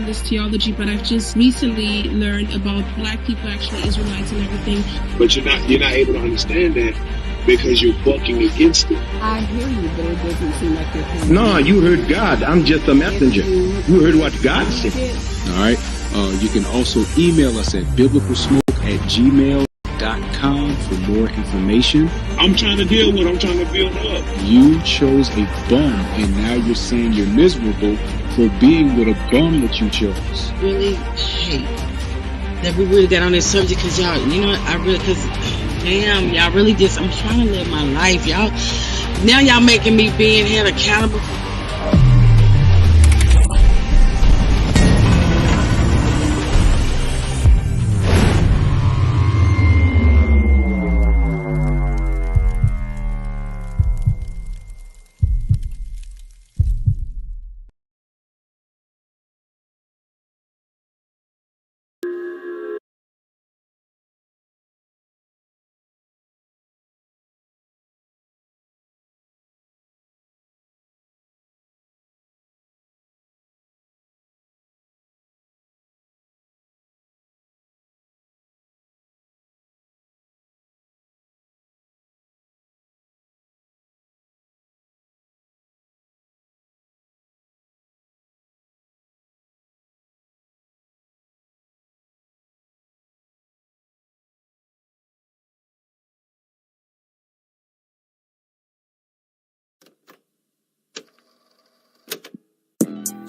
this theology, but I've just recently learned about black people actually Israelites and everything. But you're not able to understand that because you're bucking against it. I hear you, but it doesn't seem like you're hearing. No, you heard God. I'm just a messenger. You heard what God said. All right. You can also email us at biblicalsmoke@gmail.com for more information. I'm trying to deal with. I'm trying to build up. You chose a bum, and now you're saying you're miserable for being with a bum that you chose. Really hate that we really got on this subject because y'all, you know, damn, y'all really just, I'm trying to live my life, y'all. Now y'all making me being held accountable.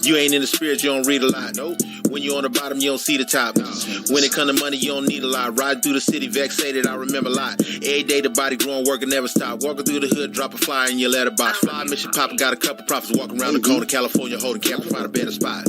You ain't in the spirit, you don't read a lot. Nope. When you're on the bottom, you don't see the top. When it come to money, you don't need a lot. Ride through the city, vexated, I remember a lot. Every day the body growing, working, never stop. Walking through the hood, drop a flyer in your letterbox. Fly mission pop, got a couple prophets walking around the corner, California, holding camp to find a better spot.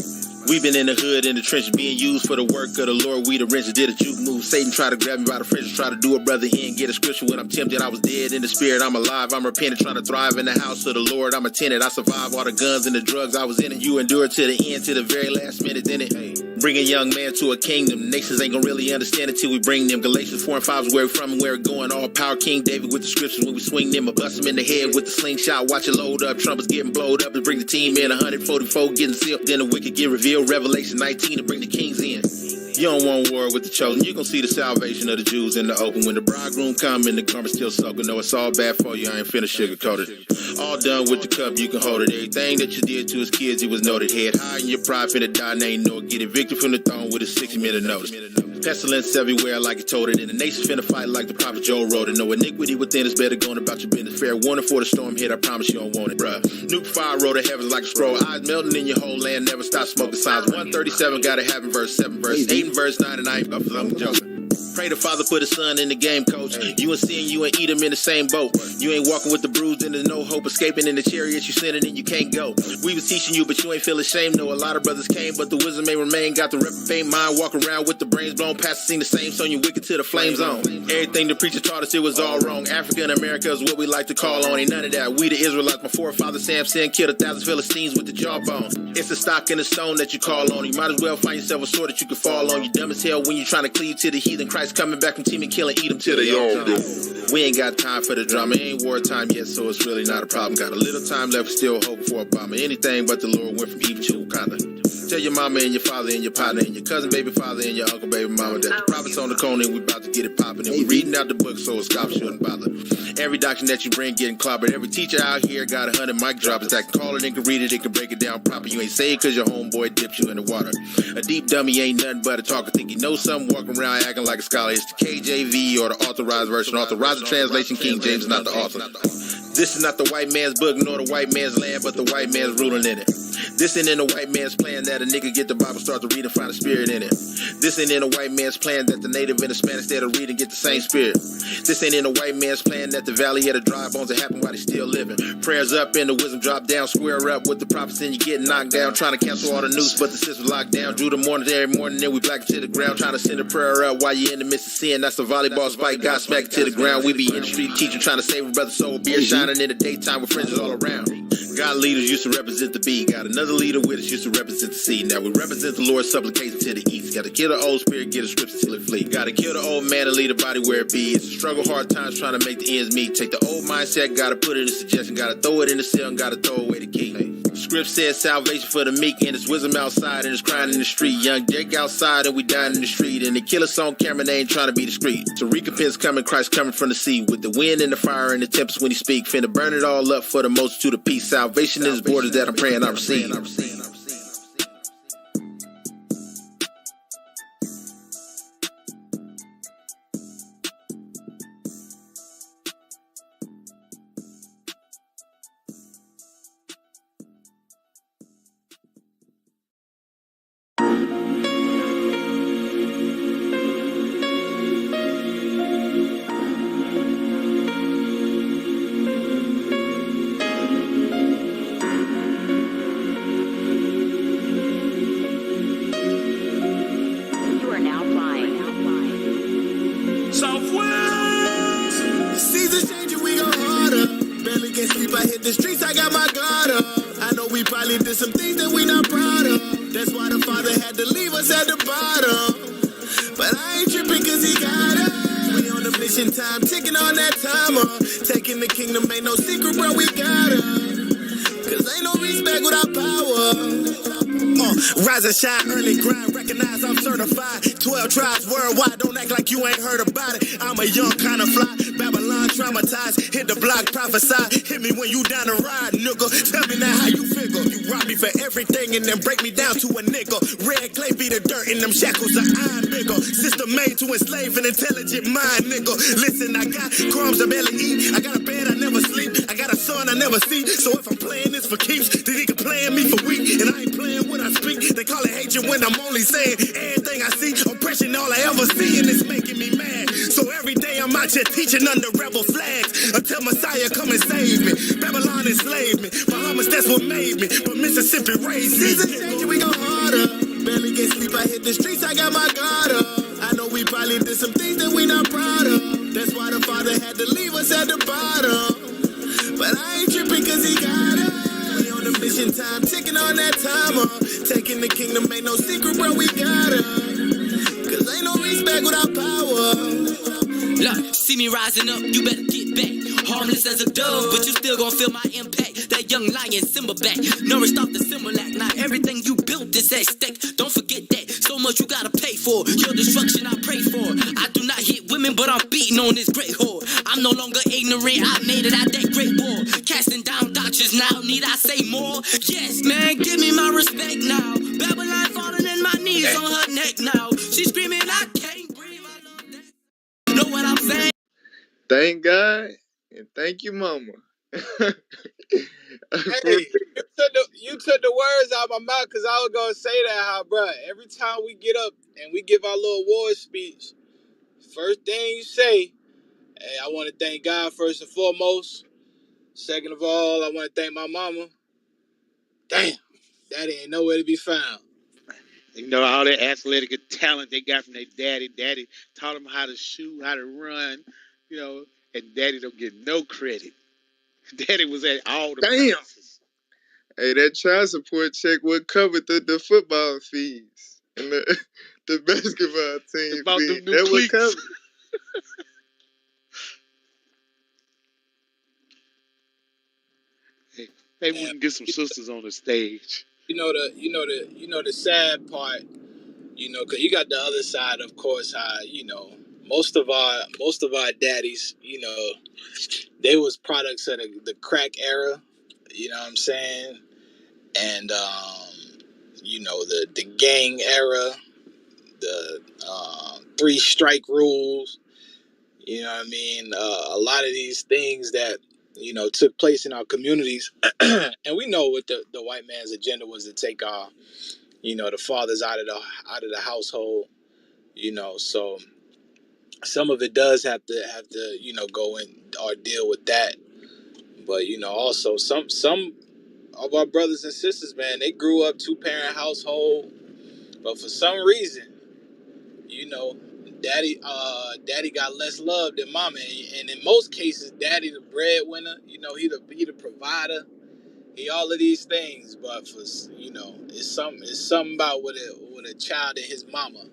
We've been in the hood, in the trenches, being used for the work of the Lord. We the wrenches, did a juke move. Satan tried to grab me by the fringes, try to do a brother in, get a scripture when I'm tempted. I was dead in the spirit, I'm alive, I'm repentant, trying to thrive in the house of the Lord. I'm a tenant, I survived all the guns and the drugs I was in it. You endured to the end, to the very last minute, didn't it? Bring a young man to a kingdom. Nations ain't gonna really understand it till we bring them. Galatians 4 and 5 is where we're from and where we're going. All power, King David with the scriptures. When we swing them, I bust them in the head with the slingshot. Watch it load up, trumpets getting blowed up and bring the team in. 144 getting sealed. Then the wicked get revealed. Revelation 19 to bring the kings in. You don't want war with the chosen. You're gonna see the salvation of the Jews in the open. When the bridegroom come and the garment still soaking. No, it's all bad for you. I ain't finna sugarcoat it. All done with the cup, you can hold it. Everything that you did to his kids, it was noted. Head high in your pride, finna die, and ain't no get evicted from the throne with a 60-minute notice. Pestilence everywhere like it told it. And the nation finna fight like the prophet Joel wrote it. No iniquity within is better going about your business. Fair warning for the storm hit, I promise you don't want it, bruh. Nuke fire, roll the heavens like a scroll. Eyes melting in your whole land, never stop smoking signs. 137, gotta have in verse 7, verse 8 and verse 9 and 9. I'm joking. Pray the Father put his son in the game, coach. You and sin, you and Edom in the same boat. You ain't walking with the bruised and there's no hope escaping in the chariots you sinning and you can't go. We was teaching you, but you ain't feel ashamed. No, a lot of brothers came, but the wisdom may remain. Got the reprobate mind, walk around with the brains blown past the scene the same, so you wicked to the flame zone. Everything the preacher taught us, it was all wrong. Africa and America is what we like to call on. Ain't none of that. We the Israelites, my forefather Samson killed 1,000 Philistines with the jawbone. It's the stock and the stone that you call on. You might as well find yourself a sword that you can fall on. You dumb as hell when you trying to cleave to the heathen. Christ coming back from teaming, killing, eat them till they all do. We ain't got time for the drama. It ain't wartime yet, so it's really not a problem. Got a little time left, still hoping for Obama. Anything but the Lord went from evil to Wakanda. Tell your mama and your father and your partner and your cousin, baby father and your uncle, baby mama that the prophets on the corner and we about to get it popping. And we reading out the book so a scoffer shouldn't bother. Every doctrine that you bring getting clobbered. Every teacher out here got 100 mic droppers that can call it and can read it, they can break it down proper. You ain't saved cause your homeboy dipped you in the water. A deep dummy ain't nothing but a talker. Think you know something, walking around acting like a scholar. It's the KJV or the authorized version. Authorized translation, King James is not the author. This is not the white man's book nor the white man's land, but the white man's ruling in it. This ain't in the white man's plan that a nigga get the Bible, start to read and find a spirit in it. This ain't in the white man's plan that the native and the Spanish that read and get the same spirit. This ain't in the white man's plan that the valley of the dry bones that happen while they still living. Prayers up and the wisdom drop down, square up with the prophets and you get knocked down. Trying to cancel all the noose, but the system locked down. Drew the morning every morning, then we black to the ground. Trying to send a prayer up while you in the midst of sin. That's a volleyball spike, got smacked to the ground. We be in the street teaching, trying to save a brother's soul. Beer shining in the daytime with fringes all around. God leaders used to represent the B. Got another leader with us used to represent the C. Now we represent the Lord's supplication to the east. Got to kill the old spirit, get a scripture till it flee. Got to kill the old man and leave the body where it be. It's a struggle, hard times trying to make the ends meet. Take the old mindset, got to put it in suggestion. Got to throw it in the cell and got to throw away the key. script says salvation for the meek, and it's wisdom outside and it's crying in the street. Young Jake outside and we dying in the street, and the killer's on camera, they ain't trying to be discreet. So recompense coming, Christ coming from the sea, with the wind and the fire and the tempest when he speak. Finna burn it all up for the multitude of peace. Salvation is borders that I'm praying I receive. Rise and shine, early grind, recognize I'm certified. 12 tribes worldwide, don't act like you ain't heard about it. I'm a young kind of fly, Babylon traumatized. Hit the block, prophesy, hit me when you down the ride, nigga. Tell me now how you figure. You rob me for everything and then break me down to a nickel. Red clay be the dirt and them shackles are iron bigger. System made to enslave an intelligent mind, nigga. Listen, I got crumbs I barely eat. I got a bed I never sleep. I got a son I never see. So if I'm playing this for keeps, then he can play me for weak. And I ain't playing when I speak. They call it hatred when I'm only saying everything I see. Oppression all I ever see, and it's making me mad. So every day I'm out here teaching under rebel flags until Messiah come and save me. Babylon enslaved me. Bahamas, that's what made me. But Mississippi raised me. Season changing, we go harder. Barely get sleep, I hit the streets, I got my guard up. I know we probably did some things that we not proud of. That's why the Father had to leave us at the bottom. But I ain't tripping cause he got us. We on the mission time, ticking on that timer. Taking the kingdom ain't no secret, bro, we got it. Cause ain't no respect without power. Look, see me rising up, you better get back. Harmless as a dove, but you still gon' feel my impact. That young lion, Simba back, nourished off the Similac. Now everything you built is at stake. Don't forget that, so much you gotta pay for. Your destruction I pray for. I do not hit women, but I'm beating on this great whore. I'm no longer ignorant, I made it out that great war. Casting down doctrines now, need I say more? Yes, man, give me my respect now. Babylon falling in my knees on her neck now. She screaming, I can't breathe, I love that. Know what I'm saying? Thank God and thank you, Mama. Hey, you took the words out of my mouth because I was gonna say that, how, bro, every time we get up and we give our little award speech, first thing you say, hey, I want to thank God first and foremost. Second of all, I want to thank my mama. Damn, daddy ain't nowhere to be found. You know, all that athletic talent they got from their daddy. Daddy taught them how to shoot, how to run, you know, and daddy don't get no credit. Daddy was at all the practices. Hey, that child support check would cover the football fees and the basketball team about fees. That would cover. Hey, maybe we can get some sisters on the stage. You know the sad part, you know, because you got the other side, of course, how, you know, most of our daddies, you know, they was products of the crack era, you know what I'm saying? And you know, the gang era, the 3 strike rules, you know what I mean? A lot of these things that, you know, took place in our communities, and we know what the white man's agenda was to take our, you know, the fathers out of the household, you know. So some of it does have to you know, go in or deal with that. But, you know, also some of our brothers and sisters, man, they grew up 2-parent household, but for some reason, you know, daddy got less love than mama, and in most cases, daddy the breadwinner, you know, he the provider, he all of these things. But for, you know, it's something about with a child and his mama.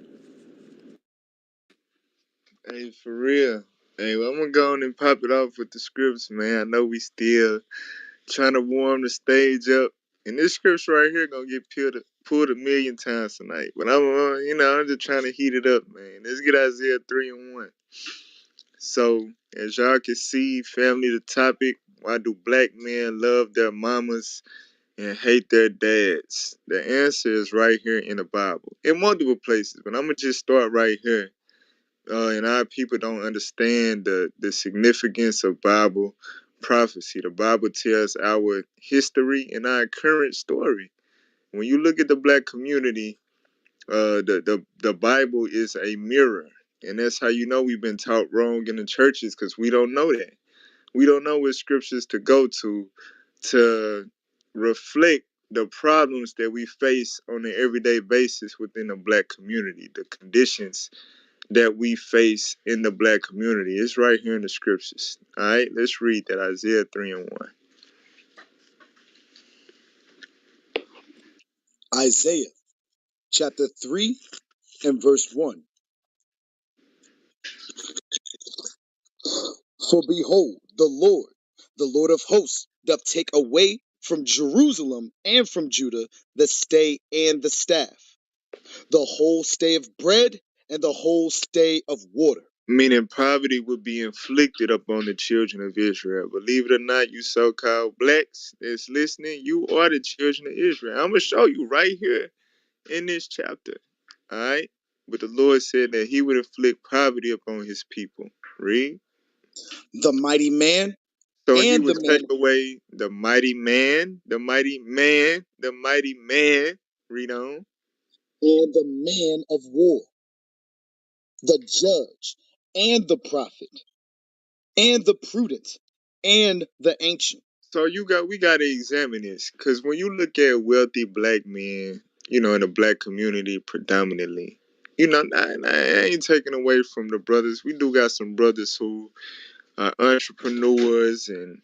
Hey, for real. Hey, well, I'm gonna go on and pop it off with the scripts, man. I know we still trying to warm the stage up And this scripture right here gonna get pulled a million times tonight. But I'm just trying to heat it up, man. Let's get Isaiah 3:1. So, as y'all can see, family, the topic: why do black men love their mamas and hate their dads? The answer is right here in the Bible, in multiple places. But I'm gonna just start right here. And our people don't understand the significance of Bible prophecy. The Bible tells our history and our current story. When you look at the black community, the Bible is a mirror, and that's how you know we've been taught wrong in the churches, because we don't know that. We don't know what scriptures to go to reflect the problems that we face on an everyday basis within the black community, the conditions that we face in the black community. It's right here in the scriptures. All right, let's read that, Isaiah 3:1. Isaiah chapter 3 and verse 1. For behold, the Lord of hosts, doth take away from Jerusalem and from Judah the stay and the staff, the whole stay of bread and the whole stay of water. Meaning poverty would be inflicted upon the children of Israel. Believe it or not, you so-called blacks that's listening, you are the children of Israel. I'm going to show you right here in this chapter. All right? But the Lord said that he would inflict poverty upon his people. Read. The mighty man So he and would the take man away the mighty man, the mighty man, the mighty man. Read on. and the man of war, the judge and the prophet and the prudent and the ancient. So we gotta examine this, because when you look at wealthy black men, in the black community predominantly, I ain't taking away from the brothers. We do got some brothers who are entrepreneurs and,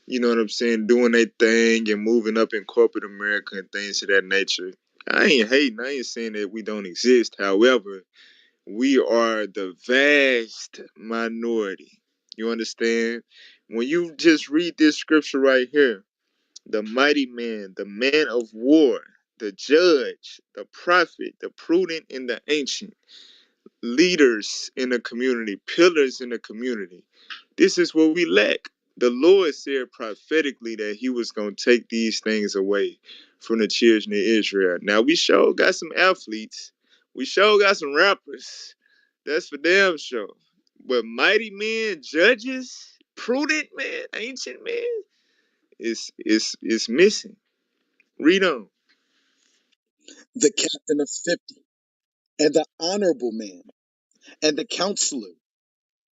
you know what I'm saying, doing their thing and moving up in corporate America and things of that nature. I ain't hating. I ain't saying that we don't exist. However, we are the vast minority. You understand? When you just read this scripture right here, the mighty man, the man of war, the judge, the prophet, the prudent, and the ancient, leaders in the community, pillars in the community. This is what we lack. The Lord said prophetically that he was going to take these things away from the children of Israel. Now, we sure got some athletes. We sure got some rappers. That's for damn sure. But mighty men, judges, prudent man, ancient man, is missing. Read on. The captain of 50 and the honorable man and the counselor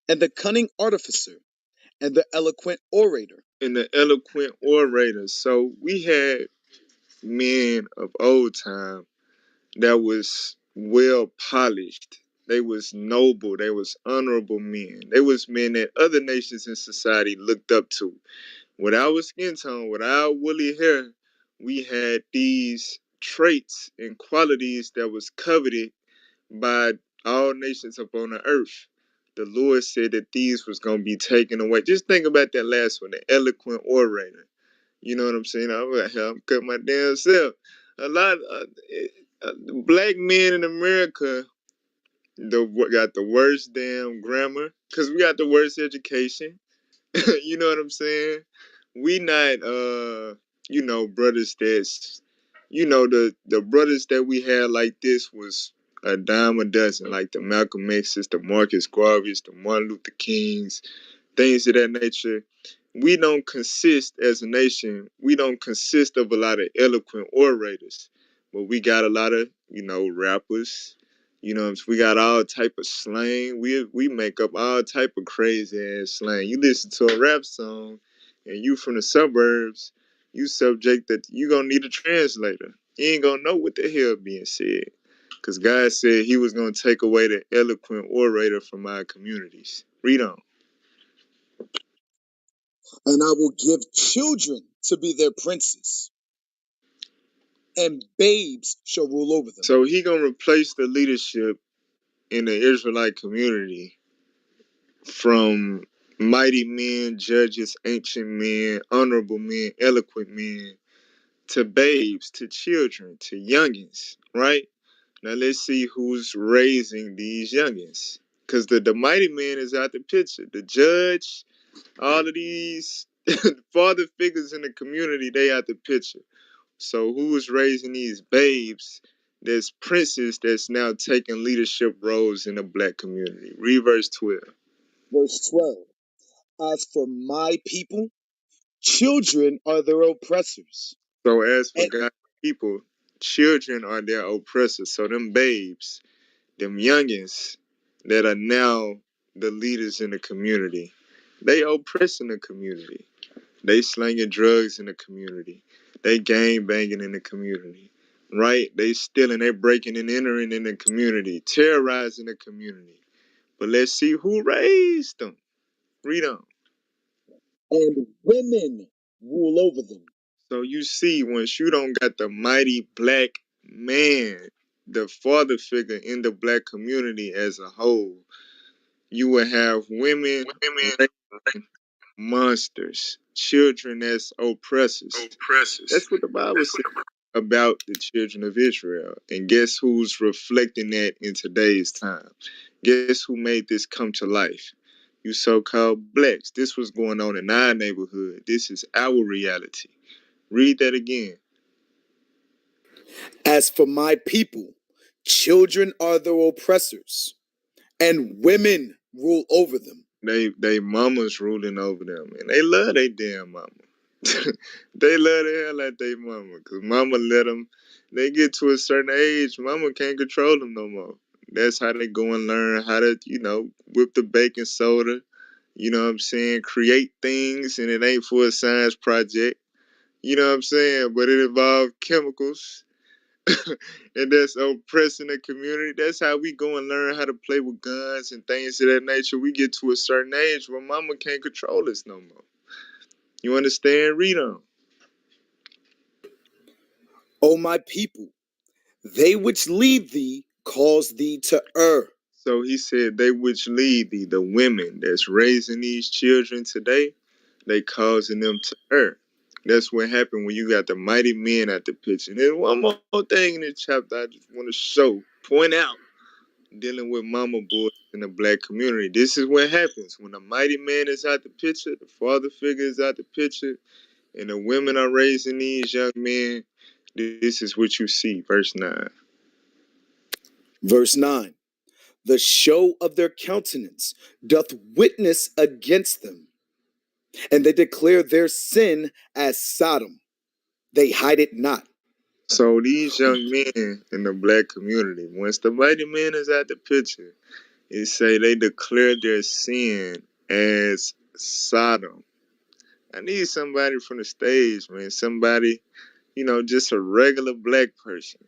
and the cunning artificer and the eloquent orator. And the eloquent orator. So we had men of old time that was well polished. They was noble. They was honorable men. They was men that other nations in society looked up to. With our skin tone, with our woolly hair, we had these traits and qualities that was coveted by all nations upon the earth. The Lord said that these was going to be taken away. Just think about that last one, the eloquent orator. You know what I'm saying? I'm cutting my damn self. A lot of black men in America got the worst damn grammar, because we got the worst education. You know what I'm saying? We not brothers that's the brothers that we had like this was a dime a dozen, like the Malcolm X's, the Marcus Garveys, the Martin Luther Kings, things of that nature. We don't consist as a nation, we don't consist of a lot of eloquent orators, but we got a lot of, rappers. We got all type of slang. We make up all type of crazy ass slang. You listen to a rap song and you from the suburbs, you subject that you gonna need a translator. You ain't gonna know what the hell being said. Cause God said he was gonna take away the eloquent orator from our communities. Read on. And I will give children to be their princes, and babes shall rule over them. So he gonna replace the leadership in the Israelite community from mighty men, judges, ancient men, honorable men, eloquent men, to babes, to children, to youngins, right? Now let's see who's raising these youngins. Because the mighty man is out the picture. The judge, all of these father figures in the community, they out the picture. So who is raising these babes? There's princes that's now taking leadership roles in the black community. Read verse 12. Verse 12. As for my people, children are their oppressors. So as for And God's people, children are their oppressors. So them babes, them youngins that are now the leaders in the community, they oppressing the community. They slinging drugs in the community. They gang banging in the community. Right? They stealing, they breaking and entering in the community, terrorizing the community. But let's see who raised them. Read on. and women rule over them. So you see, once you don't got the mighty black man, the father figure in the black community as a whole, you will have women raising monsters, children as oppressors. That's what the Bible says about the children of Israel. And guess who's reflecting that in today's time? Guess who made this come to life? You so-called blacks. This was going on in our neighborhood. This is our reality. Read that again. As for my people, children are their oppressors, and women rule over them. They mamas ruling over them, and they love their damn mama. They love the hell out their mama, cause mama let them. They get to a certain age, mama can't control them no more. That's how they go and learn how to, whip the baking soda. You know what I'm saying? Create things, and it ain't for a science project. You know what I'm saying? But it involves chemicals. And that's oppressing the community. That's how we go and learn how to play with guns and things of that nature. We get to a certain age where mama can't control us no more. You understand? Read on. O my people, they which lead thee cause thee to err. So he said, they which lead thee, the women that's raising these children today, they causing them to err. That's what happened when you got the mighty men at the picture. And then one more thing in this chapter I just want to point out, dealing with mama boys in the black community. This is what happens when the mighty man is out the picture, the father figure is out the picture, and the women are raising these young men. This is what you see. Verse 9. Verse 9. The show of their countenance doth witness against them, and they declare their sin as Sodom. They hide it not. So these young men in the black community, once the mighty man is at the picture, it say they declare their sin as Sodom. I need somebody from the stage, man. Somebody, just a regular black person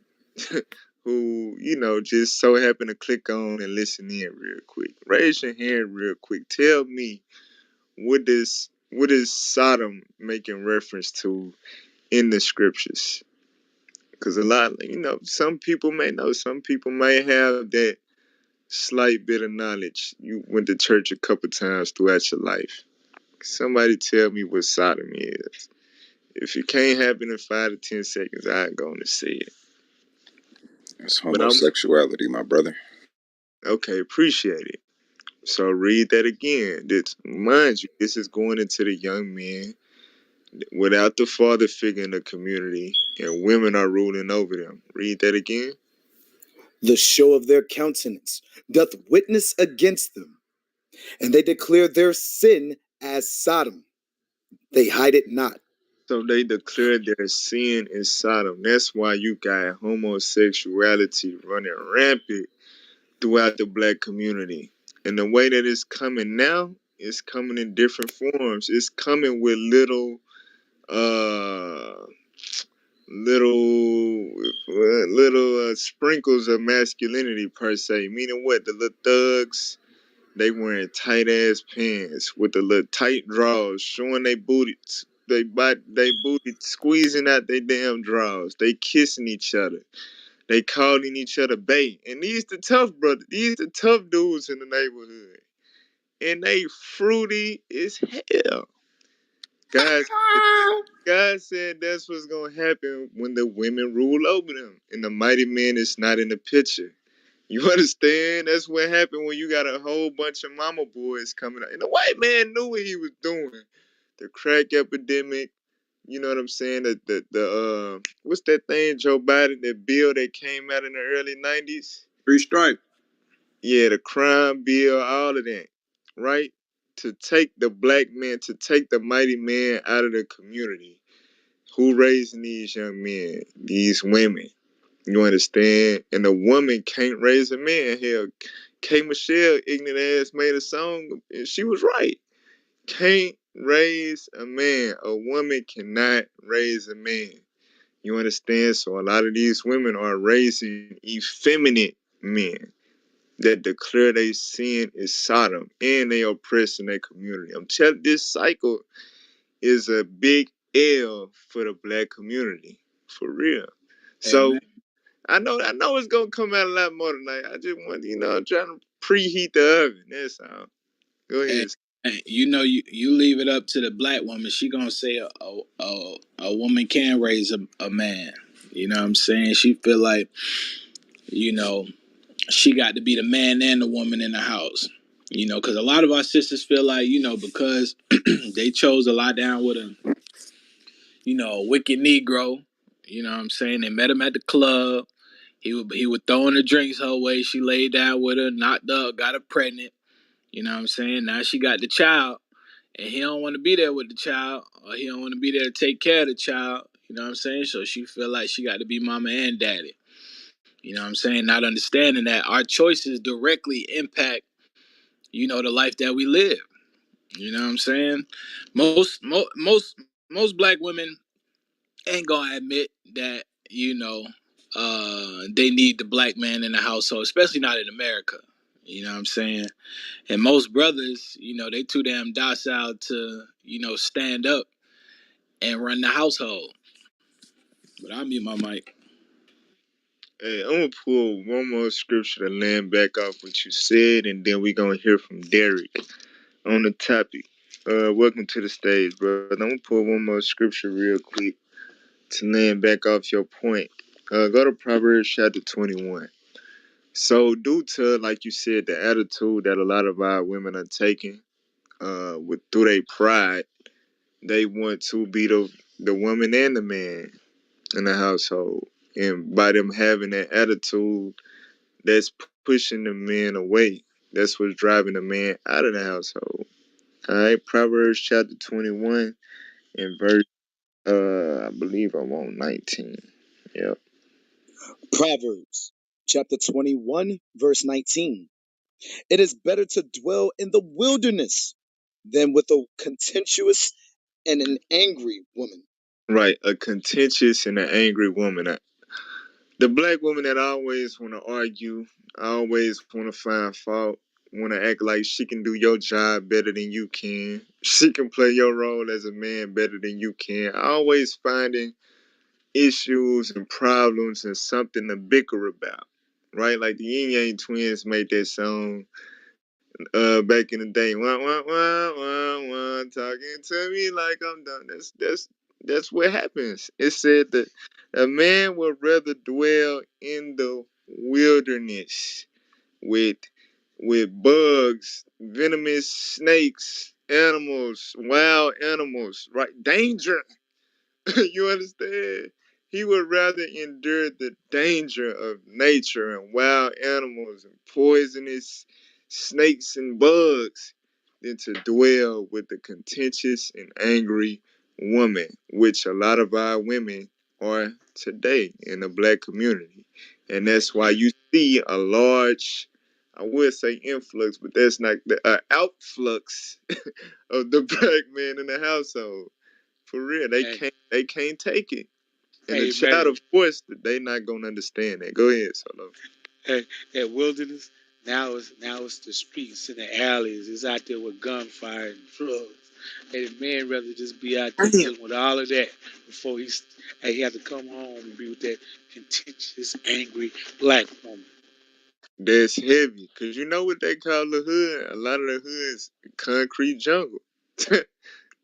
who, just so happen to click on and listen in real quick. Raise your hand real quick. Tell me what is Sodom making reference to in the scriptures? Because a lot, some people may know, some people may have that slight bit of knowledge. You went to church a couple times throughout your life. Somebody tell me what Sodom is. If it can't happen in 5 to 10 seconds, I ain't going to see it. It's homosexuality, my brother. Okay, appreciate it. So read that again. Mind you, this is going into the young men without the father figure in the community, and women are ruling over them. Read that again. The show of their countenance doth witness against them, and they declare their sin as Sodom. They hide it not. So they declared their sin in Sodom. That's why you got homosexuality running rampant throughout the black community. And the way that it's coming now, it's coming in different forms. It's coming with little sprinkles of masculinity per se. Meaning what? The little thugs, they wearing tight ass pants with the little tight drawers, showing their booties. They booty squeezing out their damn drawers. They kissing each other. They calling each other bae. And these the tough brothers. These the tough dudes in the neighborhood. And they fruity as hell. God, God said that's what's gonna happen when the women rule over them, and the mighty man is not in the picture. You understand? That's what happened when you got a whole bunch of mama boys coming out. And the white man knew what he was doing. The crack epidemic, you know what I'm saying? The what's that thing, Joe Biden, that bill that came out in the early 90s? Free strike. Yeah, the crime bill, all of that, right? To take the black man, to take the mighty man out of the community. Who raising these young men? These women. You understand? And a woman can't raise a man. Hell, K. Michelle, ignorant ass, made a song, and she was right. Can't raise a man. A woman cannot raise a man. You understand? So a lot of these women are raising effeminate men that declare they sin is Sodom and they oppressing their community. I'm telling you, this cycle is a big L for the black community. For real. So Amen. I know it's gonna come out a lot more tonight. I just want, I'm trying to preheat the oven. That's all. Go ahead. And you leave it up to the black woman. She gonna say a woman can raise a man. You know what I'm saying? She feel like, she got to be the man and the woman in the house. Because a lot of our sisters feel like, because they chose to lie down with a wicked Negro. You know what I'm saying? They met him at the club. He would throwing the drinks her way. She laid down with her, knocked up, got her pregnant. You know what I'm saying? Now she got the child, and he don't want to be there with the child, or he don't want to be there to take care of the child. You know what I'm saying? So she feel like she got to be mama and daddy. You know what I'm saying? Not understanding that our choices directly impact, the life that we live. You know what I'm saying? Most black women ain't gonna admit that, they need the black man in the household, especially not in America. You know what I'm saying? And most brothers, they too damn docile to, stand up and run the household. But I'll mute my mic. Hey, I'm gonna pull one more scripture to land back off what you said, and then we're gonna hear from Derek on the topic. Welcome to the stage, brother. I'm gonna pull one more scripture real quick to land back off your point. Go to Proverbs chapter 21. So, due to, like you said, the attitude that a lot of our women are taking, through their pride, they want to be the woman and the man in the household, and by them having that attitude, that's pushing the men away. That's what's driving the man out of the household. All right, Proverbs chapter 21 and verse, I believe I'm on 19. Yep. Proverbs chapter 21, verse 19. It is better to dwell in the wilderness than with a contentious and an angry woman. Right, a contentious and an angry woman. The black woman that always want to argue, always want to find fault, want to act like she can do your job better than you can. She can play your role as a man better than you can. Always finding issues and problems and something to bicker about. Right? Like the Yin Yang Twins made that song back in the day. Wah, wah, wah, wah, wah, talking to me like I'm done. That's what happens. It said that a man would rather dwell in the wilderness with bugs, venomous snakes, animals, wild animals, right? Danger. You understand? He would rather endure the danger of nature and wild animals and poisonous snakes and bugs than to dwell with the contentious and angry woman, which a lot of our women are today in the black community. And that's why you see a large, I would say influx, but that's not the outflux of the black man in the household. For real, they can't take it. And the child, of course, they not gonna understand that. Go ahead, Solo. That wilderness, now it's the streets and the alleys. It's out there with gunfire and drugs. And the man rather just be out there dealing with all of that before he had to come home and be with that contentious, angry black woman. That's heavy, cause you know what they call the hood. A lot of the hoods concrete jungle.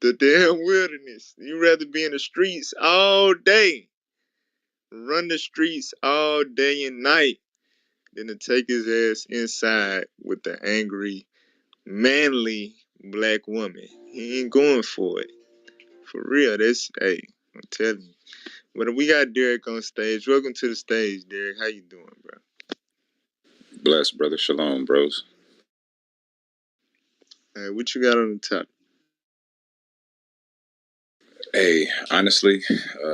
The damn wilderness. You rather be in the streets all day, run the streets all day and night, than to take his ass inside with the angry, manly black woman. He ain't going for it. For real, that's, hey, I'm telling you. But we got Derek on stage. Welcome to the stage, Derek. How you doing, bro? Bless, brother. Shalom, bros. Hey, what you got on the top? Hey, honestly,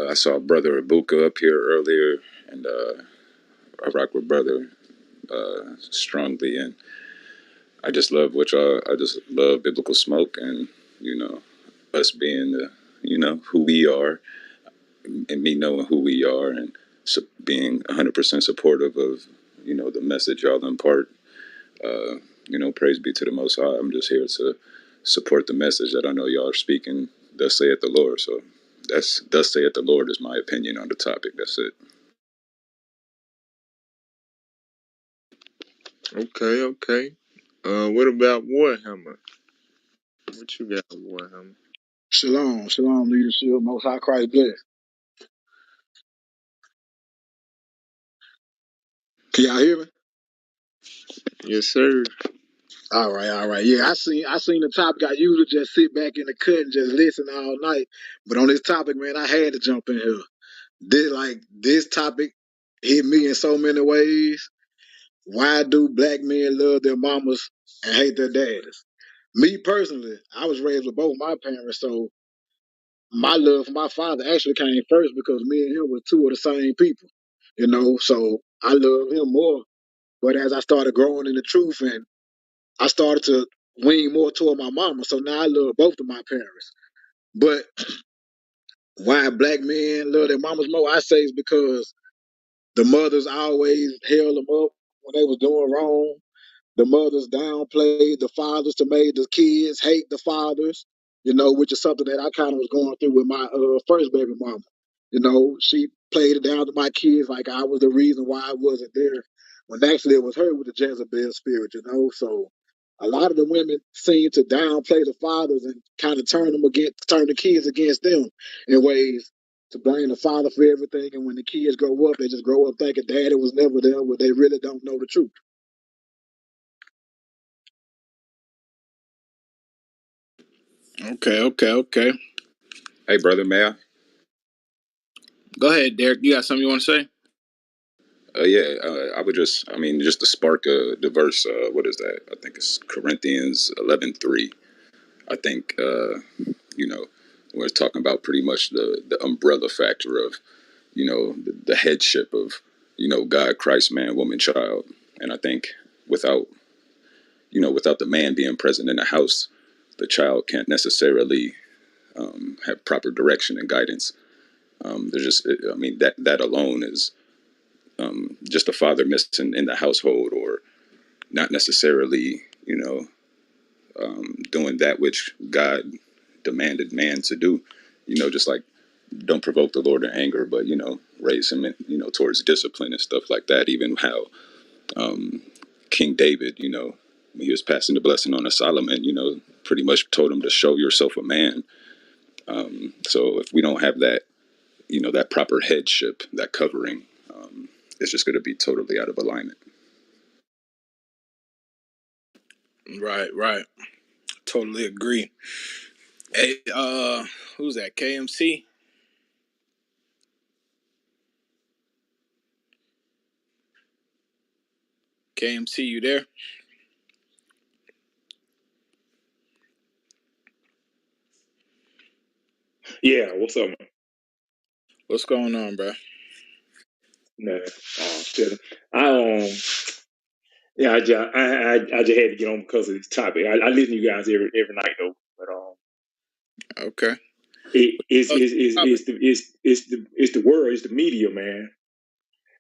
I saw Brother Ibuka up here earlier, and I rock with Brother strongly, and I just love what y'all. I just love biblical smoke, and us being who we are, and me knowing who we are, and being 100% supportive of the message y'all impart. Praise be to the Most High. I'm just here to support the message that I know y'all are speaking. Thus saith the Lord. So that's thus saith the Lord is my opinion on the topic. That's it. Okay. What about Warhammer? What you got, Warhammer? Shalom, leadership, Most High Christ bless. Can y'all hear me? Yes, sir. All right. Yeah, I seen the topic. I usually just sit back in the cut and just listen all night. But on this topic, man, I had to jump in here. This topic hit me in so many ways. Why do black men love their mamas and hate their daddies? Me personally, I was raised with both my parents, so my love for my father actually came first because me and him were two of the same people. So I love him more. But as I started growing in the truth and I started to lean more toward my mama, so now I love both of my parents. But why black men love their mamas more, I say is because the mothers always held them up when they was doing wrong. The mothers downplayed the fathers to make the kids hate the fathers, which is something that I kind of was going through with my first baby mama. She played it down to my kids like I was the reason why I wasn't there, when actually it was her with the Jezebel spirit. So a lot of the women seem to downplay the fathers and kind of turn the kids against them in ways to blame the father for everything. And when the kids grow up, they just grow up thinking daddy was never there, but they really don't know the truth. Okay. Hey, brother, may I? Go ahead, Derek. You got something you want to say? I would just to spark the verse. What is that? I think it's Corinthians 11:3. I think we're talking about pretty much the umbrella factor of the headship of God, Christ, man, woman, child. And I think without the man being present in the house, the child can't necessarily have proper direction and guidance. That alone is just a father missing in the household, or not necessarily doing that which God demanded man to do. Just like, don't provoke the Lord in anger, but raise him towards discipline and stuff like that. Even how King David, when he was passing the blessing on to Solomon, pretty much told him to show yourself a man. So if we don't have that, that proper headship, that covering, it's just going to be totally out of alignment. Right. Totally agree. Hey, who's that? KMC? KMC, you there? Yeah, what's up, man? What's going on, bro? Nah, chilling. I just had to get on because of this topic. I listen to you guys every night though, but Okay. It's the world, it's the media, man.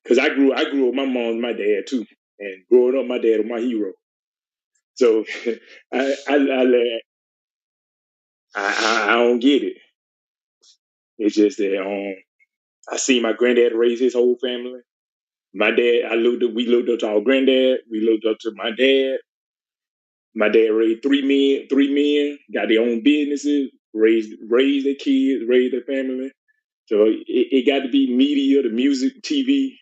Because I grew up with my mom and my dad too, and growing up, my dad was my hero. So I don't get it. It's just that I seen my granddad raise his whole family. My dad, we looked up to our granddad. We looked up to my dad. My dad raised three men, got their own businesses. raise their kids, raise their family. So it got to be media, the music, TV.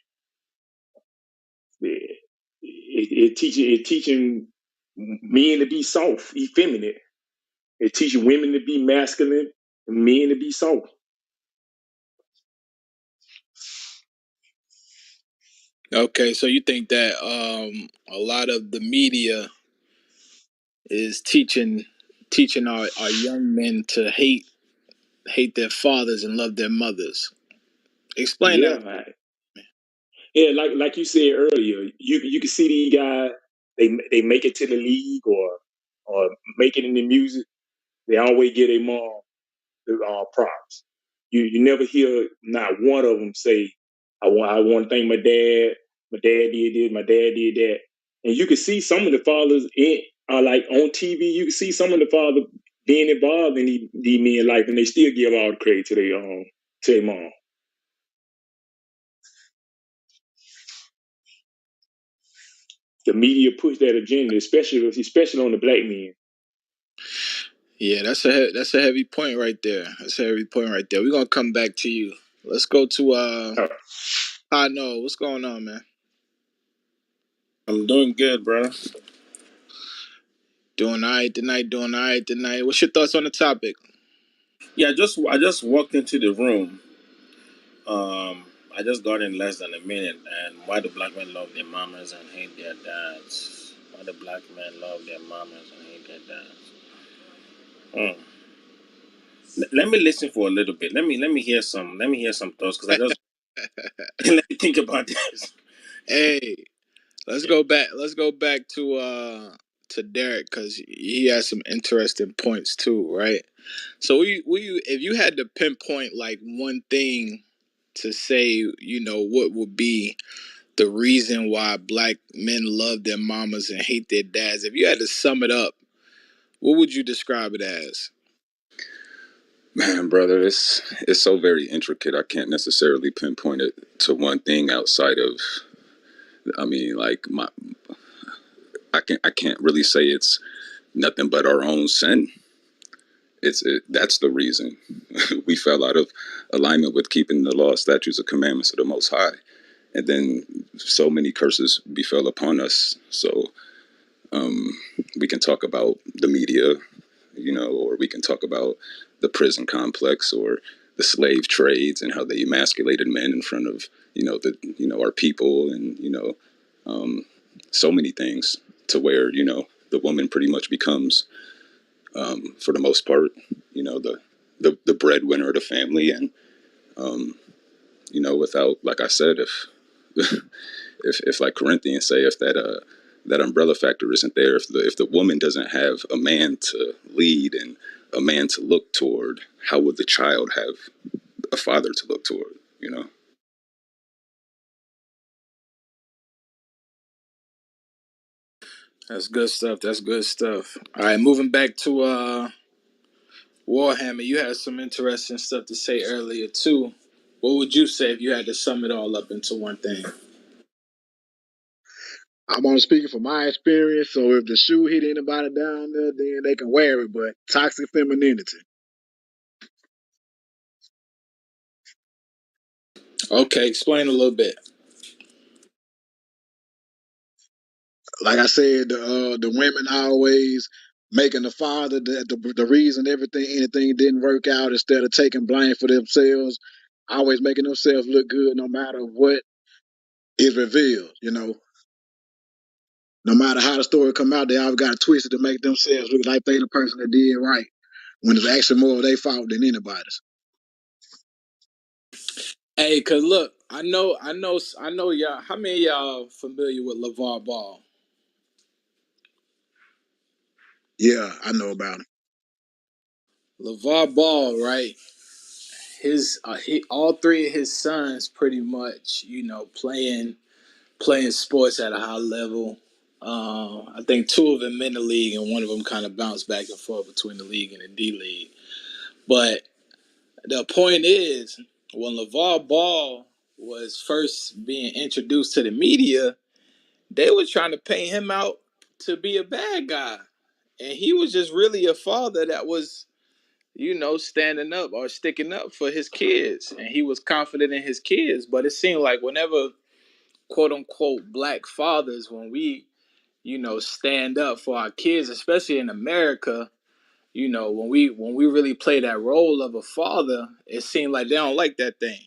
It teaching men to be soft, effeminate. It teaching women to be masculine, and men to be soft. Okay, so you think that a lot of the media is teaching our young men to hate their fathers and love their mothers. Explain Yeah, that. man. Yeah, like you said earlier, you can see these guys. They make it to the league or make it in the music. They always get their mom the props. You never hear not one of them say, I want to thank my dad. My dad did this. My dad did that." And you can see some of the fathers like on TV. You can see some of the fathers being involved in these men's life, and they still give all the credit to their mom. The media push that agenda, especially on the black men. Yeah, that's a heavy point right there. That's a heavy point right there. We're gonna come back to you. Let's go to I know what's going on, man. I'm doing good, bro. Doing all right tonight. Doing all right tonight. What's your thoughts on the topic? Yeah, I just walked into the room. I just got in less than a minute, and why do black men love their mamas and hate their dads? Why do black men love their mamas and hate their dads? Let me listen for a little bit. Let me hear some thoughts because I just let me think about this. Hey, let's go back. Let's go back to Derek because he has some interesting points too, right? So, will you if you had to pinpoint like one thing to say, what would be the reason why black men love their mamas and hate their dads? If you had to sum it up, what would you describe it as? Man, brother, it's so very intricate. I can't necessarily pinpoint it to one thing outside of. I mean, like I can't really say it's nothing but our own sin. That's the reason we fell out of alignment with keeping the law, statutes, and commandments of the Most High, and then so many curses befell upon us. So we can talk about the media, or we can talk about the prison complex or the slave trades and how they emasculated men in front of our people, and so many things to where the woman pretty much becomes for the most part the breadwinner of the family, and without, like I said, if if like Corinthians say, if that umbrella factor isn't there, if the woman doesn't have a man to lead and a man to look toward, how would the child have a father to look toward? That's good stuff. That's good stuff. All right, moving back to Warhammer. You had some interesting stuff to say earlier too. What would you say if you had to sum it all up into one thing? I'm only speaking from my experience, so if the shoe hit anybody down there, then they can wear it. But toxic femininity. Okay, explain a little bit. Like I said, the women always making the father the reason anything didn't work out, instead of taking blame for themselves, always making themselves look good no matter what is revealed. No matter how the story come out, they always got to twist it to make themselves look like they the person that did right, when it's actually more of their fault than anybody's. Hey, cause look, I know y'all. How many of y'all familiar with LeVar Ball? Yeah, I know about him. LeVar Ball, right? All three of his sons, pretty much, playing sports at a high level. I think two of them in the league, and one of them kind of bounced back and forth between the league and the D League. But the point is, when LeVar Ball was first being introduced to the media, they were trying to paint him out to be a bad guy, and he was just really a father that was standing up or sticking up for his kids, and he was confident in his kids. But it seemed like whenever quote unquote black fathers, when we stand up for our kids, especially in America, when we really play that role of a father, it seemed like they don't like that thing.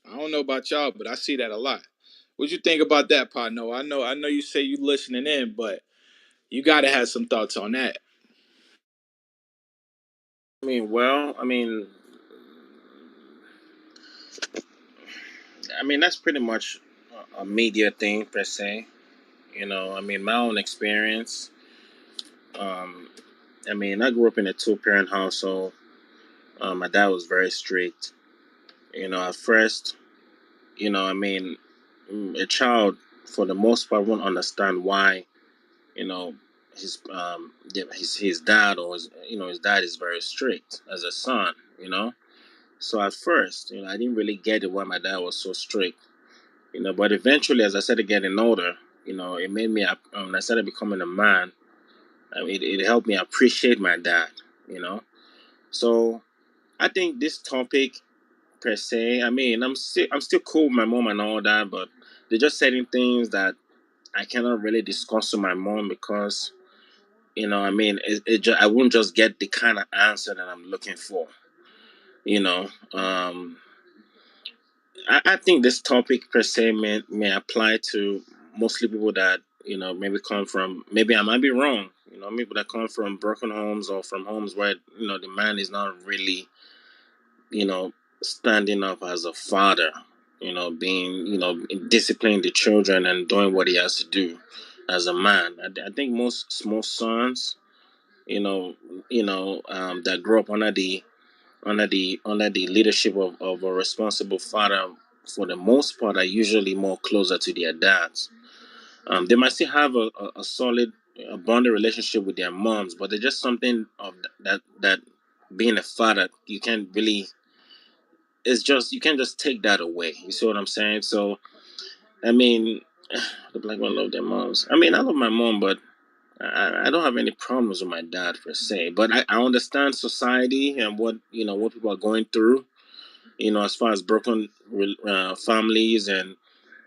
I don't know about y'all, but I see that a lot. What you think about that, partner? I know you say you listening in, but you gotta have some thoughts on that. That's pretty much a media thing per se. My own experience. Um, I grew up in a two-parent household. My dad was very strict. At first, a child for the most part won't understand why, you know, his dad or his dad is very strict as a son. So at first, I didn't really get it why my dad was so strict. But eventually, as I started getting older, it made me. When I started becoming a man, it helped me appreciate my dad. You know, so I think this topic per se. I'm still cool with my mom and all that, but there's just certain things that I cannot really discuss with my mom because I won't just get the kind of answer that I'm looking for. You know, um, I think this topic per se may apply to mostly people that maybe come from, maybe I might be wrong, maybe that come from broken homes or from homes where the man is not really you know standing up as a father, being disciplining the children and doing what he has to do as a man. I think most small sons that grow up under the leadership of a responsible father, for the most part, are usually more closer to their dads. They might still have a solid bonded relationship with their moms, but there's just something of that being a father, you can't really. It's just you can't just take that away. You see what I'm saying? So I mean, the black men love their moms. I love my mom, but I don't have any problems with my dad per se. But I understand society and what people are going through, as far as broken families and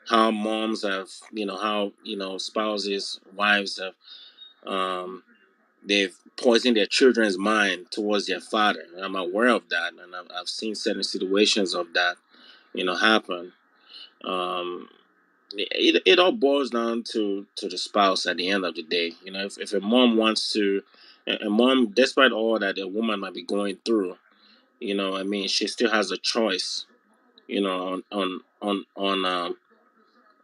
how moms have, how spouses, wives have, um, they've poisoned their children's mind towards their father. I'm aware of that, and I've seen certain situations of that, happen. Um, it all boils down to the spouse at the end of the day. If a mom wants to, a mom, despite all that a woman might be going through, she still has a choice,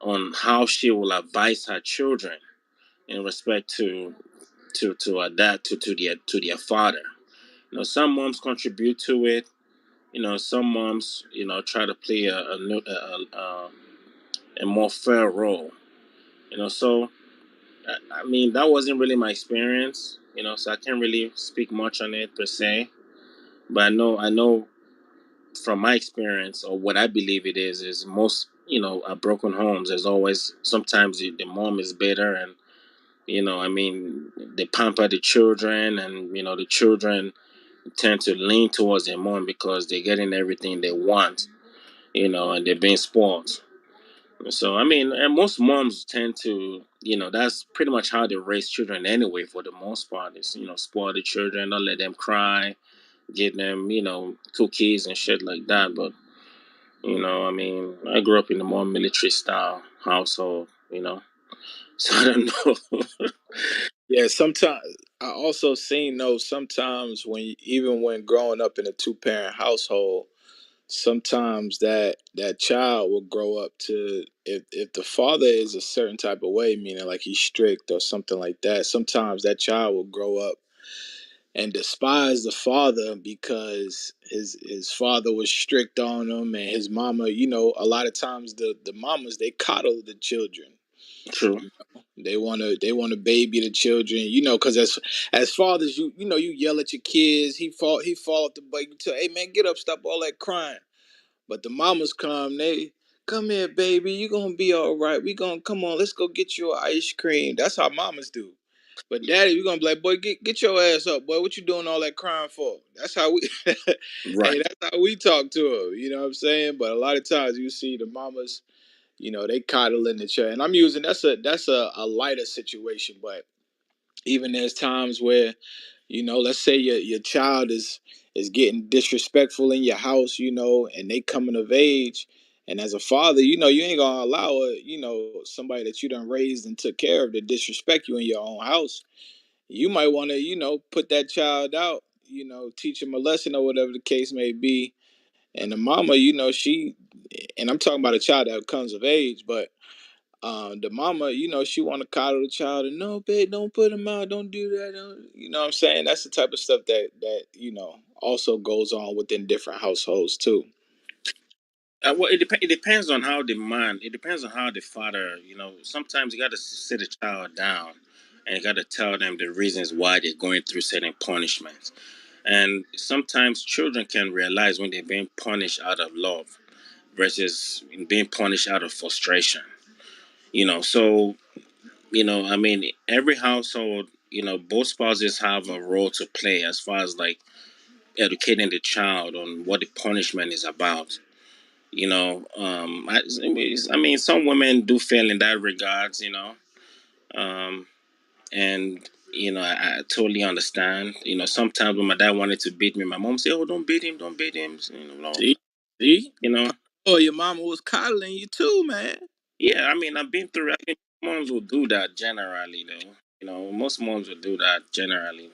on how she will advise her children in respect to her dad, to their father. Some moms contribute to it. Some moms try to play a more fair role. So that wasn't really my experience. So I can't really speak much on it per se. But I know from my experience, or what I believe it is most broken homes. There's always sometimes the mom is better, and they pamper the children, and the children tend to lean towards their mom because they're getting everything they want, and they're being spoiled. So and most moms tend to, that's pretty much how they raise children anyway. For the most part, is spoil the children, don't let them cry, give them cookies and shit like that. But I grew up in a more military style household, so I don't know. Yeah, sometimes I also seen though sometimes even when growing up in a two-parent household, sometimes that child will grow up to, if the father is a certain type of way, meaning like he's strict or something like that, sometimes that child will grow up and despise the father because his father was strict on him, and his mama, a lot of times the mamas, they coddle the children. True. They want to baby the children, because as fathers, you yell at your kids. He fall off the bike. You tell, hey man, get up, stop all that crying. But the mamas come here, baby. You gonna be all right. We gonna come on. Let's go get you an ice cream. That's how mamas do. But daddy, we gonna be like, boy, get your ass up, boy. What you doing all that crying for? That's how we Right. hey, that's how we talk to her, you know what I'm saying? But a lot of times you see the mamas, they coddle in the chair. And I'm using that's a lighter situation, but even there's times where, let's say your child is getting disrespectful in your house, and they coming of age. And as a father, you ain't gonna allow somebody that you done raised and took care of to disrespect you in your own house. You might want to, put that child out, teach him a lesson or whatever the case may be. And the mama, and I'm talking about a child that comes of age, but the mama, she want to coddle the child and no, babe, don't put him out, don't do that. Don't, you know what I'm saying? That's the type of stuff that also goes on within different households too. Well, it depends on how the man. It depends on how the father. Sometimes you got to sit the child down, and you got to tell them the reasons why they're going through certain punishments. And sometimes children can realize when they're being punished out of love versus being punished out of frustration. So I mean, every household, both spouses have a role to play as far as like educating the child on what the punishment is about. I mean, some women do fail in that regards. Um, and I totally understand. Sometimes when my dad wanted to beat me, my mom said, "Oh, don't beat him, don't beat him." See, You know. oh, your mama was coddling you too, man. Yeah, I mean, I've been through. I think moms will do that generally, though. Most moms will do that generally.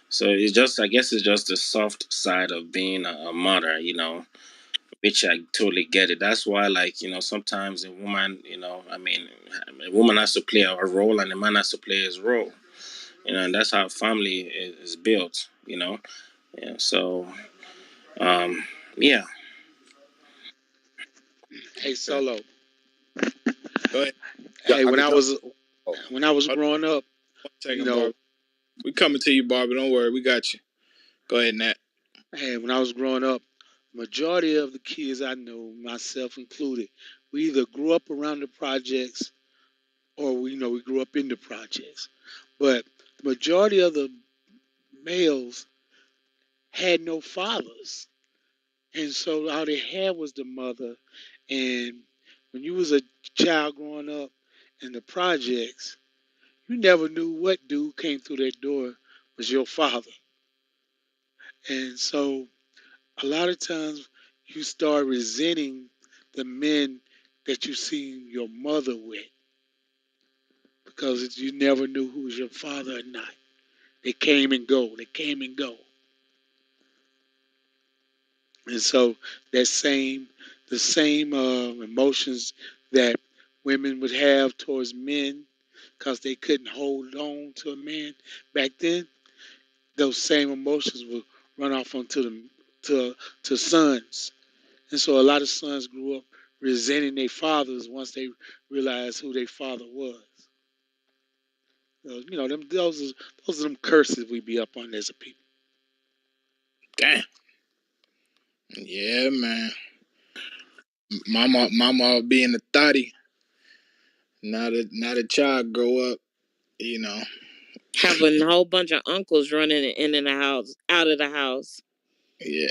So it's just, I guess, it's just the soft side of being a mother. Which I totally get it. That's why, like, sometimes a woman, I mean, a woman has to play a role and a man has to play his role. And that's how family is built. Yeah. So, um, yeah. Hey, Solo. Go ahead. Hey, I when could I jump. was Oh, hold growing up, on one you second, know, Barb. We coming to you, Barbara. Don't worry, we got you. Go ahead, Nat. hey, when I was growing up, majority of the kids I know, myself included, we either grew up around the projects or we grew up in the projects. But the majority of the males had no fathers. And so all they had was the mother. And when you was a child growing up in the projects, you never knew what dude came through that door was your father. And so a lot of times you start resenting the men that you seen your mother with because you never knew who was your father or not. They came and go. They came and go. And so the same emotions that women would have towards men because they couldn't hold on to a man back then, those same emotions will run off onto them to sons. And so a lot of sons grew up resenting their fathers once they realized who their father was. So, those are them curses we be up on as a people. Damn. Yeah, man. Mama being a thotty. Not a child grow up, you know. Having a whole bunch of uncles running in and house, out of the house. Yeah.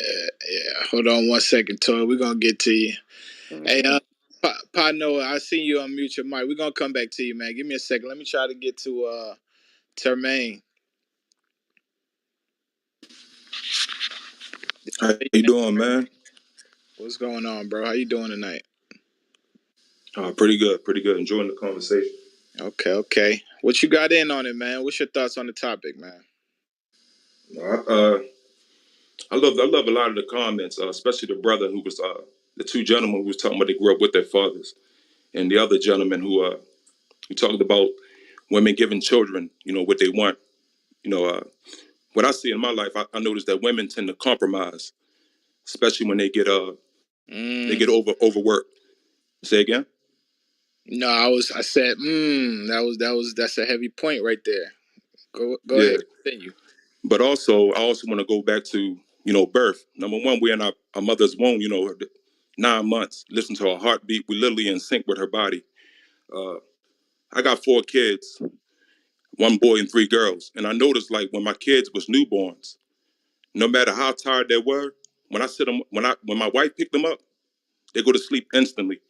Hold on one second, Toy. We're gonna get to you. Hey, Mm. Pa Noah, I seen you unmute your mic. We're gonna come back to you, man. Give me a second. Let me try to get to Termaine. How you doing, man? What's going on, bro? How you doing tonight? Pretty good, pretty good. Enjoying the conversation. Okay. What you got in on it, man? What's your thoughts on the topic, man? I love a lot of the comments, especially the brother who was the two gentlemen who was talking about they grew up with their fathers, and the other gentleman who talked about women giving children, what they want. What I see in my life, I notice that women tend to compromise, especially when they get overworked. Say again? No, I said, that's a heavy point right there. Go Yeah. ahead, continue. But also, I also want to go back to, birth. Number one, we're in our mother's womb, 9 months. Listen to her heartbeat. We're literally in sync with her body. I got 4 kids. 1 boy and 3 girls. And I noticed like when my kids was newborns, no matter how tired they were, when I sit them, when my wife picked them up, they go to sleep instantly.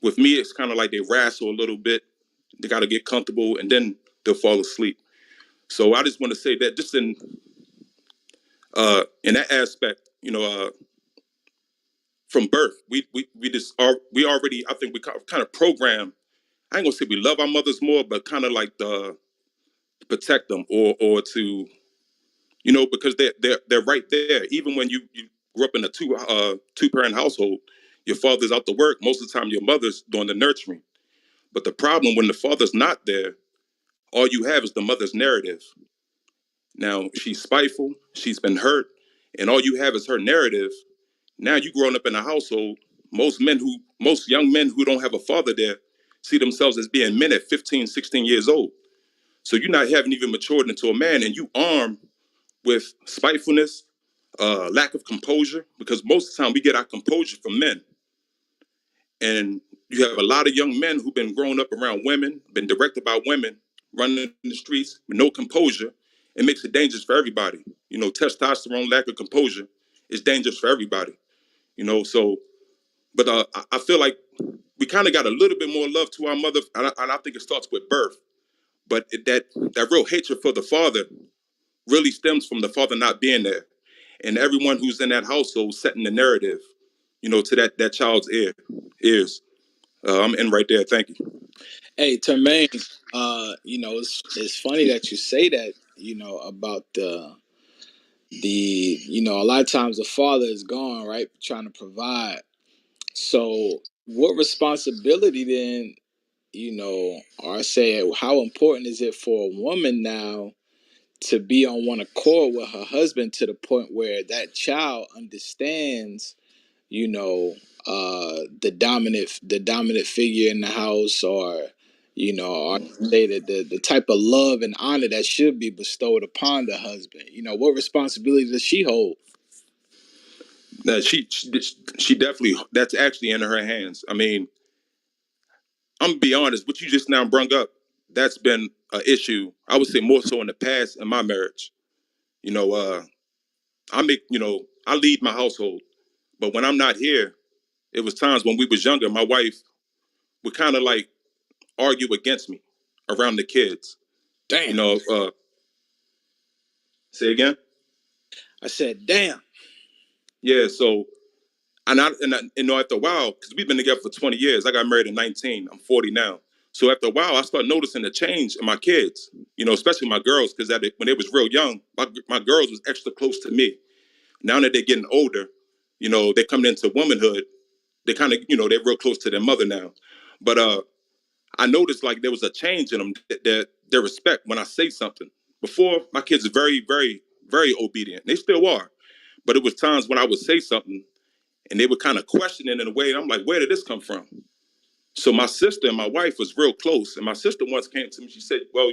With me, it's kind of like they wrestle a little bit. They got to get comfortable, and then they'll fall asleep. So I just want to say that just in that aspect, from birth, we already, I think we kind of program. I ain't gonna say we love our mothers more, but kind of like the protect them or to because they're right there. Even when you grew up in a two parent household, your father's out to work. Most of the time, your mother's doing the nurturing. But the problem when the father's not there, all you have is the mother's narrative. Now she's spiteful, she's been hurt, and all you have is her narrative. Now you growing up in a household, most young men who don't have a father there see themselves as being men at 15, 16 years old. So you're not having even matured into a man, and you armed with spitefulness, lack of composure, because most of the time we get our composure from men. And you have a lot of young men who've been growing up around women, been directed by women, running in the streets with no composure. It makes it dangerous for everybody. Testosterone, lack of composure is dangerous for everybody. But I feel like we kind of got a little bit more love to our mother, and I think it starts with birth. But that real hatred for the father really stems from the father not being there, and everyone who's in that household setting the narrative, to that child's ears. I'm in right there. Thank you. Hey, Termaine, it's funny that you say that, about a lot of times the father is gone, right, trying to provide. So what responsibility then, or say, how important is it for a woman now to be on one accord with her husband to the point where that child understands, the dominant figure in the house, or or say that the type of love and honor that should be bestowed upon the husband. What responsibility does she hold? No, she definitely, that's actually in her hands. I mean, I'm gonna be honest, what you just now brung up, that's been an issue. I would say more so in the past in my marriage. I lead my household, but when I'm not here, it was times when we was younger, my wife would kind of like argue against me around the kids. Damn. Say again? I said, damn. Yeah, so after a while, because we've been together for 20 years, I got married at 19. I'm 40 now. So after a while, I started noticing a change in my kids, especially my girls, because when they was real young, my girls was extra close to me. Now that they're getting older, they're coming into womanhood, they kind of, they're real close to their mother now. But I noticed like there was a change in them, their respect when I say something. Before, my kids are very, very, very obedient. They still are. But it was times when I would say something and they would kind of question it in a way. And I'm like, where did this come from? So my sister and my wife was real close. And my sister once came to me, she said, well,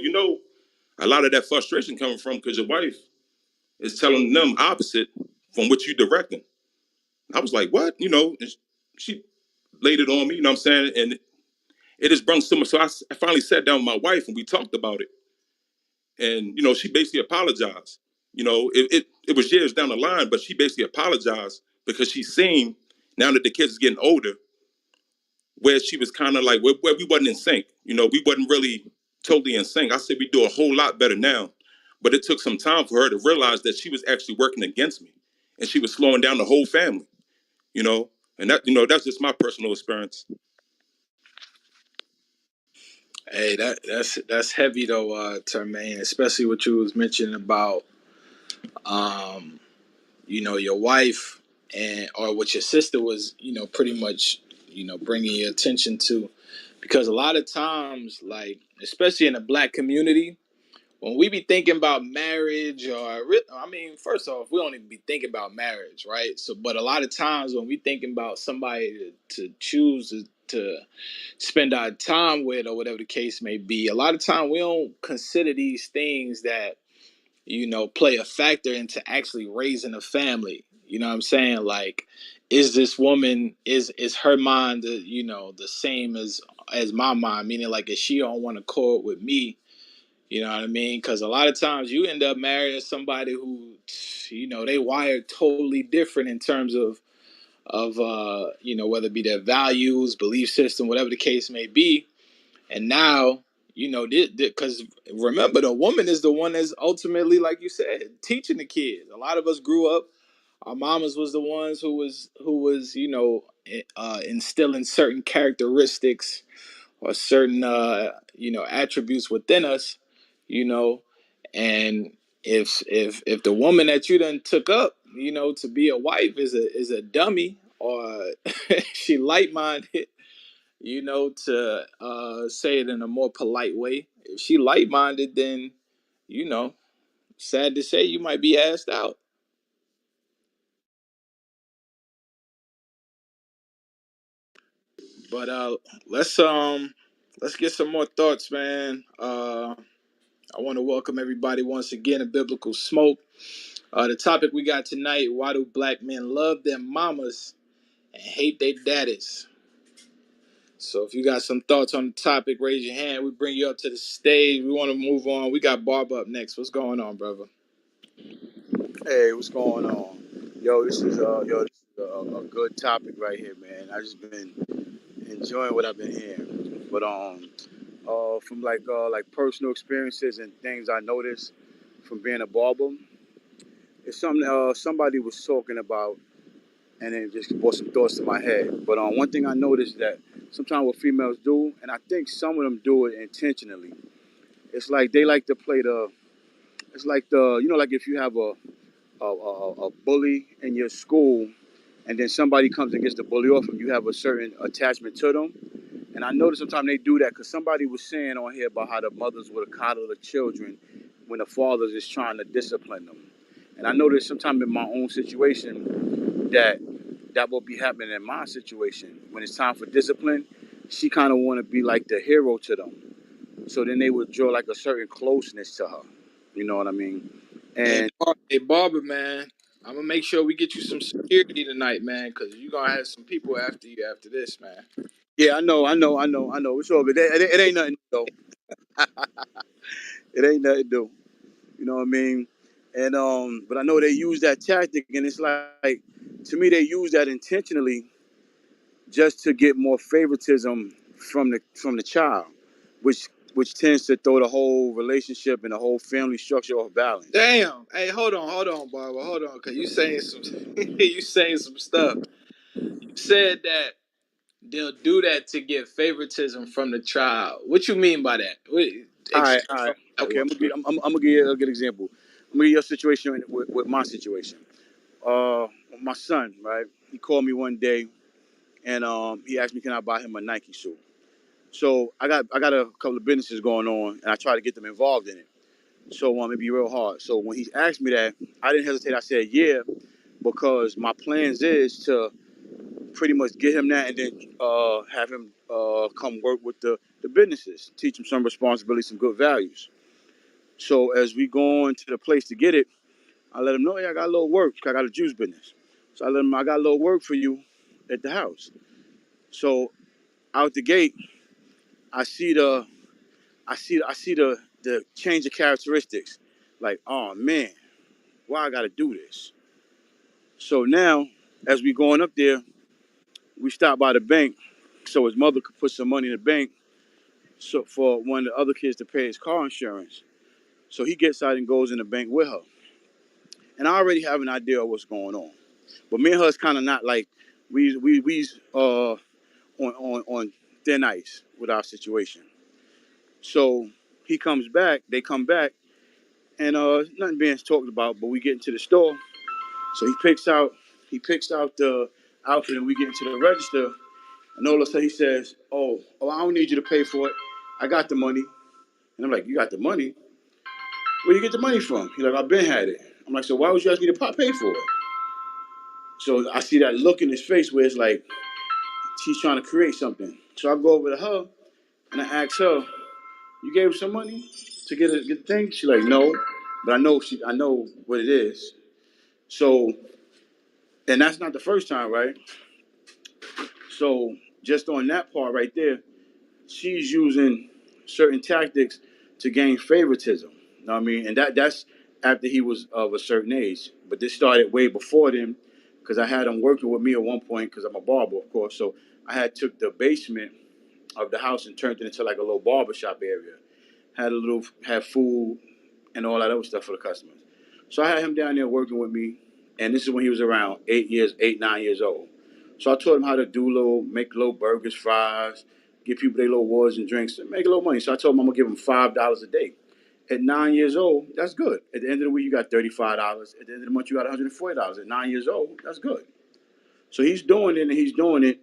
a lot of that frustration coming from because your wife is telling them opposite from what you directing. I was like, what? And she laid it on me, you know what I'm saying? And it just brung so much. So I finally sat down with my wife and we talked about it. And, she basically apologized. It was years down the line, but she basically apologized because she seen, now that the kids is getting older, where she was kind of like, where we wasn't in sync. We wasn't really totally in sync. I said we do a whole lot better now. But it took some time for her to realize that she was actually working against me. And she was slowing down the whole family, And that's just my personal experience. Hey, that's heavy though, Termaine, especially what you was mentioning about, your wife or what your sister was, pretty much, bringing your attention to, because a lot of times, like, especially in the Black community, when we be thinking about marriage, first off, we don't even be thinking about marriage, right? So, but a lot of times when we thinking about somebody to choose to spend our time with, or whatever the case may be, a lot of time we don't consider these things that, play a factor into actually raising a family. You know what I'm saying? Like, is this woman, is her mind the same as my mind? Meaning, like, is she on one accord with me, You know what I mean? Because a lot of times you end up marrying somebody who, they wired totally different in terms of whether it be their values, belief system, whatever the case may be. And now, because remember, the woman is the one that's ultimately, like you said, teaching the kids. A lot of us grew up. Our mamas was the ones who was instilling certain characteristics or certain attributes within us, you know, and if the woman that you done took up, to be a wife is a dummy, or she light minded, to say it in a more polite way. If she light minded, then sad to say, you might be asked out. But let's get some more thoughts, man. I want to welcome everybody once again to Biblical Smoke. The topic we got tonight: why do black men love their mamas and hate their daddies? So if you got some thoughts on the topic, raise your hand. We bring you up to the stage. We want to move on. We got Barb up next. What's going on, brother? Hey, what's going on? This is a good topic right here, man. I just been enjoying what I've been hearing. But from like personal experiences and things I noticed from being a barber, it's something somebody was talking about, and it just brought some thoughts to my head. But one thing I noticed that sometimes what females do, and I think some of them do it intentionally. It's like they like to play the. It's like like if you have a bully in your school, and then somebody comes and gets the bully off them, you have a certain attachment to them. And I notice sometimes they do that because somebody was saying on here about how the mothers would coddle the children when the fathers is trying to discipline them. And I notice sometimes in my own situation that will be happening in my situation. When it's time for discipline, she kind of want to be like the hero to them. So then they would draw like a certain closeness to her. You know what I mean? And Hey, Barber, man, I'm gonna make sure we get you some security tonight, man, because you're gonna have some people after you after this, man. yeah, I know. It's all good. It ain't nothing though. It ain't nothing to do. You know what I mean? And but I know they use that tactic, and it's like to me they use that intentionally just to get more favoritism from the child, which tends to throw the whole relationship and the whole family structure off balance. Damn. Hey, hold on, Barber, hold on, cause you saying some you saying some stuff. You said that they'll do that to get favoritism from the child. What you mean by that? All right, Explain that okay. one. I'm gonna give you a good example. I'm gonna give you a situation with my situation. My son, right? He called me one day, and he asked me, can I buy him a Nike shoe? So I got a couple of businesses going on, and I try to get them involved in it. So it'd be real hard. So when he asked me that, I didn't hesitate. I said, yeah, because my plans is to pretty much get him that, and then have him come work with the businesses, teach him some responsibility, some good values. So as we go on to the place to get it, I let him know, hey, I got a little work. I got a juice business. So I let him, I got a little work for you at the house. So out the gate, I see the change of characteristics. Like, oh man, why I gotta do this? So now, as we going up there, we stop by the bank, so his mother could put some money in the bank, so for one of the other kids to pay his car insurance. So he gets out and goes in the bank with her, and I already have an idea of what's going on. But me and her is kind of not like we on thin ice with our situation. So he comes back, they come back, and nothing being talked about. But we get into the store, so he picks out the outfit, and we get into the register, and all of a sudden he says, "Oh, I don't need you to pay for it. I got the money." And I'm like, "You got the money? Where you get the money from?" He's like, "I've been had it." I'm like, "So why would you ask me to pay for it?" So I see that look in his face where it's like she's trying to create something. So I go over to her and I ask her, "You gave her some money to get the thing?" She's like, "No," but I know what it is. So, and that's not the first time, right? So just on that part right there, she's using certain tactics to gain favoritism. You know what I mean? And that's after he was of a certain age. But this started way before then, because I had him working with me at one point, because I'm a barber, of course. So I had took the basement of the house and turned it into like a little barbershop area. Had food and all that other stuff for the customers. So I had him down there working with me, and this is when he was around 9 years old. So I taught him how to make little burgers, fries, give people their little waters and drinks, and make a little money. So I told him I'm gonna give him $5 a day. At 9 years old, that's good. At the end of the week, you got $35. At the end of the month, you got $140. At 9 years old, that's good. So he's doing it, and he's doing it,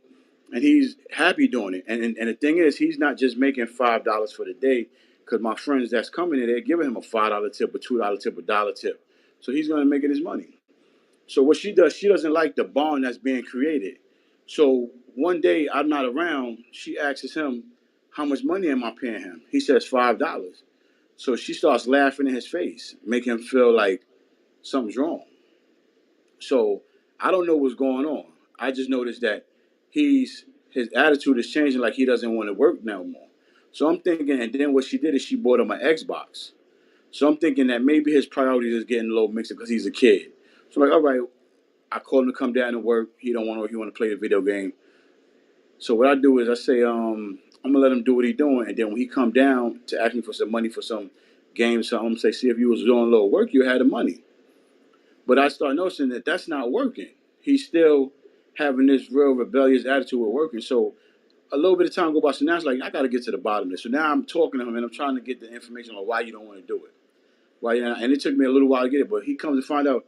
and he's happy doing it. And the thing is, he's not just making $5 for the day, because my friends that's coming in, they're giving him a $5 tip, a $2 tip, a dollar tip. So he's gonna make it his money. So what she does, she doesn't like the bond that's being created. So one day I'm not around, she asks him, how much money am I paying him? He says $5. So she starts laughing in his face, making him feel like something's wrong. So I don't know what's going on. I just noticed that his attitude is changing, like he doesn't want to work no more. So I'm thinking, and then what she did is she bought him an Xbox. So I'm thinking that maybe his priorities is getting a little mixed up because he's a kid. So I'm like, all right, I called him to come down and work. He don't want to. He want to play the video game. So what I do is I say, I'm gonna let him do what he's doing, and then when he come down to ask me for some money for some games, so I'm gonna say, see if you was doing a little work, you had the money. But I start noticing that that's not working. He's still having this real rebellious attitude with working. So a little bit of time go by. So now it's like I got to get to the bottom of this. So now I'm talking to him and I'm trying to get the information on why you don't want to do it. Why? And it took me a little while to get it, but he comes to find out.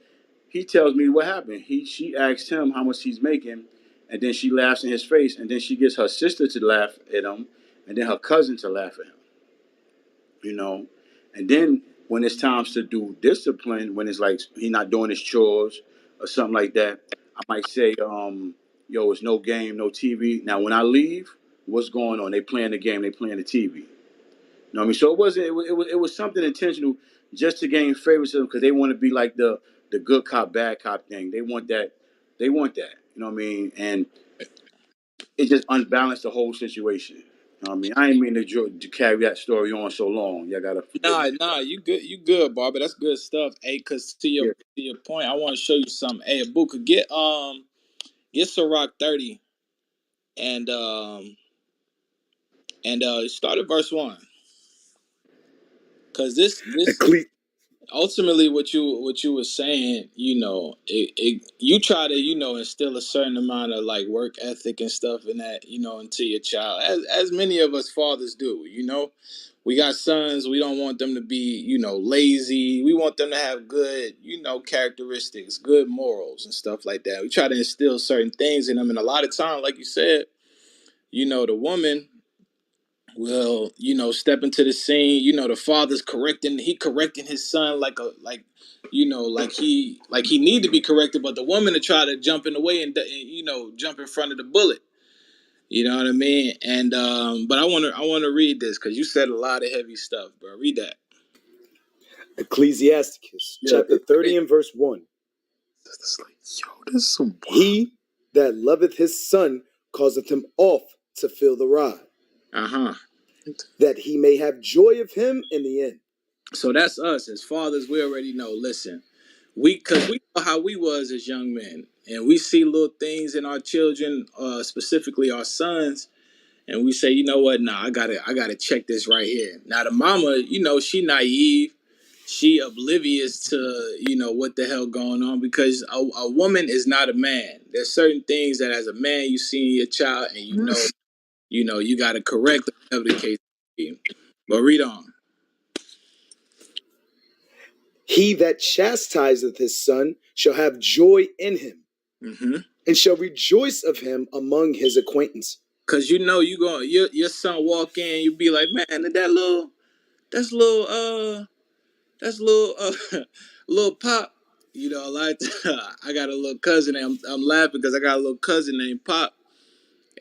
He tells me what happened. She asked him how much he's making, and then she laughs in his face, and then she gets her sister to laugh at him, and then her cousin to laugh at him. You know, and then when it's times to do discipline, when it's like he not doing his chores or something like that, I might say, yo, it's no game, no TV. Now when I leave, what's going on? They playing the game, they playing the TV. You know what I mean? So it was something intentional just to gain favoritism because they want to be like the good cop, bad cop thing. They want that. They want that. You know what I mean? And it just unbalanced the whole situation. You know what I mean? I ain't mean to carry that story on so long. Y'all gotta forgive me. Nah, you good, Barbara. That's good stuff. Hey, cause to Yeah. your point, I want to show you something. Hey, Abuka, get Sirach 30 and start at verse 1. Cause this ultimately what you were saying, you know, you try to, you know, instill a certain amount of like work ethic and stuff in that, you know, into your child, as many of us fathers do. You know, we got sons, we don't want them to be, you know, lazy. We want them to have good, you know, characteristics, good morals and stuff like that. We try to instill certain things in them, and a lot of time, like you said, you know, the woman will, you know, step into the scene. You know, the father's correcting his son you know, like he need to be corrected, but the woman to try to jump in the way and, you know, jump in front of the bullet. You know what I mean? And but I want to read this because you said a lot of heavy stuff, bro. Read that. Ecclesiasticus chapter 30 and verse 1. He that loveth his son causeth him oft to feel the rod, that he may have joy of him in the end. So that's us as fathers. We already know. Listen, because we know how we was as young men, and we see little things in our children, specifically our sons, and we say, you know what? Nah, I gotta check this right here. Now the mama, you know, she naive, she oblivious to, you know, what the hell going on, because a woman is not a man. There's certain things that as a man you see in your child, and you know, you gotta correct whatever the case may be. But read on. He that chastiseth his son shall have joy in him, and shall rejoice of him among his acquaintance. Cause you know your son walk in, you be like, man, that's little little Pop. You know, like I got a little cousin. I'm laughing because I got a little cousin named Pop.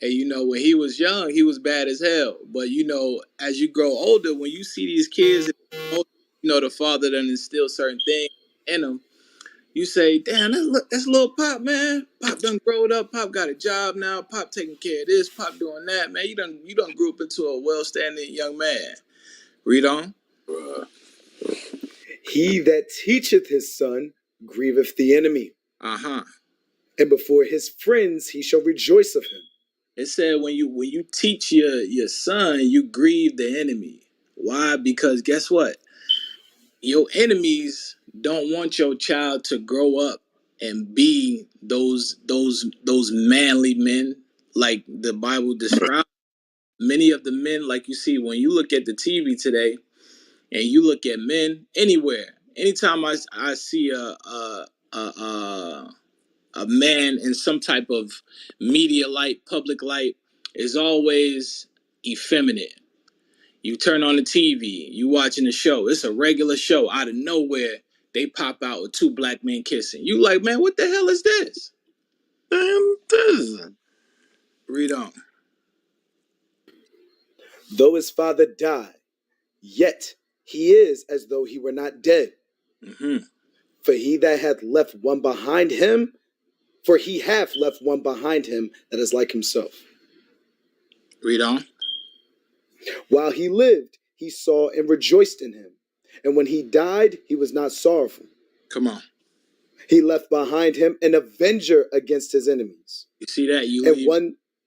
And you know, when he was young, he was bad as hell. But you know, as you grow older, when you see these kids, you know, the father done instill certain things in them. You say, damn, that's little Pop, man. Pop done growed up. Pop got a job now. Pop taking care of this. Pop doing that, man. You done grew up into a well-standing young man. Read on. He that teacheth his son grieveth the enemy, and before his friends he shall rejoice of him. It said when you teach your son, you grieve the enemy. Why? Because guess what? Your enemies don't want your child to grow up and be those manly men like the Bible describes. Many of the men, like you see when you look at the TV today, and you look at men anywhere. Anytime I see a man in some type of media light, public light, is always effeminate. You turn on the TV, you watching a show. It's a regular show. Out of nowhere, they pop out with two black men kissing. You like, man, what the hell is this? Read on. Though his father die, yet he is as though he were not dead. For he that hath left one behind him, for he hath left one behind him that is like himself. Read on. While he lived, he saw and rejoiced in him. And when he died, he was not sorrowful. Come on. He left behind him an avenger against his enemies. You see that? You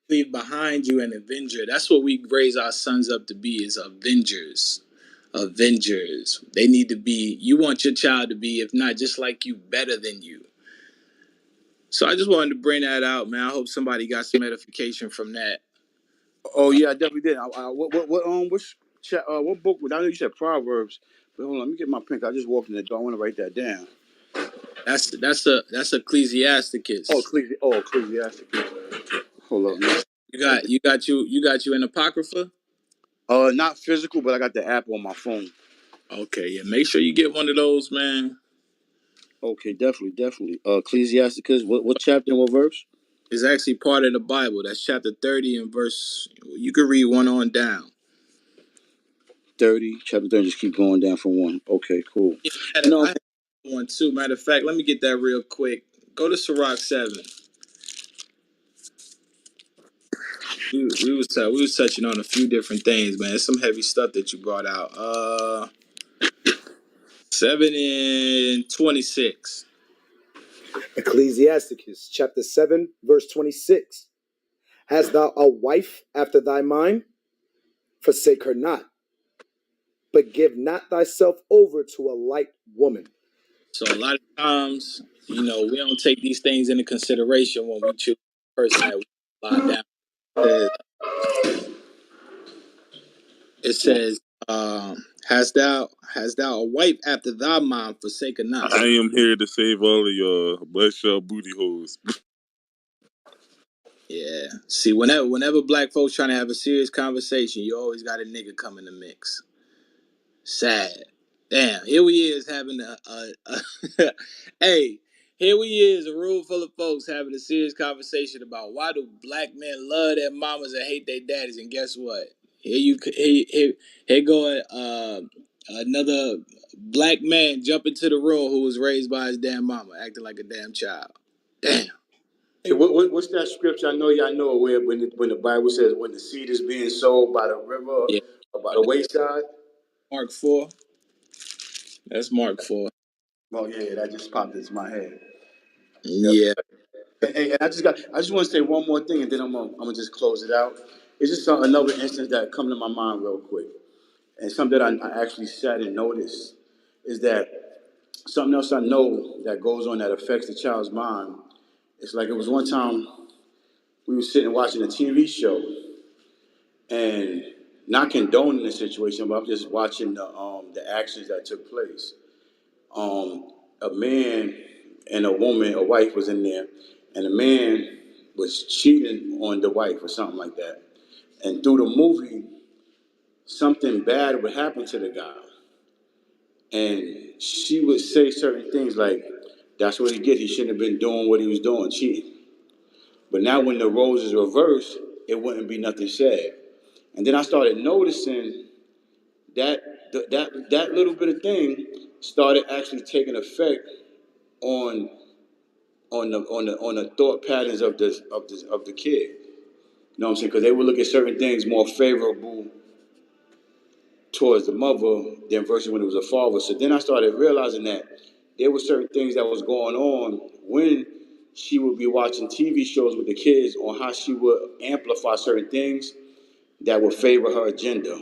leave behind you an avenger. That's what we raise our sons up to be, is avengers. Avengers. They need to be, you want your child to be, if not just like you, better than you. So I just wanted to bring that out, man. I hope somebody got some edification from that. Oh yeah, I definitely did. What book? I know you said Proverbs, but hold on, let me get my pen. I just walked in the door. I want to write that down. That's Ecclesiasticus. Ecclesiasticus. Hold on. You got you an Apocrypha? Not physical, but I got the app on my phone. Okay, yeah. Make sure you get one of those, man. Okay, definitely. Ecclesiasticus. What chapter and what verse? It's actually part of the Bible. That's chapter 30 and verse. You can read one on down. 30, chapter 30. Just keep going down from 1. Okay, cool. Yeah, I had one too. Matter of fact, let me get that real quick. Go to Sirach 7. We was touching on a few different things, man. It's some heavy stuff that you brought out. 7 and 26. Ecclesiasticus chapter 7, verse 26. Hast thou a wife after thy mind? Forsake her not, but give not thyself over to a light woman. So a lot of times, we don't take these things into consideration when we choose a person that we lie down. It says, hast thou a wife after thy mind, forsake her not. I am here to save all of y'all. Bless y'all booty holes. Yeah. See, whenever black folks trying to have a serious conversation, you always got a nigga come in the mix. Sad. Damn. Here we is having hey, here we is, a room full of folks having a serious conversation about why do black men love their mamas and hate their daddies, and guess what? Here go another black man jump into the room who was raised by his damn mama, acting like a damn child. Damn. Hey, what's that scripture? I know y'all know where when the Bible says when the seed is being sown by the river, by the wayside. Mark 4. That's Mark 4. Oh yeah, that just popped into my head. Yeah. And I just want to say one more thing, and then I'm gonna just close it out. It's just another instance that come to my mind real quick, and something that I actually sat and noticed is that something else I know that goes on that affects the child's mind. It's like it was one time we were sitting watching a TV show, and not condoning the situation, but I'm just watching the actions that took place. A man and a woman, a wife was in there, and the man was cheating on the wife or something like that. And through the movie, something bad would happen to the guy, and she would say certain things like, "That's what he did. He shouldn't have been doing what he was doing, cheating." But now, when the roles is reversed, it wouldn't be nothing said. And then I started noticing that little bit of thing started actually taking effect on the thought patterns of the kid. You know what I'm saying? Because they would look at certain things more favorable towards the mother than versus when it was a father. So then I started realizing that there were certain things that was going on when she would be watching TV shows with the kids on how she would amplify certain things that would favor her agenda.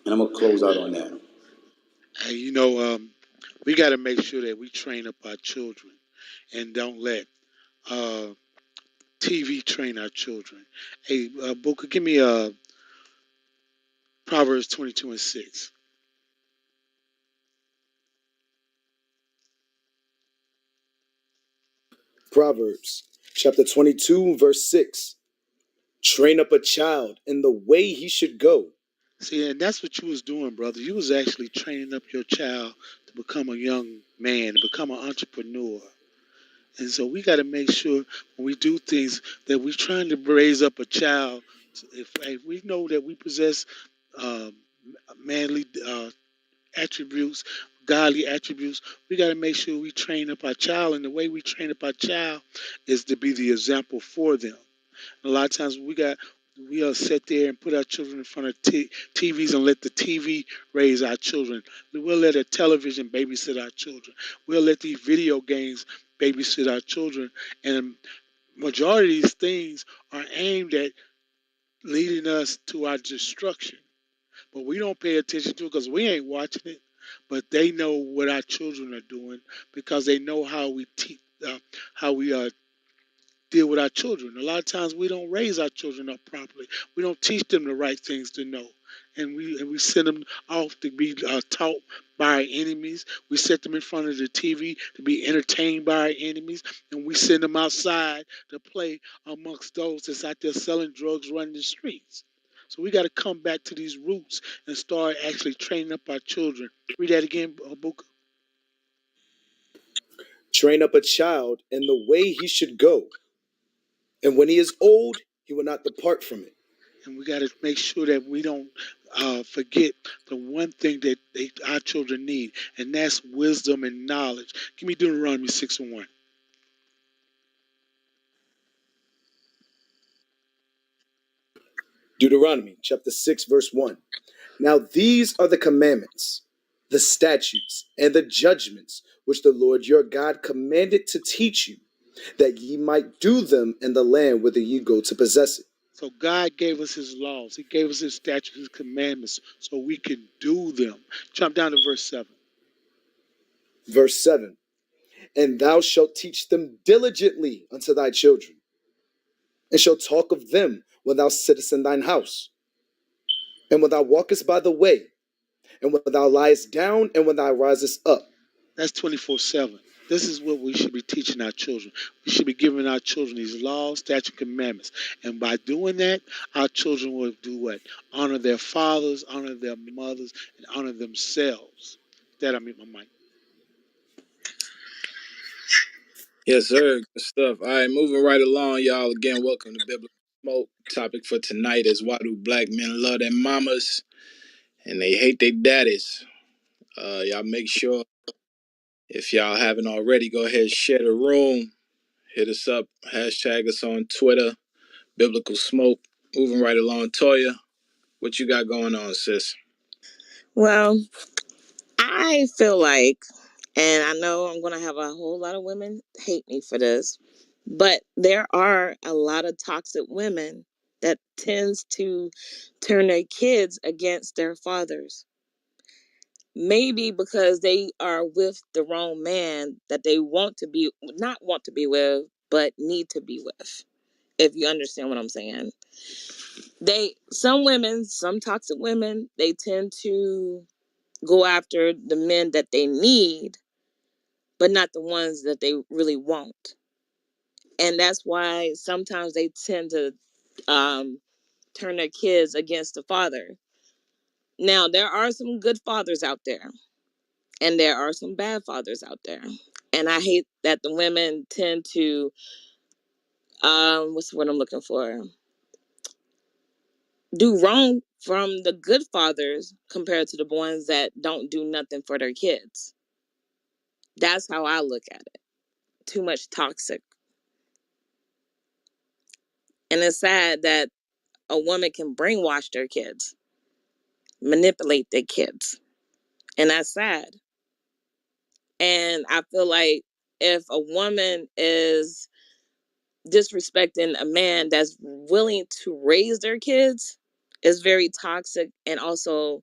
And I'm gonna close out on that. Hey, we got to make sure that we train up our children and don't let uh, TV train our children. Hey, Booker, give me Proverbs 22:6. Proverbs chapter 22, verse 6. Train up a child in the way he should go. See, and that's what you was doing, brother. You was actually training up your child to become a young man, to become an entrepreneur. And so we got to make sure when we do things that we're trying to raise up a child. If we know that we possess um, manly attributes, godly attributes, we got to make sure we train up our child. And the way we train up our child is to be the example for them. A lot of times we'll sit there and put our children in front of TVs and let the TV raise our children. We'll let a television babysit our children. We'll let these video games babysit our children. And majority of these things are aimed at leading us to our destruction. But we don't pay attention to it because we ain't watching it. But they know what our children are doing because they know how we deal with our children. A lot of times we don't raise our children up properly. We don't teach them the right things to know. And we send them off to be taught by our enemies. We set them in front of the TV to be entertained by our enemies. And we send them outside to play amongst those that's out there selling drugs, running the streets. So we got to come back to these roots and start actually training up our children. Read that again, Booker. Train up a child in the way he should go. And when he is old, he will not depart from it. And we got to make sure that we don't forget the one thing that our children need, and that's wisdom and knowledge. Give me Deuteronomy 6:1. Deuteronomy chapter 6, verse 1. Now these are the commandments, the statutes, and the judgments which the Lord your God commanded to teach you, that ye might do them in the land whither ye go to possess it. So God gave us his laws. He gave us his statutes, his commandments, so we can do them. Jump down to verse 7. Verse 7. And thou shalt teach them diligently unto thy children, and shalt talk of them when thou sittest in thine house, and when thou walkest by the way, and when thou liest down, and when thou risest up. That's 24/7. This is what we should be teaching our children. We should be giving our children these laws, statutes, commandments. And by doing that, our children will do what? Honor their fathers, honor their mothers, and honor themselves. That I mean my mic. Yes, sir. Good stuff. All right, moving right along, y'all. Again, welcome to Biblical Smoke. Topic for tonight is why do black men love their mamas and they hate their daddies? Y'all make sure, if y'all haven't already, go ahead and share the room. Hit us up. Hashtag us on Twitter. Biblical Smoke. Moving right along. Toya, what you got going on, sis? Well, I feel like, and I know I'm going to have a whole lot of women hate me for this, but there are a lot of toxic women that tends to turn their kids against their fathers. Maybe because they are with the wrong man that they not want to be with, but need to be with. If you understand what I'm saying. Some toxic women, they tend to go after the men that they need, but not the ones that they really want. And that's why sometimes they tend to turn their kids against the father. Now, there are some good fathers out there, and there are some bad fathers out there. And I hate that the women tend to, what's the word I'm looking for? Do wrong from the good fathers compared to the ones that don't do nothing for their kids. That's how I look at it. Too much toxic. And it's sad that a woman can brainwash their kids, manipulate their kids. And that's sad. And I feel like if a woman is disrespecting a man that's willing to raise their kids, is very toxic and also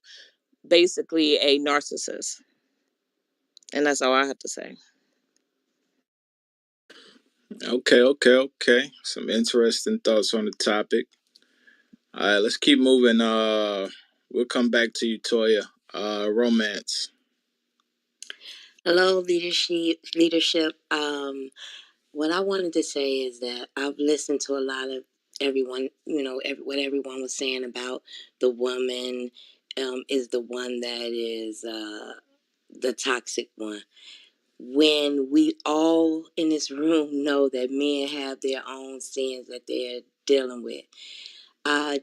basically a narcissist. And that's all I have to say. Okay. Some interesting thoughts on the topic. All right, let's keep moving. We'll come back to you, Toya. Romance. Hello, leadership. What I wanted to say is that I've listened to a lot of everyone, what everyone was saying about the woman is the one that is the toxic one. When we all in this room know that men have their own sins that they're dealing with. I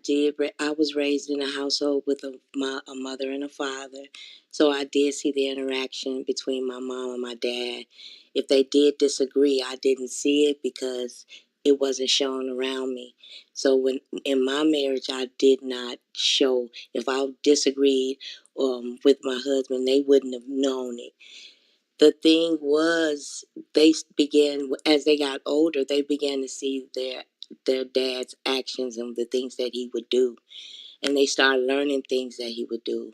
was raised in a household with a mother and a father, so I did see the interaction between my mom and my dad. If they did disagree, I didn't see it because it wasn't shown around me. So when in my marriage, I did not show. If I disagreed with my husband, they wouldn't have known it. The thing was, they began, as they got older, they began to see their dad's actions and the things that he would do, and they started learning things that he would do.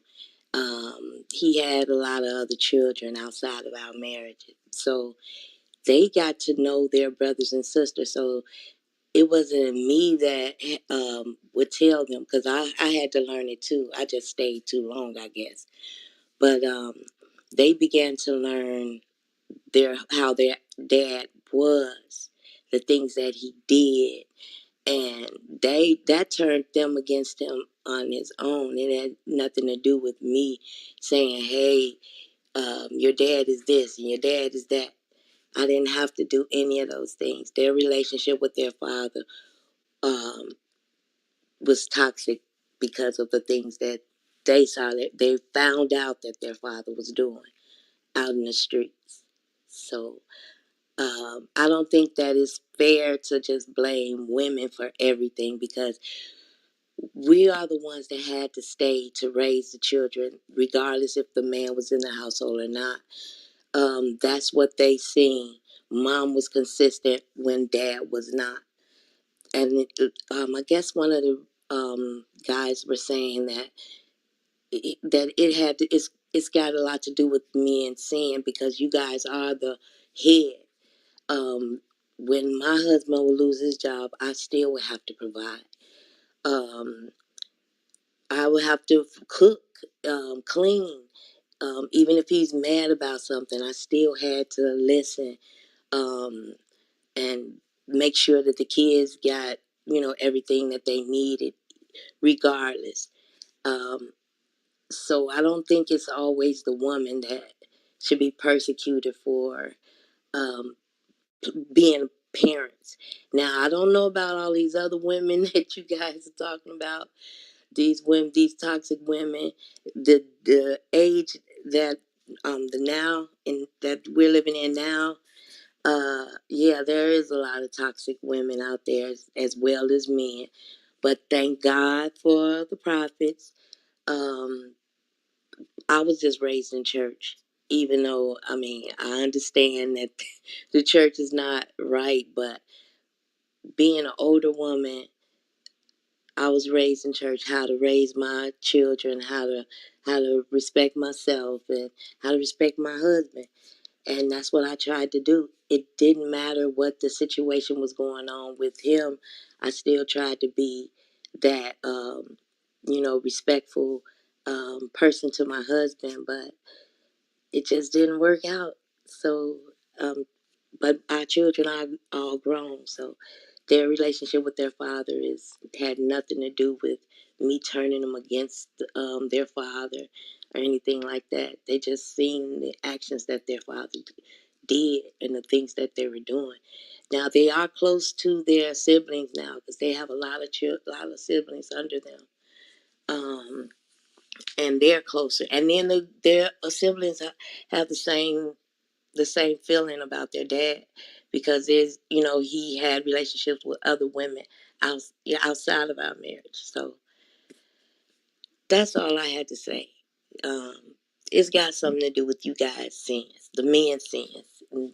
He had a lot of other children outside of our marriage, so they got to know their brothers and sisters. So it wasn't me that would tell them, because I had to learn it too. I just stayed too long, I guess. But they began to learn how their dad was, the things that he did, and that turned them against him on his own. It had nothing to do with me saying, "Hey, your dad is this and your dad is that." I didn't have to do any of those things. Their relationship with their father um, was toxic because of the things that they saw, that they found out that their father was doing out in the streets. So I don't think that it's fair to just blame women for everything, because we are the ones that had to stay to raise the children, regardless if the man was in the household or not. That's what they seen. Mom was consistent when dad was not. And I guess one of the guys were saying that it's got a lot to do with men sin, because you guys are the head. Um, when my husband would lose his job, I still would have to provide. Um, I would have to cook, clean. Even if he's mad about something, I still had to listen um, and make sure that the kids got, everything that they needed, regardless. Um, so I don't think it's always the woman that should be persecuted for um, being parents. Now, I don't know about all these other women that you guys are talking about. These women, these toxic women, the age that the now and that we're living in now. Yeah, there is a lot of toxic women out there as well as men. But thank God for the prophets. Um, I was just raised in church, even though, I understand that the church is not right, but being an older woman, I was raised in church, how to raise my children, how to respect myself, and how to respect my husband. And that's what I tried to do. It didn't matter what the situation was going on with him. I still tried to be that, respectful person to my husband, but it just didn't work out. So, but our children are all grown, so their relationship with their father had nothing to do with me turning them against their father or anything like that. They just seen the actions that their father did and the things that they were doing. Now they are close to their siblings now, because they have a lot of siblings under them, and they're closer. And then their siblings have the same feeling about their dad. because there's, he had relationships with other women outside of our marriage. So that's all I had to say. It's got something to do with you guys' sins, the men's sins. And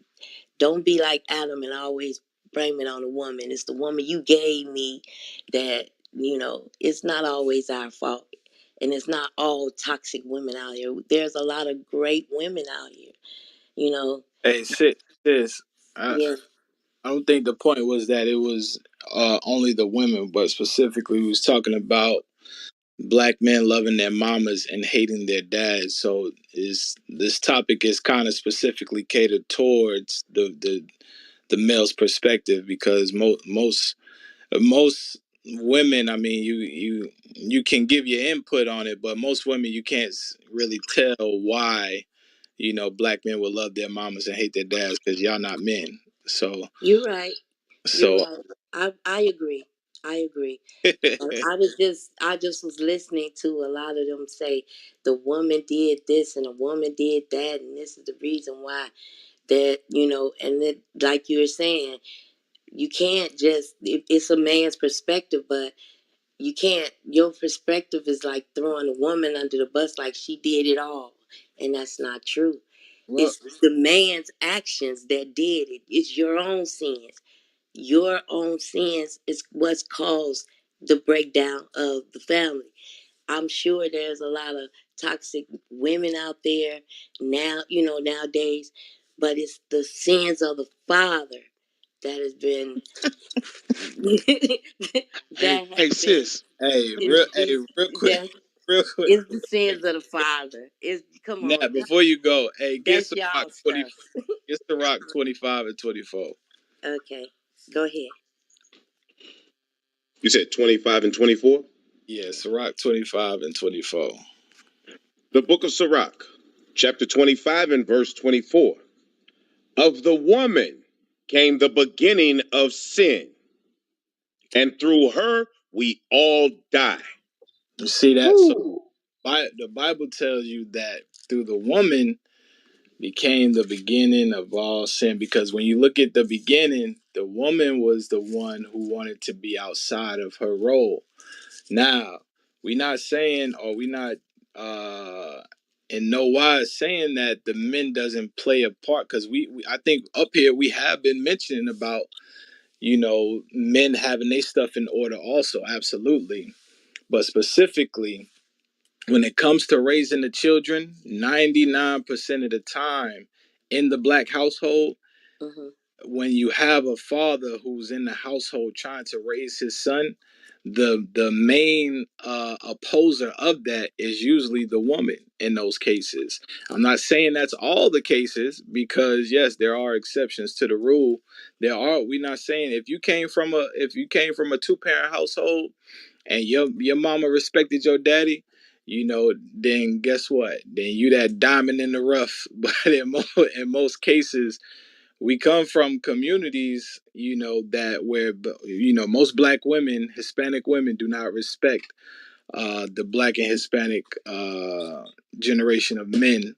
don't be like Adam and always blame it on a woman. It's the woman you gave me that, it's not always our fault. And it's not all toxic women out here. There's a lot of great women out here. Hey, sis, Yeah. I don't think the point was that it was only the women, but specifically we was talking about black men loving their mamas and hating their dads. So this topic is kind of specifically catered towards the male's perspective, because most women, I mean, you can give your input on it, but most women you can't really tell why black men will love their mamas and hate their dads, because y'all not men. So You're right. You're so right. I agree. I agree. I just was listening to a lot of them say the woman did this and the woman did that, and this is the reason why that, and then like you were saying, you can't just, it's a man's perspective, but you can't, your perspective is like throwing a woman under the bus like she did it all. And that's not true. well, It's the man's actions that did it. It's your own sins. Your own sins is what's caused the breakdown of the family. I'm sure there's a lot of toxic women out there now, nowadays, but it's the sins of the father that has been that Hey, has been sis. real quick, that real quick. is the sins of the father. Is come Now, on, before you go, hey, get that's Ciroc y'all 20, stuff. get Ciroc 25 and 24. Okay, go ahead. You said 25 and 24? Yeah, Ciroc 25 and 24. The book of Sirach, chapter 25 and verse 24. Of the woman came the beginning of sin, and through her we all die. You see that? So Woo. the Bible tells you that through the woman became the beginning of all sin, because when you look at the beginning, the woman was the one who wanted to be outside of her role. Now, we're not saying, or we're not in no wise saying that the men doesn't play a part, because we I think up here we have been mentioning about men having their stuff in order also, absolutely. But specifically, when it comes to raising the children, 99% of the time in the black household, Mm-hmm. when you have a father who's in the household trying to raise his son, the main opposer of that is usually the woman in those cases. I'm not saying that's all the cases, because yes, there are exceptions to the rule. We're not saying if you came from a two-parent household and your mama respected your daddy, then guess what? Then you that diamond in the rough. But in most cases, we come from communities, that where, most black women, Hispanic women do not respect the black and Hispanic generation of men.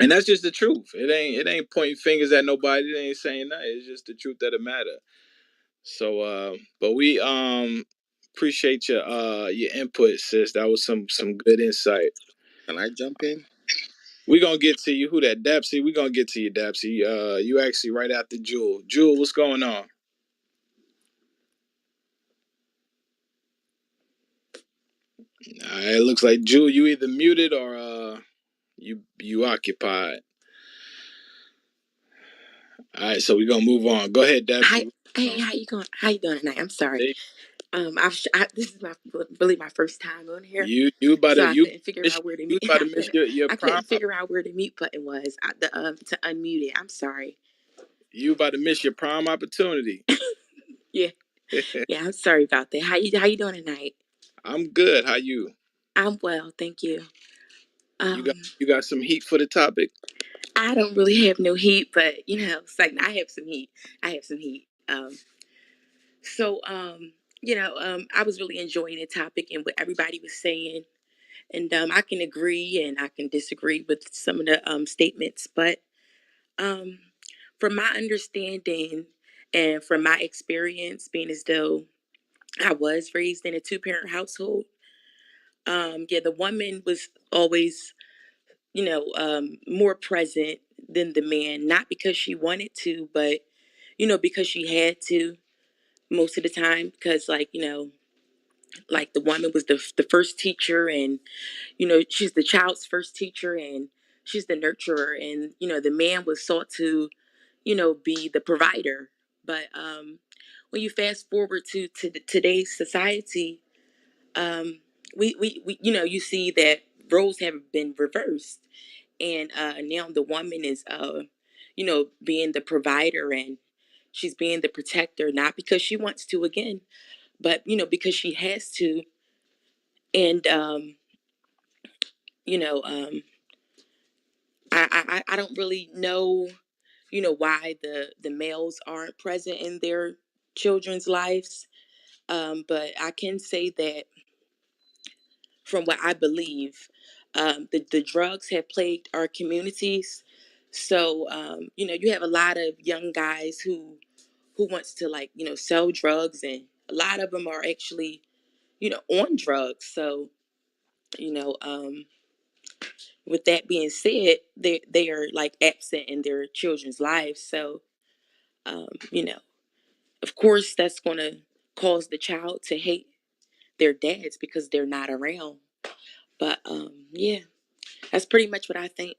And that's just the truth. It ain't pointing fingers at nobody. It ain't saying that. It's just the truth of the matter. So but we appreciate your input, sis. That was some good insight. Can I jump in? We gonna get to you. Who that, Dapsy? We gonna get to you, Dapsy. You actually right after Jewel. Jewel, what's going on? It looks like Jewel, you either muted or you occupied. All right, so we gonna move on. Go ahead, Hi, Dapsy. hey, how you going? How you doing tonight? I'm sorry. Hey, This is really my first time on here, you about so to I you couldn't figure miss out where the you mute. about to miss your I prime. couldn't figure out where the mute button was. To unmute it. I'm sorry. You about to miss your prime opportunity. Yeah, yeah. I'm sorry about that. How you doing tonight? I'm good. How you? I'm well, thank you. You got Um, you got some heat for the topic? I don't really have no heat, but it's like I have some heat. I have some heat. So I was really enjoying the topic and what everybody was saying. And I can agree and I can disagree with some of the statements, but from my understanding and from my experience, being as though I was raised in a two-parent household, yeah, the woman was always, more present than the man, not because she wanted to, but, because she had to most of the time, because like the woman was the first teacher, and, she's the child's first teacher, and she's the nurturer, and, the man was sought to, be the provider. But when you fast forward to today's society, we you see that roles have been reversed, and now the woman is being the provider, and she's being the protector, not because she wants to again, but because she has to. And you know I don't really know why the males aren't present in their children's lives, but I can say that from what I believe, the drugs have plagued our communities. So you have a lot of young guys who wants to, like, sell drugs, and a lot of them are actually on drugs. So you know um, with that being said, they are like absent in their children's lives. So you know, of course, that's going to cause the child to hate their dads because they're not around. But yeah, that's pretty much what I think.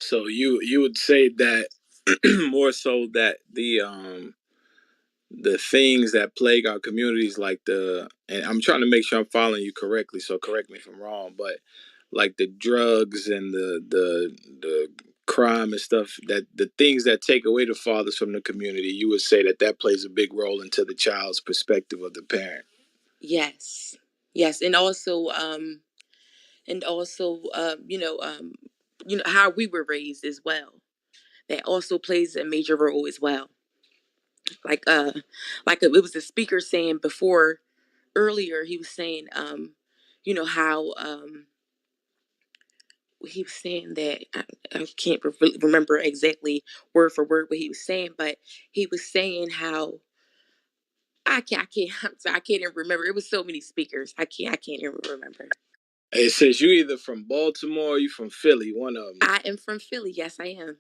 So you would say that more so that the things that plague our communities, like and I'm trying to make sure I'm following you correctly, so correct me if I'm wrong, but like the drugs and the crime and stuff, that the things that take away the fathers from the community, you would say that plays a big role into the child's perspective of the parent. Yes, yes, and also how we were raised as well. That also plays a major role as well. Like it was a speaker saying before earlier. He was saying how he was saying that I can't remember exactly word for word what he was saying, but he was saying how I can't even remember. It was so many speakers. I can't even remember. It says you either from Baltimore or you from Philly, one of them. I am from Philly. Yes, I am.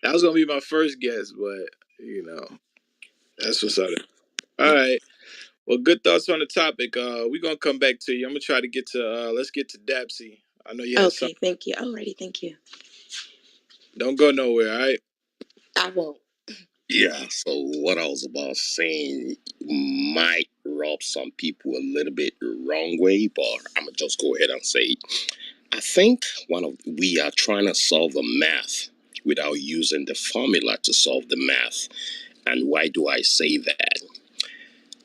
That was gonna be my first guess, but that's what's up. All right. Well, good thoughts on the topic. We're gonna come back to you. I'm gonna try to get to let's get to Dapsy. I know you had something. Okay, thank you. Alrighty, thank you. Don't go nowhere, all right? I won't. Yeah, so what I was about saying might rub some people a little bit the wrong way, but I'm gonna just go ahead and say I think we are trying to solve the math without using the formula to solve the math. And why do I say that?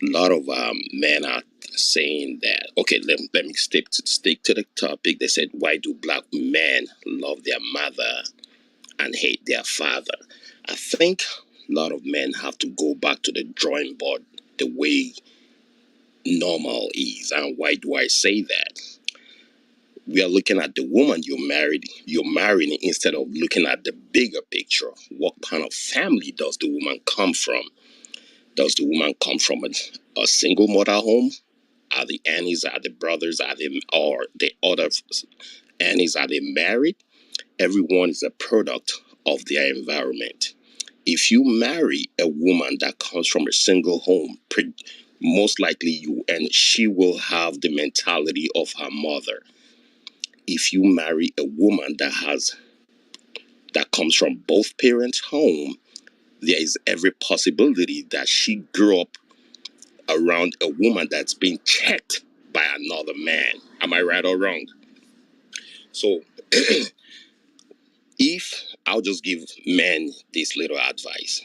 A lot of men are saying that. Okay, let me stick to the topic. They said, why do black men love their mother and hate their father? I think a lot of men have to go back to the drawing board the way normal is. And why do I say that? We are looking at the woman you're marrying instead of looking at the bigger picture. What kind of family does the woman come from? Does the woman come from a single mother home? Are the Annies, are the brothers, or the other Annies, are they married? Everyone is a product of their environment. If you marry a woman that comes from a single home, most likely she will have the mentality of her mother. If you marry a woman that comes from both parents' home, there is every possibility that she grew up around a woman that's being checked by another man. Am I right or wrong? So if I'll just give men this little advice,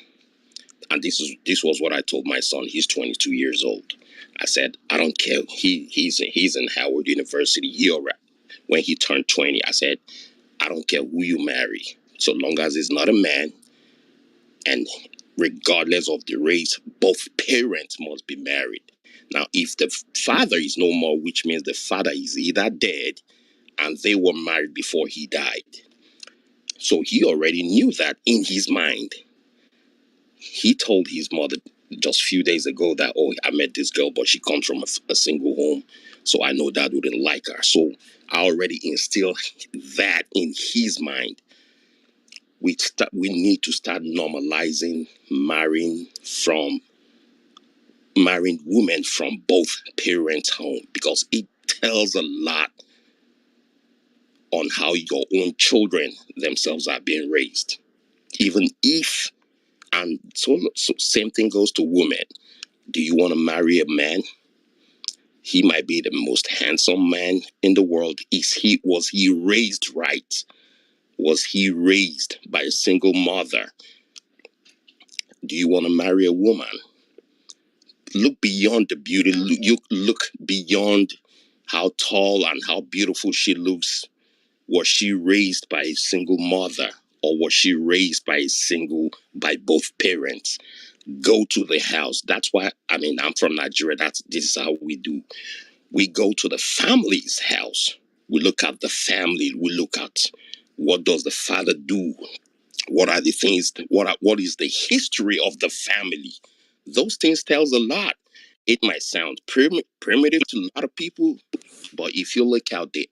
and this was what I told my son. He's 22 years old. I said, I don't care. He's in Howard University. When he turned 20, I said, I don't care who you marry, so long as it's not a man, and regardless of the race, both parents must be married. Now, if the father is no more, which means the father is either dead and they were married before he died. So he already knew that in his mind. He told his mother just a few days ago that, oh, I met this girl, but she comes from a single home, so I know Dad wouldn't like her. So I already instilled that in his mind. We need to start normalizing marrying women from both parents' home, because it tells a lot on how your own children themselves are being raised. Even if, and so same thing goes to women. Do you want to marry a man? He might be the most handsome man in the world. Was he raised right? Was he raised by a single mother? Do you want to marry a woman? Look beyond the beauty. Look beyond how tall and how beautiful she looks. Was she raised by a single mother, or was she raised by both parents? Go to the house. That's why, I'm from Nigeria. This is how we do. We go to the family's house. We look at the family. We look at what does the father do? What are the things? What is the history of the family? Those things tells a lot. It might sound primitive to a lot of people, but if you look out the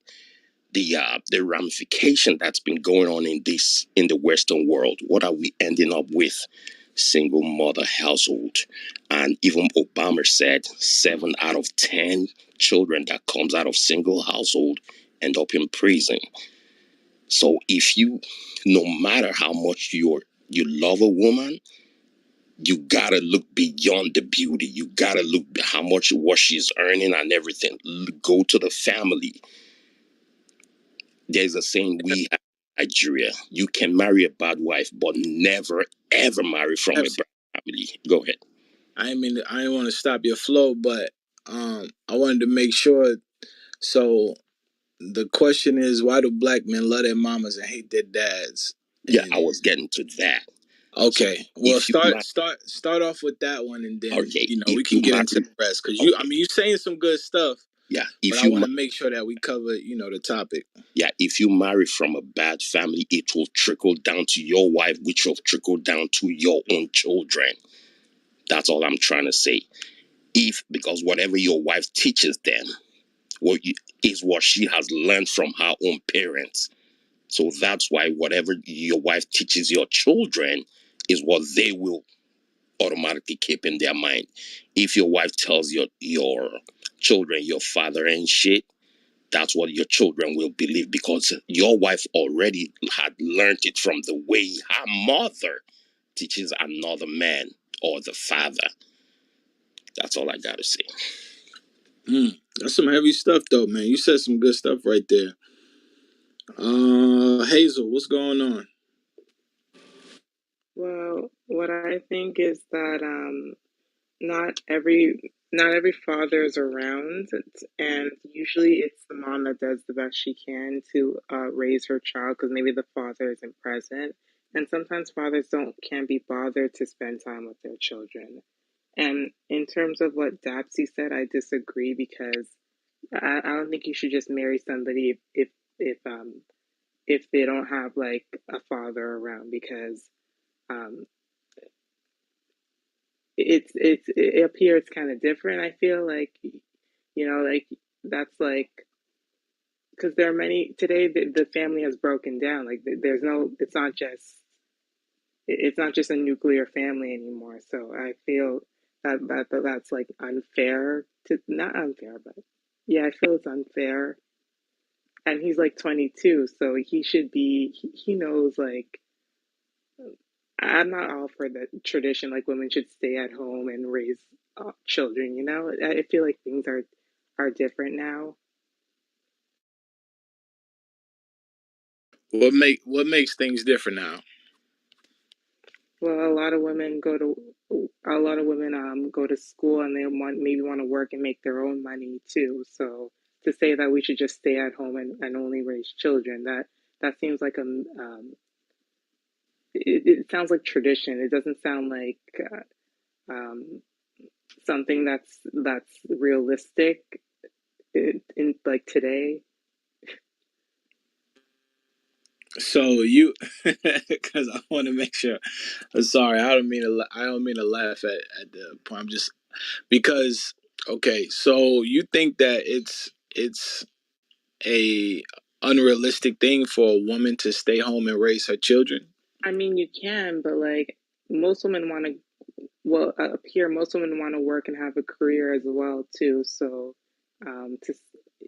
ramification that's been going on in the Western world, what are we ending up with? Single mother household. And even Obama said 7 out of 10 children that comes out of single household end up in prison. So no matter how much you love a woman, you gotta look beyond the beauty. You gotta look how much what she's earning and everything. Go to the family. There's a saying we have in Nigeria: you can marry a bad wife, but never ever marry from a bad family. Go ahead. I didn't want to stop your flow, but I wanted to make sure. So the question is, why do black men love their mamas and hate their dads? Yeah, I was getting to that. Okay, So well, start off with that one, and then okay, we can get into the rest, because you're saying some good stuff. Yeah, but I want to make sure that we cover the topic. Yeah, if you marry from a bad family, it will trickle down to your wife, which will trickle down to your own children. That's all I'm trying to say. Because whatever your wife teaches them is what she has learned from her own parents. So that's why whatever your wife teaches your children is what they will automatically keep in their mind. If your wife tells your children your father ain't shit, that's what your children will believe, because your wife already had learned it from the way her mother teaches another man or the father. That's all I gotta say. That's some heavy stuff, though, man. You said some good stuff right there. Hazel, what's going on? Well, what I think is that not every father is around, and usually it's the mom that does the best she can to raise her child, because maybe the father isn't present, and sometimes fathers can't be bothered to spend time with their children. And in terms of what Dapsy said, I disagree, because I don't think you should just marry somebody if they don't have like a father around, because um, it appears kind of different. I feel like like that's like, because there are many today, the family has broken down. Like there's no, it's not just a nuclear family anymore. So I feel that's like unfair, to not unfair, but yeah, I feel it's unfair. And he's like 22, so he should be, he knows, like, I'm not all for the tradition, like women should stay at home and raise children. I feel like things are different now. What makes things different now? Well, a lot of women go to school, and they maybe want to work and make their own money too. So to say that we should just stay at home and only raise children, that seems like it sounds like tradition. It doesn't sound like something that's realistic in like today. So you, because I want to make sure. I'm sorry, I don't mean to. I don't mean to laugh at the point. I'm just because. Okay, so you think that it's a unrealistic thing for a woman to stay home and raise her children? I mean, you can, but like most women want to. Well, up here, most women want to work and have a career as well too. So, to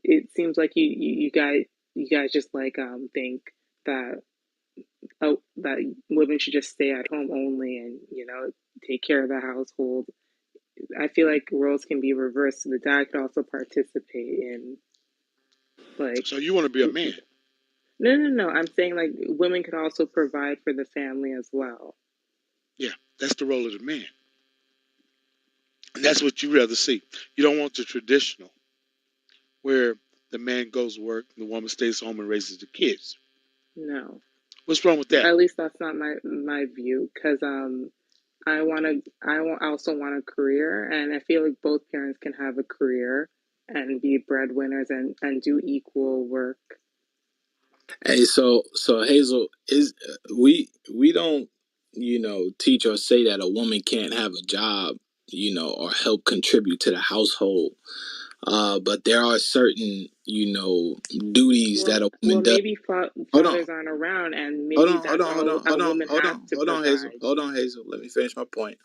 it seems like you guys just like think that that women should just stay at home only and take care of the household. I feel like roles can be reversed. So the dad could also participate in like. So you want to be a man? No. I'm saying like women could also provide for the family as well. Yeah, that's the role of the man. And that's what you rather see. You don't want the traditional, where the man goes to work and the woman stays home and raises the kids. No. What's wrong with that? At least that's not my view, because I also want a career, and I feel like both parents can have a career and be breadwinners and do equal work. Hey, so Hazel, is we don't teach or say that a woman can't have a job, or help contribute to the household. But there are certain duties that a woman does. Maybe Hold on, fathers aren't around, and hold maybe on, hold that's on, hold all on, a hold on, woman hold has on, to hold on, Hazel, provide. hold on, Hazel. Let me finish my point.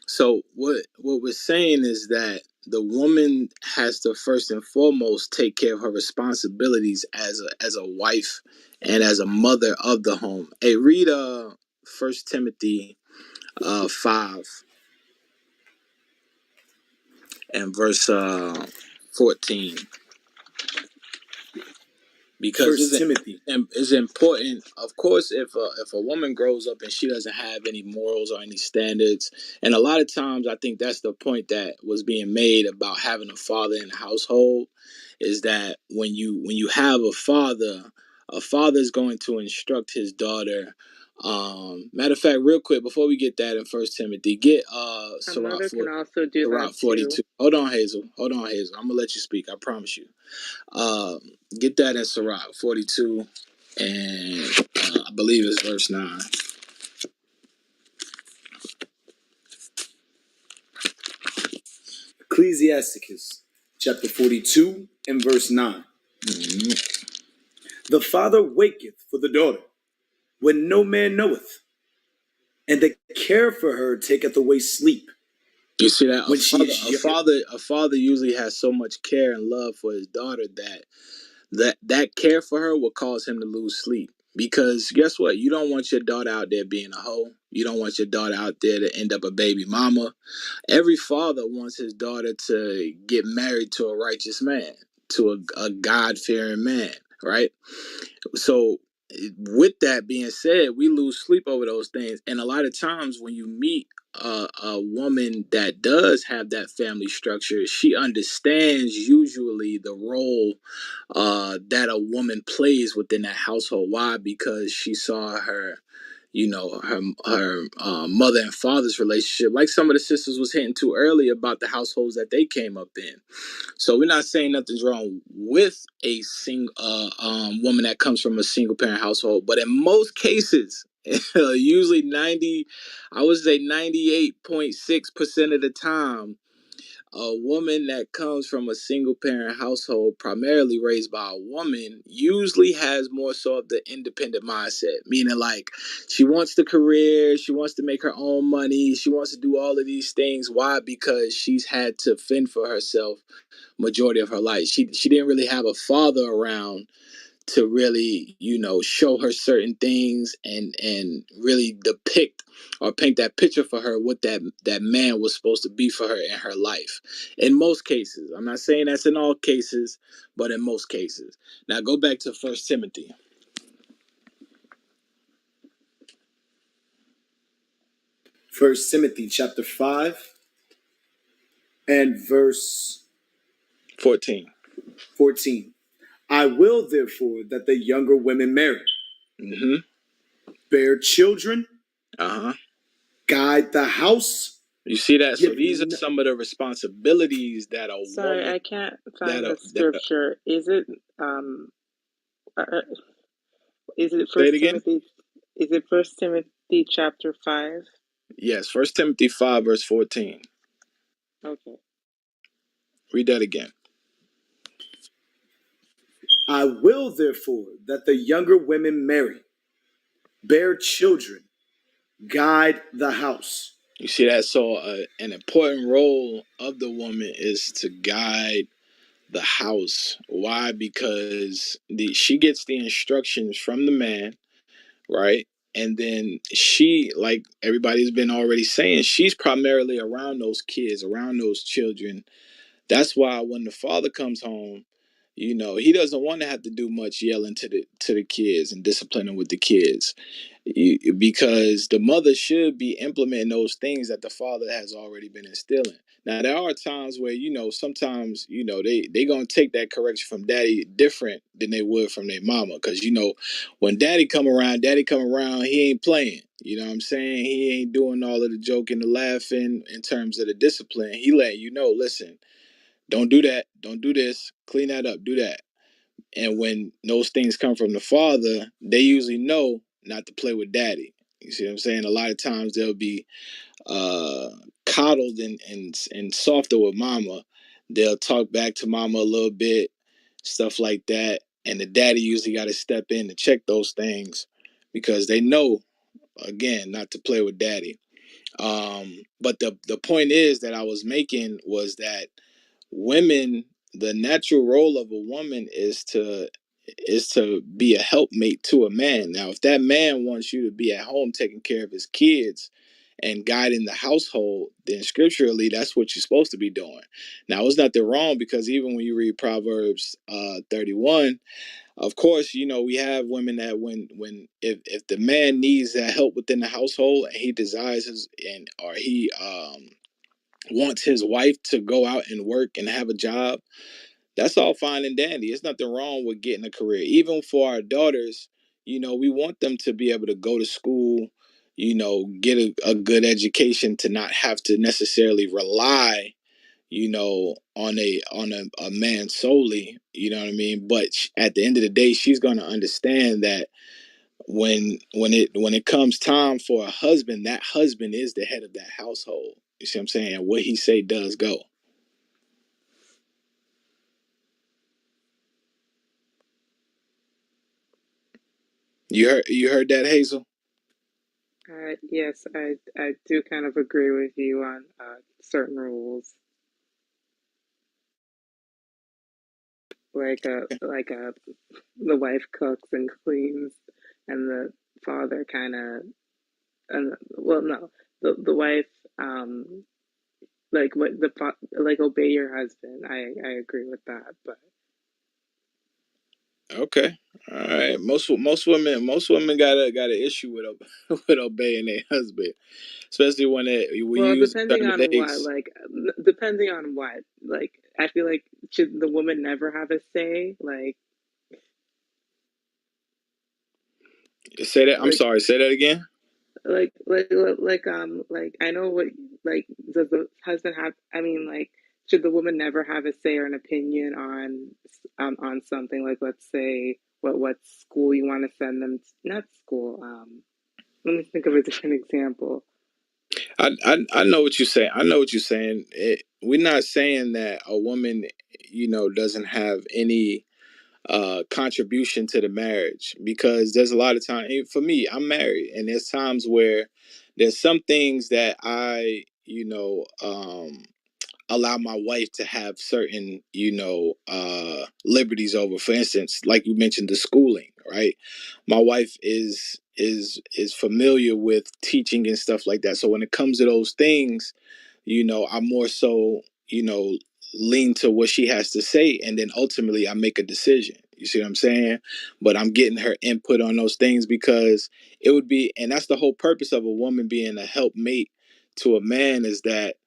So what we're saying is that the woman has to first and foremost take care of her responsibilities as a wife and as a mother of the home. Hey, read 1 Timothy 5 and verse 14. Because it's important. Of course, if a woman grows up and she doesn't have any morals or any standards, and a lot of times I think that's the point that was being made about having a father in the household, is that when you have a father is going to instruct his daughter. Matter of fact, real quick before we get that in First Timothy, get A mother can also do that Sirach too. 42. Hold on, Hazel. I'm gonna let you speak. I promise you. Get that in Sirach 42, and I believe it's verse 9. Ecclesiasticus chapter 42 and verse 9. Mm-hmm. The father waketh for the daughter when no man knoweth, and the care for her taketh away sleep. You see that When she is young. a father usually has so much care and love for his daughter that care for her will cause him to lose sleep. Because guess what? You don't want your daughter out there being a hoe. You don't want your daughter out there to end up a baby mama. Every father wants his daughter to get married to a righteous man, to a God-fearing man, right? So with that being said, we lose sleep over those things. And a lot of times when you meet a woman that does have that family structure, she understands usually the role that a woman plays within that household. Why? Because she saw her mother and father's relationship, like some of the sisters was hinting to earlier about the households that they came up in. So we're not saying nothing's wrong with a single woman that comes from a single parent household, but in most cases, usually 98.6% of the time, a woman that comes from a single parent household, primarily raised by a woman, usually has more so of the independent mindset, meaning like she wants the career, she wants to make her own money, she wants to do all of these things. Why? Because she's had to fend for herself majority of her life. She didn't really have a father around to really, show her certain things and really depict or paint that picture for her what that man was supposed to be for her in her life. In most cases. I'm not saying that's in all cases, but in most cases. Now go back to 1 Timothy. First Timothy chapter 5 and verse 14. 14. I will therefore that the younger women marry, Mm-hmm. bear children, guide the house. You see that? So these are some of the responsibilities that a Sorry, woman I can't find the scripture. Is it Is it Say it First again. Timothy? Is it First Timothy chapter 5? Yes, 1 Timothy 5 verse 14. Okay. Read that again. I will therefore that the younger women marry, bear children, guide the house. You see that? So an important role of the woman is to guide the house. Why? Because she gets the instructions from the man, right? And then she, like everybody's been already saying, she's primarily around those kids, around those children. That's why when the father comes home, he doesn't want to have to do much yelling to the kids and disciplining with the kids, because the mother should be implementing those things that the father has already been instilling. Now there are times where sometimes they gonna take that correction from daddy different than they would from their mama, because when daddy come around, he ain't playing. You know what I'm saying? He ain't doing all of the joking, the laughing in terms of the discipline. He letting listen, don't do that. Don't do this. Clean that up. Do that. And when those things come from the father, they usually know not to play with daddy. You see what I'm saying? A lot of times they'll be uh, coddled and softer with mama. They'll talk back to mama a little bit, stuff like that. And the daddy usually got to step in to check those things, because they know, again, not to play with daddy. But the point is that I was making was that women, the natural role of a woman is to be a helpmate to a man. Now if that man wants you to be at home taking care of his kids and guiding the household, then scripturally that's what you're supposed to be doing. Now it's nothing wrong, because even when you read Proverbs 31, of course we have women that when if the man needs that help within the household, and he desires or he wants his wife to go out and work and have a job, that's all fine and dandy. There's nothing wrong with getting a career. Even for our daughters, we want them to be able to go to school, get a good education, to not have to necessarily rely, on a man solely. You know what I mean? But at the end of the day, she's gonna understand that when it comes time for a husband, that husband is the head of that household. You see what I'm saying? And what he say does go. You heard that, Hazel? Yes, I do kind of agree with you on certain rules, like the wife cooks and cleans, and the father kind of, well, no, the wife, like what like obey your husband. I agree with that, but Okay. All right. Most women got an issue with with obeying their husband, especially when you well, use certain things. depending on what, like I feel like should the woman never have a say, Say that. I'm like sorry. Say that again. like I know what, like does the husband have, I mean, like should the woman never have a say or an opinion on something, like let's say what school you want to send them to, not school, let me think of a different example. I know what you're saying. I know what you're saying. We're not saying that a woman, doesn't have any contribution to the marriage, because there's a lot of time. For me, I'm married, and there's times where there's some things that I, allow my wife to have certain, liberties over. For instance, like you mentioned, the schooling, right? My wife is familiar with teaching and stuff like that. So when it comes to those things, I'm more so, lean to what she has to say, and then ultimately I make a decision. You see what I'm saying? But I'm getting her input on those things, because it would be, and that's the whole purpose of a woman being a helpmate to a man, is that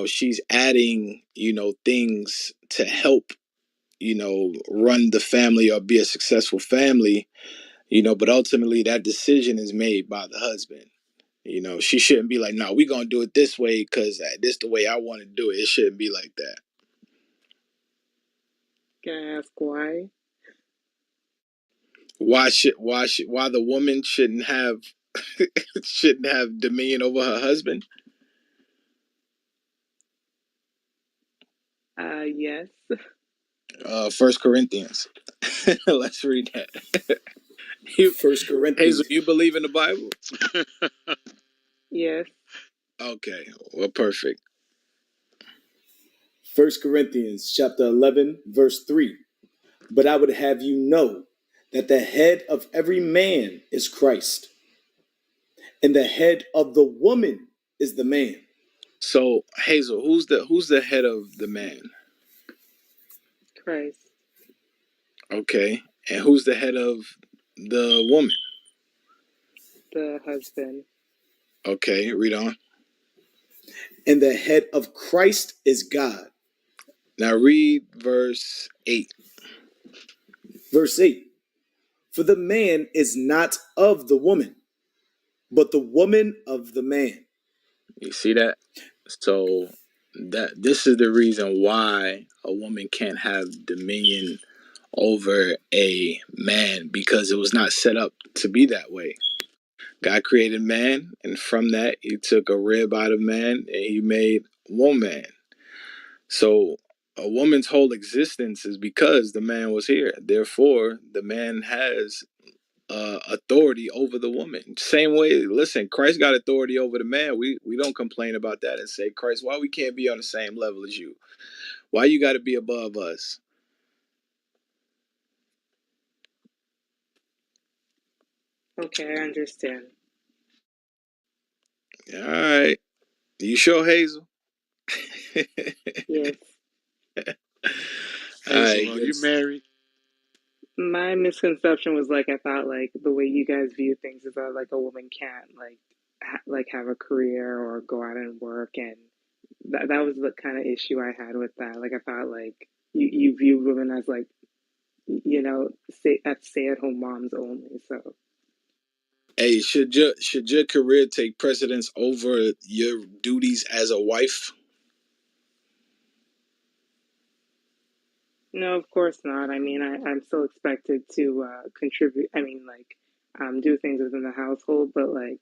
she's adding things to help run the family or be a successful family. But ultimately that decision is made by the husband. She shouldn't be like, no, we're gonna do it this way because this the way I want to do it. It shouldn't be like that. Can I ask why? Why the woman shouldn't have shouldn't have dominion over her husband? Yes. 1 Corinthians. Let's read that. You, First Hazel, Corinthians. you believe in the Bible? Yes. Okay, well, perfect. 1 Corinthians chapter 11, verse 3. But I would have you know that the head of every man is Christ, and the head of the woman is the man. So, Hazel, who's the head of the man? Christ. Okay, and who's the head of the woman? The husband. Okay, read on. And the head of Christ is God. Now read verse 8. Verse 8. For the man is not of the woman, but the woman of the man. You see that? So that this is the reason why a woman can't have dominion over a man, because it was not set up to be that way. God created man, and from that he took a rib out of man and he made woman. So a woman's whole existence is because the man was here. Therefore, the man has authority over the woman. Same way, listen, Christ got authority over the man. We don't complain about that and say, Christ, why we can't be on the same level as you? Why you got to be above us? Okay, I understand. All right. You sure, Hazel? Yes. All right, Hazel, are you good. married? My misconception was like I thought like the way you guys view things is that like a woman can't like have a career or go out and work, and that was the kind of issue I had with that. Like I thought like you view women as like stay at home moms only. So Hey, should your career take precedence over your duties as a wife? no, of course not. I mean, I'm still expected to contribute. I mean, like do things within the household, but like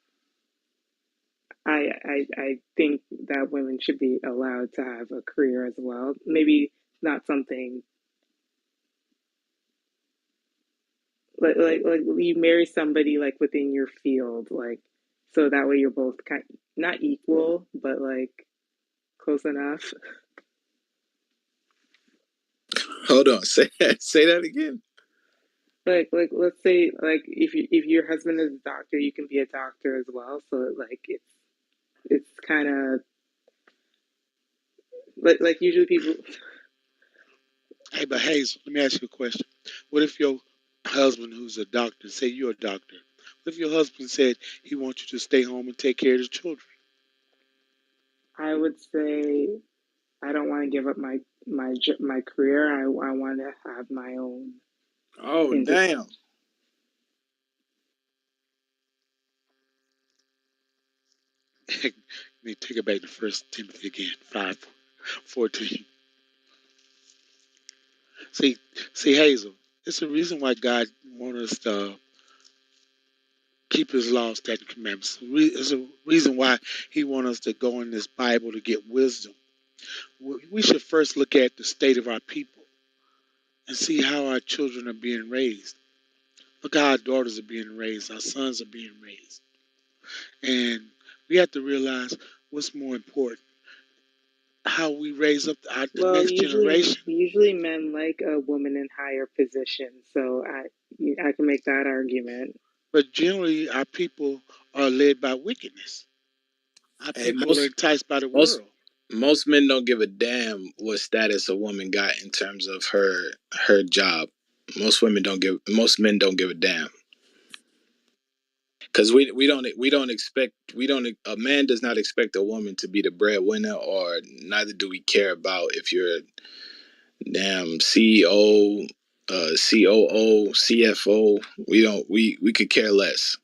I think that women should be allowed to have a career as well. Maybe not something like you marry somebody like within your field, like so that way you're both kind not equal, but like close enough. Hold on, say that again. Like let's say like if your husband is a doctor, you can be a doctor as well. So like it's kind of like usually people. Hey, but Hazel, let me ask you a question. What if your husband, who's a doctor, say you're a doctor, what if your husband said he wants you to stay home and take care of the children? I would say I don't want to give up my career. I want to have my own. Oh, Independent. damn. Let me take it back to First Timothy again, 5:14. See, see, Hazel, it's the reason why God wants us to keep His laws, statutes, and commandments. It's a reason why He wants us to go in this Bible to get wisdom. We should first look at the state of our people and see how our children are being raised. Look how our daughters are being raised, our sons are being raised. And we have to realize what's more important, how we raise up the Well, next generation. usually men like a woman in higher position, so I can make that argument. But generally, our people are led by wickedness. Our Hey, people are enticed by the most world. most men don't give a damn what status a woman got in terms of her job. Most men don't give a damn. Because we don't a man does not expect a woman to be the breadwinner, or neither do we care about if you're a damn CEO, COO, CFO. We could care less.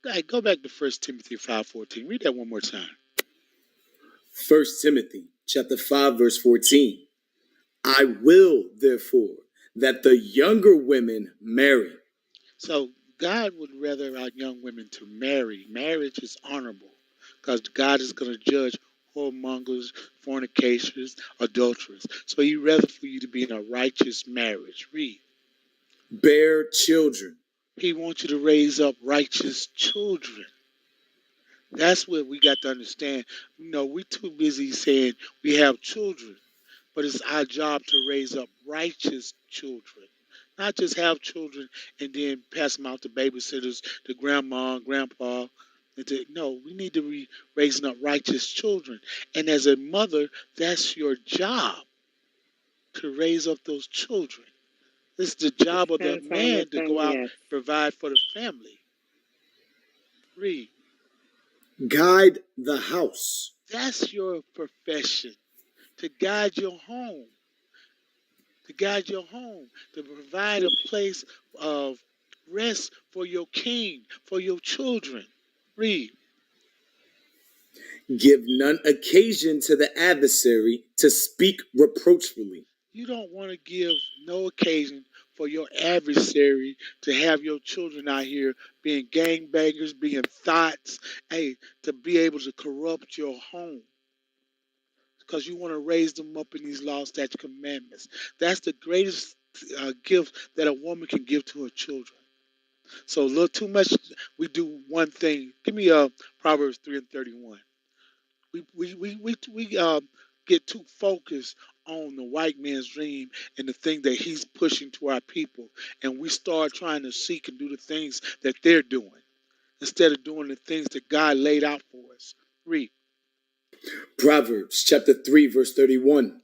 Hey, go back to 1 Timothy 5:14. Read that one more time. 1 Timothy chapter 5, verse 14. I will, therefore, that the younger women marry. So God would rather our young women to marry. Marriage is honorable because God is going to judge whoremongers, fornicators, adulterers. So He'd rather for you to be in a righteous marriage. Read. Bear children. He wants you to raise up righteous children. That's what we got to understand. We're too busy saying we have children, but it's our job to raise up righteous children. Not just have children and then pass them out to babysitters, to grandma and grandpa. No, we need to be raising up righteous children. And as a mother, that's your job to raise up those children. It's the job of the Depends on the man to son, go out yes. and provide for the family. Read. Guide the house. That's your profession. To guide your home. To guide your home. To provide a place of rest for your king, for your children. Read. Give none occasion to the adversary to speak reproachfully. You don't want to give no occasion for your adversary to have your children out here being gangbangers, being thoughts, hey, to be able to corrupt your home. Because you want to raise them up in these law, statute, commandments. That's the greatest gift that a woman can give to her children. So a little too much, we do one thing. Give me Proverbs 3:31. We get too focused on the white man's dream and the thing that he's pushing to our people, and we start trying to seek and do the things that they're doing instead of doing the things that God laid out for us. Read. Proverbs chapter 3, verse 31.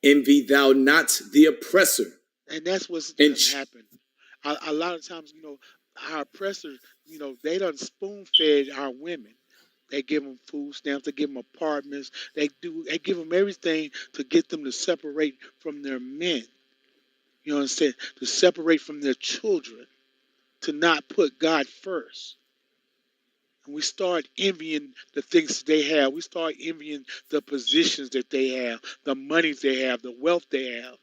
Envy thou not the oppressor. And that's what's happened. A lot of times, our oppressors, they done spoon fed our women. They give them food stamps. They give them apartments. They give them everything to get them to separate from their men. You know what I'm saying? To separate from their children. To not put God first. And we start envying the things that they have. We start envying the positions that they have, the monies they have, the wealth they have,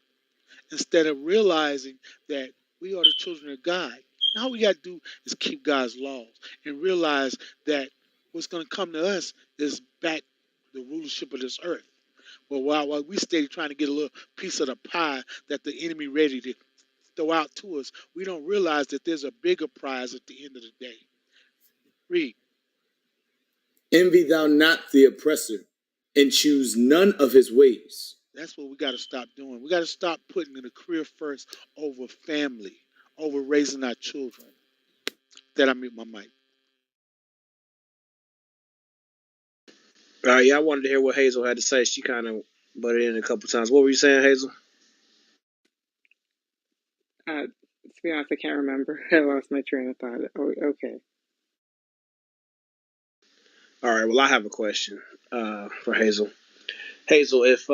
instead of realizing that we are the children of God. And all we got to do is keep God's laws and realize that what's going to come to us is back the rulership of this earth. Well, while we stay trying to get a little piece of the pie that the enemy ready to throw out to us, we don't realize that there's a bigger prize at the end of the day. Read. Envy thou not the oppressor, and choose none of his ways. That's what we got to stop doing. We got to stop putting in a career first over family, over raising our children. That I mute my mic. All right, yeah, I wanted to hear what Hazel had to say. She kind of butted in a couple times. What were you saying, Hazel? To be honest, I can't remember. I lost my train of thought. Oh, okay. All right, well, I have a question for Hazel. Hazel, if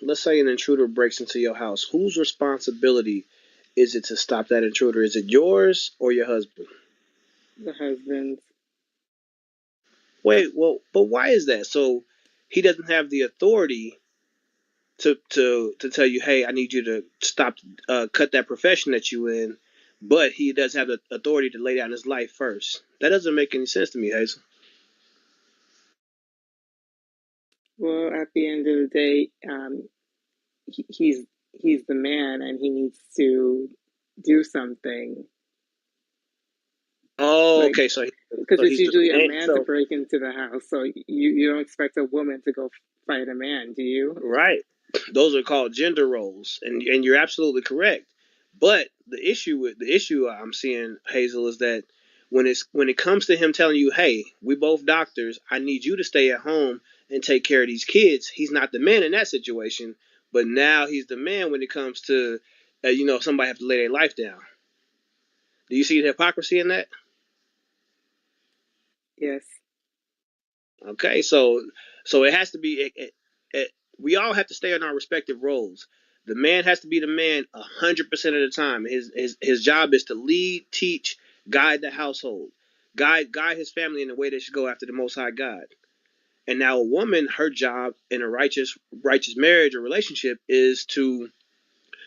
let's say an intruder breaks into your house, whose responsibility is it to stop that intruder? Is it yours or your husband? The husband. Wait, well, but why is that? So he doesn't have the authority to tell you, hey, I need you to stop, cut that profession that you in, but he does have the authority to lay down his life first. That doesn't make any sense to me, Hazel. Well, at the end of the day, he's the man, and he needs to do something. Oh, okay, so because it's he's the usually a man. man to break into the house, so you don't expect a woman to go fight a man, do you? Right. Those are called gender roles, and you're absolutely correct. But the issue I'm seeing, Hazel, is that when it comes to him telling you, hey, we both doctors, I need you to stay at home and take care of these kids, he's not the man in that situation. But now he's the man when it comes to somebody have to lay their life down. Do you see the hypocrisy in that? Yes. Okay, so it has to be. We all have to stay in our respective roles. The man has to be the man 100% of the time. His job is to lead, teach, guide the household. guide his family in the way they should go after the Most High God. And now a woman, her job in a righteous marriage or relationship is to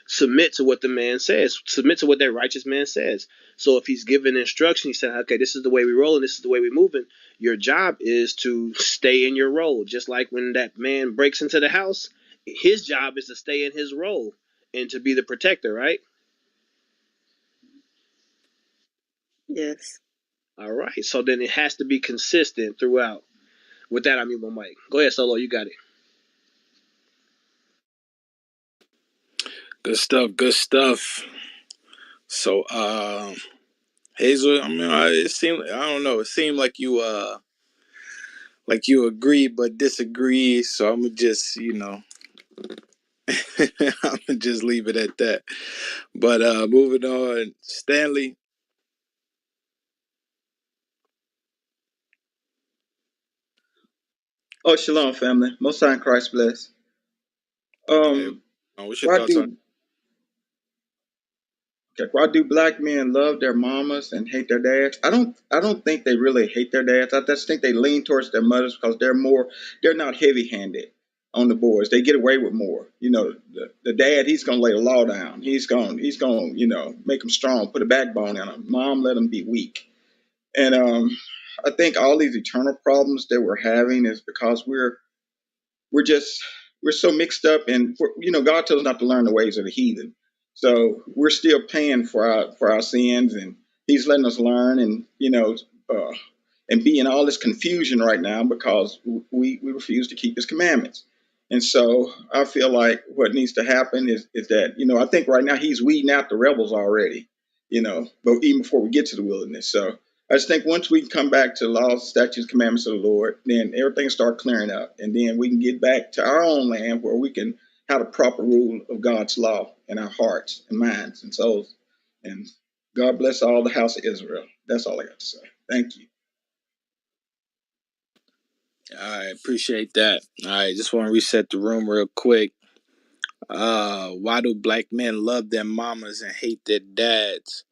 submit to what the man says, submit to what that righteous man says. So if he's giving instruction, he's saying, okay, this is the way we roll and this is the way we moving. Your job is to stay in your role. Just like when that man breaks into the house, his job is to stay in his role and to be the protector, right? Yes. All right. So then it has to be consistent throughout. With that, I mute my mic. Go ahead, Solo. You got it. Good stuff. Good stuff. So, Hazel, I mean, it seemed, I don't know, it seemed like you agree but disagree. So I'm gonna just, I'm gonna just leave it at that. But moving on, Stanley. Oh, shalom, family. Most High in Christ bless. Hey, what's your Why thoughts on? do black men love their mamas and hate their dads? I don't think they really hate their dads. I just think they lean towards their mothers because they're not heavy-handed on the boys. They get away with more. You know, the dad, he's gonna lay the law down. He's gonna make them strong, put a backbone in them. Mom, let them be weak. And I think all these eternal problems that we're having is because we're just we're so mixed up, and God tells us not to learn the ways of the heathen. So we're still paying for our sins, and He's letting us learn, and and be in all this confusion right now because we refuse to keep His commandments. And so I feel like what needs to happen is that I think right now He's weeding out the rebels already, but even before we get to the wilderness. So I just think once we come back to the laws, statutes, commandments of the Lord, then everything start clearing up, and then we can get back to our own land where we can have a proper rule of God's law in our hearts and minds and souls. And God bless all the house of Israel. That's all I got to say. Thank you. I appreciate that. All right, just want to reset the room real quick. Why do black men love their mamas and hate their dads?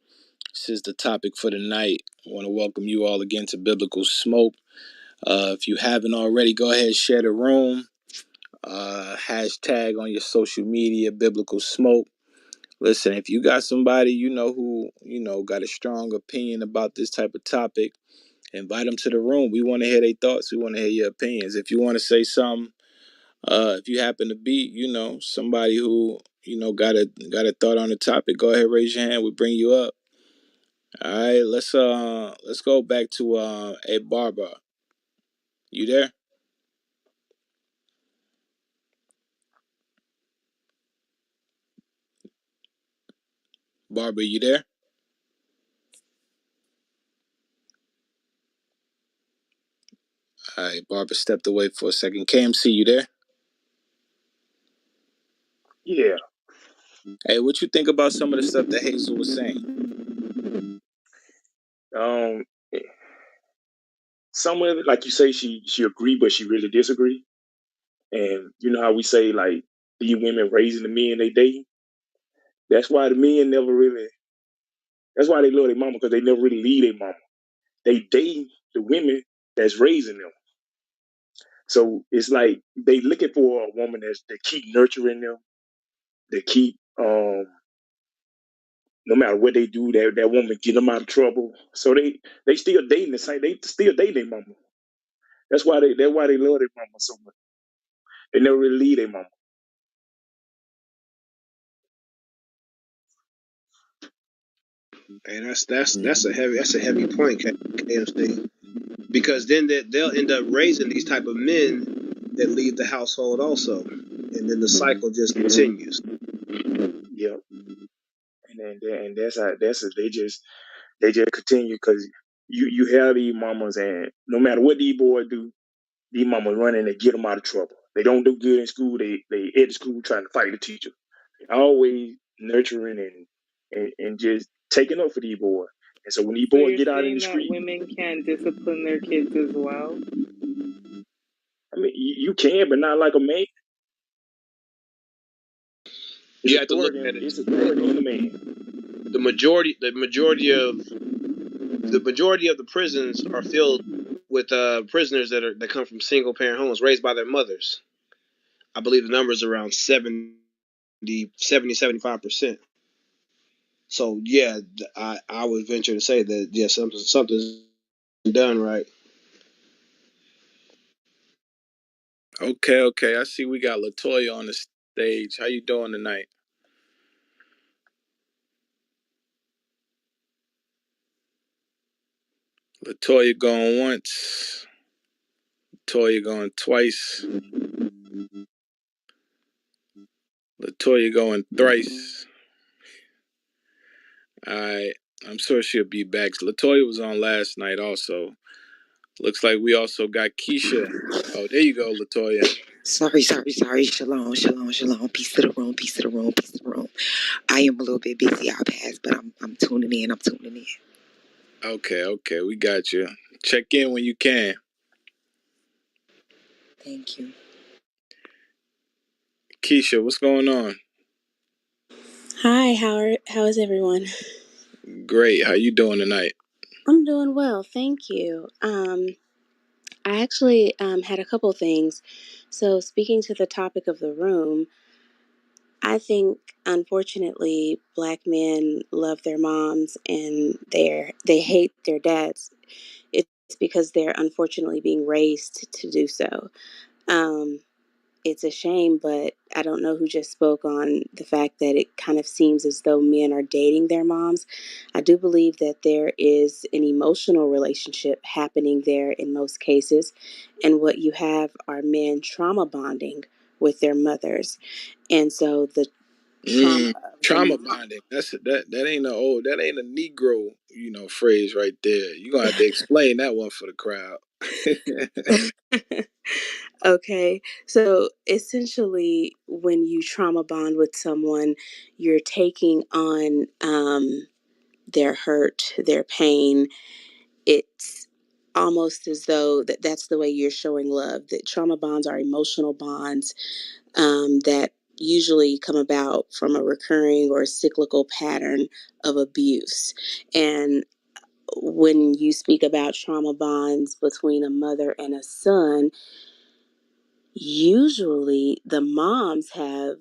This is the topic for the night. I want to welcome you all again to Biblical Smoke. If you haven't already, go ahead and share the room. Hashtag on your social media, Biblical Smoke. Listen, if you got somebody who got a strong opinion about this type of topic, invite them to the room. We want to hear their thoughts. We want to hear your opinions. If you want to say something, if you happen to be somebody who got a thought on the topic, go ahead, raise your hand. We bring you up. All right, let's go back to Barbara. You there? Barbara, you there? All right, Barbara stepped away for a second. KMC, you there? Yeah. Hey, what you think about some of the stuff that Hazel was saying? Um, some of it, like you say, she agreed, but she really disagree. And you know how we say like these women raising the men they date. That's why the men never really. That's why they love their mama, because they never really leave their mama. They date the women that's raising them. So it's like they looking for a woman that keep nurturing them, that keep no matter what they do, that woman get them out of trouble. So they still dating the same. They still dating their mama. That's why they love their mama so much. They never really leave their mama. And that's a heavy point, KMC. Because then they'll end up raising these type of men that leave the household also, and then the cycle just continues. Yep. And that's it. They just continue because you have these mamas, and no matter what these boys do, these mamas running to get them out of trouble. They don't do good in school. They at school trying to fight the teacher. They always nurturing and just taking up for these boys. And so when these So boys you're get out in the saying that street, women can't discipline their kids as well? I mean, you can, but not like a man. It's You have to look authority. at it It's too, authority in the man. the majority of the majority of the prisons are filled with prisoners that come from single parent homes raised by their mothers. I believe the number is around 75%. So yeah, I would venture to say that yeah, something's done right. Okay, okay. I see we got Latoya on the stage. How you doing tonight? Latoya going once. Latoya going twice. Latoya going thrice. Alright. I'm sure she'll be back. Latoya was on last night also. Looks like we also got Keisha. Oh, there you go, Latoya. Sorry. Shalom. Peace to the room. Peace to the room. Peace to the room. I am a little bit busy, I'll pass, but I'm tuning in. Okay, okay. We got you. Check in when you can. Thank you. Keisha, what's going on? Hi, how is everyone? Great. How you doing tonight? I'm doing well, thank you. I actually had a couple things. So, speaking to the topic of the room, I think unfortunately Black men love their moms and they hate their dads. It's because they're unfortunately being raised to do so. Um, it's a shame, but I don't know who just spoke on the fact that it kind of seems as though men are dating their moms. I do believe that there is an emotional relationship happening there in most cases, and what you have are men trauma bonding with their mothers. And so the trauma of the Trauma mom. bonding. That ain't a Negro, phrase right there. You're gonna have to explain that one for the crowd. Okay, so essentially, when you trauma bond with someone, you're taking on their hurt, their pain. It's almost as though that's the way you're showing love. That trauma bonds are emotional bonds that usually come about from a recurring or cyclical pattern of abuse. And when you speak about trauma bonds between a mother and a son, usually the moms have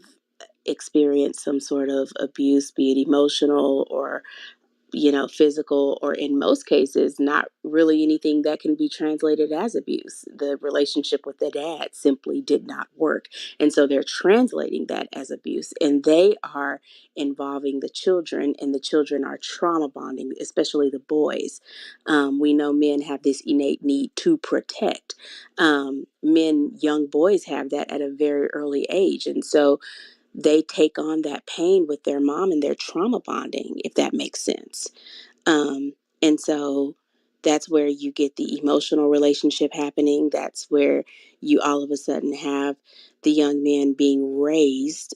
experienced some sort of abuse, be it emotional or physical, or in most cases, not really anything that can be translated as abuse. The relationship with the dad simply did not work. And so they're translating that as abuse, and they are involving the children, and the children are trauma bonding, especially the boys. We know men have this innate need to protect. Young boys have that at a very early age. And so they take on that pain with their mom and their trauma bonding, if that makes sense. And so that's where you get the emotional relationship happening. That's where you all of a sudden have the young men being raised,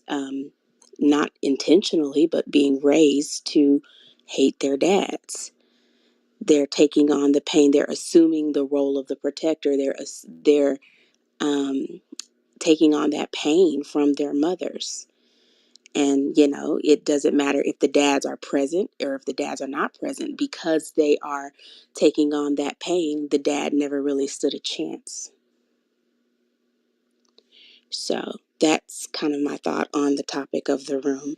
not intentionally, but being raised to hate their dads. They're taking on the pain. They're assuming the role of the protector. They're taking on that pain from their mothers. And, it doesn't matter if the dads are present or if the dads are not present, because they are taking on that pain. The dad never really stood a chance. So that's kind of my thought on the topic of the room.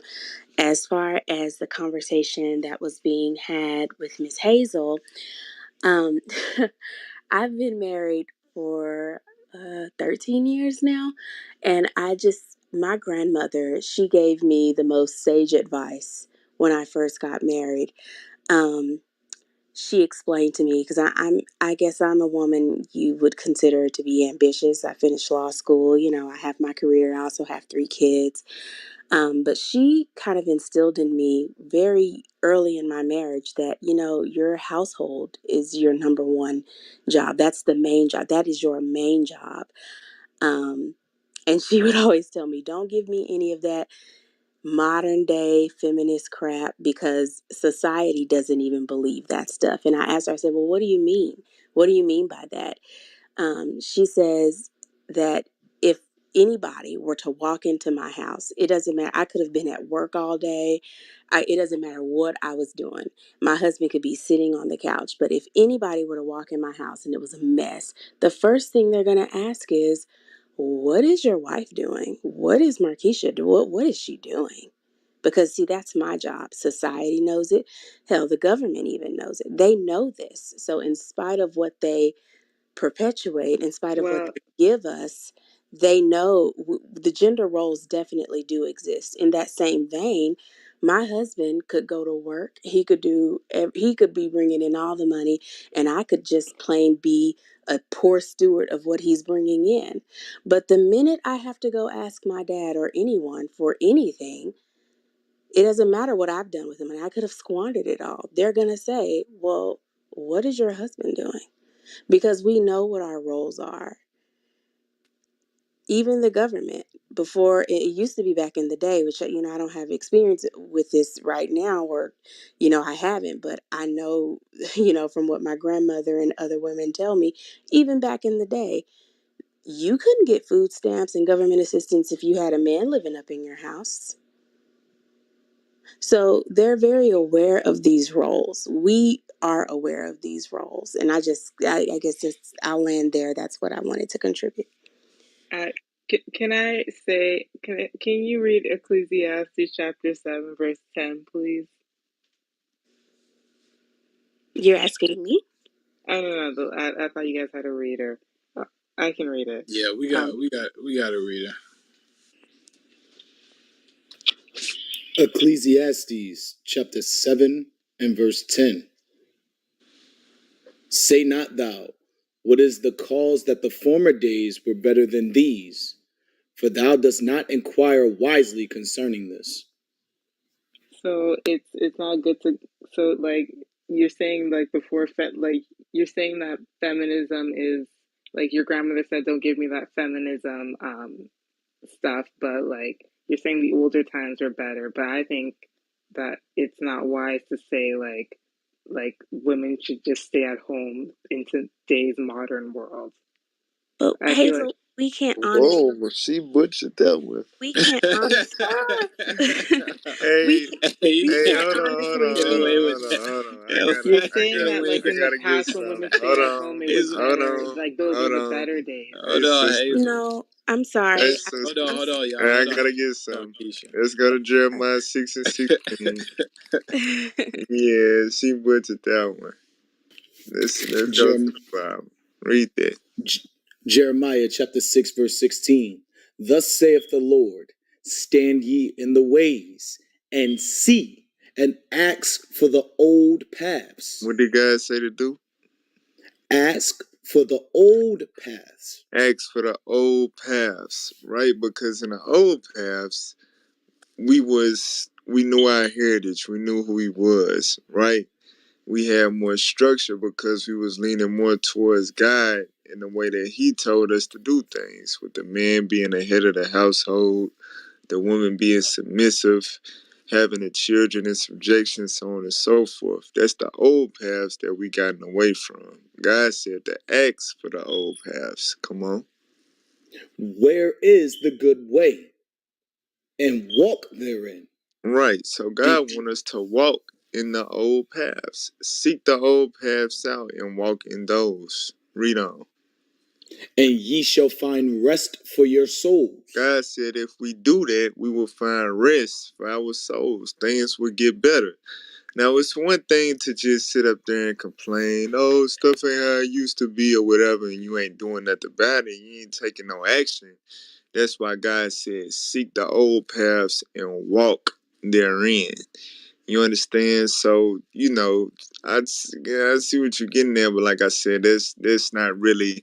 As far as the conversation that was being had with Miss Hazel, um, I've been married for 13 years now. And my grandmother, she gave me the most sage advice when I first got married. Um, she explained to me, because I guess I'm a woman you would consider to be ambitious. I finished law school, I have my career. I also have 3 kids. But she kind of instilled in me very early in my marriage that, your household is your number one job. That's the main job. That is your main job. And she would always tell me, don't give me any of that modern day feminist crap, because society doesn't even believe that stuff. And I asked her, I said, well, what do you mean? What do you mean by that? She says that if anybody were to walk into my house, it doesn't matter. I could have been at work all day. It doesn't matter what I was doing. My husband could be sitting on the couch. But if anybody were to walk in my house and it was a mess, the first thing they're going to ask is, what is your wife doing? What is Markeisha doing? What is she doing? Because, see, that's my job. Society knows it. Hell, the government even knows it. They know this. So in spite of what they perpetuate, in spite of what Well, they give us, they know the gender roles definitely do exist. In that same vein, my husband could go to work. He could be bringing in all the money, and I could just plain be a poor steward of what he's bringing in. But the minute I have to go ask my dad or anyone for anything, it doesn't matter what I've done with him, and I could have squandered it all. They're going to say, well, what is your husband doing? Because we know what our roles are. Even the government, before it used to be back in the day, which, I don't have experience with this right now, or, I haven't, but I know, from what my grandmother and other women tell me, even back in the day, you couldn't get food stamps and government assistance if you had a man living up in your house. So they're very aware of these roles. We are aware of these roles. And I guess I'll land there. That's what I wanted to contribute. can I say, can you read Ecclesiastes chapter 7, verse 10, please? You're asking me? Oh, no. I thought you guys had a reader. I can read it. Yeah, we got a reader. Ecclesiastes chapter 7 and verse 10. Say not thou, what is the cause that the former days were better than these? For thou dost not inquire wisely concerning this. So it's not good to, so like you're saying, like before you're saying that feminism is, like your grandmother said, don't give me that feminism stuff, but like you're saying the older times are better, but I think that it's not wise to say like women should just stay at home in today's modern world. But I feel like Hazel, we can't honestly. Whoa, she butchered that one. We can't honestly. we Hey, can't, You we hey, can't can't hold on, hold on, honestly get hold say. away on, with hold on, that. hold on. you're I saying gotta, that like I in the gotta get past when women some. stayed Hold at home on, it was hold better, on, like those were hold the on. better days. Hold Hey, on, sister. Hazel. No, I'm Hey, sorry. Hold sister. on, I'm. hold on, y'all. Hey, I Hold on. gotta get Hold on, some. Keisha. Let's go to Jeremiah 6 and 16. Yeah, she butchered that one. Let's go to Jerem- the Bible. Read that. J- Jeremiah chapter 6 verse 16. Thus saith the Lord, stand ye in the ways and see and ask for the old paths. What did God say to do? Ask for the old paths. Ask for the old paths, right? Because in the old paths, we knew our heritage, we knew who we was, right? We had more structure because we was leaning more towards God in the way that He told us to do things, with the man being the head of the household, the woman being submissive, having the children in subjection, so on and so forth. That's the old paths that we gotten away from. God said to ask for the old paths. Come on. Where is the good way? And walk therein. Right. So God wants us to walk in the old paths. Seek the old paths out and walk in those. Read on. And ye shall find rest for your souls. God said if we do that, we will find rest for our souls. Things will get better. Now, it's one thing to just sit up there and complain, oh, stuff ain't how it used to be or whatever, and you ain't doing nothing about it. You ain't taking no action. That's why God said, seek the old paths and walk therein. You understand? So, I see what you're getting there, but like I said, that's not really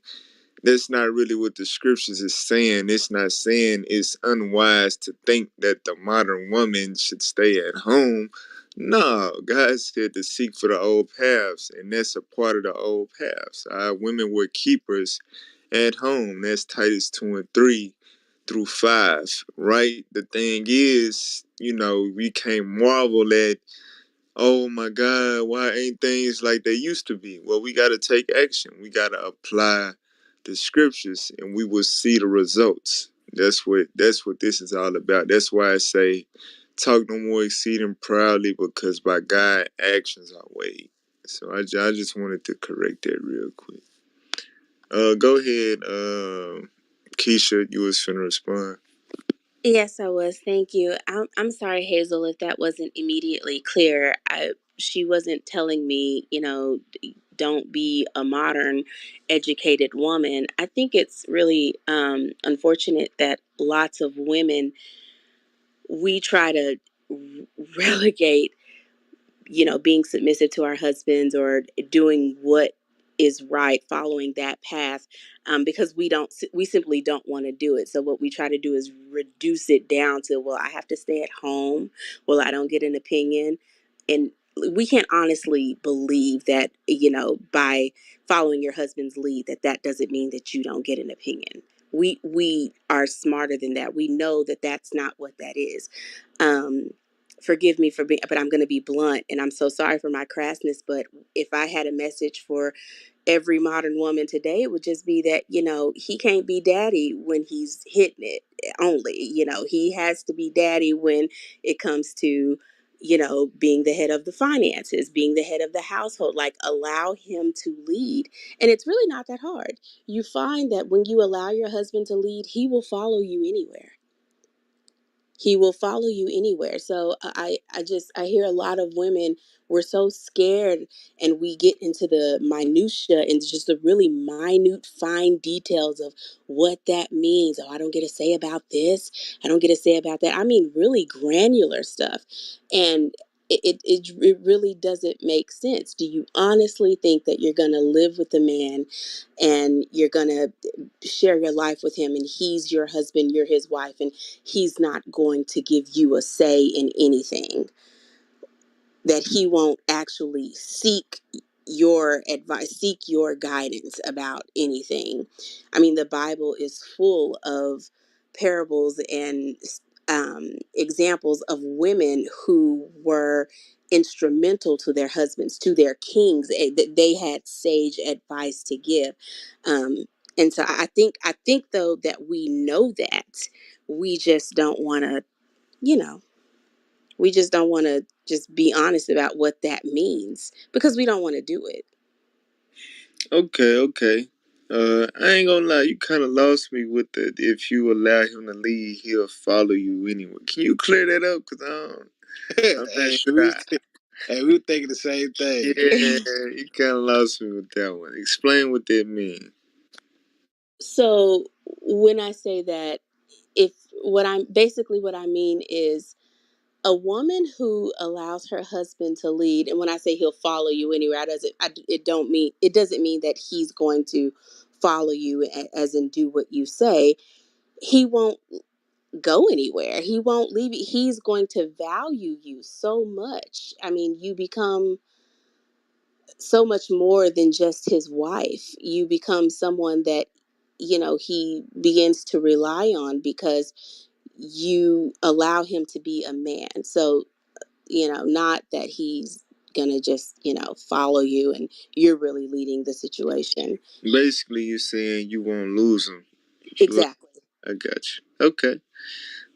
what the scriptures is saying. It's not saying it's unwise to think that the modern woman should stay at home. No, God said to seek for the old paths, and that's a part of the old paths. Women were keepers at home. That's Titus 2 and 3 through 5, right? The thing is, we can't marvel at, oh my God, why ain't things like they used to be? Well, we got to take action. We got to apply the scriptures and we will see the results. That's what this is all about. That's why I say, talk no more exceeding proudly, because by God actions are weighed. So I just wanted to correct that real quick. Go ahead, Keisha. You was finna respond. Yes, I was. Thank you. I'm sorry, Hazel, if that wasn't immediately clear. She wasn't telling me, don't be a modern, educated woman. I think it's really unfortunate that lots of women, we try to relegate, being submissive to our husbands or doing what is right, following that path, because we simply don't want to do it. So what we try to do is reduce it down to, well, I have to stay at home. Well, I don't get an opinion. And we can't honestly believe that, by following your husband's lead, that doesn't mean that you don't get an opinion. We are smarter than that. We know that that's not what that is. Forgive me for being, but I'm going to be blunt, and I'm so sorry for my crassness. But if I had a message for every modern woman today, it would just be that, he can't be daddy when he's hitting it only. He has to be daddy when it comes to, being the head of the finances, being the head of the household. Like, allow him to lead. And it's really not that hard. You find that when you allow your husband to lead, he will follow you anywhere. He will follow you anywhere. So I hear a lot of women, we're so scared, and we get into the minutia and just the really minute fine details of what that means. Oh, I don't get a say about this, I don't get a say about that. I mean, really granular stuff. And it really doesn't make sense. Do you honestly think that you're going to live with a man and you're going to share your life with him, and he's your husband, you're his wife, and he's not going to give you a say in anything? That he won't actually seek your advice, seek your guidance about anything? I mean, the Bible is full of parables and examples of women who were instrumental to their husbands, to their kings, that they had sage advice to give. And so I think though that we know that, we just don't want to, you know, we just don't want to just be honest about what that means, because we don't want to do it. Okay. I ain't gonna lie, you kind of lost me with the if you allow him to lead, he'll follow you anyway. Can you clear that up? Cause I'm not Hey, sure. we were thinking the same thing. Yeah, you kind of lost me with that one. Explain what that means. So when I say that, if what I mean is a woman who allows her husband to lead, and when I say he'll follow you anywhere, it doesn't mean that he's going to follow you as in do what you say. He won't go anywhere. He won't leave you. He's going to value you so much. I mean, you become so much more than just his wife. You become someone that, he begins to rely on, because you allow him to be a man. So, not that he's gonna just, follow you and you're really leading the situation. Basically, you're saying you won't lose him. Exactly. I got you. Okay.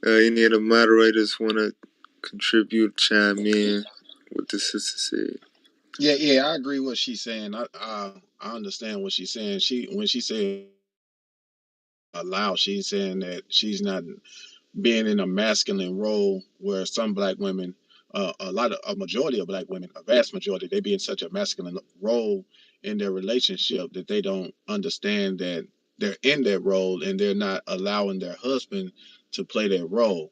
Any of the moderators want to contribute, chime in what the sister said? Yeah, I agree with what she's saying. I understand what she's saying. When she said allow, she's saying that she's not being in a masculine role, where some black women, a majority of black women, a vast majority, they be in such a masculine role in their relationship that they don't understand that they're in that role, and they're not allowing their husband to play that role.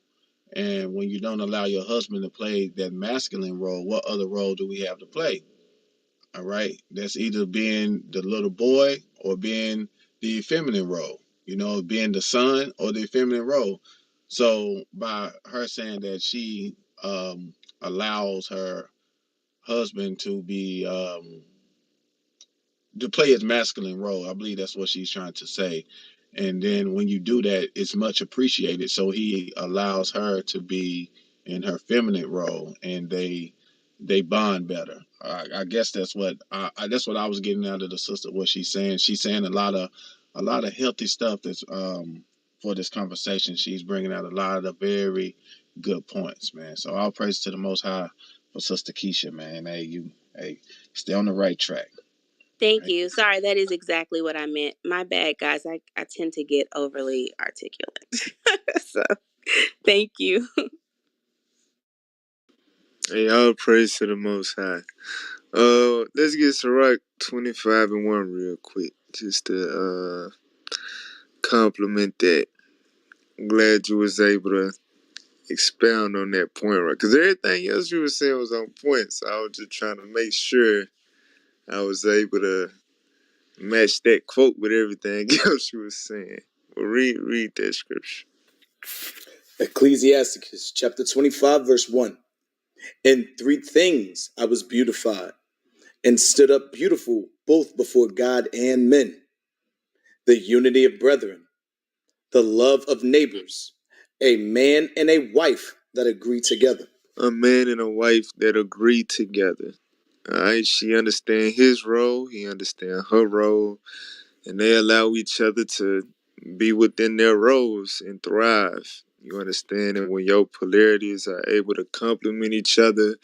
And when you don't allow your husband to play that masculine role, what other role do we have to play? All right. That's either being the little boy or being the feminine role, being the son or the feminine role. So by her saying that she allows her husband to play his masculine role, I believe that's what she's trying to say. And then when you do that, it's much appreciated. So he allows her to be in her feminine role, and they bond better. I guess that's what I was getting out of the sister. What she's saying a lot of healthy stuff that's for this conversation. She's bringing out a lot of very good points, man. So all praise to the Most High for Sister Keisha, man. Hey, stay on the right track. Thank you. Sorry, that is exactly what I meant. My bad, guys. I tend to get overly articulate. So thank you. Hey, all praise to the Most High. Let's get Sirach 25 and 1 real quick, just to compliment that. I'm glad you was able to expound on that point, right? Because everything else you were saying was on point, so I was just trying to make sure I was able to match that quote with everything else you was saying. Well, read that scripture. Ecclesiasticus chapter 25, verse 1. In three things I was beautified, and stood up beautiful both before God and men: the unity of brethren, the love of neighbors, a man and a wife that agree together. A man and a wife that agree together. All right, she understand his role, he understand her role, and they allow each other to be within their roles and thrive. You understand? And when your polarities are able to complement each other,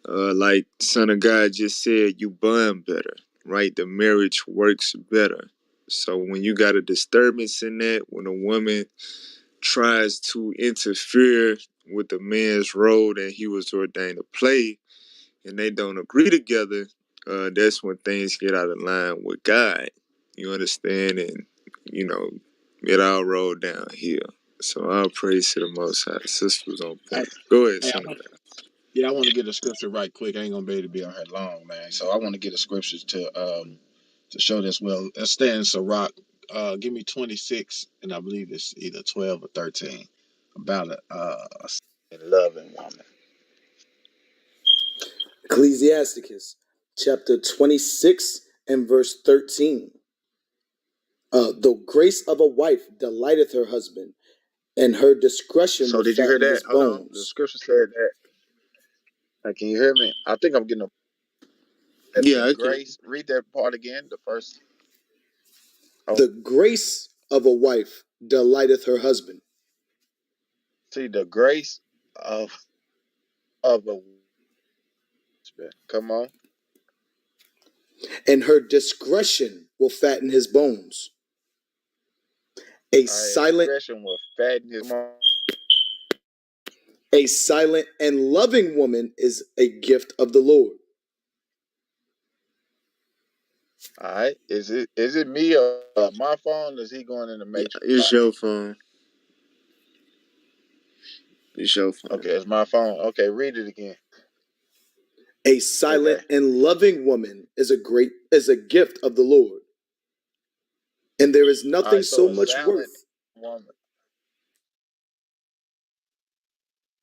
like Son of God just said, you bond better, right? The marriage works better. So when you got a disturbance in that, when a woman tries to interfere with the man's role that he was ordained to play, and they don't agree together, that's when things get out of line with God. You understand? And, you know, it all rolled downhill. So all praise to the Most High. Sister was on Hey, point. Go ahead, hey, son of God. I want to get a scripture right quick. I ain't gonna be able to be on here long, man. So I want to get a scripture to show this well. Let's stay in Sirach. Give me 26, and I believe it's either 12 or 13 about a loving woman. Ecclesiasticus chapter 26 and verse 13. The grace of a wife delighteth her husband, and her discretion So will did you hear fatten that? his Hold on. The bones. scripture said that. Can you hear me? I think I'm getting Yeah, the I can. grace. Read that part again. The first. Oh, The grace of a wife delighteth her husband, see the grace of a husband. Come on. and her discretion will fatten his bones. A All right. silent, Discretion will fatten his. Come on. a silent and loving woman is a gift of the Lord. All right. Is it me or my phone? Is he going in the Yeah, matrix? it's your phone. It's your phone. Okay, it's my phone. Okay, read it again. A silent Okay. and loving woman is a gift of the Lord. And there is All nothing right. so So a much silent worth. woman.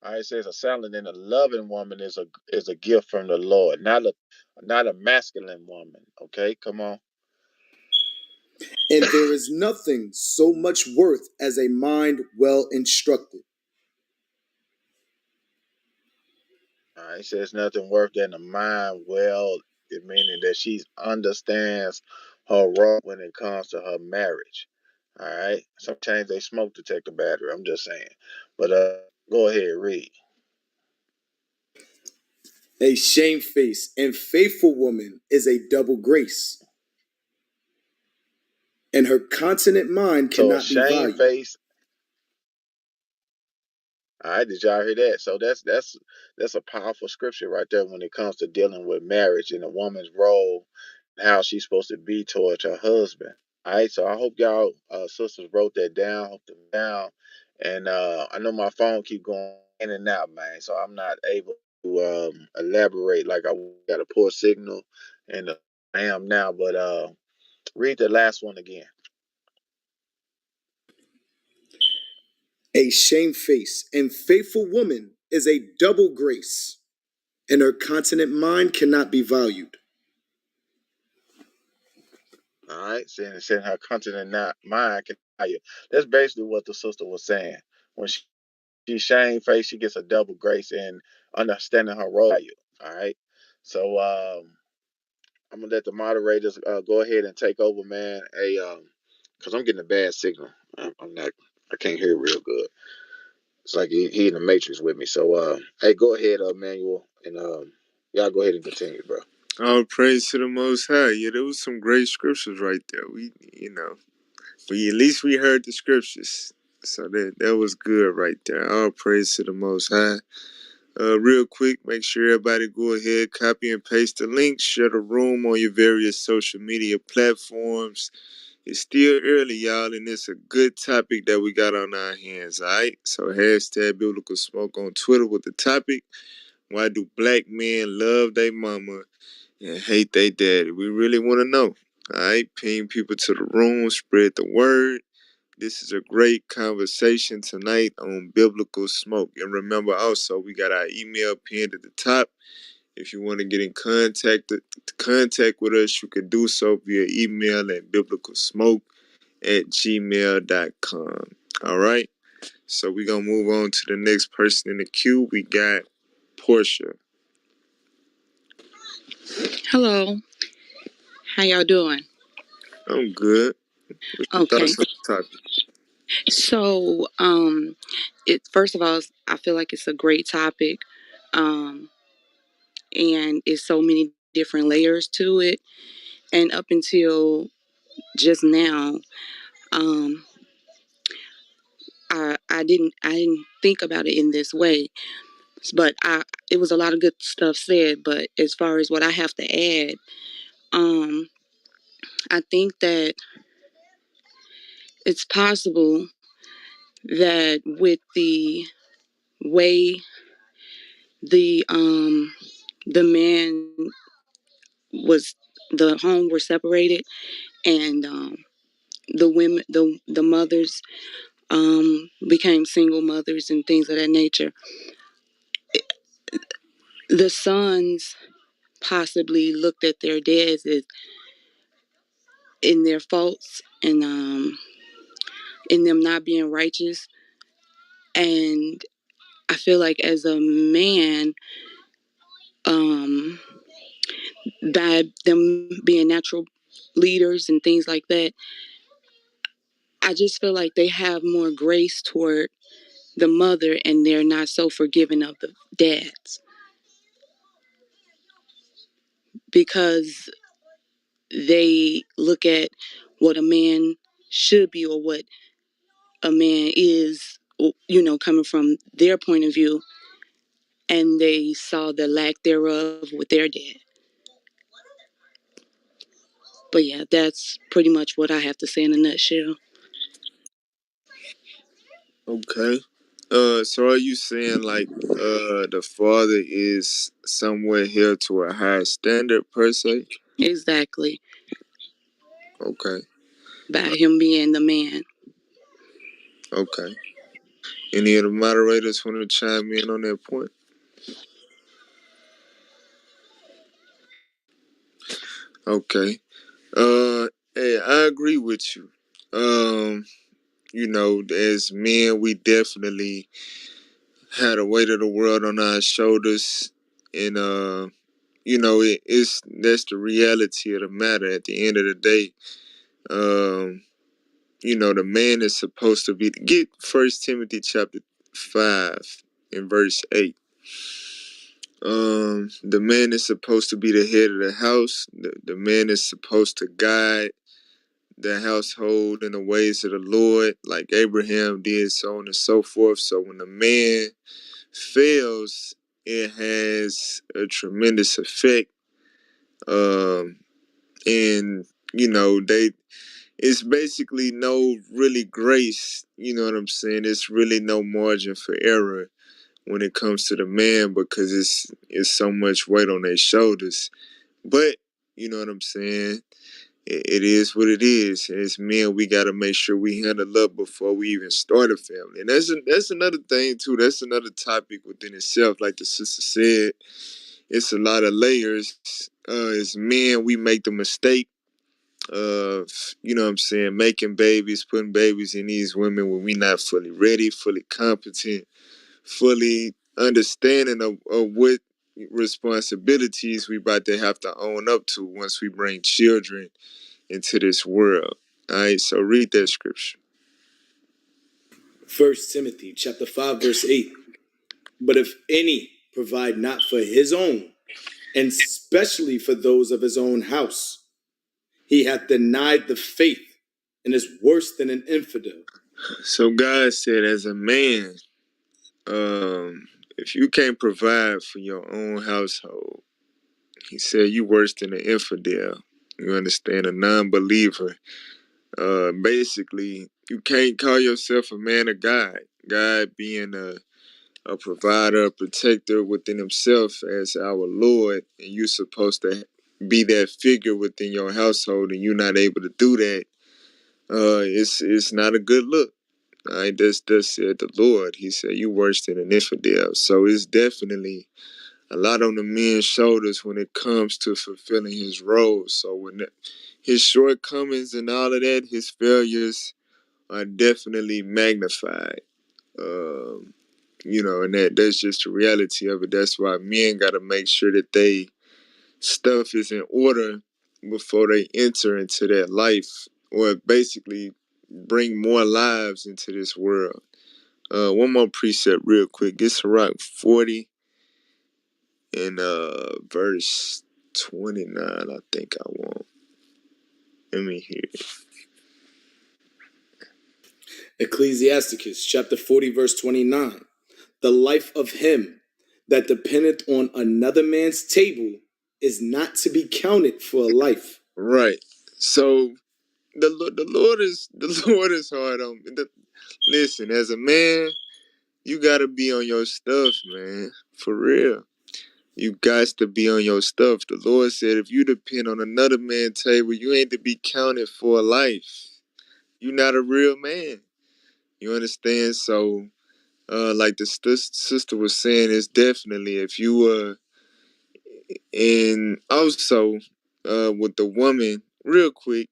All right. It says a silent and a loving woman is a gift from the Lord, not a masculine woman. Okay. Come on. And there is nothing so much worth as a mind well instructed. All right. It says nothing worth than a mind well, meaning that she understands her role when it comes to her marriage. All right. Sometimes they smoke detector battery. I'm just saying. But go ahead, read. A shamefaced and faithful woman is a double grace, and her continent mind So a cannot be shame valued. face. All right, did y'all hear that? So that's a powerful scripture right there when it comes to dealing with marriage and a woman's role and how she's supposed to be towards her husband. All right, so I hope y'all sisters wrote that down, hope them down, and I know my phone keep going in and out, man, so I'm not able to elaborate like I got a poor signal, and I am now. But read the last one again. A shamefaced and faithful woman is a double grace, and her continent mind cannot be valued. All right, saying her continent not mine can hire. That's basically what the sister was saying. When she's shamefaced, she gets a double grace in understanding her role. All right, so I'm gonna let the moderators go ahead and take over, man. Cause I'm getting a bad signal. I'm not. I can't hear real good. It's like he in the matrix with me. So hey, go ahead, Manuel, and y'all go ahead and continue, bro. All praise to the Most High. Yeah, there was some great scriptures right there. We at least we heard the scriptures, so that was good right there. All praise to the Most High. Real quick, make sure everybody go ahead, copy and paste the link, share the room on your various social media platforms. It's still early, y'all, and it's a good topic that we got on our hands, all right? So hashtag Biblical Smoke on Twitter with the topic, why do black men love their mama and hate their daddy? We really want to know, all right? Ping people to the room, spread the word. This is a great conversation tonight on Biblical Smoke. And remember also, we got our email pinned at the top. If you want to get in contact with us, you can do so via email at biblicalsmoke@gmail.com. All right? So we're going to move on to the next person in the queue. We got Portia. Hello. How y'all doing? I'm good. What's your Okay. thoughts on the topic? So, it first of all, I feel like it's a great topic, and it's so many different layers to it. And up until just now, um, I didn't think about it in this way. But it was a lot of good stuff said. But as far as what I have to add, um, I think that it's possible that with the way the man was the home were separated, and the women the mothers became single mothers and things of that nature. The sons possibly looked at their dads as in their faults, and in them not being righteous. And I feel like as a man, um by them being natural leaders and things like that, I just feel like they have more grace toward the mother, and they're not so forgiving of the dads, because they look at what a man should be, or what a man is, coming from their point of view, and they saw the lack thereof with their dad. But yeah, that's pretty much what I have to say in a nutshell. Okay. So are you saying like the father is somewhere held to a higher standard per se? Exactly. Okay. By him being the man. Okay. Any of the moderators want to chime in on that point? Okay. Hey, I agree with you. As men, we definitely had a weight of the world on our shoulders, and that's the reality of the matter. At the end of the day, the man is supposed to be. Get 1 Timothy chapter 5 and verse 8. The man is supposed to be the head of the house. The man is supposed to guide the household in the ways of the Lord, like Abraham did, so on and so forth. So when the man fails, it has a tremendous effect. And they it's basically no really grace. You know what I'm saying? It's really no margin for error when it comes to the man, because it's so much weight on their shoulders. But you know what I'm saying? It is what it is. As men, we got to make sure we handle up before we even start a family. And that's another thing too. That's another topic within itself. Like the sister said, it's a lot of layers. As men, we make the mistake of, making babies, putting babies in these women when we not fully ready, fully competent, fully understanding of what responsibilities we about to have to own up to once we bring children into this world. All right, so read that scripture. 1 Timothy chapter 5, verse 8. But if any provide not for his own, and especially for those of his own house, he hath denied the faith and is worse than an infidel. So God said, as a man, if you can't provide for your own household, he said you worse than an infidel. You understand? A non-believer. Basically, you can't call yourself a man of God. God being a provider, a protector within himself as our Lord, and you're supposed to be that figure within your household, and you're not able to do that. It's not a good look. All right, that's said the Lord. He said you worse than an infidel. So it's definitely a lot on the men's shoulders when it comes to fulfilling his roles. So when his shortcomings and all of that, his failures are definitely magnified. And that's just the reality of it. That's why men got to make sure that they stuff is in order before they enter into that life, or basically bring more lives into this world. One more precept real quick. Get Sirach 40 and verse 29, I think I want. Let me hear it. Ecclesiasticus chapter 40, verse 29. The life of him that dependeth on another man's table is not to be counted for a life. Right. So the Lord is hard on me. Listen, as a man, you gotta be on your stuff, man. For real. You got to be on your stuff. The Lord said if you depend on another man's table, you ain't to be counted for a life. You're not a real man. You understand? So, like the sister was saying, it's definitely if you were and also with the woman, real quick,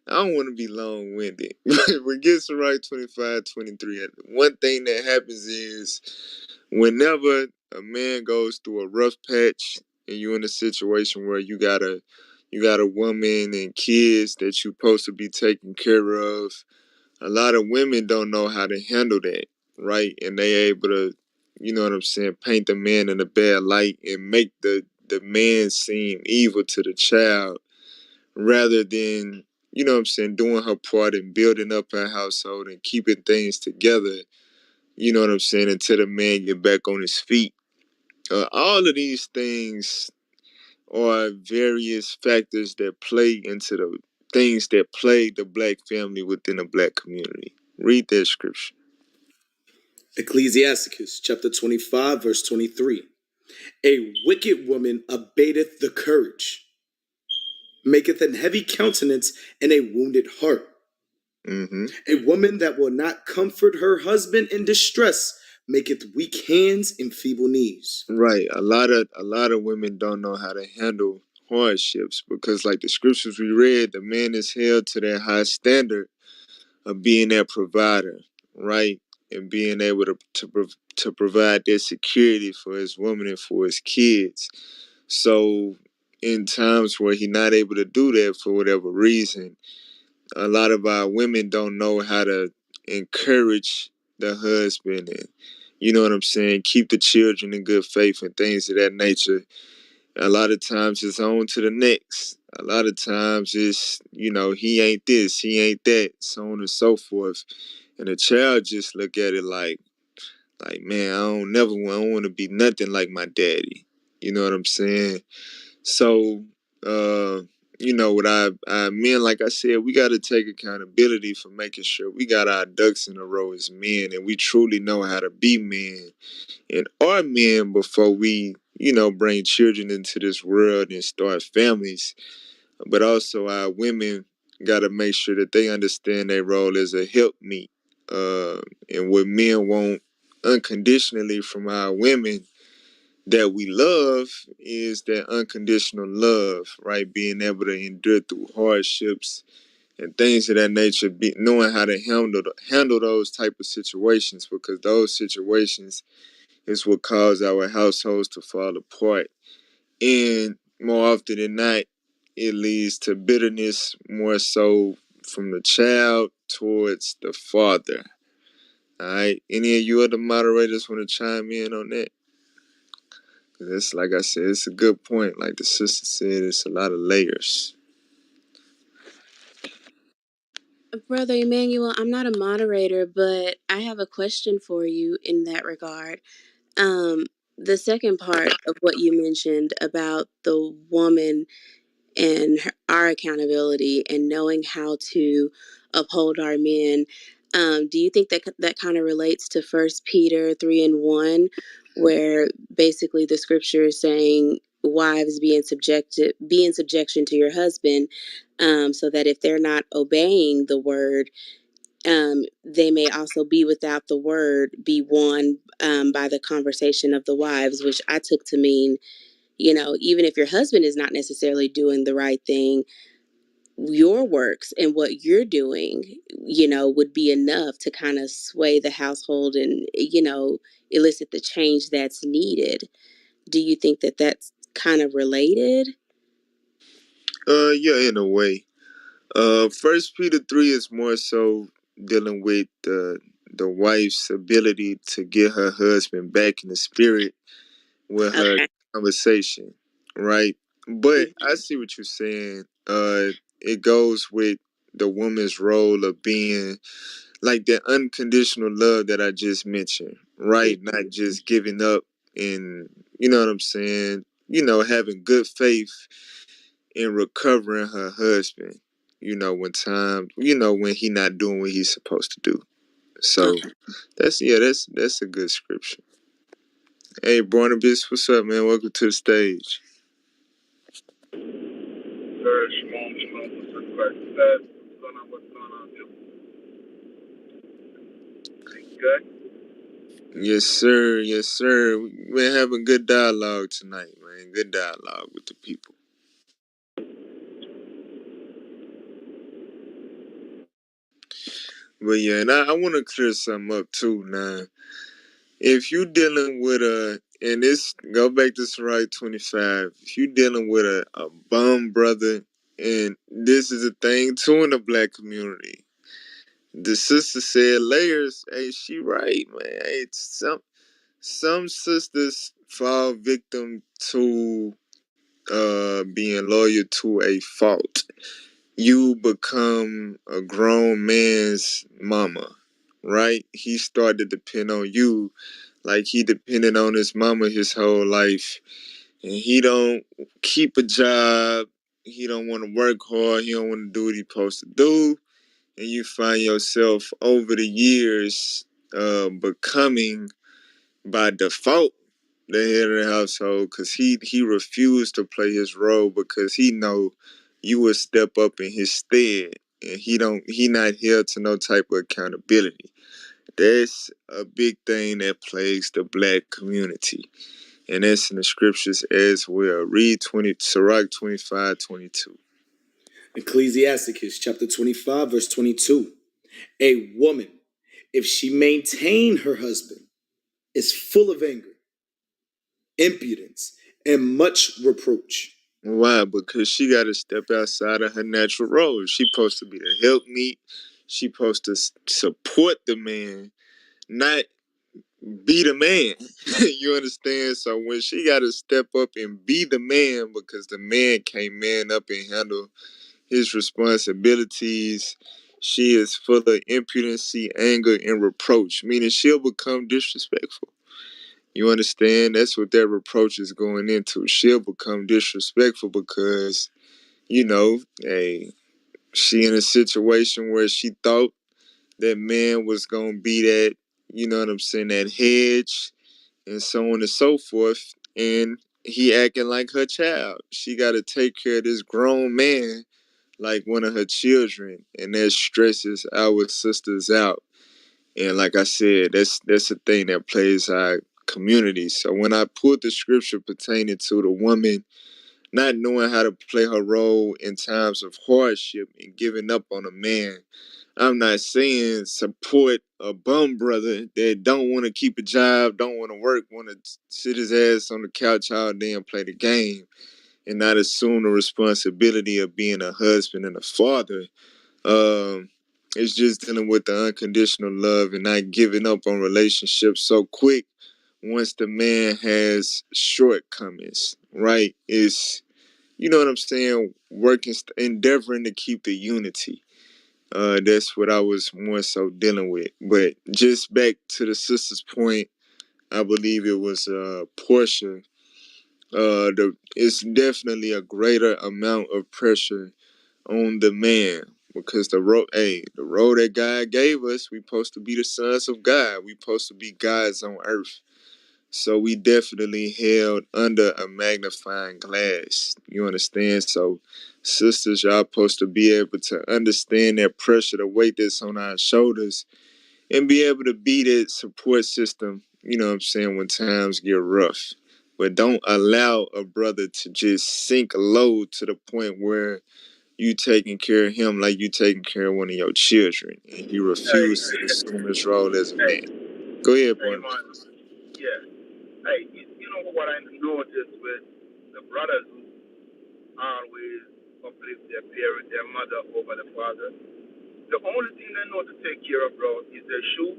I don't want to be long-winded. But get right 25, 23. One thing that happens is whenever a man goes through a rough patch and you're in a situation where you got a woman and kids that you're supposed to be taking care of, a lot of women don't know how to handle that, right? And they able to, you know what I'm saying, paint the man in a bad light and make the man seem evil to the child rather than, you know what I'm saying, doing her part in building up her household and keeping things together, you know what I'm saying, until the man get back on his feet. All of these things are various factors that play into the things that plague the black family within the black community. Read that scripture. Ecclesiasticus chapter 25, verse 23. A wicked woman abateth the courage, maketh an heavy countenance and a wounded heart. Mm-hmm. A woman that will not comfort her husband in distress maketh weak hands and feeble knees. Right. A lot of women don't know how to handle hardships because, like the scriptures we read, the man is held to that high standard of being that provider, right, and being able to provide that security for his woman and for his kids. So, in times where he's not able to do that for whatever reason, a lot of our women don't know how to encourage the husband and, you know what I'm saying, keep the children in good faith and things of that nature. A lot of times it's on to the next. A lot of times it's, he ain't this, he ain't that, so on and so forth. And the child just look at it like, man, I don't want to be nothing like my daddy. You know what I'm saying? So, what I men, like I said, we got to take accountability for making sure we got our ducks in a row as men and we truly know how to be men and are men before we, bring children into this world and start families. But also our women got to make sure that they understand their role as a helpmeet. And what men want unconditionally from our women that we love is that unconditional love, right? Being able to endure through hardships and things of that nature, knowing how to handle those type of situations, because those situations is what cause our households to fall apart. And more often than not, it leads to bitterness more so from the child towards the father. All right. Any of you other moderators want to chime in on that? Because it's like I said, it's a good point. Like the sister said, it's a lot of layers. Brother Emmanuel, I'm not a moderator, but I have a question for you in that regard. The second part of what you mentioned about the woman and our accountability and knowing how to uphold our men. Do you think that that kind of relates to First Peter 3:1, where basically the scripture is saying, wives be in subjection to your husband, so that if they're not obeying the word, they may also be without the word, be won by the conversation of the wives, which I took to mean, even if your husband is not necessarily doing the right thing, your works and what you're doing, would be enough to kind of sway the household and, elicit the change that's needed. Do you think that that's kind of related? Yeah, in a way. First Peter 3 is more so dealing with the wife's ability to get her husband back in the spirit with her Okay. conversation, right? But I see what you're saying. It goes with the woman's role of being like that unconditional love that I just mentioned, right? Not just giving up and you know what I'm saying, having good faith in recovering her husband, when he not doing what he's supposed to do. So Okay. that's a good scripture. Hey Barnabas, what's up, man? Welcome to the stage. Sir, shalom, shalom, what's up, what's going on, good? Yes, sir. Yes, sir. We've been having good dialogue tonight, man. Good dialogue with the people. But yeah, and I want to clear something up too now. If you dealing with and this, go back to Sirach 25, if you dealing with a bum brother, and this is a thing too in the black community. The sister said layers, hey, she right, man. Hey, some sisters fall victim to being loyal to a fault. You become a grown man's mama, right? He started to depend on you like he depended on his mama his whole life. And he don't keep a job. He don't want to work hard. He don't want to do what he's supposed to do. And you find yourself over the years becoming by default the head of the household because he refused to play his role because he know you would step up in his stead, and he not held to no type of accountability. That's a big thing that plagues the black community, and that's in the scriptures as well. Read Sirach 25:22. Ecclesiasticus chapter 25, verse 22. A woman, if she maintain her husband, is full of anger, impudence, and much reproach. Why? Because she got to step outside of her natural role. She supposed to be the helpmeet. She supposed to support the man, not be the man. You understand? So when she got to step up and be the man because the man can't man up and handle his responsibilities, she is full of impudency, anger, and reproach, meaning she'll become disrespectful. You understand? That's what that reproach is going into. She'll become disrespectful because, hey, she in a situation where she thought that man was going to be that, you know what I'm saying, that hedge and so on and so forth. And he acting like her child. She got to take care of this grown man like one of her children. And that stresses our sisters out. And like I said, that's a thing that plays our community. So when I put the scripture pertaining to the woman not knowing how to play her role in times of hardship and giving up on a man, I'm not saying support a bum brother that don't want to keep a job, don't want to work, want to sit his ass on the couch all day and play the game and not assume the responsibility of being a husband and a father. Um, It's just dealing with the unconditional love and not giving up on relationships so quick once the man has shortcomings, right? It's, you know what I'm saying, working, endeavoring to keep the unity. That's what I was more so dealing with. But just back to the sister's point, I believe it was Portia. It's definitely a greater amount of pressure on the man because the road that God gave us, we supposed to be the sons of God. We supposed to be gods on earth. So we definitely held under a magnifying glass. You understand? So sisters, y'all supposed to be able to understand that pressure, the weight that's on our shoulders, and be able to be that support system, you know what I'm saying, when times get rough. But don't allow a brother to just sink low to the point where you taking care of him like you taking care of one of your children, and he Hey, refuses to assume his role as a hey, man. Go ahead, hey, boy. man. Yeah. Hey, you know what I noticed with the brothers who always uplift their parent, their mother over the father? The only thing they know to take care of, bro, is their shoe,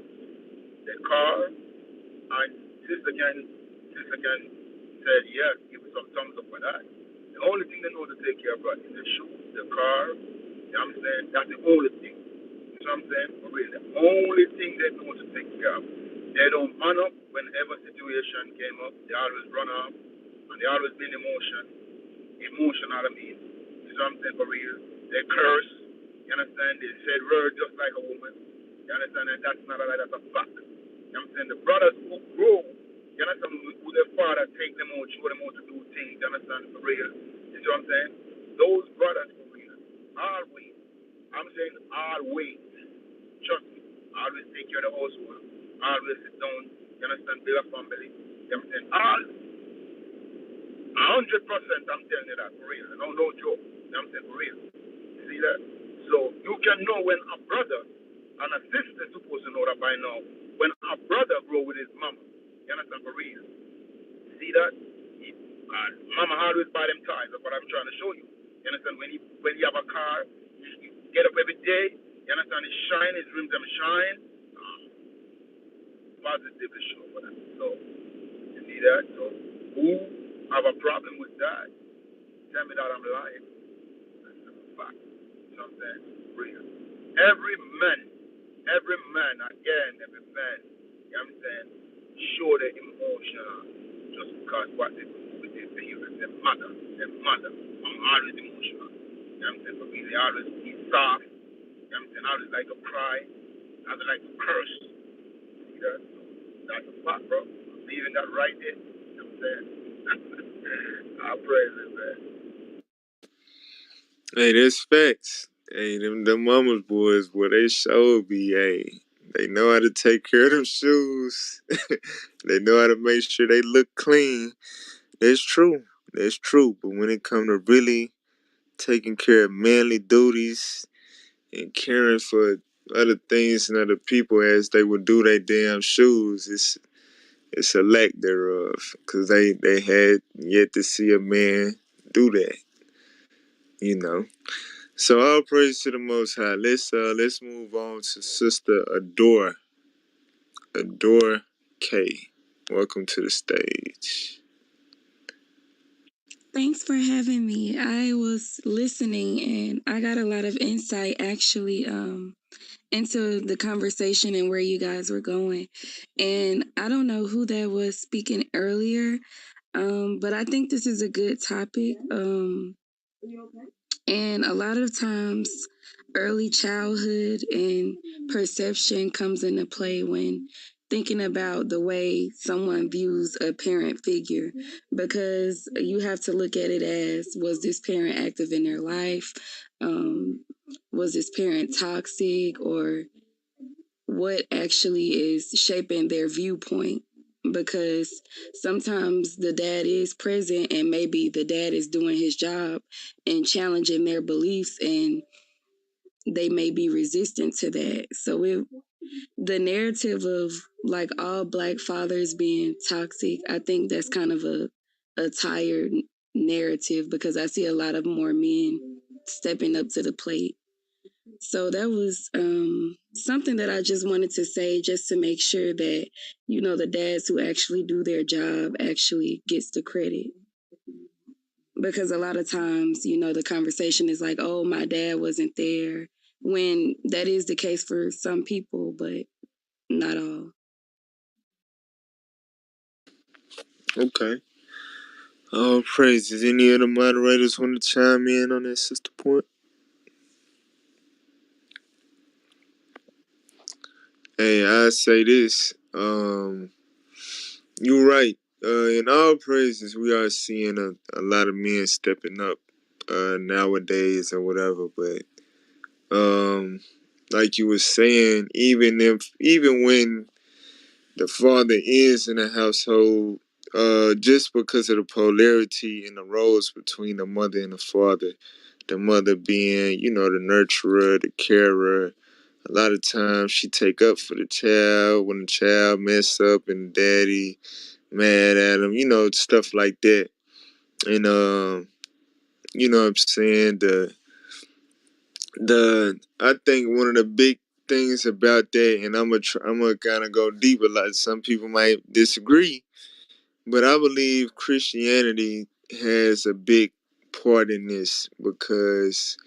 their car, and sister can say yes, give me some thumbs up for that. The only thing they know to take care of, bro, is the shoe, the car. You know what I'm saying? That's the only thing. You know what I'm saying? For real, the only thing they know to take care of. They don't run up whenever situation came up. They always run off, and they always been emotional. I mean, you know what I'm saying? For real, they curse. You understand? They said word just like a woman. You understand? And that's not a lie. That's a fact. You know what I'm saying? The brothers who grow, you understand? Who their father take them out, show them how to do things. You understand? For real. You see what I'm saying? Those brothers for real. Always. I'm saying always. Trust me. Always take care of the household. Always sit down. You understand? Build a family. You know what I'm saying? All 100%, I'm telling you that for real. No joke. You know what I'm saying? For real. You see that? So you can know when a brother and a sister is supposed to know that by now. When a brother grow with his mama. You understand? For real. You see that? Mama always buy them toys. That's what I'm trying to show you. You understand? When you have a car, you get up every day. You understand? It shine. His rims them shine. Positively show for that. So you see that? So who have a problem with that? Tell me that I'm lying. That's a fact. You know what I'm saying? Real. Every man, again, every man, you know what I'm saying, show the emotion just because what they do with their parents, their mother. I'm always emotional. You know what I'm saying? For me, they always be soft. You know what I'm saying? I always like to cry. I always like to curse. See that? So that's a fact, bro. I'm leaving that right there. You know what I'm saying? I praise it, man. Hey, that's facts. Hey, them mama's boys, boy, they sure be, hey, they know how to take care of them shoes. They know how to make sure they look clean. That's true. That's true. But when it comes to really taking care of manly duties and caring for other things and other people as they would do their damn shoes, it's a lack thereof. Because they had yet to see a man do that, you know. So all praise to the Most High. Let's move on to Sister Adore K. Welcome to the stage. Thanks for having me. I was listening and I got a lot of insight actually into the conversation and where you guys were going. And I don't know who that was speaking earlier, but I think this is a good topic. And a lot of times, early childhood and perception comes into play when thinking about the way someone views a parent figure, because you have to look at it as, was this parent active in their life? Was this parent toxic, or what actually is shaping their viewpoint? Because sometimes the dad is present and maybe the dad is doing his job and challenging their beliefs, and they may be resistant to that. So the narrative of like all Black fathers being toxic, I think that's kind of a tired narrative, because I see a lot of more men stepping up to the plate. So that was something that I just wanted to say, just to make sure that, you know, the dads who actually do their job actually gets the credit. Because a lot of times, you know, the conversation is like, oh, my dad wasn't there, when that is the case for some people, but not all. Okay. All praises. Any of the moderators want to chime in on that, Sister Point? Hey, I say this. You're right. In all praises, we are seeing a lot of men stepping up nowadays or whatever. But like you were saying, even when the father is in a household, just because of the polarity in the roles between the mother and the father, the mother being, you know, the nurturer, the carer. A lot of times she take up for the child when the child mess up and daddy mad at him, you know, stuff like that. And you know what I'm saying? The I think one of the big things about that, and I'm gonna kind of go deeper. Like some people might disagree, but I believe Christianity has a big part in this because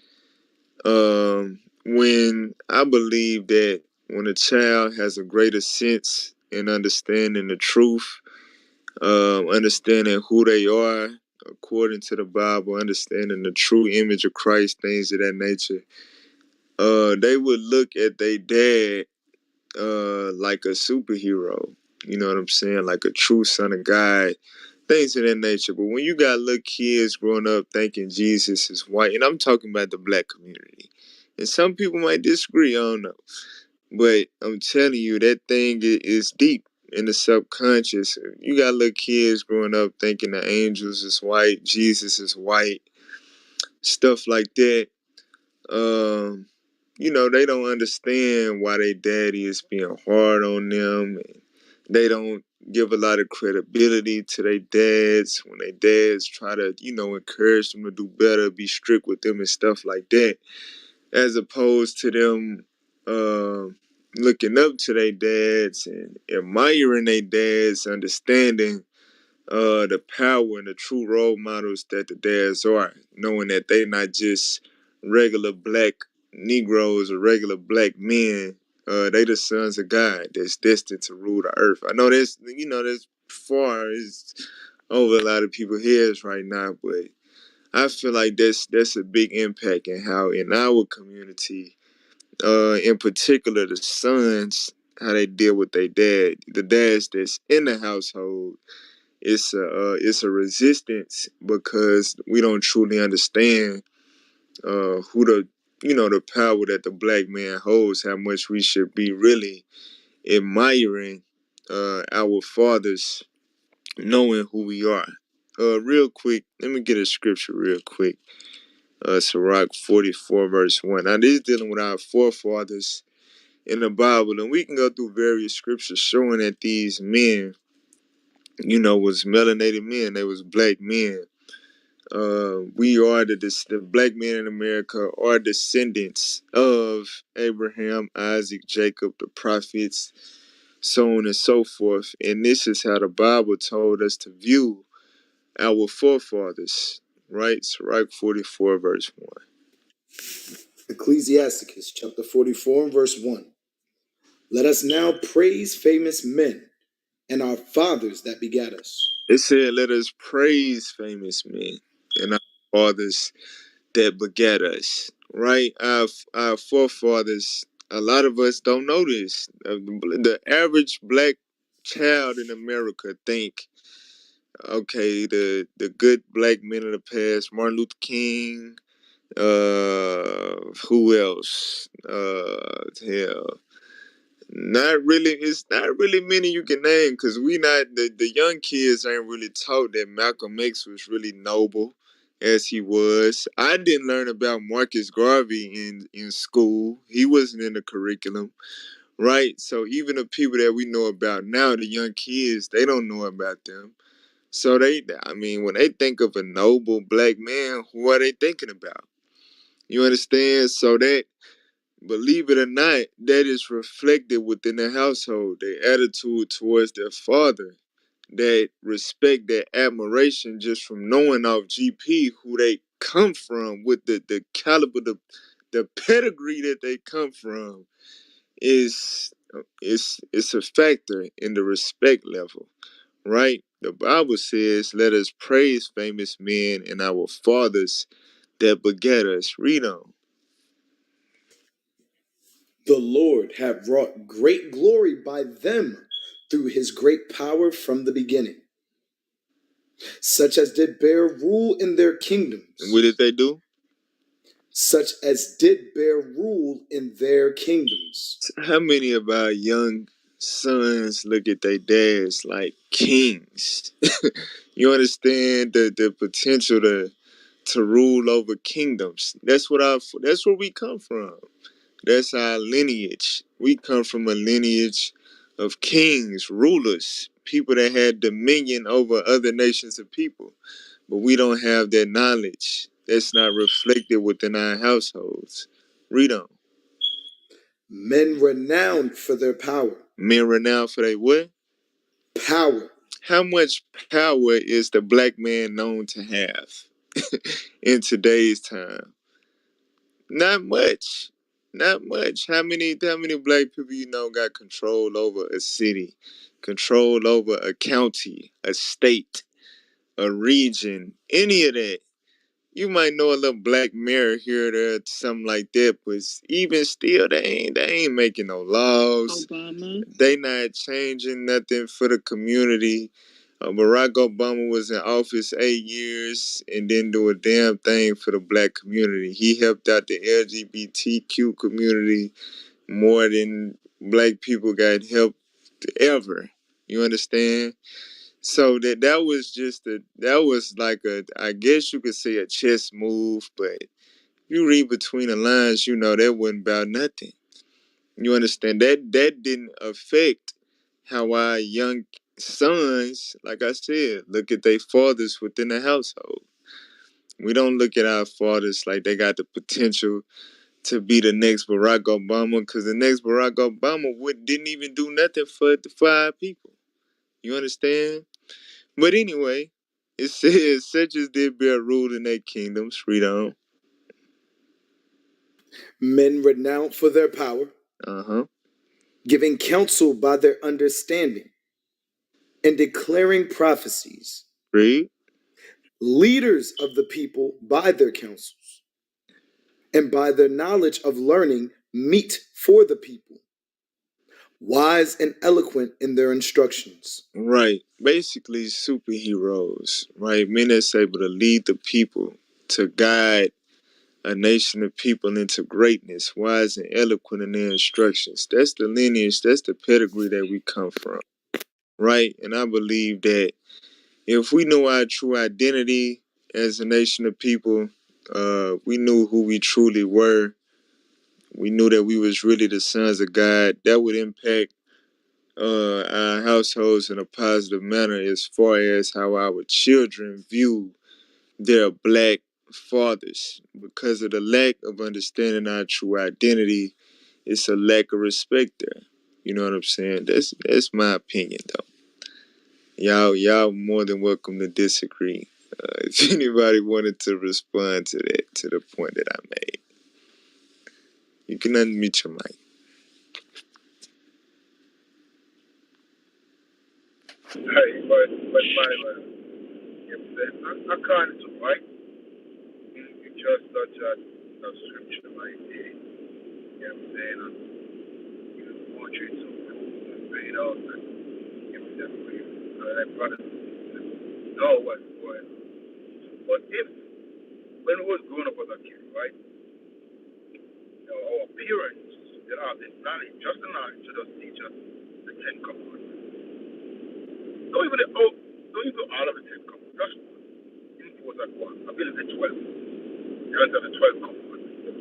when I believe that when a child has a greater sense in understanding the truth, understanding who they are according to the Bible, understanding the true image of Christ, things of that nature, they would look at their dad like a superhero. You know what I'm saying? Like a true son of God, things of that nature. But when you got little kids growing up thinking Jesus is white, and I'm talking about the black community, and some people might disagree, I don't know. But I'm telling you, that thing is deep in the subconscious. You got little kids growing up thinking the angels is white, Jesus is white, stuff like that. Um, you know, they don't understand why their daddy is being hard on them. And they don't give a lot of credibility to their dads when their dads try to, you know, encourage them to do better, be strict with them and stuff like that. As opposed to them looking up to their dads and admiring their dads, understanding the power and the true role models that the dads are, knowing that they not just regular black Negroes or regular black men. They the sons of God that's destined to rule the earth. I know that's, you know, that's far is over a lot of people's heads right now, but I feel like that's a big impact in how in our community, in particular the sons, how they deal with their dad, the dads that's in the household. It's a resistance because we don't truly understand who the, you know, the power that the black man holds, how much we should be really admiring our fathers, knowing who we are. Real quick, let me get a scripture real quick. Sirach 44 verse 1. Now this is dealing with our forefathers in the Bible, and we can go through various scriptures showing that these men, you know, was melanated men. They was black men. We are the black men in America are descendants of Abraham, Isaac, Jacob, the prophets, so on and so forth. And this is how the Bible told us to view our forefathers, right? Sirach 44 verse 1. Ecclesiasticus chapter 44 and verse 1. Let us now praise famous men and our fathers that begat us. It said, let us praise famous men and our fathers that begat us, right? Our forefathers, a lot of us don't know this. The average black child in America think, okay, the good black men of the past, Martin Luther King, who else? Hell, not really. It's not really many you can name because we not the young kids ain't really taught that Malcolm X was really noble as he was. I didn't learn about Marcus Garvey in school. He wasn't in the curriculum, right? So even the people that we know about now, the young kids, they don't know about them. So I mean, when they think of a noble black man, who are they thinking about? You understand? So believe it or not, that is reflected within the household, their attitude towards their father, that respect, that admiration just from knowing off GP who they come from, with the caliber, the pedigree that they come from, is it's a factor in the respect level, right? The Bible says, let us praise famous men and our fathers that begat us. Read on. The Lord have wrought great glory by them through his great power from the beginning, such as did bear rule in their kingdoms. And what did they do? Such as did bear rule in their kingdoms. How many of our young sons look at their dads like kings? You understand the potential to rule over kingdoms. That's where we come from. That's our lineage. We come from a lineage of kings, rulers, people that had dominion over other nations of people. But we don't have that knowledge. That's not reflected within our households. Read on. Men renowned for their power. Men renowned for their what? Power. How much power is the black man known to have in today's time? Not much. Not much. How many black people you know got control over a city, control over a county, a state, a region, any of that? You might know a little black mayor here or there, something like that, but even still, they ain't making no laws. Obama. They not changing nothing for the community. Barack Obama was in office 8 years and didn't do a damn thing for the black community. He helped out the LGBTQ community more than black people got helped ever. You understand? So that was like I guess you could say a chess move, but you read between the lines, you know that wasn't about nothing. You understand? That didn't affect how our young sons, like I said, look at their fathers within the household. We don't look at our fathers like they got the potential to be the next Barack Obama, because the next Barack Obama didn't even do nothing for our people. You understand? But anyway, it says, such as did bear rule in their kingdoms. Read on. Men renowned for their power. Uh-huh. Giving counsel by their understanding, and declaring prophecies. Read. Leaders of the people by their counsels, and by their knowledge of learning, meet for the people. Wise and eloquent in their instructions. Right. Basically, superheroes, right? Men that's able to lead the people, to guide a nation of people into greatness, wise and eloquent in their instructions. That's the lineage, that's the pedigree that we come from, right? And I believe that if we knew our true identity as a nation of people, we knew who we truly were, we knew that we was really the sons of God, that would impact our households in a positive manner as far as how our children view their black fathers. Because of the lack of understanding our true identity, it's a lack of respect there. You know what I'm saying? That's my opinion though. Y'all more than welcome to disagree. If anybody wanted to respond to that, to the point that I made, you can unmute your mic. Hey, but by I can't do right. You just such a scripture like this. You know what I'm saying? You want you to prove and fade out and give me that way. That brother know what's going on. But if when we was growing up as a kid, right? Our parents they have this knowledge, just the knowledge to just teach us the Ten Commandments. Don't even all of the Ten Commandments. Just one. Impose that one. I believe the 12. The rest of the 12 Commandments. You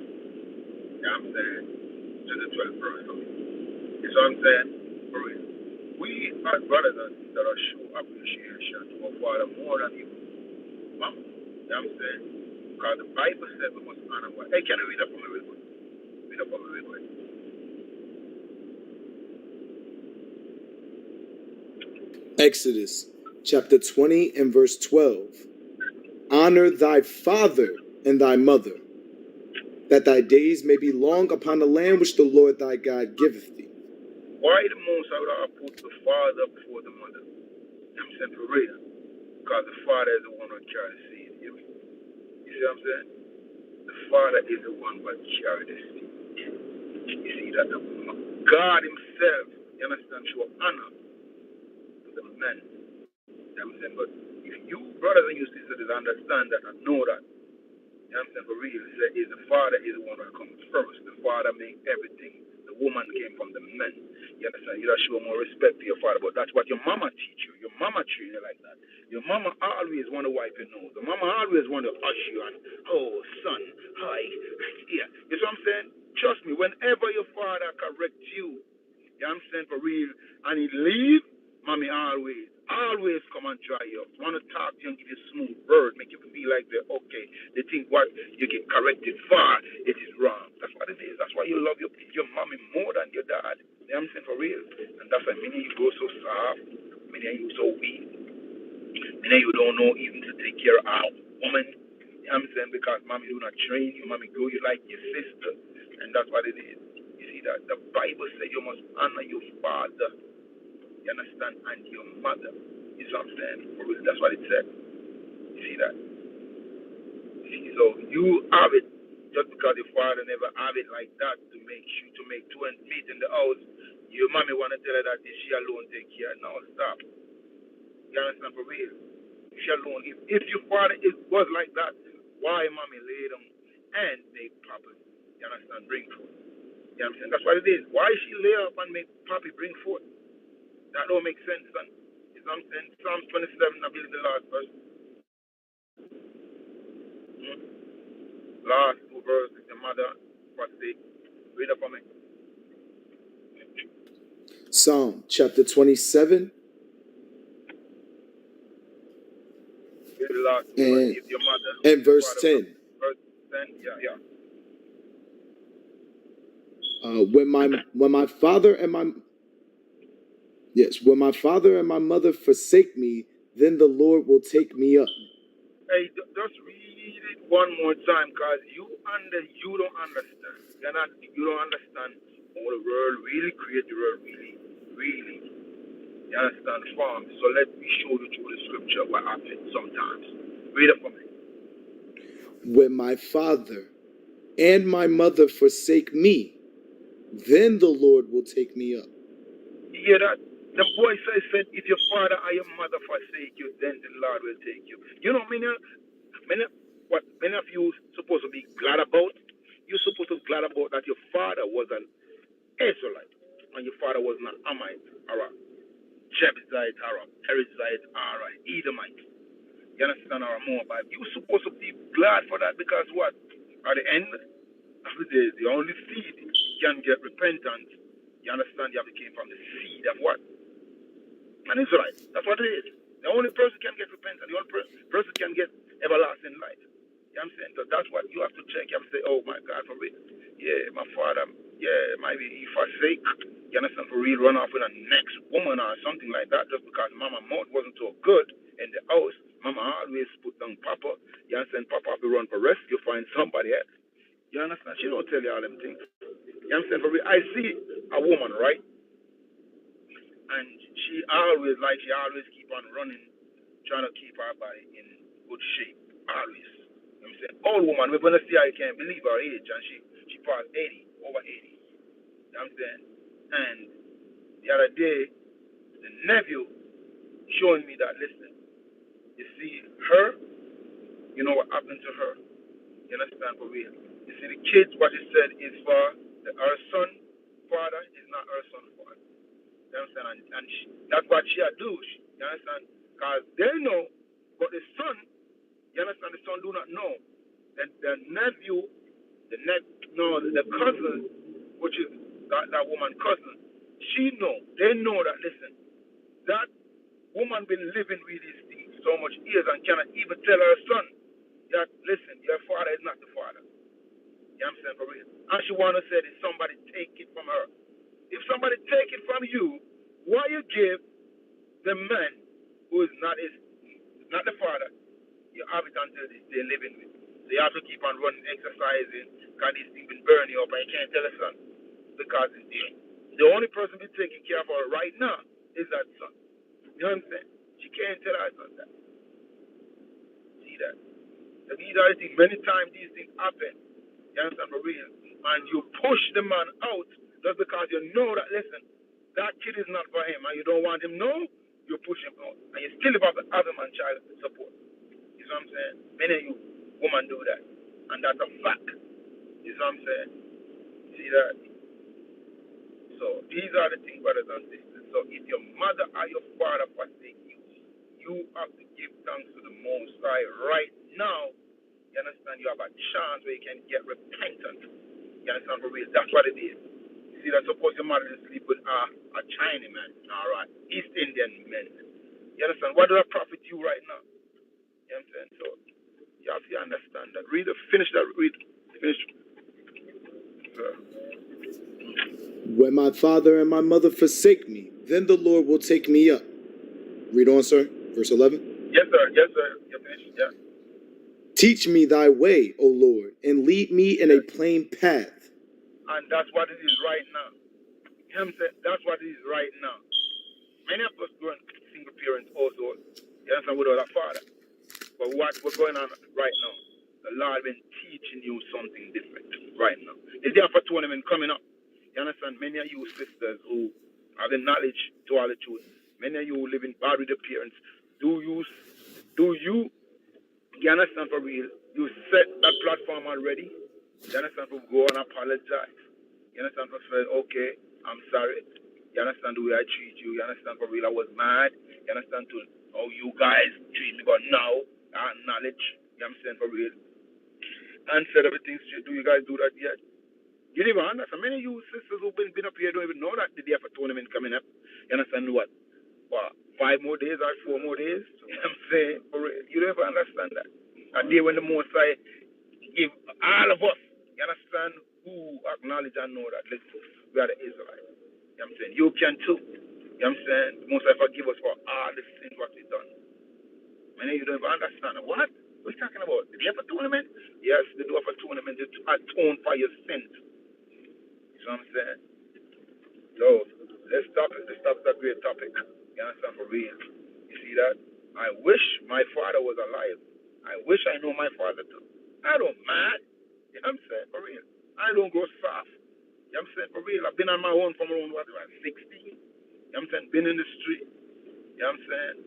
know what I'm saying? To the 12 verse of it. You know what I'm saying? For real. We as brothers and sisters are show appreciation to our Father more than even mama. You know what I'm saying? Because the Bible says we must honor what. Hey, can you read that for me real quick? yourself up a little bit. Exodus chapter 20 and verse 12. Honor thy father and thy mother, that thy days may be long upon the land which the Lord thy God giveth thee. Why the most I would have put the father before the mother? I'm saying for real. Because the father is the one who carries the seed. You see what I'm saying? The father is the one who carries the seed. You see that God himself, you understand, show honor to the men. You know what I'm saying? But if you brothers and you sisters understand that and know that, you know what I'm saying, for real, is the father is the one that comes first. The father made everything. The woman came from the men. You understand? You gotta show more respect to your father, but that's what your mama teach you. Your mama treat you like that. Your mama always want to wipe your nose. The mama always want to hush you and, oh, son, hi. Yeah. You know what I'm saying? Trust me, whenever your father corrects you, you know what I'm saying, for real, and he leave, mommy always come and try you. Want to talk to you and give you a smooth word, make you feel like they're okay. They think what you get corrected for, it is wrong. That's what it is. That's why you love your mommy more than your dad. You know what I'm saying, for real. And that's why many of you go so soft, many of you so weak, many of you don't know even to take care of a woman. You know what I'm saying, because mommy do not train you, mommy grow you like your sister. And that's what it is. You see that? The Bible says you must honor your father. You understand? And your mother. You see what I'm saying? That's what it said. You see that? See, so you have it just because your father never have it like that to make you to make two ends meet in the house. Your mommy wanna tell her that she alone take care. No, stop. You understand, for real? She alone. If your father was like that, why mommy lay them and make papa? You understand? Bring forth. You understand? That's what it is. Why she lay up and make papi bring forth? That don't make sense, son. You know what I'm saying? Psalm 27, I believe the last verse. Last two verses, the mother forsake. Read up for me. Psalm chapter 27 Read the last two verses. and, If your mother, and if your verse father, 10. verse 10, yeah. When my father and my mother forsake me, then the Lord will take me up. Hey, just read it one more time, cause you don't understand. You don't understand how the world really create the world really. You understand the farm. So let me show you through the scripture what happens sometimes. Read it for me. When my father and my mother forsake me, then the Lord will take me up. You hear that? The boy said, if your father or your mother forsake you, then the Lord will take you. You know, what many of you supposed to be glad about? You're supposed to be glad about that your father was an Israelite and your father was not Amite or a Jebusite or a Perizzite or a Edomite. You understand, or a Moabite? You're supposed to be glad for that because what? At the end of the day, the only seed can get repentance. You understand? You have to came from the seed of what? An Israelite. That's what it is. The only person can get repentance. The only person can get everlasting life. You know what I'm saying? So that's what you have to check. You have to say, oh my God, for real. Yeah, my father, yeah, maybe he forsake. You understand? For real, run off with a next woman or something like that just because mama mouth wasn't so good in the house. Mama always put down Papa. You understand? Papa have to run for rescue, find somebody else. You understand? She don't tell you all them things. You understand? For real, I see a woman, right? And she always keep on running, trying to keep her body in good shape. Always. You know what I'm saying? Old woman, we're gonna see her, you can't believe her age, and she passed 80, over 80. You know what I'm saying? And the other day, the nephew showing me that, listen, you see her, you know what happened to her. You understand, for real? You see the kids, what he said is for her son father is not her son father. You understand? And that's what she do. You understand? Because they know, but the son, you understand, the son do not know. And the nephew, the cousin, which is that woman cousin, she know. They know that, listen, that woman been living with these things so much years and cannot even tell her son that, listen, your father is not the father. You understand, for real? And she she want to say is somebody take it from her. If somebody take it from you, why you give the man who is not not the father, you have it until they're living with. So you have to keep on running, exercising, because these things will burn you up and you can't tell a son because it's there. The only person be taking care of her right now is that son. You know what I'm saying? She can't tell her son that. See that? So these are the things, many times these things happen. You understand for real? And you push the man out just because you know that, listen, that kid is not for him and you don't want him, no, you push him out. And you still have the other man child support. You know what I'm saying? Many of you women do that. And that's a fact. You know what I'm saying? See that? So these are the things, brothers and sisters. So if your mother or your father forsake you, you have to give thanks to the Most High right now. You understand? You have a chance where you can get repentant. You understand for real? That's what it is. You see that suppose your mother is sleep with a Chinese man, all right, East Indian men. You understand? What does that profit you right now? You understand? So you have to understand that. Read, finish that. Read, finish. When my father and my mother forsake me, then the Lord will take me up. Read on, sir. Verse 11. Yes, sir. Yes, sir. You finished. Yeah. Teach me thy way, O Lord, and lead me in a plain path. And that's what it is right now. You know what I'm saying? That's what it is right now. Many of us going single parents also. You understand? Without a father. But what we're going on right now, the Lord been teaching you something different right now. It's there for tournament coming up. You understand? Many of you sisters who have the knowledge to all the truth, many of you who live in bad with the parents, you understand for real? You set that platform already. You understand for go and apologize. You understand for say, okay, I'm sorry. You understand the way I treat you. You understand for real? I was mad. You understand to how you guys treat me, but now I acknowledge. You understand for real? And said everything straight. Do you guys do that yet? You don't even understand. Many of you sisters who've been up here don't even know that the day for tournament coming up. You understand what? What? 5 more days or 4 more days? You know what I'm saying? For real. You don't even understand that. A day when the Most High give all of us, you understand, who acknowledge and know that, listen, we are the Israelites. You know what I'm saying? You can too. You know what I'm saying? The Most High forgive us for all the sins what we done. Many of you don't even understand. What? What are you talking about? Did you have a tournament? Yes, they do have a tournament to atone for your sins. You know what I'm saying? So, let's stop it. Let's stop that great topic. You understand for real? You see that? I wish my father was alive. I wish I know my father too. I don't mind. You know what I'm saying? For real. I don't go soft. You know what I'm saying? For real. I've been on my own from around, what, like 16? You know what I'm saying? Been in the street. You know what I'm saying?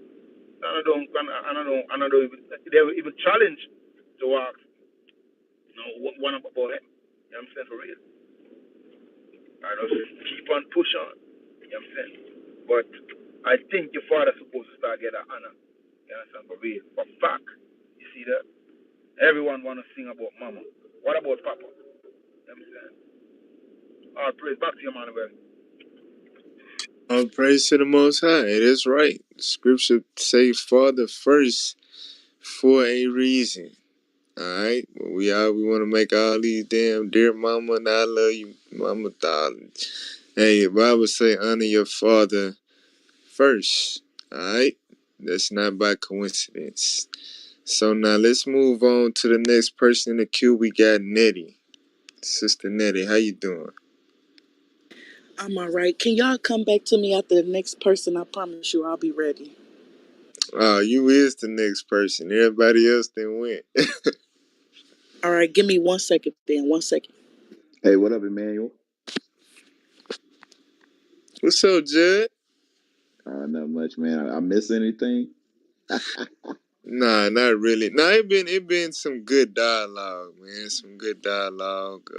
And I don't even, they were even challenge to ask, you know, one about him. You know what I'm saying? For real. I just keep on pushing on. You know what I'm saying? But I think your father's supposed to start getting honor. You understand? For real. For fact. You see that? Everyone want to sing about mama. What about papa? You know what I'm saying? All right, praise back to you, Manuel. All praise to the Most High. It is right. Scripture say Father first for a reason. Alright? We want to make all these damn dear mama and I love you, mama darling. Hey, the Bible say honor your father first. Alright? That's not by coincidence. So now let's move on to the next person in the queue. We got Nettie. Sister Nettie, how you doing? I'm all right. Can y'all come back to me after the next person? I promise you I'll be ready. Oh, you is the next person. Everybody else then went. All right, give me 1 second then. 1 second. Hey, what up, Emmanuel? What's up, Jud? Not much, man. I miss anything? Nah, not really. Nah, it been some good dialogue, man. Some good dialogue.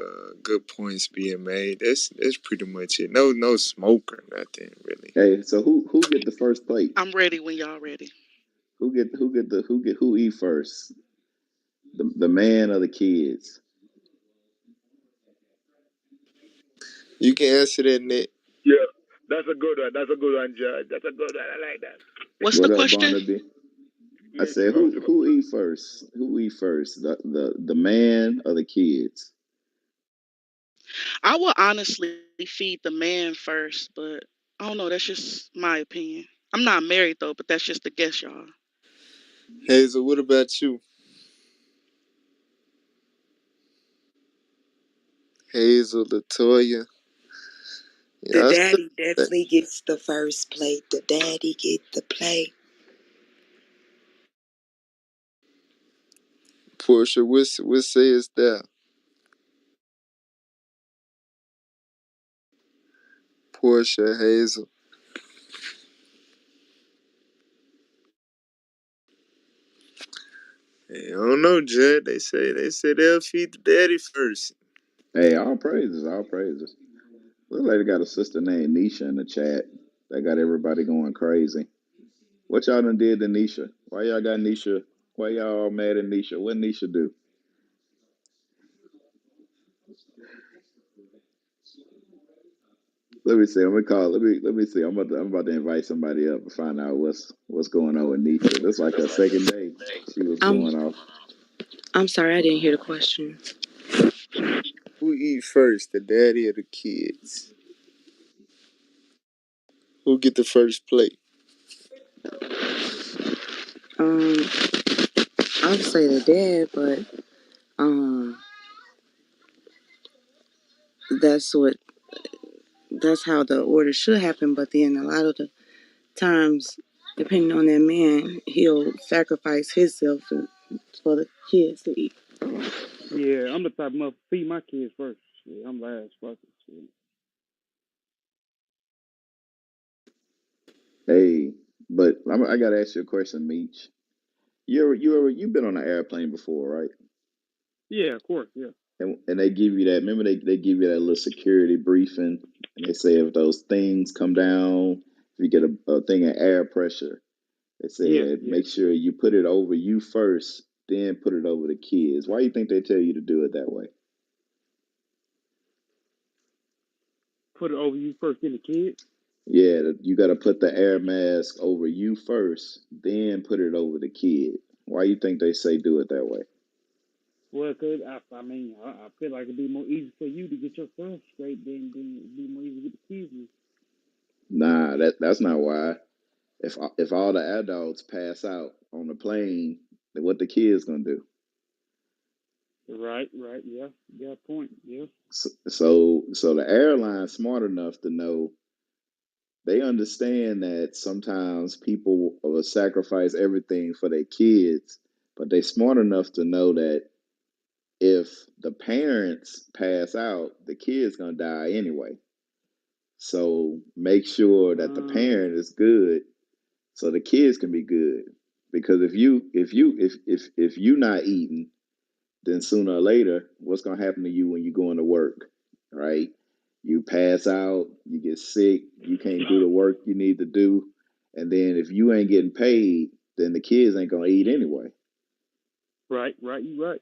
Good points being made. That's pretty much it. No smoke or nothing really. Hey, so who get the first plate? I'm ready when y'all ready. Who eat first? The man or the kids? You can answer that, Nick. Yeah, that's a good one. That's a good one, Judge. That's a good one. I like that. What's the What up, question? Barnaby? I Yes, said, come who eat first? Who eat first? The man or the kids? I would honestly feed the man first, but I don't know. That's just my opinion. I'm not married though, but that's just a guess, y'all. Hazel, what about you? Hazel, Latoya. The Y'all still daddy definitely gets the first plate. The daddy get the plate. Portia, what says that? Portia, Hazel. Hey, I don't know, Jud. They say they'll feed the daddy first. Hey, all praises, all praises. Looks like they got a sister named Nisha in the chat. That got everybody going crazy. What y'all done did to Nisha? Why y'all got Nisha? Why y'all all mad at Nisha? What Nisha do? Let me see. I'm gonna call. Let me see. I'm about to invite somebody up and find out what's going on with Nisha. This like her second day. She was I'm going off. I'm sorry, I didn't hear the question. Who eat first, the daddy or the kids? Who get the first plate? Um, I would say the dad, but um, that's what that's how the order should happen. But then a lot of the times, depending on that man, he'll sacrifice himself for the kids to eat. Yeah, I'm the type of motherfucker feed my kids first. Yeah, I'm last. Fuck it. Shit. Hey, but I gotta ask you a question, Meech. You've been on an airplane before, right? Yeah, of course. Yeah. And they give you that. Remember they give you that little security briefing, and they say if those things come down, if you get a thing of air pressure, they Yeah. said Yeah. make sure you put it over you first, then put it over the kids. Why do you think they tell you to do it that way? Put it over you first, then the kids. Yeah, you got to put the air mask over you first, then put it over the kid. Why you think they say do it that way? Well, cause I feel like it'd be more easy for you to get your stuff straight than it'd be more easy to get the kids. Nah, that's not why. If all the adults pass out on the plane, then what the kids gonna do? Right. Right. Yeah. You got a point. Yeah. So the airline's smart enough to know they understand that sometimes people will sacrifice everything for their kids, but they smart enough to know that if the parents pass out, the kid's gonna die anyway. So make sure that the Um. parent is good so the kids can be good. Because if you not eating, then sooner or later, what's gonna happen to you when you go into work, right? You pass out, you get sick, you can't do the work you need to do, and then if you ain't getting paid, then the kids ain't gonna eat anyway. Right. Right. You right.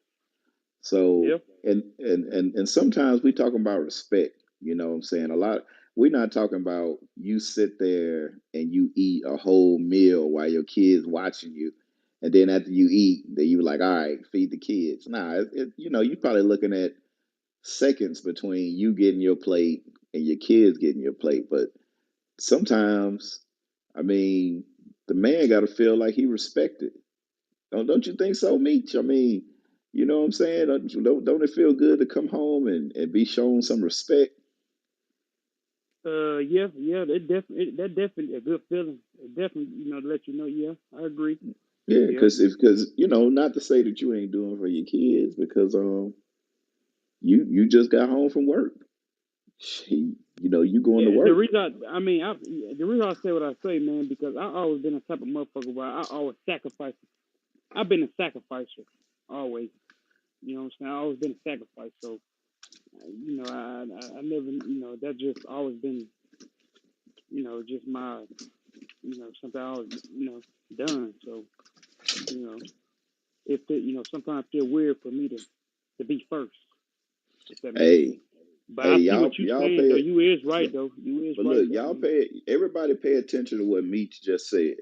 So Yeah. and sometimes we talking about respect. You know what I'm saying? A lot we're not talking about you sit there and you eat a whole meal while your kids watching you, and then after you eat, then you like, all right, feed the kids. Nah, you're probably looking at seconds between you getting your plate and your kids getting your plate. But sometimes, I mean, the man got to feel like he respected. Don't you think so, Meech? I mean, you know what I'm saying? Don't it feel good to come home and be shown some respect? Yeah. Yeah. That definitely a good feeling. It definitely, to let you know. Yeah, I agree. Yeah, Yeah. because not to say that you ain't doing for your kids, because you just got home from work. You going to Yeah, the work. reason the reason I say what I say, man, because I always been a type of motherfucker where I always sacrifice. I've been a sacrificer, always. You know what I'm saying? I always been a sacrifice. So, I never, that just always been, just my, something I always, done. So, you know, sometimes feel weird for me to be first, if that makes sense. Hey, But hey, I see what you y'all saying, though. pay. You is right, Look, though. You is but right, look, though. y'all pay. Everybody pay attention to what Meech just said.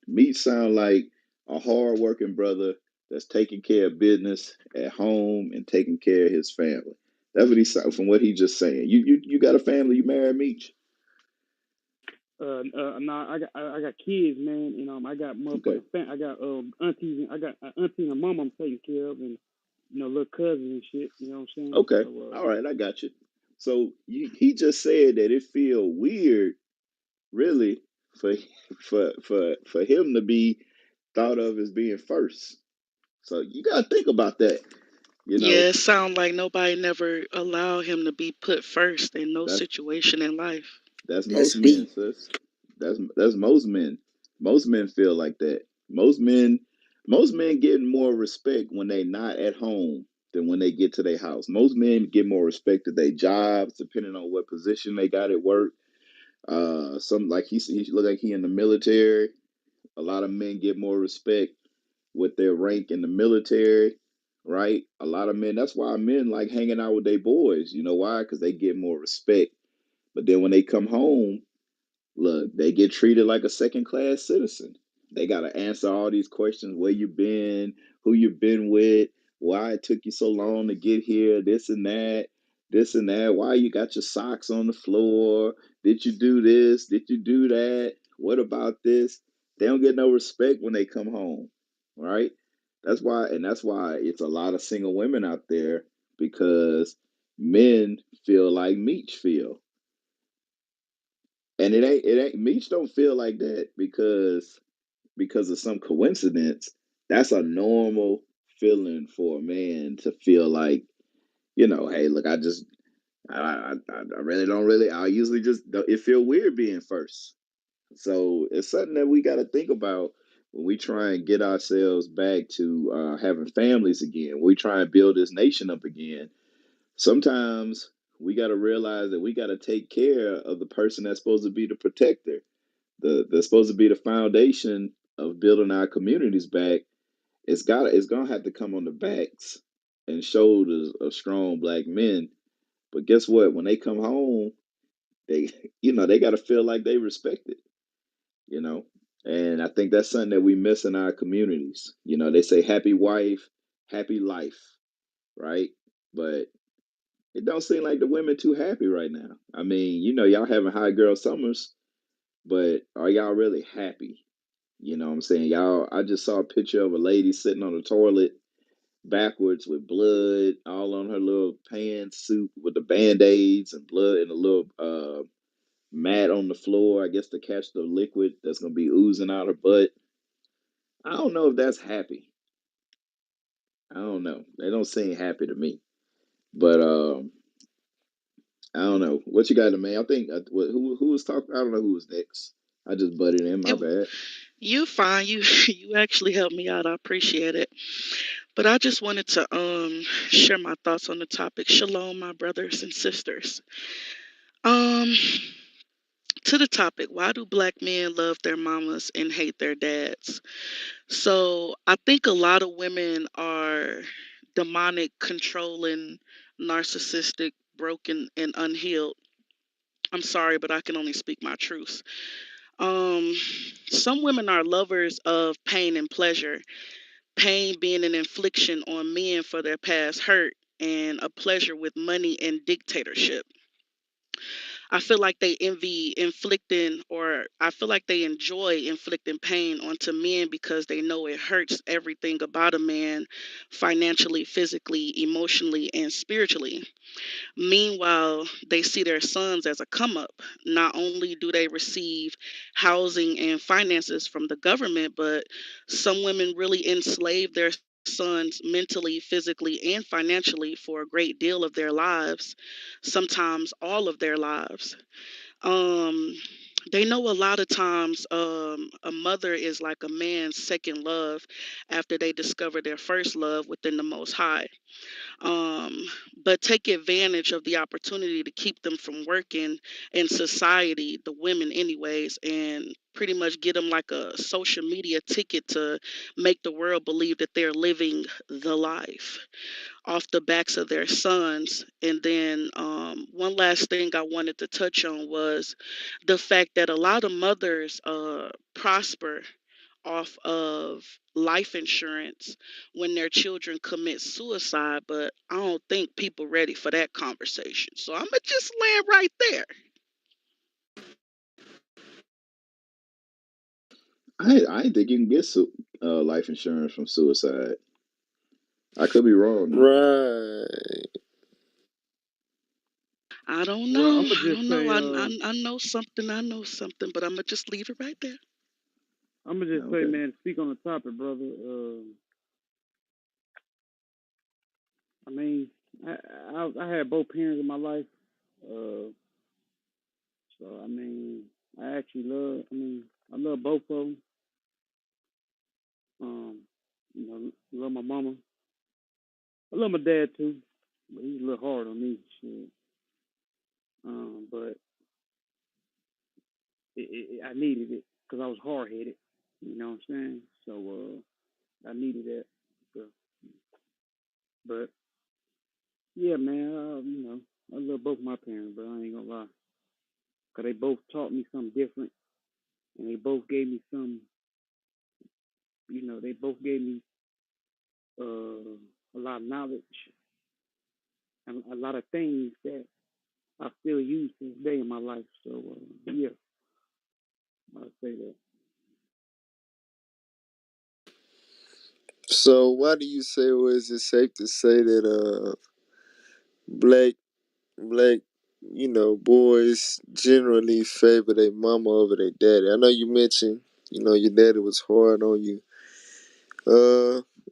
Meech sound like a hard-working brother that's taking care of business at home and taking care of his family. That's what he said from what he just saying. You got a family, you married Meech? Nah, I got kids, man, and I got Okay. motherfucking I got aunties, and I got aunties and mom I'm taking care of, and little cousins and shit. You know what I'm saying? Okay. So All right, I got you. So he just said that it feel weird, really, for for him to be thought of as being first. So you gotta think about that. You know, Yeah, it sounds like nobody never allowed him to be put first in no that's situation in life. that's That's most men, deep. sis. That's most men. Most men feel like that. Most men get more respect when they not at home than when they get to their house. Most men get more respect to their jobs, depending on what position they got at work. Some like he look like he in the military. A lot of men get more respect with their rank in the military, right? A lot of men. That's why men like hanging out with their boys. You know why? Because they get more respect. But then when they come home, look, they get treated like a second class citizen. They got to answer all these questions: where you been, who you been with, why it took you so long to get here, this and that. Why you got your socks on the floor? Did you do this? Did you do that? What about this? They don't get no respect when they come home, right? That's why it's a lot of single women out there because men feel like Meech feel. And it ain't Meech don't feel like that because of some coincidence. That's a normal feeling for a man to feel like, hey, look, I really don't really I usually just it feel weird being first. So it's something that we got to think about when we try and get ourselves back to having families again. We try and build this nation up again. Sometimes we got to realize that we got to take care of the person that's supposed to be the protector, that's supposed to be the foundation of building our communities back. It's gonna have to come on the backs and shoulders of strong black men. But guess what? When they come home, they they got to feel like they respected. You know, and I think that's something that we miss in our communities. They say happy wife, happy life, right? But it don't seem like the women too happy right now. I mean, y'all having hot girl summers, but are y'all really happy? You know what I'm saying? Y'all, I just saw a picture of a lady sitting on the toilet backwards with blood all on her little pantsuit with the band-aids and blood and a little mat on the floor, I guess to catch the liquid that's gonna be oozing out her butt. I don't know if that's happy. I don't know. They don't seem happy to me. But I don't know. What you got to man? I think who was talking? I don't know who was next. I just butted in. My It, bad. you fine. You actually helped me out. I appreciate it. But I just wanted to share my thoughts on the topic. Shalom, my brothers and sisters. Um, to the topic, why do black men love their mamas and hate their dads? So I think a lot of women are demonic, controlling, narcissistic, broken, and unhealed. I'm sorry, but I can only speak my truth. Um, some women are lovers of pain and pleasure, pain being an infliction on men for their past hurt, and a pleasure with money and dictatorship. I feel like they envy inflicting, or I feel like they enjoy inflicting pain onto men because they know it hurts everything about a man financially, physically, emotionally, and spiritually. Meanwhile, they see their sons as a come up. Not only do they receive housing and finances from the government, but some women really enslave their sons mentally, physically, and financially for a great deal of their lives, sometimes all of their lives. Um, they know a lot of times a mother is like a man's second love after they discover their first love within the Most High, um, but take advantage of the opportunity to keep them from working in society, the women, anyways, and pretty much get them like a social media ticket to make the world believe that they're living the life off the backs of their sons. And then one last thing I wanted to touch on was the fact that a lot of mothers prosper off of life insurance when their children commit suicide, but I don't think people ready for that conversation. So I'm gonna just land right there. I think you can get life insurance from suicide. I could be wrong though. Right. I don't Well, know. I'm gonna I just don't know. say, I know something. I know something, but I'm gonna just leave it right there. Okay. man, speak on the topic, brother. I mean, I had both parents in my life, uh, so I mean, I actually love. I mean, I love both of them. Um, you know, love my mama. I love my dad too, but he's a little hard on me. Shit. But I needed it because I was hard headed. You know what I'm saying? So I needed that. So, but yeah, man, you know, I love both my parents, but I ain't gonna lie, cause they both taught me something different, and they both gave me some. You know, they both gave me a lot of knowledge and a lot of things that I still use to this day in my life. So yeah, I'll say that. So why do you say, or is it safe to say that black black boys generally favor their mama over their daddy? I know you mentioned your daddy was hard on you.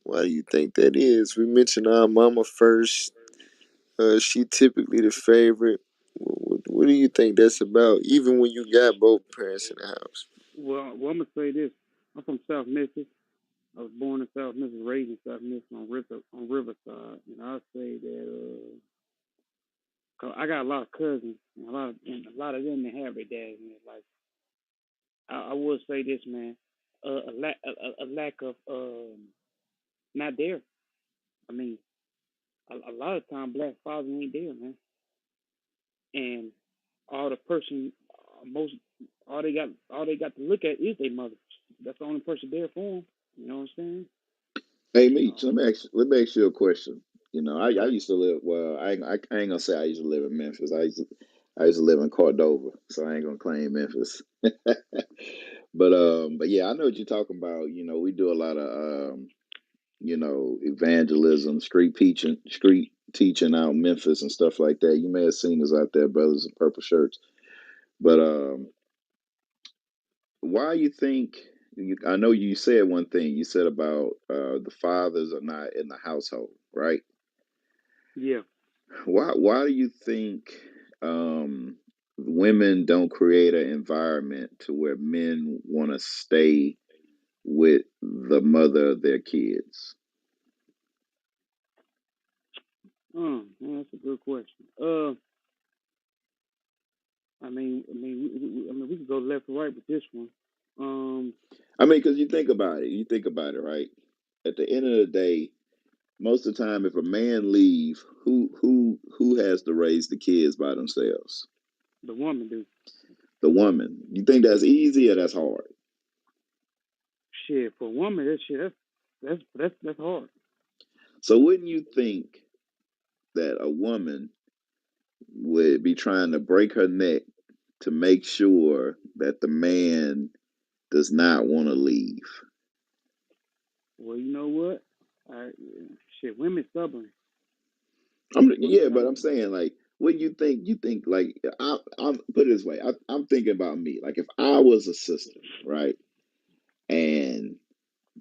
Why do you think that is? We mentioned our mama first. She typically the favorite. What do you think that's about? Even when you got both parents in the house. Well, I'm gonna say this. I'm from South Memphis. I was born in South Memphis, raised in South Memphis on Riverside, and I say that 'cause I got a lot of cousins, and a lot of them they have their dads in their life. I will say this, man, a lack of not there. I mean, a lot of time black fathers ain't there, man, and all the person most all they got to look at is their mother. That's the only person there for them. You know what I'm saying? Hey, Meech, Um, let me ask you a question. I used to live. Well, I ain't gonna say I used to live in Memphis. I used to live in Cordova, so I ain't gonna claim Memphis. But yeah, I know what you're talking about. We do a lot of evangelism, street teaching out in Memphis and stuff like that. You may have seen us out there, brothers in purple shirts. But why you think? I know you said one thing. You said about the fathers are not in the household, right? yeah. Why do you think women don't create an environment to where men want to stay with the mother of their kids? Man, that's a good question. We could go left or right with this one. Um, I mean, because you think about it, right? At the end of the day, most of the time, if a man leave, who has to raise the kids by themselves? the woman do The woman. You think that's easy or that's hard? shit for a woman. That shit, that's hard. So wouldn't you think that a woman would be trying to break her neck to make sure that the man does not want to leave? Well, you know what? I, shit, women stubborn. Yeah, I but I'm mean, saying like, what you think? You think like I'm put it this way. I'm thinking about me. Like if I was a sister, right, and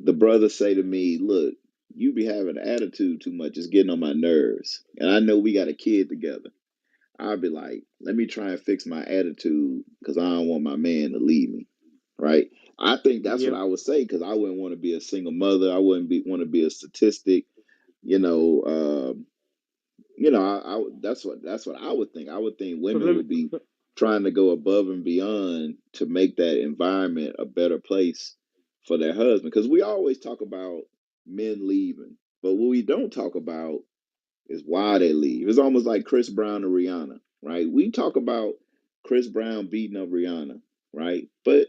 the brother say to me, "Look, you be having an attitude too much. It's getting on my nerves, and I know we got a kid together." I'd be like, "Let me try and fix my attitude because I don't want my man to leave me." Right? I think that's what yeah. I would say because I wouldn't want to be a single mother. I wouldn't want to be a statistic. You know, that's what I would think. I would think So women let me. would be So, trying to go above and beyond to make that environment a better place for their husband. Because we always talk about men leaving, but what we don't talk about is why they leave. It's almost like Chris Brown and Rihanna, right? We talk about Chris Brown beating up Rihanna, right? But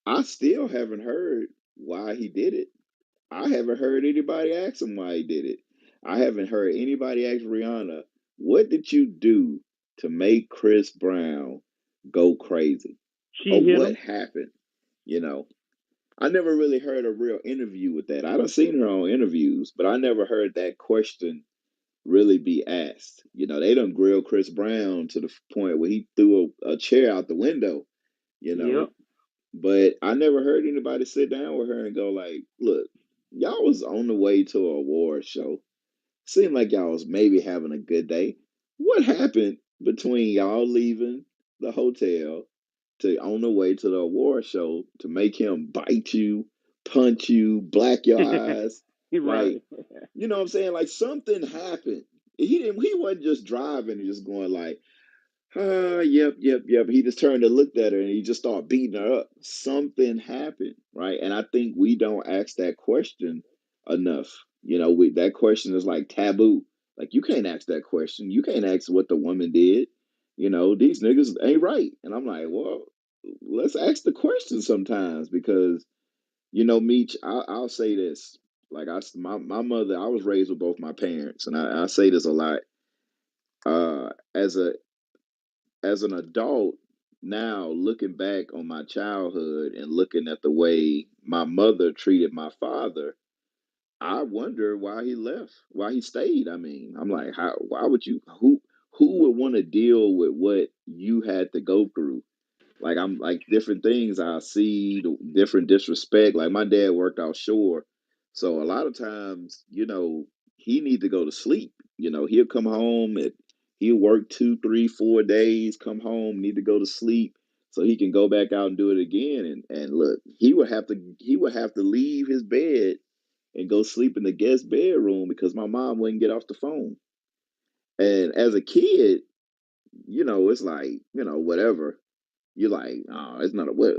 I still haven't heard why he did it. I haven't heard anybody ask him why he did it. I haven't heard anybody ask Rihanna, what did you do to make Chris Brown go crazy? She Or hit what him. happened? You know, I never really heard a real interview with that. I done seen her on interviews, but I never heard that question really be asked. You know, they done grilled Chris Brown to the point where he threw a chair out the window, you know. Yep. But I never heard anybody sit down with her and go like, look, y'all was on the way to a award show. Seemed like y'all was maybe having a good day. What happened between y'all leaving the hotel to on the way to the award show to make him bite you, punch you, black your eyes? Right. Like, you know what I'm saying? Like something happened. He wasn't just driving and just going like, yep, yep, yep. He just turned and looked at her and he just started beating her up. Something happened, right? And I think we don't ask that question enough. You know, that question is like taboo. Like you can't ask that question. You can't ask what the woman did. You know, these niggas ain't right. And I'm like, well, let's ask the question sometimes because, you know, Meech, I'll say this. Like my mother, I was raised with both my parents, and I say this a lot. As an adult now, looking back on my childhood and looking at the way my mother treated my father, I wonder why he left, why he stayed. I mean, I'm like, how? Why would you? Who would want to deal with what you had to go through? Like I'm like different things I see, the different disrespect. Like my dad worked offshore, so a lot of times, you know, he need to go to sleep. You know, he'll come home and he'll work 2, 3, 4 days, come home, need to go to sleep so he can go back out and do it again. And look, he would have to leave his bed and go sleep in the guest bedroom because my mom wouldn't get off the phone. And as a kid, you know, it's like, you know, whatever. You're like, oh, it's not a what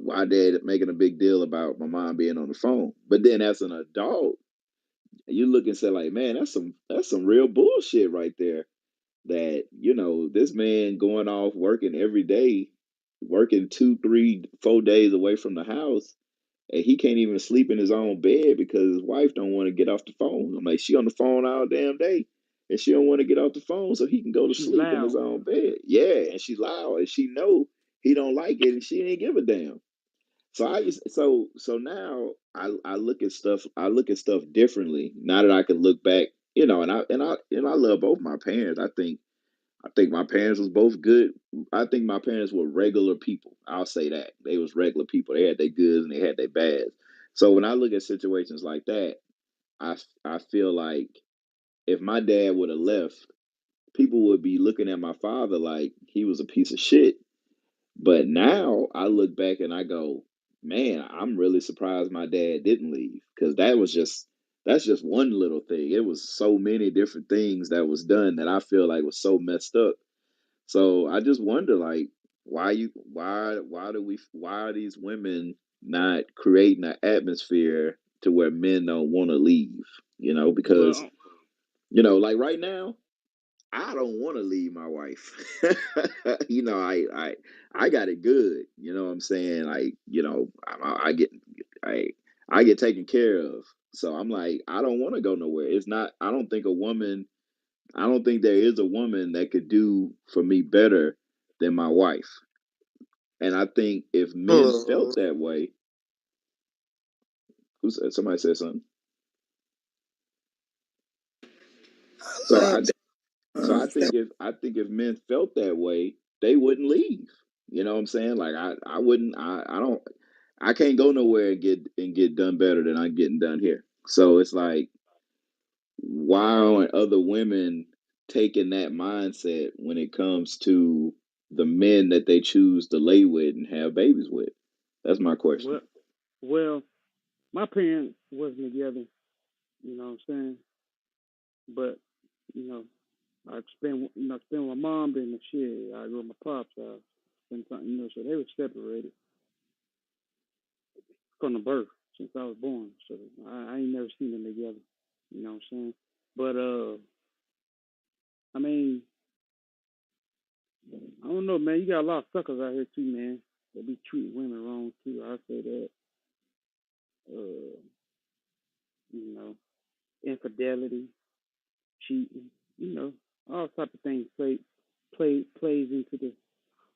why dad making a big deal about my mom being on the phone. But then as an adult, you look and say, like, man, that's some real bullshit right there. That, you know, this man going off working every day, working 2, 3, 4 days away from the house, and he can't even sleep in his own bed because his wife don't want to get off the phone. I'm like, she on the phone all damn day, and she don't want to get off the phone so he can go to She sleep in his loud. own bed. Yeah, and she loud, and she know he don't like it, and she ain't give a damn. So now I look at stuff. I look at stuff differently now that I can look back. You know, and I love both my parents. I think my parents was both good. I think my parents were regular people. I'll say that. They was regular people. They had their goods and they had their bads. So when I look at situations like that, I feel like if my dad would have left, people would be looking at my father like he was a piece of shit. But now I look back and I go, man, I'm really surprised my dad didn't leave because that's just one little thing. It was so many different things that was done that I feel like was so messed up. So I just wonder, like, why are these women not creating an atmosphere to where men don't want to leave? You know, because Well, like right now, I don't want to leave my wife. you know, I got it good. You know what I'm saying? Like, you know, I I get taken care of. So I'm like, I don't want to go nowhere. It's not. I don't think there is a woman that could do for me better than my wife. And I think if men felt that way, somebody said something. So Love I that. think if men felt that way, they wouldn't leave. You know what I'm saying? Like I wouldn't I don't I can't go nowhere and get done better than I'm getting done here. So it's like, why aren't other women taking that mindset when it comes to the men that they choose to lay with and have babies with? That's my question. well, well, my parents wasn't together. You know what I'm saying? But you know, spend with my mom. Then the shit, I go to my pops' house. Spend time, so they were separated from the birth since I was born. So I ain't never seen them together. You know what I'm saying? But I mean, I don't know, man. You got a lot of suckers out here too, man. They be treating women wrong too. I say that. uh, infidelity, cheating, all type of things plays into the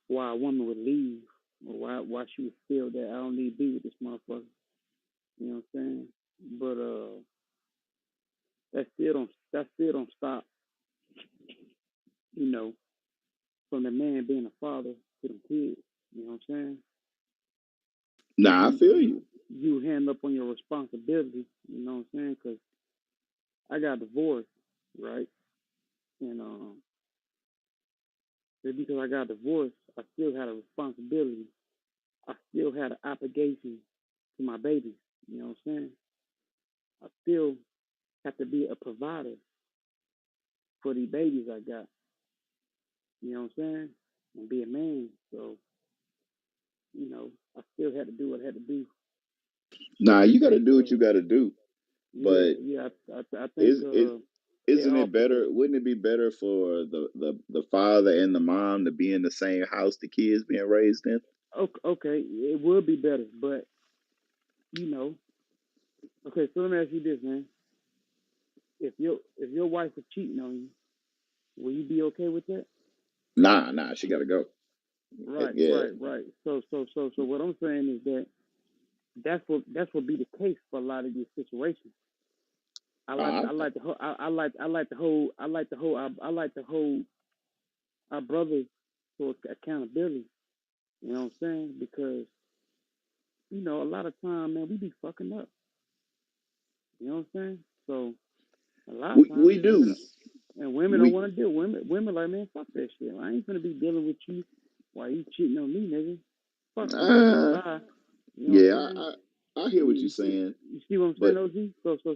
why a woman would leave or why she would feel that I don't need to be with this motherfucker. You know what I'm saying? But that still don't stop, you know, from the man being a father to them kids. You know what I'm saying? Nah, I You feel you you. you hand up on your responsibility. You know what I'm saying? Because I got divorced, right? And just because I got divorced, I still had a responsibility. I still had an obligation to my babies. You know what I'm saying? I still have to be a provider for these babies I got. You know what I'm saying? And be a man. So, I still had to do what I had to do. Nah, I you got to think, do what you got to do. yeah, But yeah, I think is it isn't all it better? Wouldn't it be better for the father and the mom to be in the same house the kids being raised in? okay. It would be better, but you know, okay. So let me ask you this, man: if your wife is cheating on you, will you be okay with that? Nah, she got to go. Right, Yeah, right, right. So what I'm saying is that that's what be the case for a lot of these situations. I like I, I like to hold our brothers to accountability. You know what I'm saying? Because a lot of time, man, we be fucking up. You know what I'm saying? So a lot of times, we do. women don't We want to deal. Women like, man, fuck that shit. I ain't gonna be dealing with you while you cheating on me, nigga. Fuck you. uh Bye. You know what I'm yeah, saying? I hear what you're You see, saying, you see what I'm saying, but OG? So,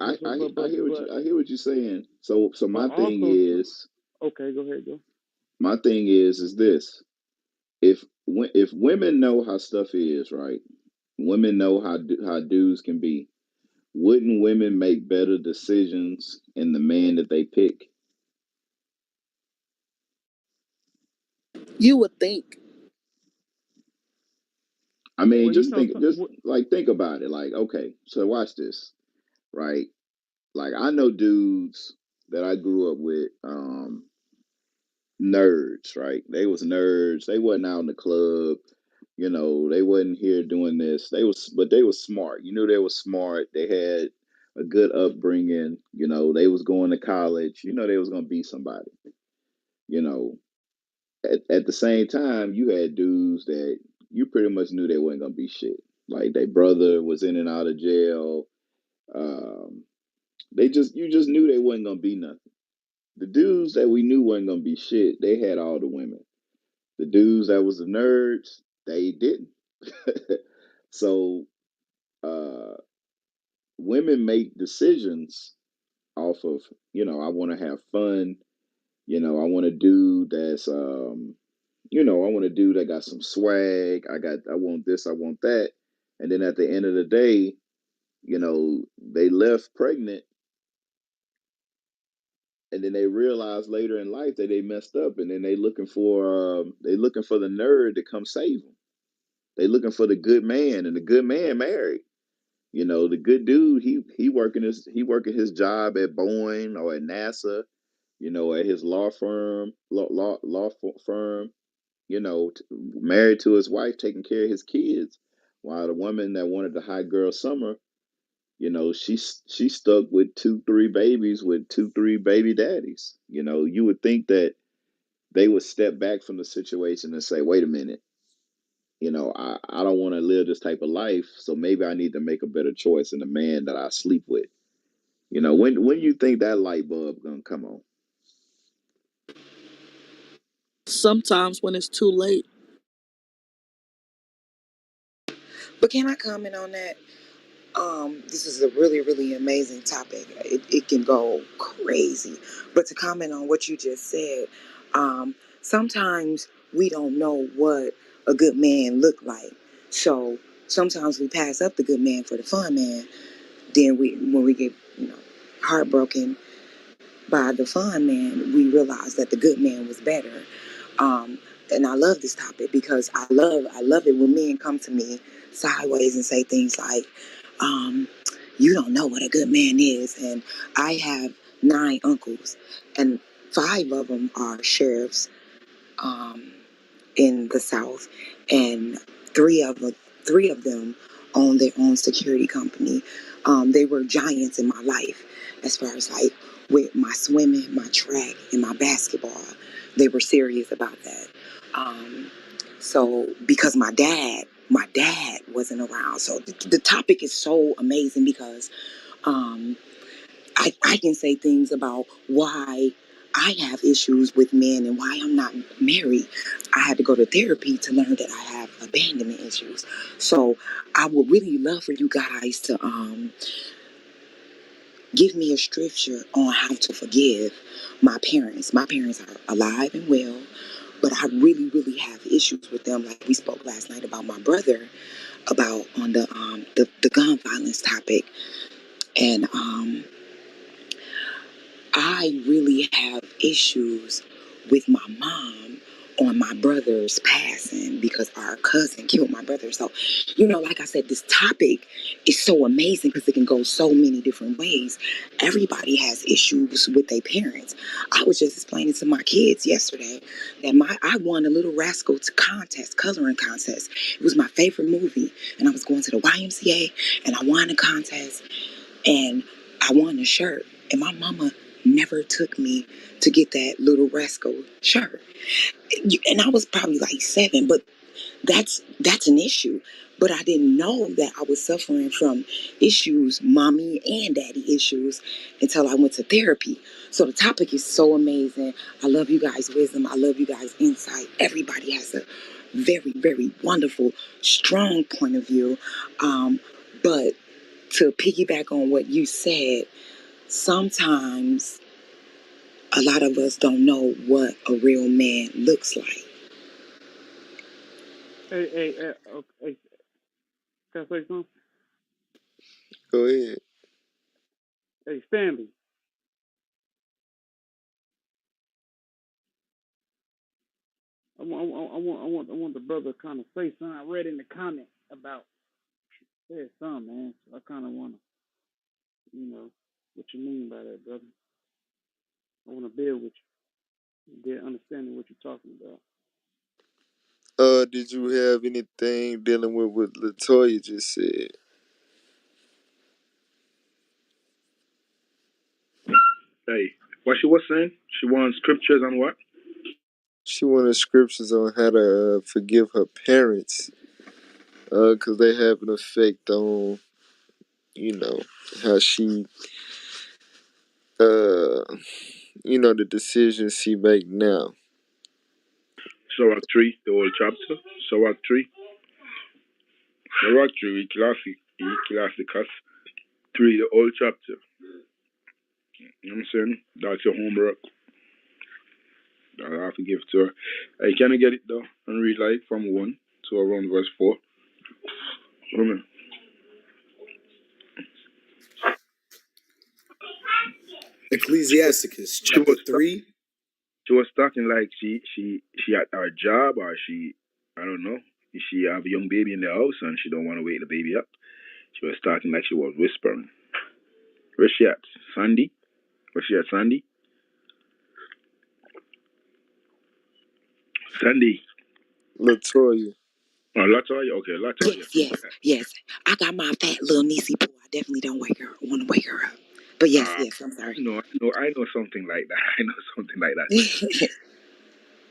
I hear what you're saying. So but my thing also, is okay, go ahead, go. this: if women know how stuff is, right? Women know how dudes can be. Wouldn't women make better decisions in the man that they pick? You would think. I mean, Well, think about it. Like, okay, so watch this, right? Like, I know dudes that I grew up with, nerds, right? They was nerds. They wasn't out in the club. They wasn't here doing this. But they was smart. They was smart. They had a good upbringing. They was going to college. They was gonna be somebody. You know, at the same time, you had dudes that you pretty much knew they wasn't gonna be shit. Like their brother was in and out of jail. Um, you just knew they wasn't gonna be nothing. The dudes that we knew wasn't gonna be shit, they had all the women. The dudes that was the nerds, they didn't. So uh, women make decisions off of, I want to have fun. I want a dude that's, I want a dude that got some swag. I want this, I want that. And then at the end of the day, they left pregnant, and then they realize later in life that they messed up, and then they looking for the nerd to come save them. They looking for the good man, and the good man married. The good dude, he working his job at Boeing or at NASA, at his law firm, married to his wife, taking care of his kids. While the woman that wanted the hot girl summer, she stuck with 2, 3 babies with 2, 3 baby daddies. You would think that they would step back from the situation and say, wait a minute, I don't want to live this type of life, so maybe I need to make a better choice in the man that I sleep with. When you think that light bulb gonna come on? Sometimes when it's too late. But can I comment on that? This is a really, really amazing topic. It can go crazy. But to comment on what you just said, sometimes we don't know what a good man look like. So sometimes we pass up the good man for the fun man. Then when we get, heartbroken by the fun man, we realize that the good man was better. And I love this topic because I love it when men come to me sideways and say things like, um, you don't know what a good man is. And I have 9 uncles, and 5 of them are sheriffs um, in the South, and three of them own their own security company. They were giants in my life, as far as like with my swimming, my track, and my basketball. They were serious about that. Um, so because my dad wasn't around, so the topic is so amazing because um, I can say things about why I have issues with men and why I'm not married. I had to go to therapy to learn that I have abandonment issues. So I would really love for you guys to give me a scripture on how to forgive my parents. My parents are alive and well, but I really, really have issues with them. Like we spoke last night about my brother, about on the gun violence topic, and I really have issues with my mom on my brother's passing because our cousin killed my brother. So, like I said, this topic is so amazing because it can go so many different ways. Everybody has issues with their parents. I was just explaining to my kids yesterday that I won a Little Rascal contest, coloring contest. It was my favorite movie, and I was going to the YMCA, and I won a contest, and I won a shirt, and my mama never took me to get that Little Rascal shirt. And I was probably like 7, but that's an issue. But I didn't know that I was suffering from issues, mommy and daddy issues, until I went to therapy. So the topic is so amazing. I love you guys' wisdom. I love you guys' insight. Everybody has a very, very wonderful, strong point of view. But to piggyback on what you said, sometimes a lot of us don't know what a real man looks like. Okay, can I say something? Go ahead. Hey, Stanley, I want the brother to kind of say something. I read in the comment about said something, man. So I kind of want to, what you mean by that, brother. I want to build with you, get understanding what you're talking about. Did you have anything dealing with what Latoya just said? Hey, what she was saying? She wants scriptures on what? She wanted scriptures on how to forgive her parents, because they have an effect on, you know, how she, uh, the decisions she make now. Sirach 3, the whole chapter. Sirach 3. Sirach 3, classic. 3, the whole chapter. You know what I'm saying? That's your homework. I have to give it to her. Hey, can I get it though? And read like from 1 to around verse 4. Amen. Ecclesiasticus She chapter was 3. she was talking like she at her job, or she, I don't know, she have a young baby in the house and she don't want to wake the baby up. She was talking like she was whispering. Where's she at? Sandy? Where's she at, Sandy? Sandy. Latoya. Oh, Latoya? Okay, Latoya. Yes. I got my fat little niecey poo. I definitely don't want to wake her up. But yes, Ah, I'm sorry. I know something like that. I know something like that.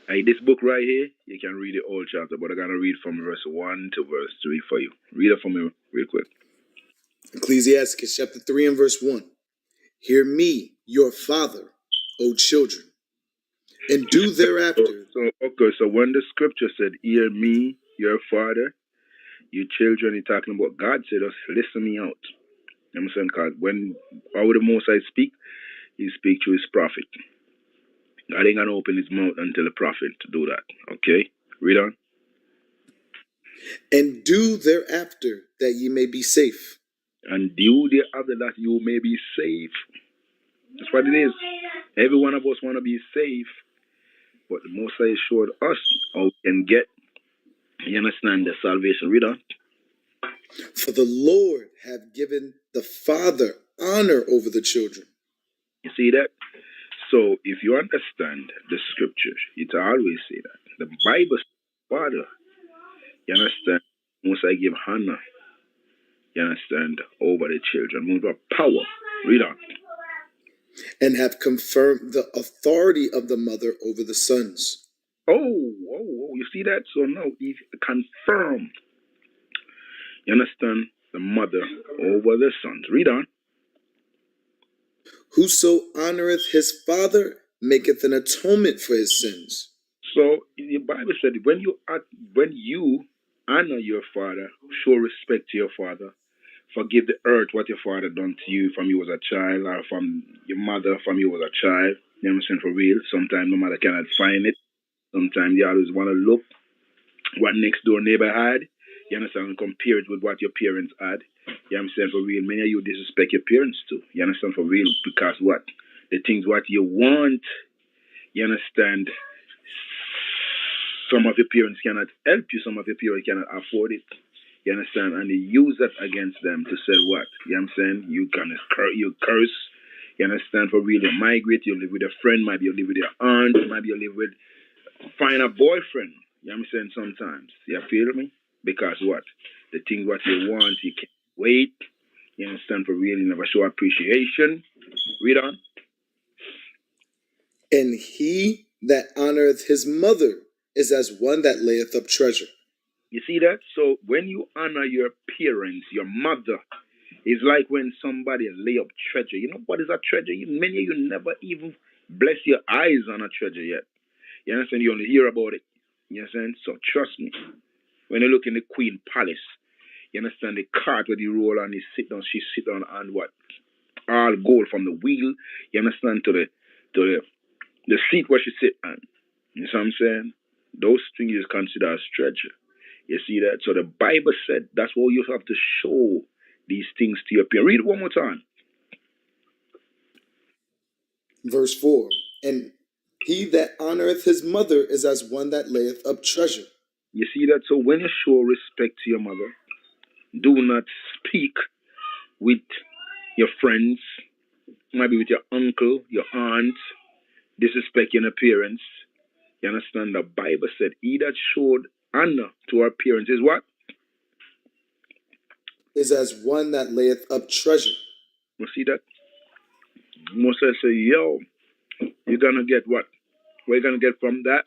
Hey, this book right here, you can read the whole chapter, but I'm gonna read from verse 1 to verse 3 for you. Read it for me real quick. Ecclesiasticus chapter 3 and verse 1. Hear me, your father, O children, and do thereafter. So when the scripture said, "Hear me, your father, you children," you're talking about God said us, listen me out. You know what I'm saying? Because when how the Most High speak, he speak through his prophet. God ain't gonna open his mouth until the prophet to do that. Okay? Read on. And do thereafter that ye may be safe. And do the other that you may be safe. That's what it is. Every one of us want to be safe, but the Most High showed us how we can get, you understand, the salvation. Read on. For the Lord have given the father honor over the children. You see that? So if you understand the scriptures, it always say that. The Bible says, Father, you understand? Once I give honor, you understand, over the children, move up power. Read on. And have confirmed the authority of the mother over the sons. You see that? So now he confirmed, you understand, the mother over the sons. Read on. Whoso honoreth his father maketh an atonement for his sins. So the Bible said when you honor your father, show respect to your father, forgive the earth what your father done to you from you was a child, or from your mother from you was a child. You understand, for real? Sometimes no mother cannot find it. Sometimes you always want to look what next door neighbor had. You understand? And compare it with what your parents had. You understand, for real? Many of you disrespect your parents too. You understand, for real? Because what? The things what you want, you understand, some of your parents cannot help you, some of your parents cannot afford it. You understand? And they use that against them to say what? You know what I'm saying? You can you curse. You understand? For real, you migrate, you live with a friend, maybe you live with your aunt, maybe you live with, find a boyfriend. You know what I'm saying? Sometimes. You feel me? Because what? The things what you want, you can't wait. You understand? For real, you never show appreciation. Read on. And he that honoreth his mother is as one that layeth up treasure. You see that? So when you honor your parents, your mother, it's like when somebody lay up treasure. You know what is a treasure? Many of you never even bless your eyes on a treasure yet. You understand? You only hear about it. You understand? So trust me. When you look in the Queen Palace, you understand, the cart where you roll on, she sit down on what? All gold from the wheel, you understand, to the seat where she sit on. You know what I'm saying? Those things is considered as treasure. You see that? So the Bible said that's what you have to show these things to your parents. Read it one more time. Verse 4. And he that honoreth his mother is as one that layeth up treasure. You see that? So when you show respect to your mother, do not speak with your friends, maybe with your uncle, your aunt, disrespect your parents. You understand? The Bible said, he that showed honor to our parents is what? Is as one that layeth up treasure. You see that? Moses say, yo, you're going to get what? What you going to get from that?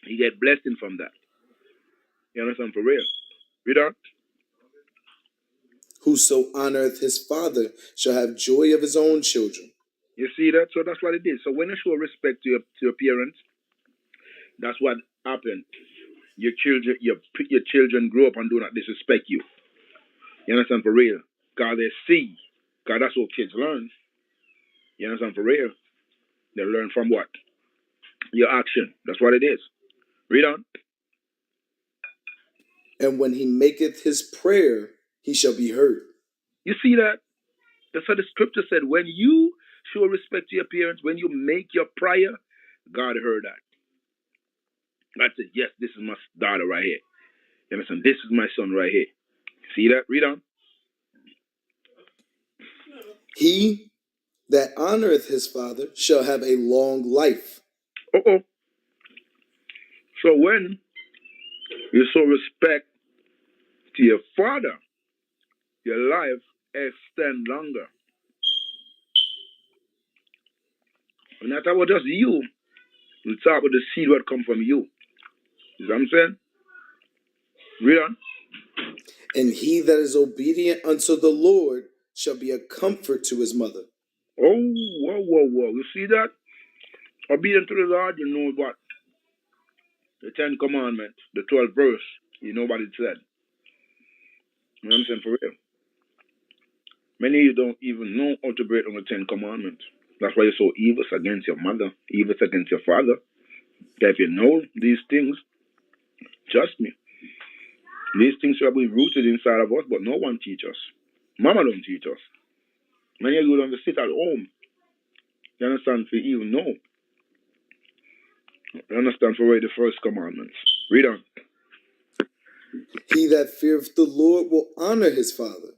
You get blessing from that. You understand? For real. Read on. Whoso honoreth his father shall have joy of his own children. You see that? So that's what it is. So when you show respect to your parents, that's what happened. Your children grow up and do not disrespect you. You understand? For real. God, they see. God, that's what kids learn. You understand? For real. They learn from what? Your action. That's what it is. Read on. And when he maketh his prayer, he shall be heard. You see that? That's what the scripture said. When you show respect to your parents, when you make your prayer, God heard that. God said, yes, this is my daughter right here. You understand? This is my son right here. See that? Read on. He that honoreth his father shall have a long life. So when you show respect to your father, your life extend longer. And not about just you. We talk about the seed what come from you. You know what I'm saying? Read on. And he that is obedient unto the Lord shall be a comfort to his mother. Oh, whoa. You see that? Obedient to the Lord, you know what? The 10 Commandments, the 12th verse, you know what it said. You know what I'm saying? For real. Many of you don't even know how to break on the 10 Commandments. That's why you're so evil against your mother, evil against your father. That if you know these things, trust me, these things shall be rooted inside of us, but no one teach us. Mama don't teach us. Many of you don't sit at home. You understand? For even know. You understand? For read the first commandments. Read on. He that feareth the Lord will honor his father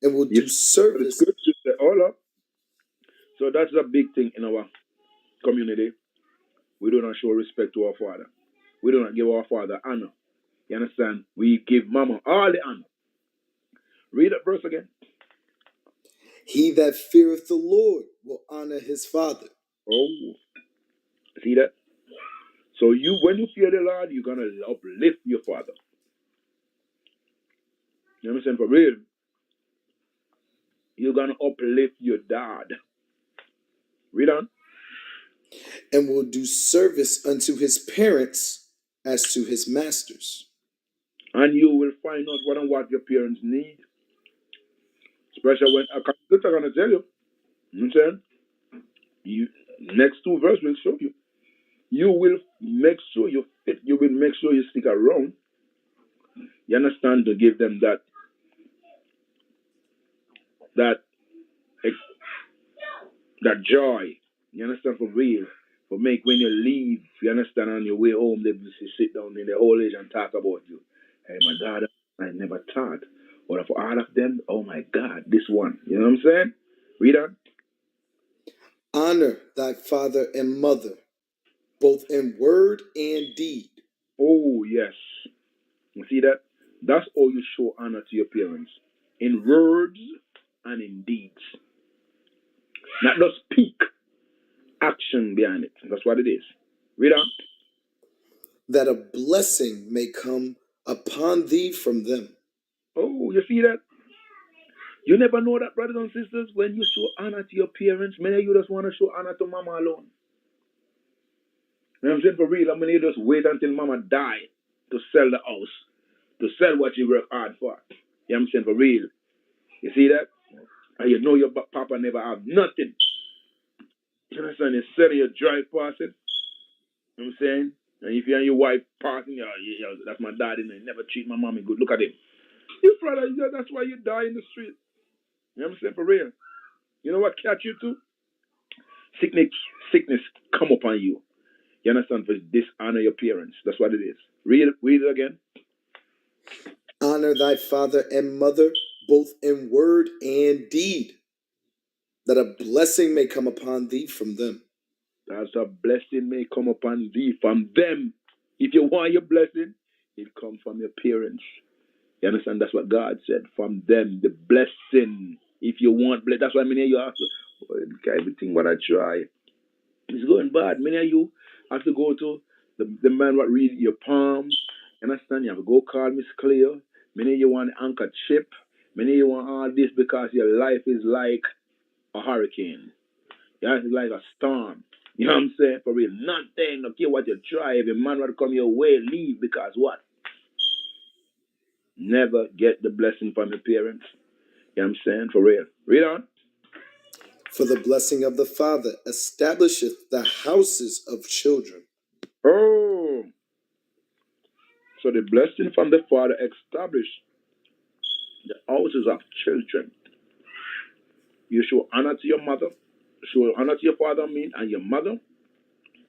and will Yes, do the service. scriptures say all up. So that's a big thing in our community. We do not show respect to our father. We do not give our father honor. You understand? We give mama all the honor. Read that verse again. He that feareth the Lord will honor his father. Oh, see that? So you, when you fear the Lord, you're gonna uplift your father. You understand? For real, you're gonna uplift your dad. Read on. And will do service unto his parents as to his masters. And you will find out what your parents need. Especially when a computer gonna tell you. You know what I'm saying? You next two verses will show you. You will make sure you fit. You will make sure you stick around. You understand? To give them that that joy. You understand? For real. For make when you leave, you understand, on your way home, they sit down in the old age and talk about you. Hey, my God, I never thought. But for all of them, oh my God, this one. You know what I'm saying? Read on. Honor thy father and mother, both in word and deed. Oh, yes. You see that? That's how you show honor to your parents. In words and in deeds. Not just speak, action behind it. That's what it is. Read on. That a blessing may come upon thee from them. Oh, you see that? You never know that, brothers and sisters, when you show honor to your parents, many of you just want to show honor to mama alone. You know what I'm saying? For real, how many of you just wait until mama die to sell the house, to sell what you work hard for? You know what I'm saying? For real. You see that? And you know your papa never have nothing. You understand? You're selling your drive past it. You know what I'm saying? And if you and your wife passing, that's my dad, and he never treat my mommy good. Look at him. You brother, that's why you die in the street. You know what I'm saying? For real. You know what catch you too? Sickness come upon you. You understand? For dishonor your parents. That's what it is. Read it again. Honor thy father and mother, both in word and deed, that a blessing may come upon thee from them. That a blessing may come upon thee from them. If you want your blessing, it comes from your parents. You understand? That's what God said. From them, the blessing. If you want blessing, that's why many of you have to, everything what I try is going bad. Many of you have to go to the man what read your palm. You understand? You have to go call Miss Cleo. Many of you want anchor chip. Many of you want all this because your life is like a hurricane. Your life is like a storm. You know what I'm saying? For real. Nothing. No care what you try. If a man will come your way, leave because what? Never get the blessing from your parents. You know what I'm saying? For real. Read on. For the blessing of the father establisheth the houses of children. Oh. So the blessing from the father established the houses of children. You show honor to your mother, show honor to your father, and your mother.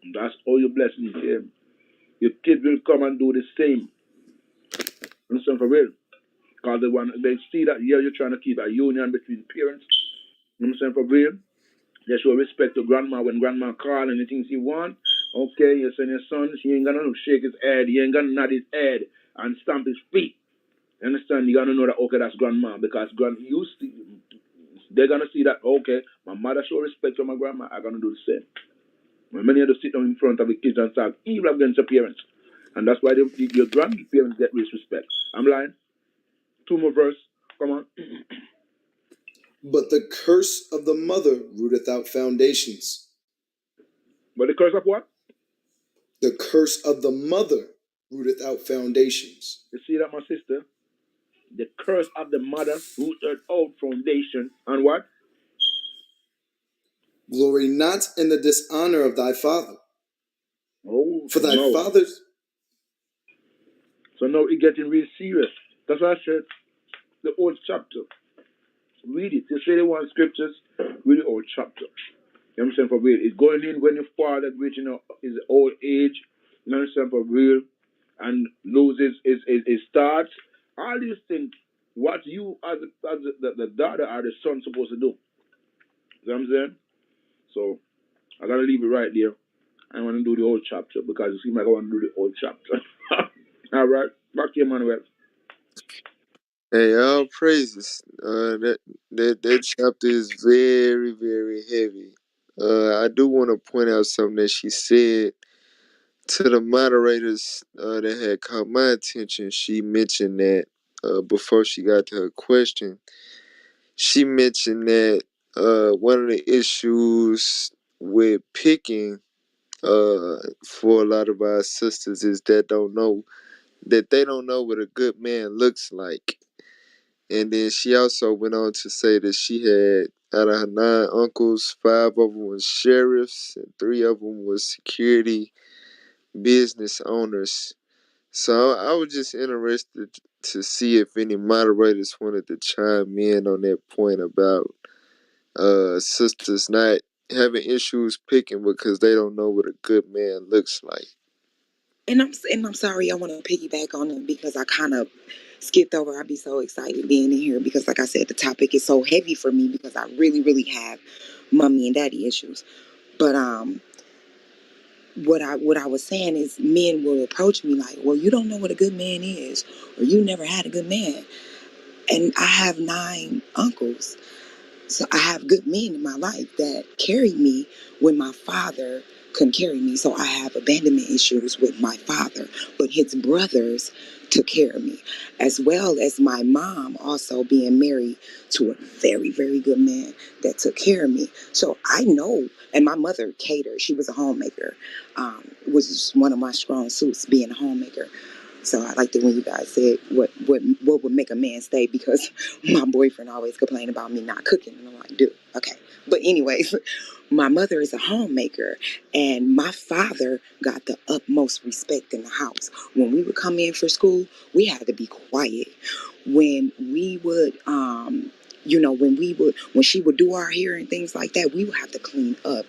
And that's all your blessings here. Your kids will come and do the same. Understand? For real. Because they see that here you're trying to keep a union between parents. You know what I'm saying? For real. They show respect to grandma when grandma call and the things he want. Okay, you send your son, he ain't gonna shake his head, he ain't gonna nod his head and stamp his feet. You understand? You gotta know that okay, that's grandma because they're gonna see that okay, my mother show respect to my grandma, I'm gonna do the same. When many of them sit down in front of the kids and talk evil against your parents. And that's why your grandparents get disrespect. I'm lying. Two more verse. Come on. But the curse of the mother rooteth out foundations. But the curse of what? The curse of the mother rooteth out foundations. You see that, my sister? The curse of the mother rooted out foundation. And what? Glory not in the dishonor of thy father. Oh, For so thy no. father's. So now it's getting real serious. That's why I said the old chapter. Read it. You say they want scriptures, read the old chapter. You know what I'm saying? For real. It's going in when your father reaching his old age. You understand? For real. and loses his thoughts. All these things, what you as the daughter or the son supposed to do. You know what I'm saying? So I gotta leave it right there. I want to do the whole chapter because it seems like I want to do the whole chapter. All right, back to you, Manuel. Hey, all praises. That chapter is very, very heavy. I do want to point out something that she said to the moderators that had caught my attention. She mentioned that before she got to her question, she mentioned that one of the issues with picking for a lot of our sisters is that they don't know what a good man looks like. And then she also went on to say that she had, out of her 9 uncles, 5 of them was sheriffs and 3 of them was security business owners. So I was just interested to see if any moderators wanted to chime in on that point about sisters not having issues picking because they don't know what a good man looks like. And I'm sorry, I want to piggyback on it because I kind of skipped over. I'd be so excited being in here because, like I said, the topic is so heavy for me because I really, really have mommy and daddy issues. But what I was saying is, men will approach me like, "Well, you don't know what a good man is, or you never had a good man." And I have 9 uncles. So I have good men in my life that carried me when my father couldn't carry me. So I have abandonment issues with my father, but his brothers took care of me, as well as my mom also being married to a very, very good man that took care of me. So I know, and my mother catered. She was a homemaker, which is one of my strong suits, being a homemaker. So I liked it when you guys said what would make a man stay because my boyfriend always complained about me not cooking, and I'm like, dude, okay. But anyways, my mother is a homemaker, and my father got the utmost respect in the house. When we would come in for school, we had to be quiet. When we would, when she would do our hair and things like that, we would have to clean up.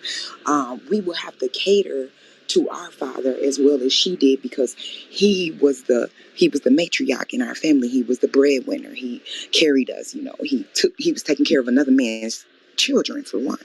We would have to cater to our father as well as she did because he was the matriarch in our family. He was the breadwinner. He carried us. He was taking care of another man's children for one.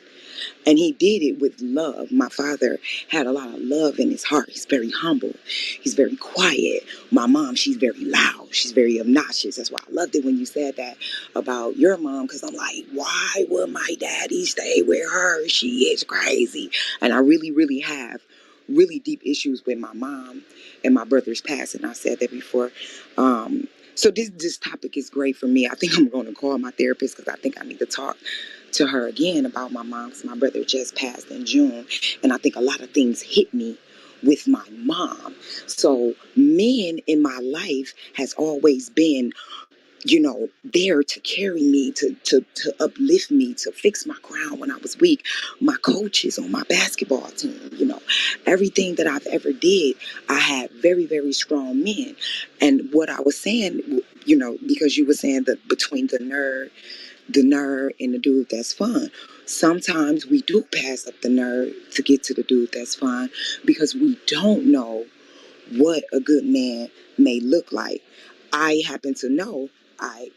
And he did it with love. My father had a lot of love in his heart. He's very humble. He's very quiet. My mom, she's very loud. She's very obnoxious. That's why I loved it when you said that about your mom, because I'm like, why would my daddy stay with her? She is crazy. And I really, really have really deep issues with my mom and my brother's past. And I said that before. So this topic is great for me. I think I'm going to call my therapist because I think I need to talk to her again about my mom because my brother just passed in June, and I think a lot of things hit me with my mom. So men in my life has always been, there to carry me, to uplift me, to fix my crown when I was weak. My coaches on my basketball team, everything that I've ever did, I had very, very strong men. And what I was saying, because you were saying that between the nerd and the dude that's fun. Sometimes we do pass up the nerd to get to the dude that's fun because we don't know what a good man may look like. I happen to know I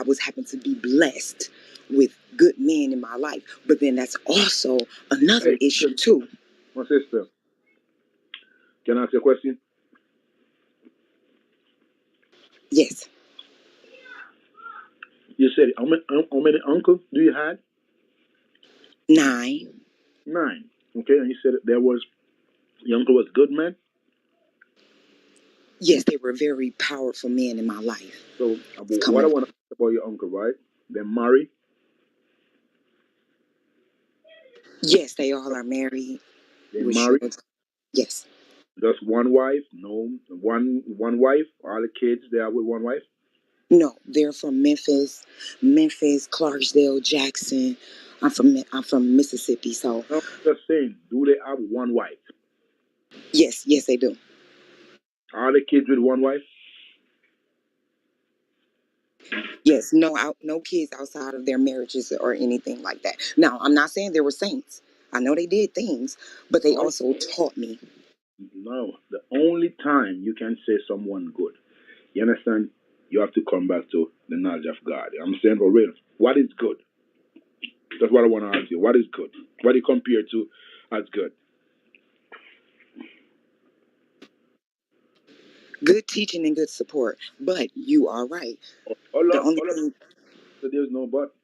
was happen to be blessed with good men in my life, but then that's also another Hey, issue too. my sister, can I ask you a question? Yes, You said how many uncles do you have? 9. 9. Okay, and you said that your uncle was a good man. Yes, they were very powerful men in my life. So It's what I coming. want to ask about your uncle, right? They married. Yes, they all are married They with married. children. Yes. Just one wife. No, one wife. All the kids they are with one wife. No, they're from Memphis, Clarksdale, Jackson. I'm from Mississippi, so No, just saying. Do they have one wife? yes, they do. All the kids with one wife. Yes, no kids outside of their marriages or anything like that. Now, I'm not saying they were saints. I know they did things, but they All also taught me. No, the only time you can say someone good, you understand? You have to come back to the knowledge of God. I'm saying for real. What is good? That's what I want to ask you. What is good? What do you compare to as good? Good teaching and good support. But you are right. The only All up. thing, So there's no but.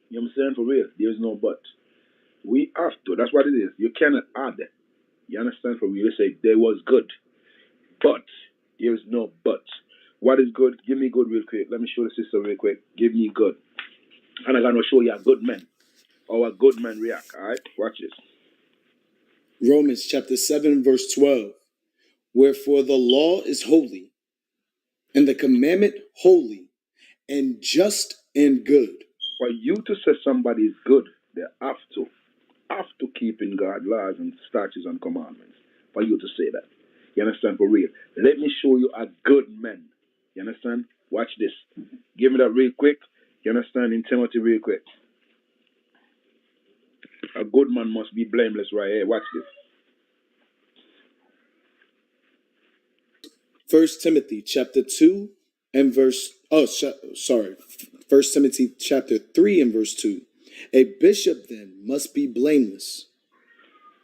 You know what I'm saying? For real. There's no but. We have to. That's what it is. You cannot add that. You understand? For real. You say there was good. But there's no but. What is good? Give me good real quick. Let me show the sister real quick. Give me good. And I'm going to show you a good man. How a good man react. All right? Watch this. Romans chapter 7, verse 12. Wherefore the law is holy, and the commandment holy, and just and good. For you to say somebody is good, they have to keep in God's laws and statutes and commandments. For you to say that. You understand? For real. Let me show you a good man. You understand? Watch this. Give me that real quick. You understand? In Timothy real quick. A good man must be blameless right here. Watch this. First Timothy chapter 2 and verse, First Timothy chapter 3 and verse 2. A bishop then must be blameless,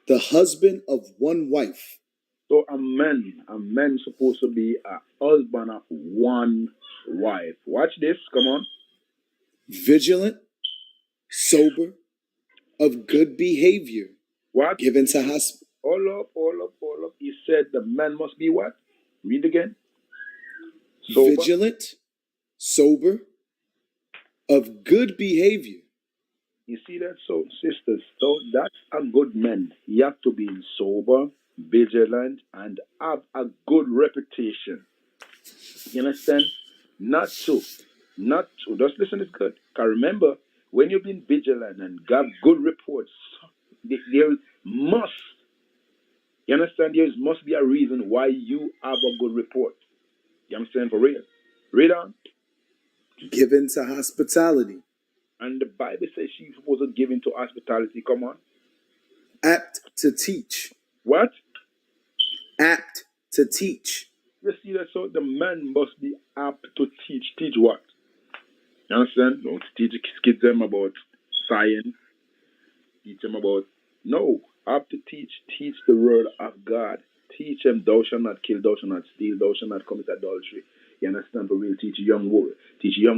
the husband of one wife. So a man supposed to be a husband of one wife. Watch this. Come on. Vigilant, sober, of good behavior. What? Given to hospitality. All up. He said the man must be what? Read again. Sober. Vigilant, sober, of good behavior. You see that? So, sisters, so that's a good man. You have to be sober, vigilant, and have a good reputation. You understand? Not to. Just listen, it's good. Because remember, when you've been vigilant and got good reports, there must, you understand, there must be a reason why you have a good report. You understand? For real. Read on. Given to hospitality. And the Bible says she's supposed to give into hospitality. Come on. Apt to teach. What? Apt to teach. You see that? So the man must be apt to teach. Teach what? You understand? Don't teach kids them about science. Teach them about, no. Apt to teach. Teach the word of God. Teach them, thou shalt not kill, thou shalt not steal, thou shalt not commit adultery. You understand? For real. Teach young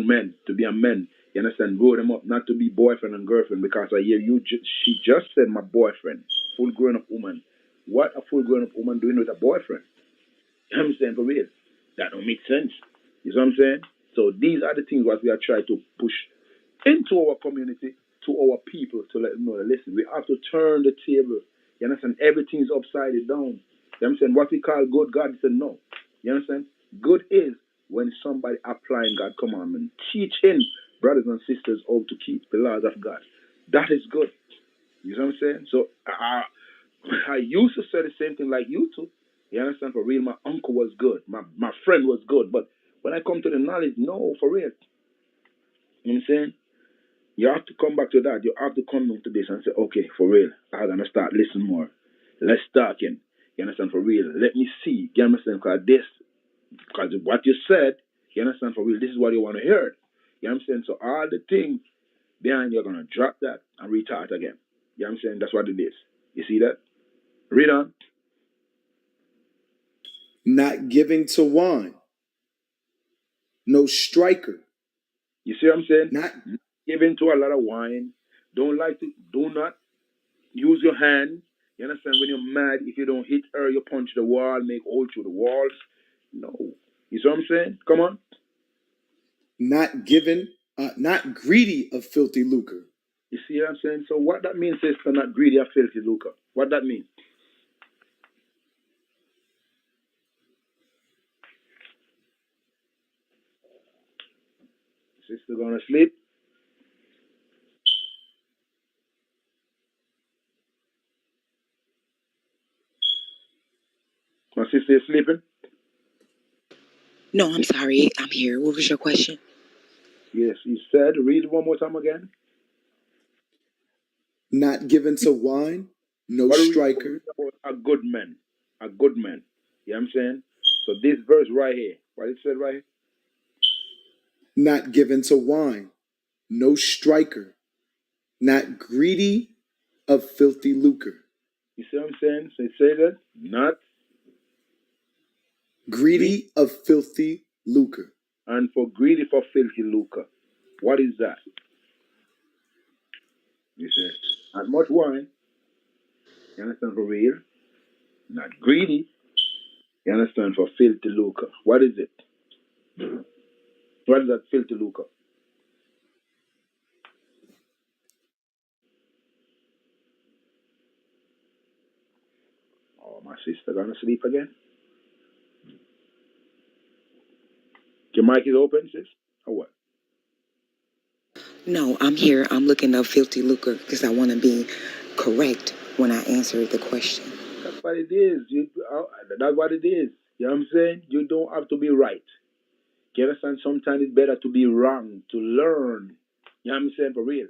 men to be a man. You understand? Grow them up not to be boyfriend and girlfriend, because I hear she just said my boyfriend. Full grown up woman. What a full grown up woman doing with a boyfriend? You know what I'm saying? For real. That don't make sense. You know what I'm saying? So these are the things what we are trying to push into our community, to our people, to let them know that, listen, we have to turn the table. You understand? Everything's upside down. You know what I'm saying? What we call good, God said no. You understand? Good is when somebody applying God's commandment, teaching brothers and sisters how to keep the laws of God. That is good. You know what I'm saying? So I used to say the same thing like you two. You understand? For real, my uncle was good. My friend was good. But when I come to the knowledge, no, for real. You know what I'm saying? You have to come back to that. You have to come into this and say, okay, for real, I'm going to start listening more. Let's talk in. You understand? For real. Let me see. You understand? Because what you said, you understand? For real, this is what you want to hear. You understand? So all the things behind, you're going to drop that and retard again. You understand? That's what it is. You see that? Read on. Not giving to wine. No striker. You see what I'm saying? Not giving to a lot of wine. Do not use your hand. You understand? When you're mad, if you don't hit her, you punch the wall, make hole through the walls. No. You see what I'm saying? Come on. Not greedy of filthy lucre. You see what I'm saying? So what that means is to not greedy of filthy lucre. What that means? Sister gonna sleep? My sister is sleeping? no, I'm sorry. I'm here. What was your question? Yes, he said, read it one more time again. Not given to wine, no What do we striker. read about a good man? a good man. You know what I'm saying? So this verse right here, what it said right here? Not given to wine, no striker, not greedy of filthy lucre. You see what I'm saying? So it says that not greedy Greedy of filthy lucre. and for greedy for filthy lucre. What is that? You say, not much wine. You understand for real? Not greedy. You understand for filthy lucre. What is it? What is that filthy lucre? Oh, my sister gonna sleep again? Your mic is open, sis? Or what? No, I'm here. I'm looking up filthy lucre because I want to be correct when I answer the question. That's what it is. That's what it is. You know what I'm saying? You don't have to be right. You understand? Sometimes it's better to be wrong, to learn. You know what I'm saying? For real.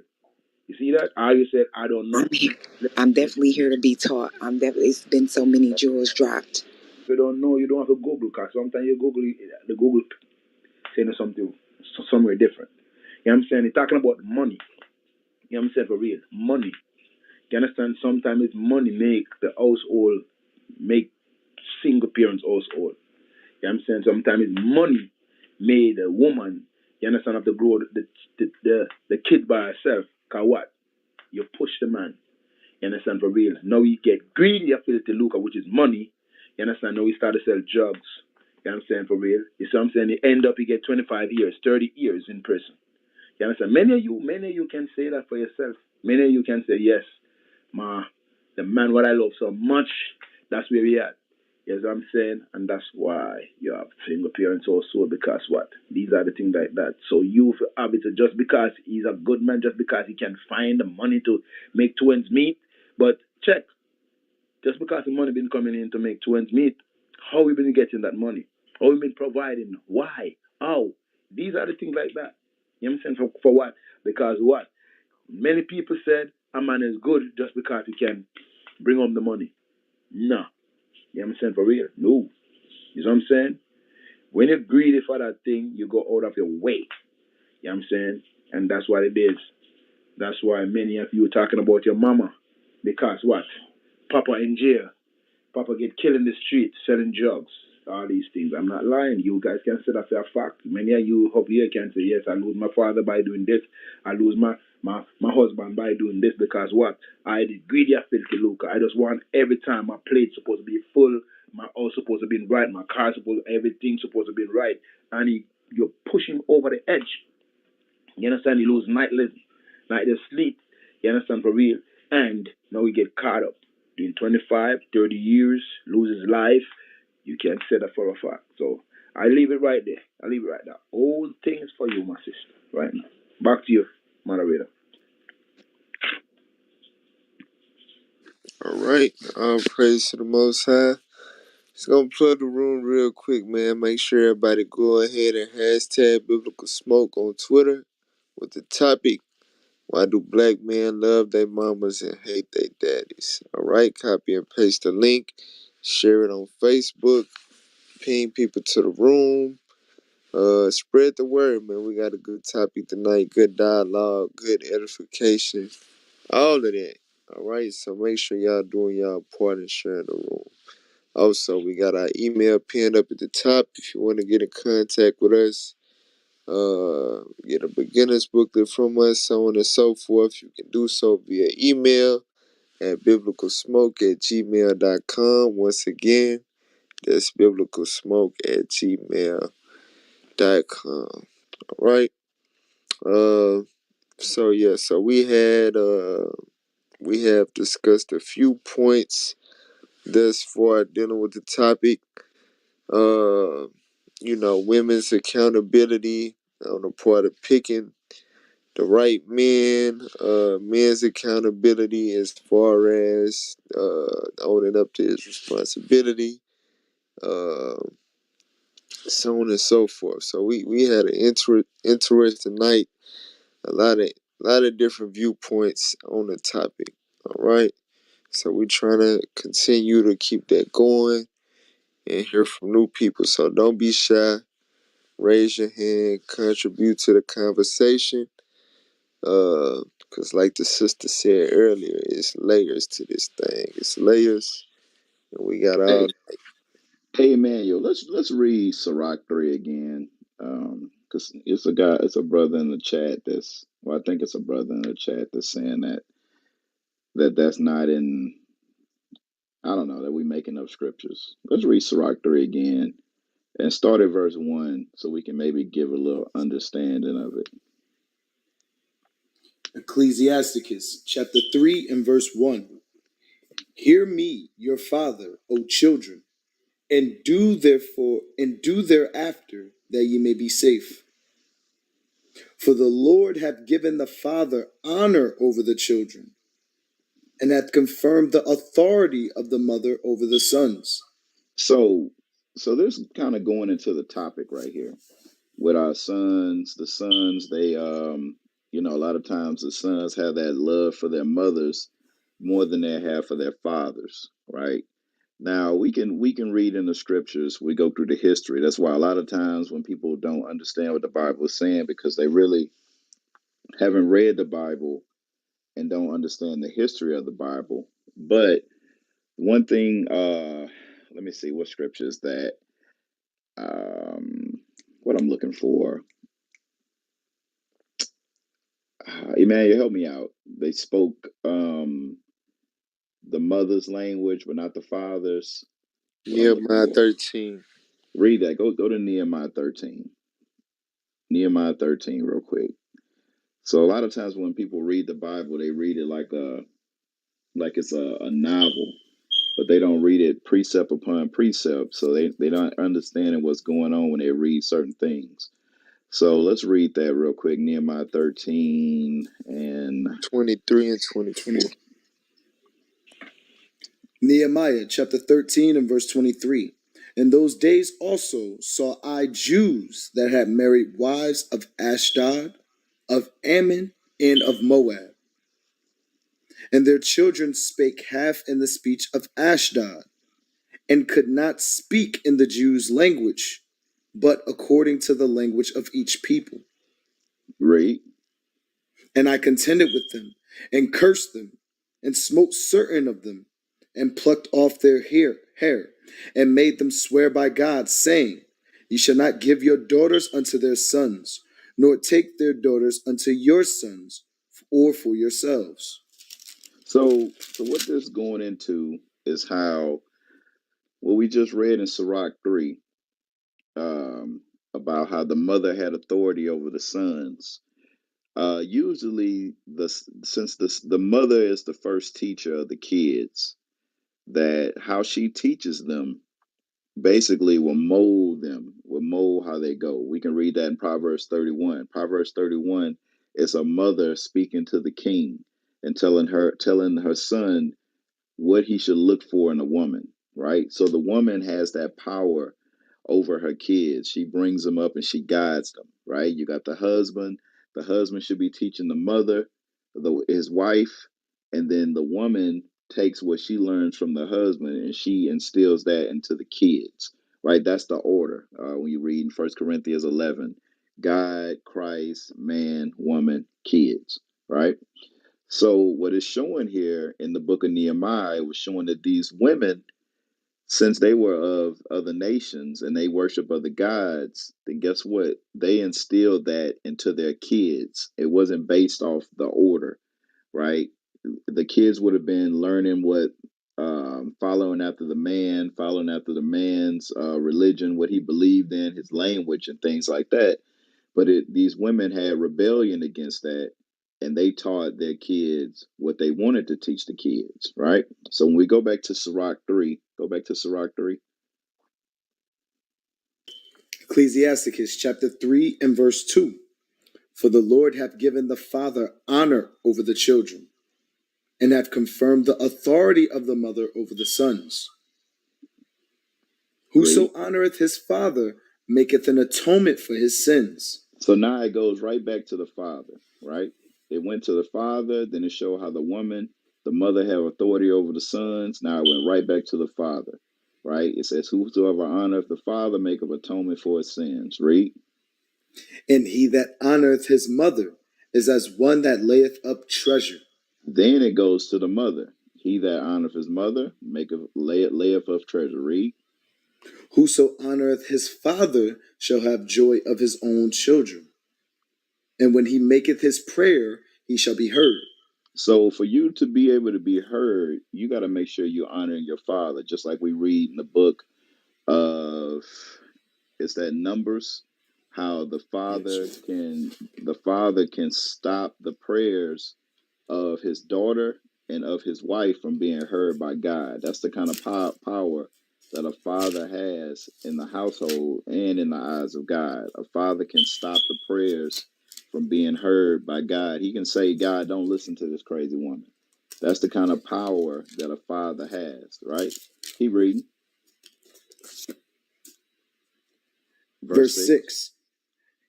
You see that? I you said, I don't know. I'm here. I'm definitely here to be taught. It's been so many jewels dropped. If you don't know, you don't have to Google, because sometimes you Google, the Google saying something somewhere different. You know what I'm saying? It's talking about money. You know what I'm saying? For real. Money. You understand? Sometimes it's money make the household, make single parents household. You know what I'm saying? Sometimes it's money made a woman, you understand, have to grow the kid by herself. Cause what? You push the man. You understand? For real. Now we get greedy of filthy lucre, which is money. You understand? Now we start to sell drugs. You know what I'm saying? For real. You see what I'm saying? You end up, you get 25 years, 30 years in prison. You understand? Many of you can say that for yourself. Many of you can say, yes, the man what I love so much, that's where we at. You know what I'm saying? And that's why you have single parents also, because what? These are the things like that. So you have it just because he's a good man, just because he can find the money to make two ends meet. But check, just because the money been coming in to make two ends meet, how we been getting that money? How we been providing? Why? How? These are the things like that. You know what I'm saying? For what? Because what? Many people said a man is good just because he can bring home the money. No. You know what I'm saying? For real? No. You know what I'm saying? When you're greedy for that thing, you go out of your way. You know what I'm saying? And that's what it is. That's why many of you are talking about your mama. Because what? Papa in jail. Papa get killed in the street selling drugs. All these things. I'm not lying. You guys can say that's a fact. Many of you up here can say, yes, I lose my father by doing this. I lose my husband by doing this, because what? I did greedy of filthy lucre. I just want every time my plate's supposed to be full, my house supposed to be right, my car supposed, everything supposed to be right. And you're pushing over the edge. You understand? You lose nightless sleep. You understand? For real. And now we get caught up. Doing 25, 30 years, loses life. You can't say that for a fact. So I leave it right there. I leave it right there. All things for you, my sister. Right now. Back to you, moderator. All right. All praise to the Most High. Just gonna plug the room real quick, man. Make sure everybody go ahead and hashtag Biblical Smoke on Twitter with the topic, why do black men love their mamas and hate their daddies? All right, copy and paste the link. Share it on Facebook. Ping people to the room. Spread the word, man. We got a good topic tonight. Good dialogue. Good edification. All of that. All right, so make sure y'all doing y'all part and sharing the room. Also, we got our email pinned up at the top if you want to get in contact with us. Get a beginner's booklet from us, so on and so forth. You can do so via email at biblicalsmoke@gmail.com. Once again, that's biblicalsmoke@gmail.com. All right. So we have discussed a few points thus far dealing with the topic. Women's accountability on the part of picking the right men, men's accountability as far as owning up to his responsibility, uh, so on and so forth. So we had an interesting night, a lot of different viewpoints on the topic. All right. So we trying to continue to keep that going and hear from new people. So don't be shy. Raise your hand, contribute to the conversation. Cause like the sister said earlier, it's layers to this thing. It's layers, and we got all. Hey Emmanuel, let's read Sirach 3 again. Because it's a brother in the chat I think it's a brother in the chat that's saying that's not in, I don't know, that we making up scriptures. Let's read Sirach 3 again and start at verse 1 so we can maybe give a little understanding of it. Ecclesiasticus chapter 3 and verse 1. Hear me, your father, O children, and do thereafter, that ye may be safe. For the Lord hath given the father honor over the children, and hath confirmed the authority of the mother over the sons. So this kind of going into the topic right here with our sons. The sons, they a lot of times the sons have that love for their mothers more than they have for their fathers, right? Now we can read in the scriptures, we go through the history. That's why a lot of times when people don't understand what the Bible is saying, because they really haven't read the Bible and don't understand the history of the Bible. But one thing, let me see what scripture is that. What I'm looking for. Emmanuel, help me out. They spoke the mother's language, but not the father's. What I'm looking Nehemiah for. 13. Read that. Go to Nehemiah 13. Nehemiah 13 real quick. So a lot of times when people read the Bible, they read it like it's a novel, but they don't read it precept upon precept. So they don't understanding what's going on when they read certain things. So let's read that real quick. Nehemiah 13 and 23 and 24. Nehemiah chapter 13 and verse 23. In those days also saw I Jews that had married wives of Ashdod, of Ammon, and of Moab. And their children spake half in the speech of Ashdod, and could not speak in the Jews' language, but according to the language of each people. read. And I contended with them, and cursed them, and smote certain of them, and plucked off their hair, and made them swear by God, saying, Ye shall not give your daughters unto their sons, nor take their daughters unto your sons, or for yourselves. So what this going into is how what we just read in Sirach 3, about how the mother had authority over the sons. Usually, since the mother is the first teacher of the kids, that how she teaches them basically will mold them, will mold how they go. We can read that in Proverbs 31. Proverbs 31 is a mother speaking to the king and telling her son what he should look for in a woman, right? So the woman has that power over her kids. She brings them up and she guides them, right? You got the husband. The husband should be teaching the mother, his wife, and then the woman takes what she learns from the husband and she instills that into the kids, right? That's the order. When you read in 1 Corinthians 11, God, Christ, man, woman, kids, right? So what is showing here in the book of Nehemiah was showing that these women, since they were of other nations and they worship other gods, then guess what? They instilled that into their kids. It wasn't based off the order, right? The kids would have been learning what, following after the man, following after the man's religion, what he believed in, his language, and things like that. But these women had rebellion against that, and they taught their kids what they wanted to teach the kids, right? So when we go back to Sirach 3, go back to Sirach 3. Ecclesiasticus chapter 3 and verse 2. For the Lord hath given the father honor over the children, and hath confirmed the authority of the mother over the sons. Whoso Read. honoreth his father maketh an atonement for his sins. So now it goes right back to the father, right? It went to the father, then it showed how the The mother have authority over the sons. Now it went right back to the father, right? It says, whosoever honoreth the father maketh atonement for his sins. Read. And he that honoreth his mother is as one that layeth up treasure. Then it goes to the mother. He that honoreth his mother layeth up treasure. Read. Whoso honoreth his father shall have joy of his own children. And when he maketh his prayer, he shall be heard. So for you to be able to be heard, you got to make sure you're honoring your father, just like we read in the book of, it's that Numbers, how the father can stop the prayers of his daughter and of his wife from being heard by God. That's the kind of power that a father has in the household and in the eyes of God. A father can stop the prayers from being heard by God. He can say, God, don't listen to this crazy woman. That's the kind of power that a father has, right? Keep reading. Verse 6.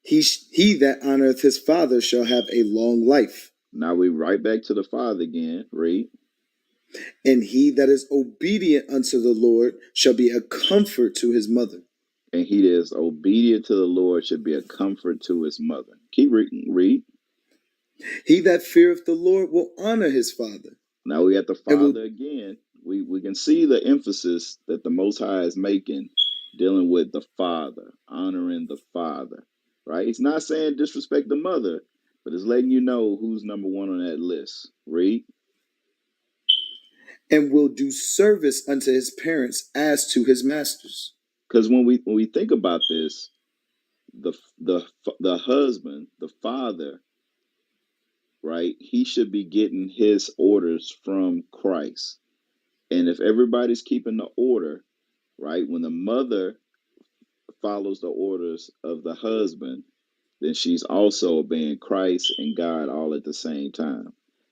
6. He that honoreth his father shall have a long life. Now we right back to the father again. Read. And he that is obedient unto the Lord shall be a comfort to his mother. And he that is obedient to the Lord should be a comfort to his mother. Keep reading. Read. He that feareth the Lord will honor his father. Now we at the And will father again. We can see the emphasis that the Most High is making, dealing with the father, honoring the father. Right? He's not saying disrespect the mother, but it's letting you know who's number one on that list. Read. and will do service unto his parents as to his masters. Because when we think about this, the husband, the father, right? He should be getting his orders from Christ. And if everybody's keeping the order, right? When the mother follows the orders of the husband, then she's also obeying Christ and God all at the same time.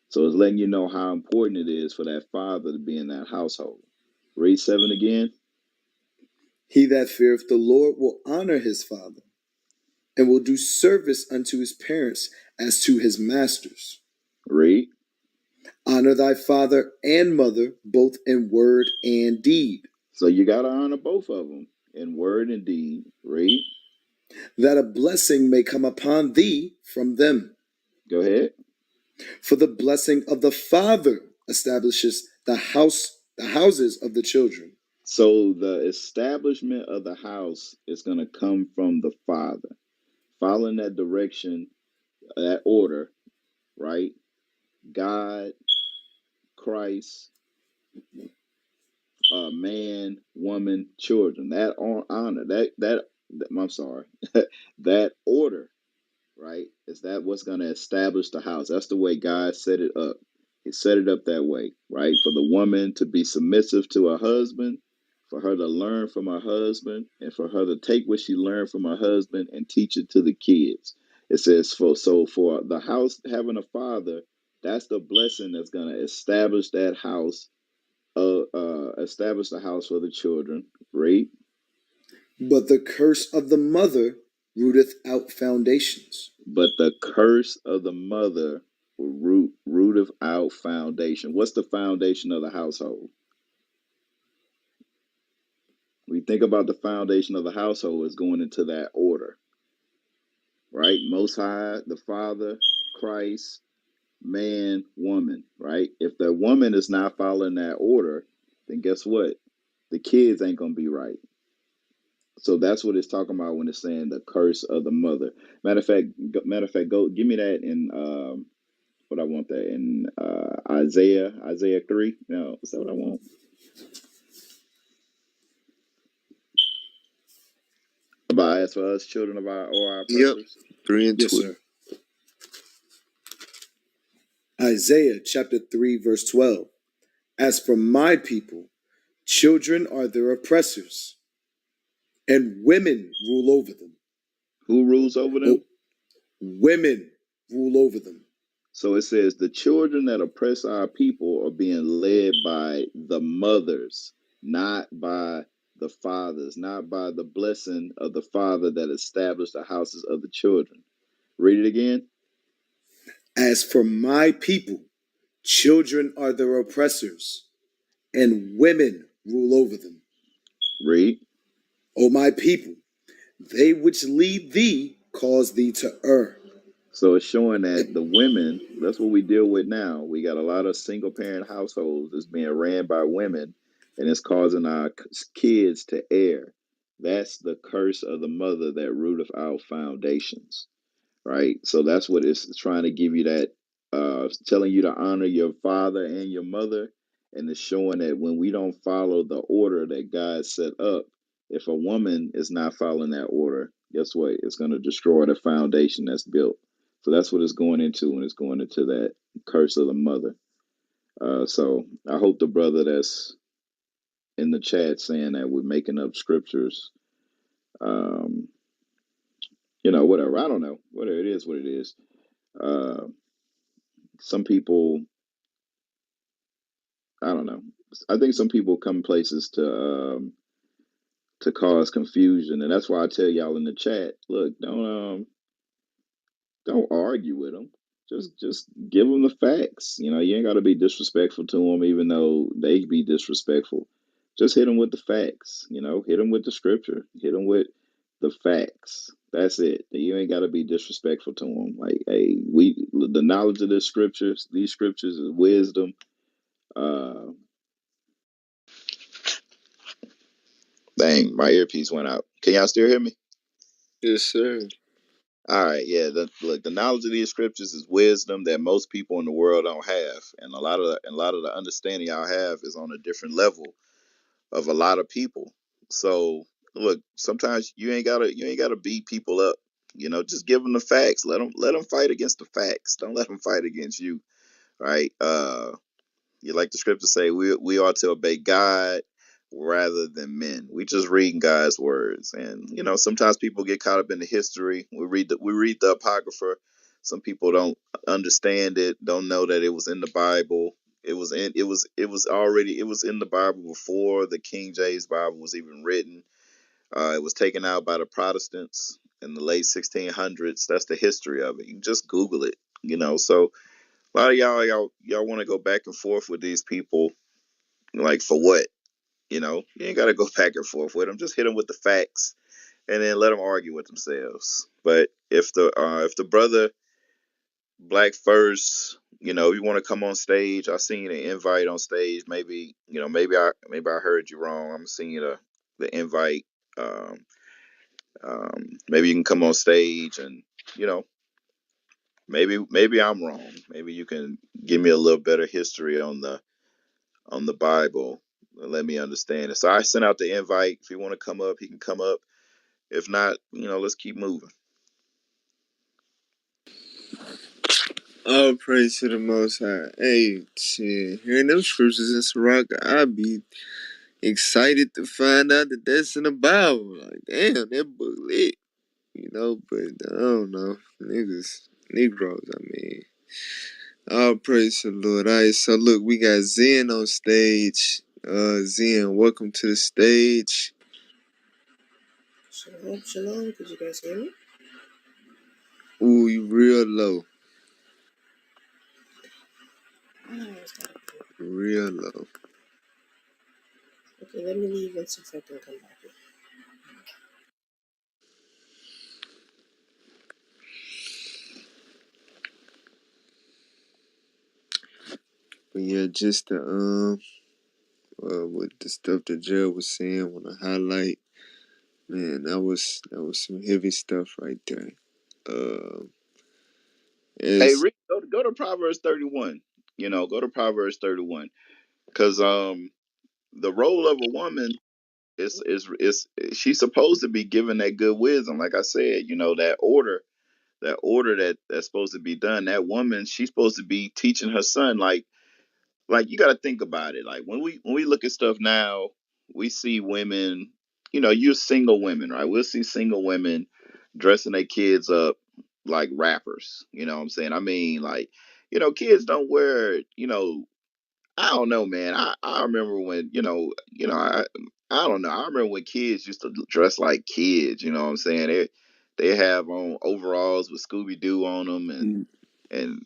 So it's letting you know how important it is for that father to be in that household. Read 7 again. He that feareth the Lord will honor his father, and will do service unto his parents as to his masters. Read. Honor thy father and mother, both in word and deed. So you got to honor both of them in word and deed. Read. That a blessing may come upon thee from them. Go ahead. For the blessing of the father establishes the houses of the children. So the establishment of the house is going to come from the father. Following that direction, that order, right? God, Christ, man, woman, children. That honor, I'm sorry, that order, right? Is that what's going to establish the house? That's the way God set it up. He set it up that way, right? For the woman to be submissive to her husband, for her to learn from her husband, and for her to take what she learned from her husband and teach it to the kids. It says for the house having a father, that's the blessing that's going to establish that house, establish the house for the children. Right? But the curse of the mother rooteth out foundations. But the curse of the mother will rooteth out foundation. What's the foundation of the household? We think about the foundation of the household as going into that order, right? Most High, the Father, Christ, man, woman, right? If the woman is not following that order, then guess what? The kids ain't gonna be right. So that's what it's talking about when it's saying the curse of the mother. Matter of fact, go give me that in what I want that in Isaiah 3. No, is that what I want? About as for us, children of our Yep. oppressors. 3 and Yes, 12. sir. Isaiah chapter 3, verse 12. As for my people, children are their oppressors, and women rule over them. Who rules over them? Oh, women rule over them. So it says the children that oppress our people are being led by the mothers, not by the fathers, not by the blessing of the father that established the houses of the children. Read it again. As for my people, Children are their oppressors, and women rule over them. Read. O my people, they which lead thee cause thee to err. So it's showing that the women, that's what we deal with now. We got a lot of single parent households that's being ran by women, and it's causing our kids to err. That's the curse of the mother that rooteth out foundations, right? So that's what it's trying to give you, that telling you to honor your father and your mother, and it's showing that when we don't follow the order that God set up, if a woman is not following that order, guess what? It's going to destroy the foundation that's built. So that's what it's going into when it's going into that curse of the mother. So I hope the brother that's in the chat saying that we're making up scriptures, um, whatever. I don't know. Whatever it is, what it is. Uh, some people, I don't know. I think some people come places to cause confusion, and that's why I tell y'all in the chat, look, don't argue with them. Just give them the facts. You ain't got to be disrespectful to them, even though they be disrespectful. Just hit them with the facts. Hit them with the scripture. Hit them with the facts. That's it. You ain't got to be disrespectful to them. Like, hey, the knowledge of these scriptures is wisdom. Uh, Dang, my earpiece went out. Can y'all still hear me? Yes, sir. All right, yeah. Look, the knowledge of these scriptures is wisdom that most people in the world don't have, and a lot of the understanding y'all have is on a different level of a lot of people. So, look, sometimes you ain't gotta beat people up. Just give them the facts. Let them fight against the facts. Don't let them fight against you, right? You like the scripture say, we ought to obey God rather than men. We just reading God's words, and sometimes people get caught up in the history. We read the apocrypha. Some people don't understand it, don't know that it was in the Bible. It was in the Bible before the King James Bible was even written. It was taken out by the Protestants in the late 1600s. That's the history of it. You can just Google it. So a lot of y'all want to go back and forth with these people, like, for what? You ain't got to go back and forth with them. Just hit them with the facts, and then let them argue with themselves. But if the brother Black First, you want to come on stage, I seen you the invite on stage. Maybe I heard you wrong. I'm seeing you the invite. Um, Maybe you can come on stage, and you know maybe I'm wrong. Maybe you can give me a little better history on the Bible and let me understand it. So I sent out the invite. If you want to come up, he can come up. If not, let's keep moving. All praise to the Most High. Hey, shit, hearing them scriptures in Sirach, I'd be excited to find out that that's in the Bible. Like, damn, that book lit. But I don't know. Negroes, I mean. All praise to the Lord. All right, so look, we got Zen on stage. Zen, welcome to the stage. Shalom, shalom. Could you guys hear me? Ooh, you real low. Oh, it's not good. Real low. Okay, let me leave and see if I can come back. But yeah, just with the stuff that Jared was saying, want to highlight, man, that was some heavy stuff right there. Hey, It's Rick, go to Proverbs 31. Go to Proverbs 31, because the role of a woman is she's supposed to be given that good wisdom. Like I said, that order that's supposed to be done. That woman, she's supposed to be teaching her son, like you got to think about it. Like when we look at stuff now, we see women. You're single women, right? We'll see single women dressing their kids up like rappers. You know what I'm saying? I mean, like, kids don't wear. I don't know, man. I remember when I don't know. I remember when kids used to dress like kids. You know what I'm saying? They have on overalls with Scooby Doo on them, and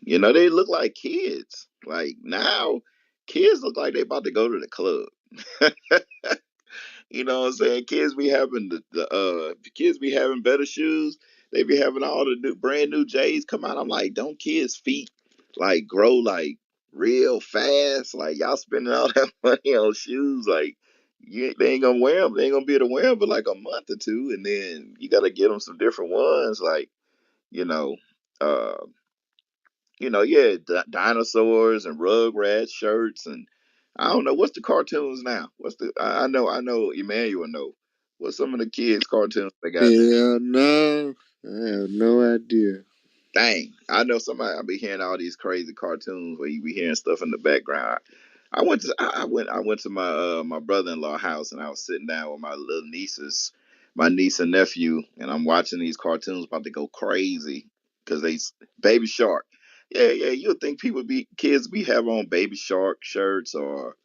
they look like kids. Like now, kids look like they about to go to the club. You know what I'm saying? Kids be having the kids be having better shoes. They be having all the new brand new J's come out. I'm like, don't kids' feet like grow like real fast? Like y'all spending all that money on shoes, like they ain't gonna wear them. They ain't gonna be able to wear them for like a month or two, and then you gotta get them some different ones, like you know, uh, yeah, dinosaurs and Rugrats shirts and I don't know what's the cartoons now. What's the I know Emmanuel know. What's some of the kids cartoons they got now? Hell no, I have no idea. Dang, I know somebody. I be hearing all these crazy cartoons where you be hearing stuff in the background. I went to my brother in law house and I was sitting down with my little nieces, my niece and nephew, and I'm watching these cartoons about to go crazy because Baby Shark. Yeah, yeah, you'll think kids be have on Baby Shark shirts or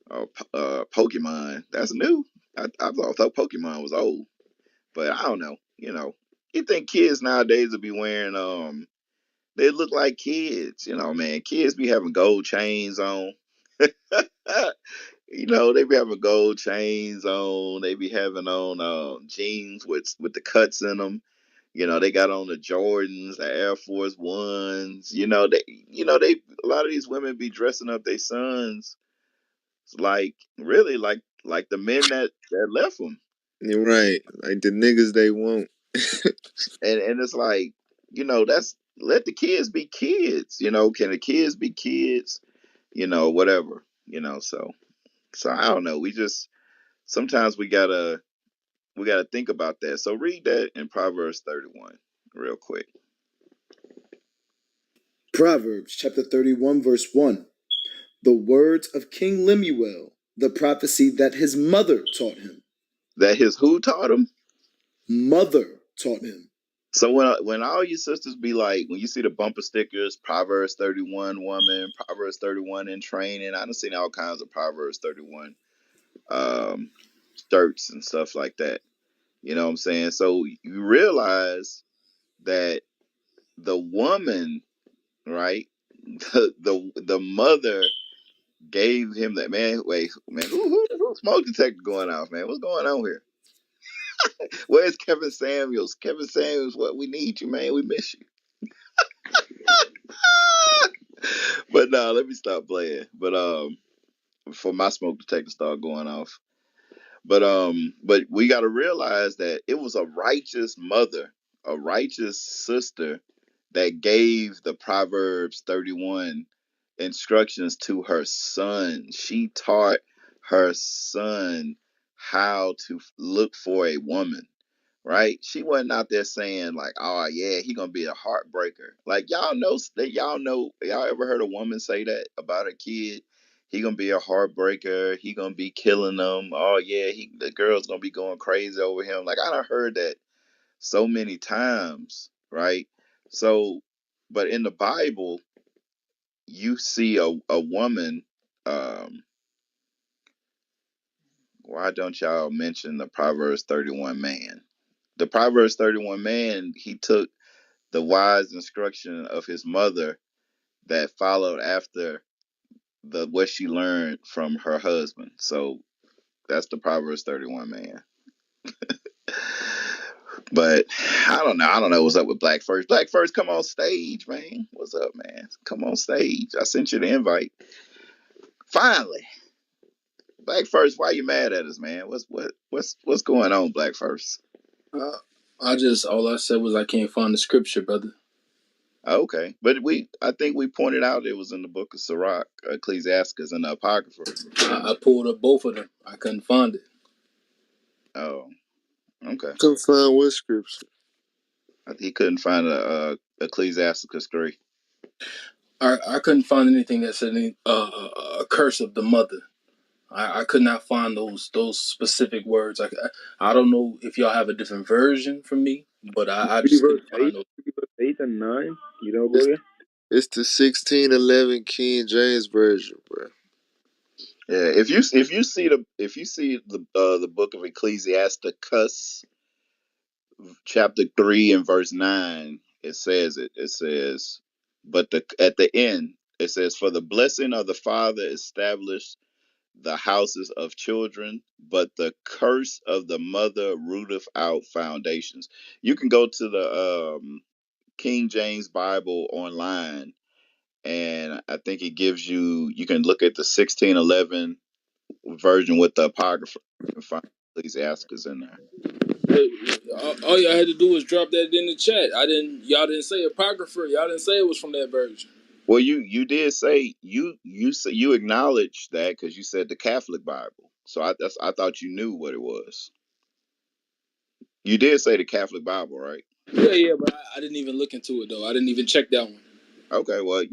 Pokemon. That's new. I thought Pokemon was old, but I don't know. You think kids nowadays will be wearing they look like kids, man. Kids be having gold chains on. They be having gold chains on. They be having on jeans with the cuts in them. They got on the Jordans, the Air Force Ones. They a lot of these women be dressing up their sons like really like the men that left them. You're right, like the niggas they want. And it's like, that's let the kids be kids. Can the kids be kids? Whatever. So I don't know. We just sometimes we gotta think about that. So read that in Proverbs 31 real quick. Proverbs chapter 31, verse 1. The words of King Lemuel, the prophecy that his mother taught him. That his who taught him? Mother taught him. So when all you sisters be like, when you see the bumper stickers, Proverbs 31 woman, Proverbs 31 in training, I done seen all kinds of Proverbs 31 um, shirts and stuff like that. You know what I'm saying? So you realize that the woman, right? The mother gave him that man. Wait, man, who smoke detector going off, man? What's going on here? Where's Kevin Samuels? Kevin Samuels, what we need you, man. We miss you. But no, let me stop playing. But before my smoke detector start going off. But we got to realize that it was a righteous mother, a righteous sister that gave the Proverbs 31 instructions to her son. She taught her son how to look for a woman, right? She wasn't out there saying like, "Oh yeah, he gonna be a heartbreaker." Like y'all ever heard a woman say that about a kid? He gonna be a heartbreaker. He gonna be killing them. Oh yeah, the girl's gonna be going crazy over him. Like I done heard that so many times, right? So, but in the Bible, you see a woman. Um, why don't y'all mention the Proverbs 31 man? The Proverbs 31 man, he took the wise instruction of his mother that followed after the what she learned from her husband. So that's the Proverbs 31 man. But I don't know. I don't know what's up with Black First. Black First, come on stage, man. What's up, man? Come on stage. I sent you the invite. Finally, Black First. Why you mad at us, man? What's going on, Black First? All I said was I can't find the scripture, brother. Okay, but I think we pointed out it was in the book of Sirach, Ecclesiasticus, and the Apocrypha. I pulled up both of them. I couldn't find it. Oh, okay. Couldn't find what scripture. He couldn't find Ecclesiasticus 3. I couldn't find anything that said a curse of the mother. I could not find those specific words. I don't know if y'all have a different version from me, but I Read just verse couldn't 8, find those. read verse 8 and 9. You know, go It's there. it's the 1611 King James version, bro. Yeah, if you see the book of Ecclesiasticus, chapter 3 and verse 9, it says, but at the end It says, "For the blessing of the father established the houses of children, but the curse of the mother rooteth out foundations." You can go to the King James Bible online, and I think it gives you. You can look at the 1611 version with the apocrypha and find Ecclesiasticus in there. Hey, all y'all had to do was drop that in the chat. Y'all didn't say apocrypha. Y'all didn't say it was from that version. Well, you did say you acknowledged that because you said the Catholic Bible. So I thought you knew what it was. You did say the Catholic Bible, right? Yeah, but I didn't even look into it though. I didn't even check that one. Okay, well,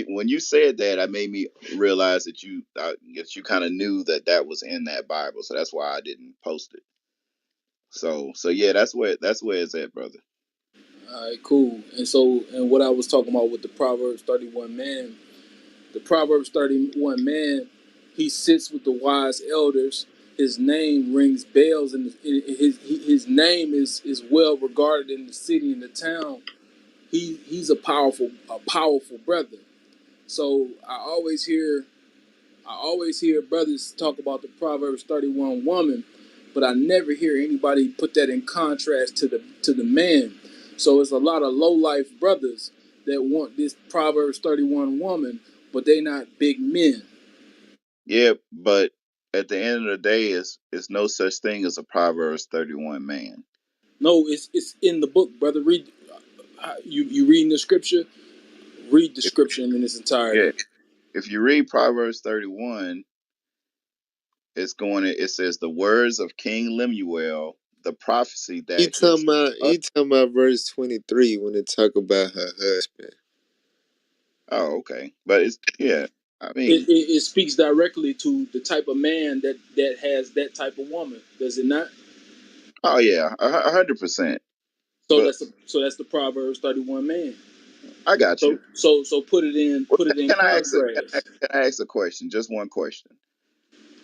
when you said that, that made me realize that you kind of knew that was in that Bible, so that's why I didn't post it. So yeah, that's where it's at, brother. All right, cool. And what I was talking about with the Proverbs 31 man, the Proverbs 31 man, he sits with the wise elders. His name rings bells, and his name is well regarded in the city and the town. He's a powerful brother. So I always hear brothers talk about the Proverbs 31 woman, but I never hear anybody put that in contrast to the man. So it's a lot of low life brothers that want this Proverbs 31 woman, but they not big men. Yeah, but at the end of the day, it's no such thing as a Proverbs 31 man. No, it's in the book, brother. Read you reading the scripture. Read the If, scripture in its yeah, entirety. if you read Proverbs 31, it says the words of King Lemuel, the prophecy that his He talking about verse 23 when it talk about her husband. oh, okay. But it's yeah. I It, mean, it, it speaks directly to the type of man that has that type of woman. Does it not? oh yeah, 100%. So But that's the Proverbs 31 man. I got you. So Well, put it in can I ask contrast. can I ask a question? Just one question.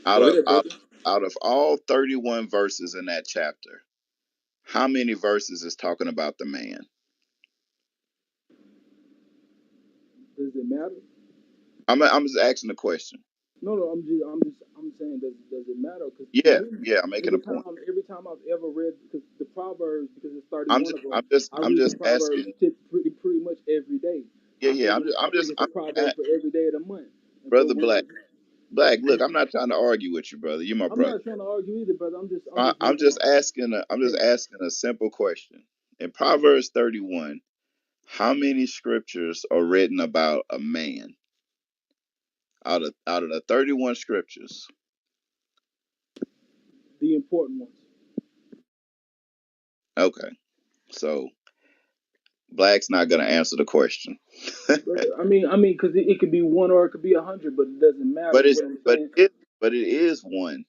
Out Go of ahead, out, brother. out of all 31 verses in that chapter, how many verses is talking about the man? Does it matter? I'm just asking the question. No, I'm saying does it matter? Because to Yeah, me, yeah. I'm making a point. every time I've ever read because the Proverbs because it's I'm 31 just of them, I'm just I I'm read the just Proverbs asking. pretty much every day. Yeah, yeah. I'm I think just it's a proverb for every day of the month. And so brother when I Black. Look, I'm not trying to argue with you, brother. You're my I'm brother. not trying to argue either, brother. I'm just I'm making just asking. I'm just asking a simple question. In Proverbs 31, how many scriptures are written about a man out of the 31 scriptures? the important ones. Okay, so Black's not gonna answer the question, Brother, because it could be one or it could be 100, but it doesn't matter. but it's What I'm but saying, it is one.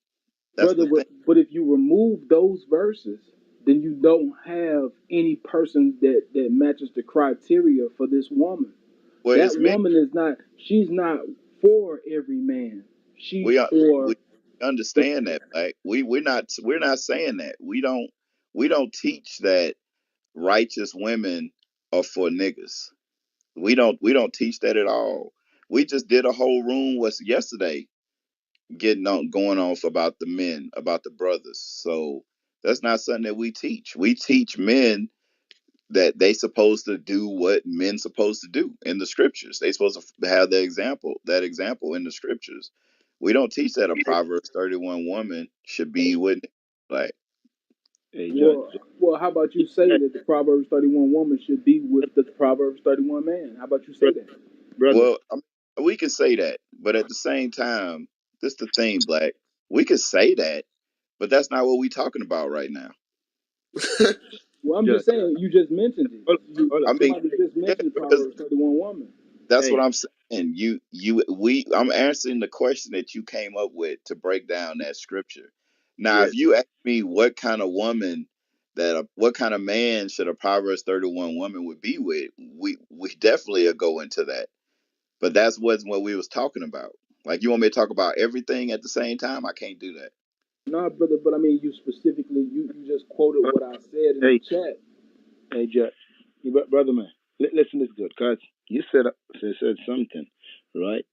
That's brother. the thing. But if you remove those verses, then you don't have any person that matches the criteria for this woman. Well, That it's many. woman is not. She's not for every man. She's We for the. understand that, Black. We're not saying that. We don't teach that righteous women are for niggas. We don't teach that at all. We just did a whole room was yesterday getting on going off about the men, about the brothers. So that's not something that we teach. We teach men that they supposed to do what men supposed to do in the scriptures. They supposed to have that example in the scriptures. We don't teach that a Proverbs 31 woman should be with like Hey, Judge. Well, how about you say that the Proverbs 31 woman should be with the Proverbs 31 man? How about you say that? Brother. well, we can say that, but at the same time, this the thing, Black. We could say that, but that's not what we talking about right now. Well, I'm Judge. just saying you just mentioned it. Hold up. I mean, Somebody just yeah, mentioned because Proverbs 31 woman. that's what Hey, I'm saying. I'm answering the question that you came up with to break down that scripture. Now, yeah. if you ask me what kind of what kind of man should a Proverbs 31 woman would be with, we definitely will go into that. But that's what we was talking about. Like, you want me to talk about everything at the same time? I can't do that. No, brother, but I mean, you specifically, you just quoted what I said in the Hey, chat. hey, Judge. Brother man, listen, this good, cause you said something. right?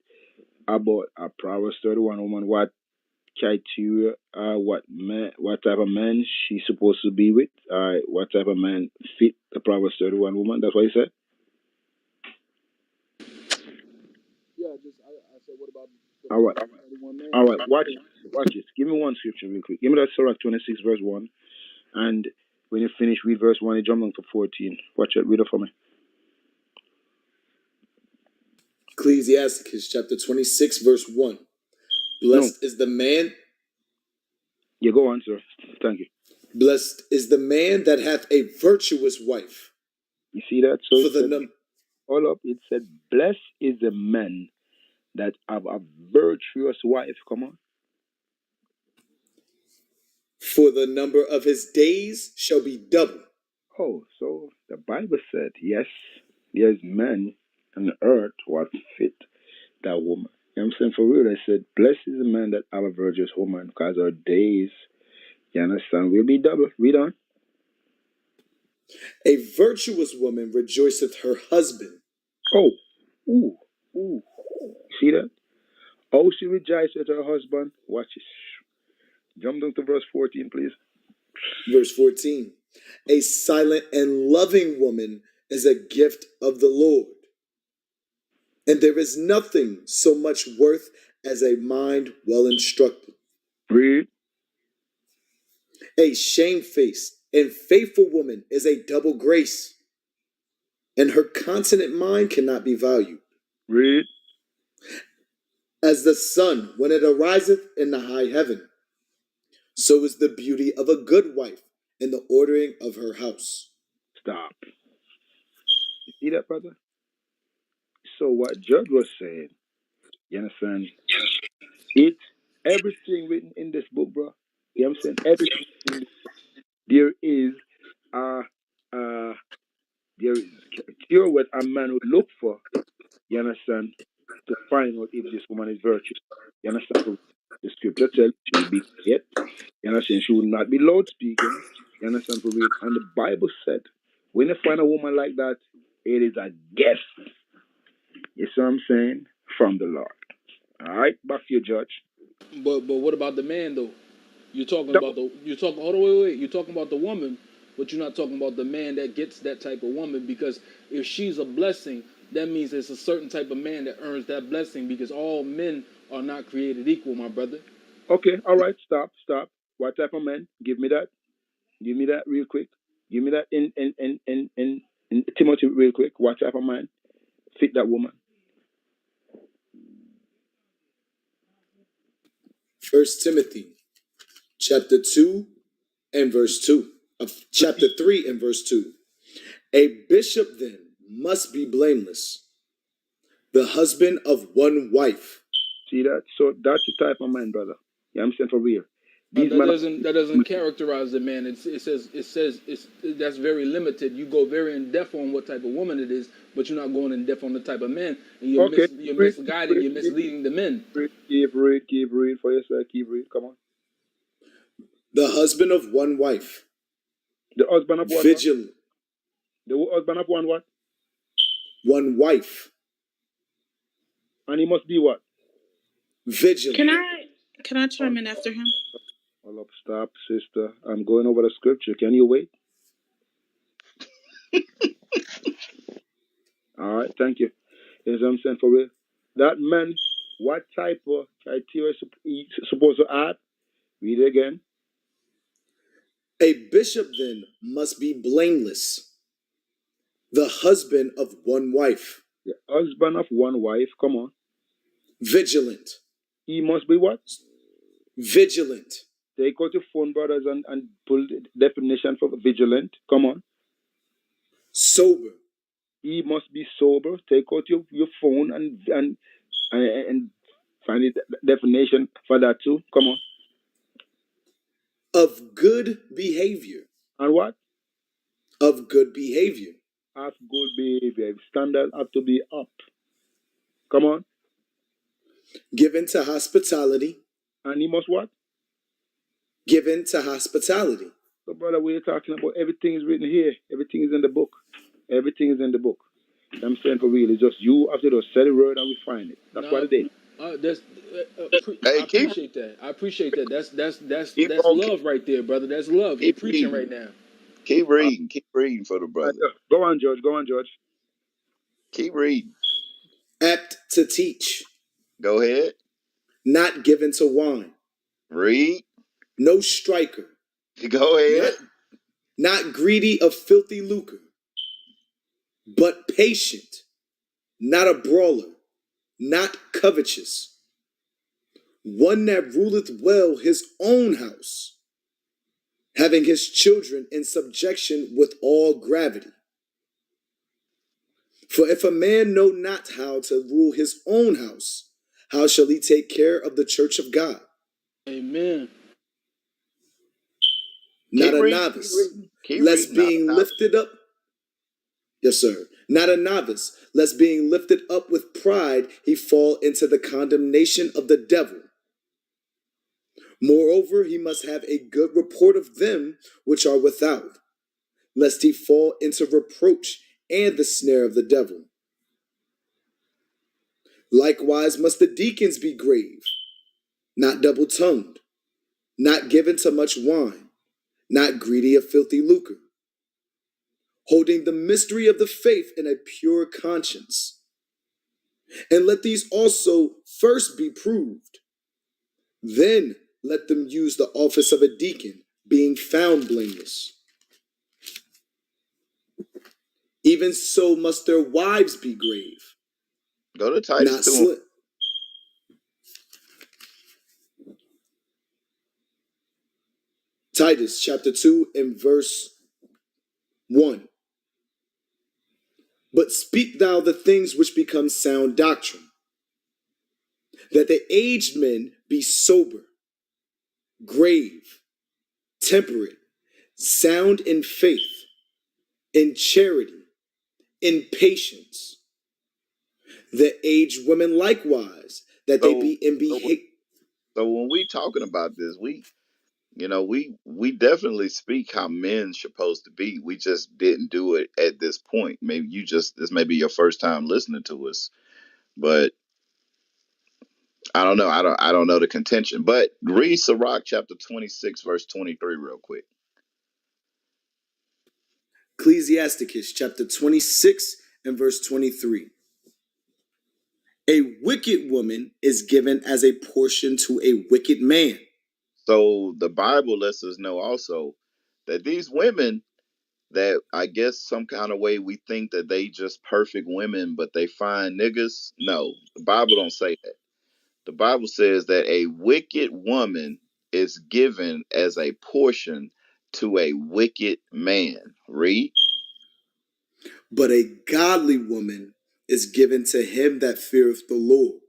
About a Proverbs 31 woman, what criteria, what type of man she's supposed to be with, what type of man fit the Proverbs 31 woman. That's what he said. Yeah, I said, what about the All right, Proverbs 31 man? all right. Watch this. Give me one scripture real quick. Give me that Sirach 26 verse 1, and when you finish, read verse 1. You jump down to 14. Watch it. Read it for me. Ecclesiasticus chapter 26, verse 1. No, Blessed is the man, you go on, sir. Thank you. blessed is the man that hath a virtuous wife. You see that? So For it the said, all up. It said, blessed is the man that have a virtuous wife. Come on. for the number of his days shall be double. Oh, so the Bible said, yes, there's men on earth who are fit that woman. You know what I'm saying? For real, I said, blessed is the man that have a virtuous woman, because our days, you understand, will be double. Read on. A virtuous woman rejoiceth her husband. Oh, ooh, ooh. See that? Oh, she rejoiced with her husband. Watch it. Jump down to verse 14, please. Verse 14. A silent and loving woman is a gift of the Lord. And there is nothing so much worth as a mind well instructed. Read. A shamefaced and faithful woman is a double grace, and her continent mind cannot be valued. Read. As the sun when it ariseth in the high heaven, so is the beauty of a good wife in the ordering of her house. Stop. You see that, brother? So what Judge was saying, you understand? It's everything written in this book, bro. You know what I'm saying? Everything in this book. There is uh there is cure what a man would look for, you understand, to find out if this woman is virtuous. You understand? The scripture tells she would be quiet, you understand, she would not be loud speaking, you understand, for real. And the Bible said, when you find a woman like that, it is a gift. You see what I'm saying? From the Lord. All right, back to your judge. But what about the man though? You're talking The- about hold on, wait. You're talking about the woman, but you're not talking about the man that gets that type of woman, because if she's a blessing, that means it's a certain type of man that earns that blessing, because all men are not created equal, my brother. Okay, all right, stop. What type of man? Give me that. Give me that real quick. Give me that in Timothy real quick. What type of man fit that woman? First Timothy chapter 2 and verse 2. Chapter 3 and verse 2. A bishop then must be blameless, the husband of one wife. See that? So that's the type of man, brother. Yeah, I'm saying for real. These That men. doesn't characterize the man. It says that's very limited. You go very in depth on what type of woman it is, but you're not going in depth on the type of man, and Okay. you're misguiding, you're misleading the men. Keep read for yourself. Keep read. Come on. The husband of one wife. The husband of one what? Vigilant. The husband of one what? One wife. And he must be what? Vigilant. Can I chime in after him? Hold up, stop, sister. I'm going over the scripture. Can you wait? All right, thank you. Yes, I'm saying for real. That man, what type of criteria he supposed to add? Read it again. A bishop then must be blameless, the husband of one wife. The husband of one wife, come on. Vigilant. He must be what? Vigilant. Take out your phone, brothers, and pull the definition for vigilant. Come on. Sober. He must be sober. Take out your phone and find the definition for that too. Come on. Of good behavior. And what? Of good behavior. Of good behavior. Standard have to be up. Come on. Given to hospitality. And he must what? Given to hospitality. So, brother, we're talking about everything is written here. Everything is in the book. Everything is in the book. I'm saying for real, it's just you have to just say the word and we find it. That's what Nah, it is. that's Hey, I appreciate that. I appreciate that. keep That's on, love right there, brother. That's love. You keep preaching reading, right now. Uh, keep reading for the brother. go on, George. Go on, George. Keep reading. Apt to teach, Go ahead. not given to wine, Read. no striker, Go not ahead. not greedy of filthy lucre, but patient, not a brawler, not covetous, one that ruleth well his own house, having his children in subjection with all gravity. For if a man know not how to rule his own house, how shall he take care of the church of God? Amen. Not Keep a reading. Keep novice, reading. Keep lest reading. Not being enough. lifted up. Yes, sir. Not a novice, lest being lifted up with pride, he fall into the condemnation of the devil. Moreover, he must have a good report of them which are without, lest he fall into reproach and the snare of the devil. Likewise must the deacons be grave, not double-tongued, not given to much wine, not greedy of filthy lucre, holding the mystery of the faith in a pure conscience. And let these also first be proved. Then let them use the office of a deacon, being found blameless. Even so must their wives be grave, Go to Titus not 2. slick. Titus chapter 2 and verse 1. But speak thou the things which become sound doctrine, that the aged men be sober, grave, temperate, sound in faith, in charity, in patience. The aged women likewise, that they So, be in so, behavior. so when we talking about this, we definitely speak how men's supposed to be. We just didn't do it at this point. Maybe this may be your first time listening to us, but I don't know. I don't know the contention. But read Sirach chapter 26, verse 23 real quick. Ecclesiasticus chapter 26 and verse 23. A wicked woman is given as a portion to a wicked man. So the Bible lets us know also that these women that I guess some kind of way we think that they just perfect women, but they fine niggas. No, the Bible don't say that. The Bible says that a wicked woman is given as a portion to a wicked man. Read. But a godly woman is given to him that feareth the Lord.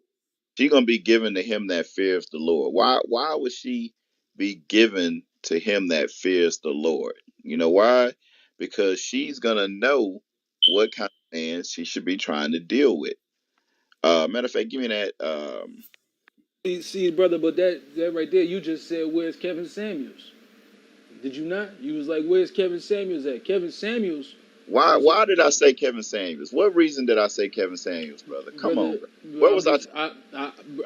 She's gonna be given to him that fears the Lord. Why would she be given to him that fears the Lord? You know why? Because she's gonna know what kind of man she should be trying to deal with. Matter of fact, give me that. See, brother, but that right there, you just said, "Where's Kevin Samuels?" Did you not? You was like, "Where's Kevin Samuels at?" Kevin Samuels Why was, why did I say Kevin Samuels? What reason did I say Kevin Samuels, brother? Come on, brother. bro. What I'm was I? just,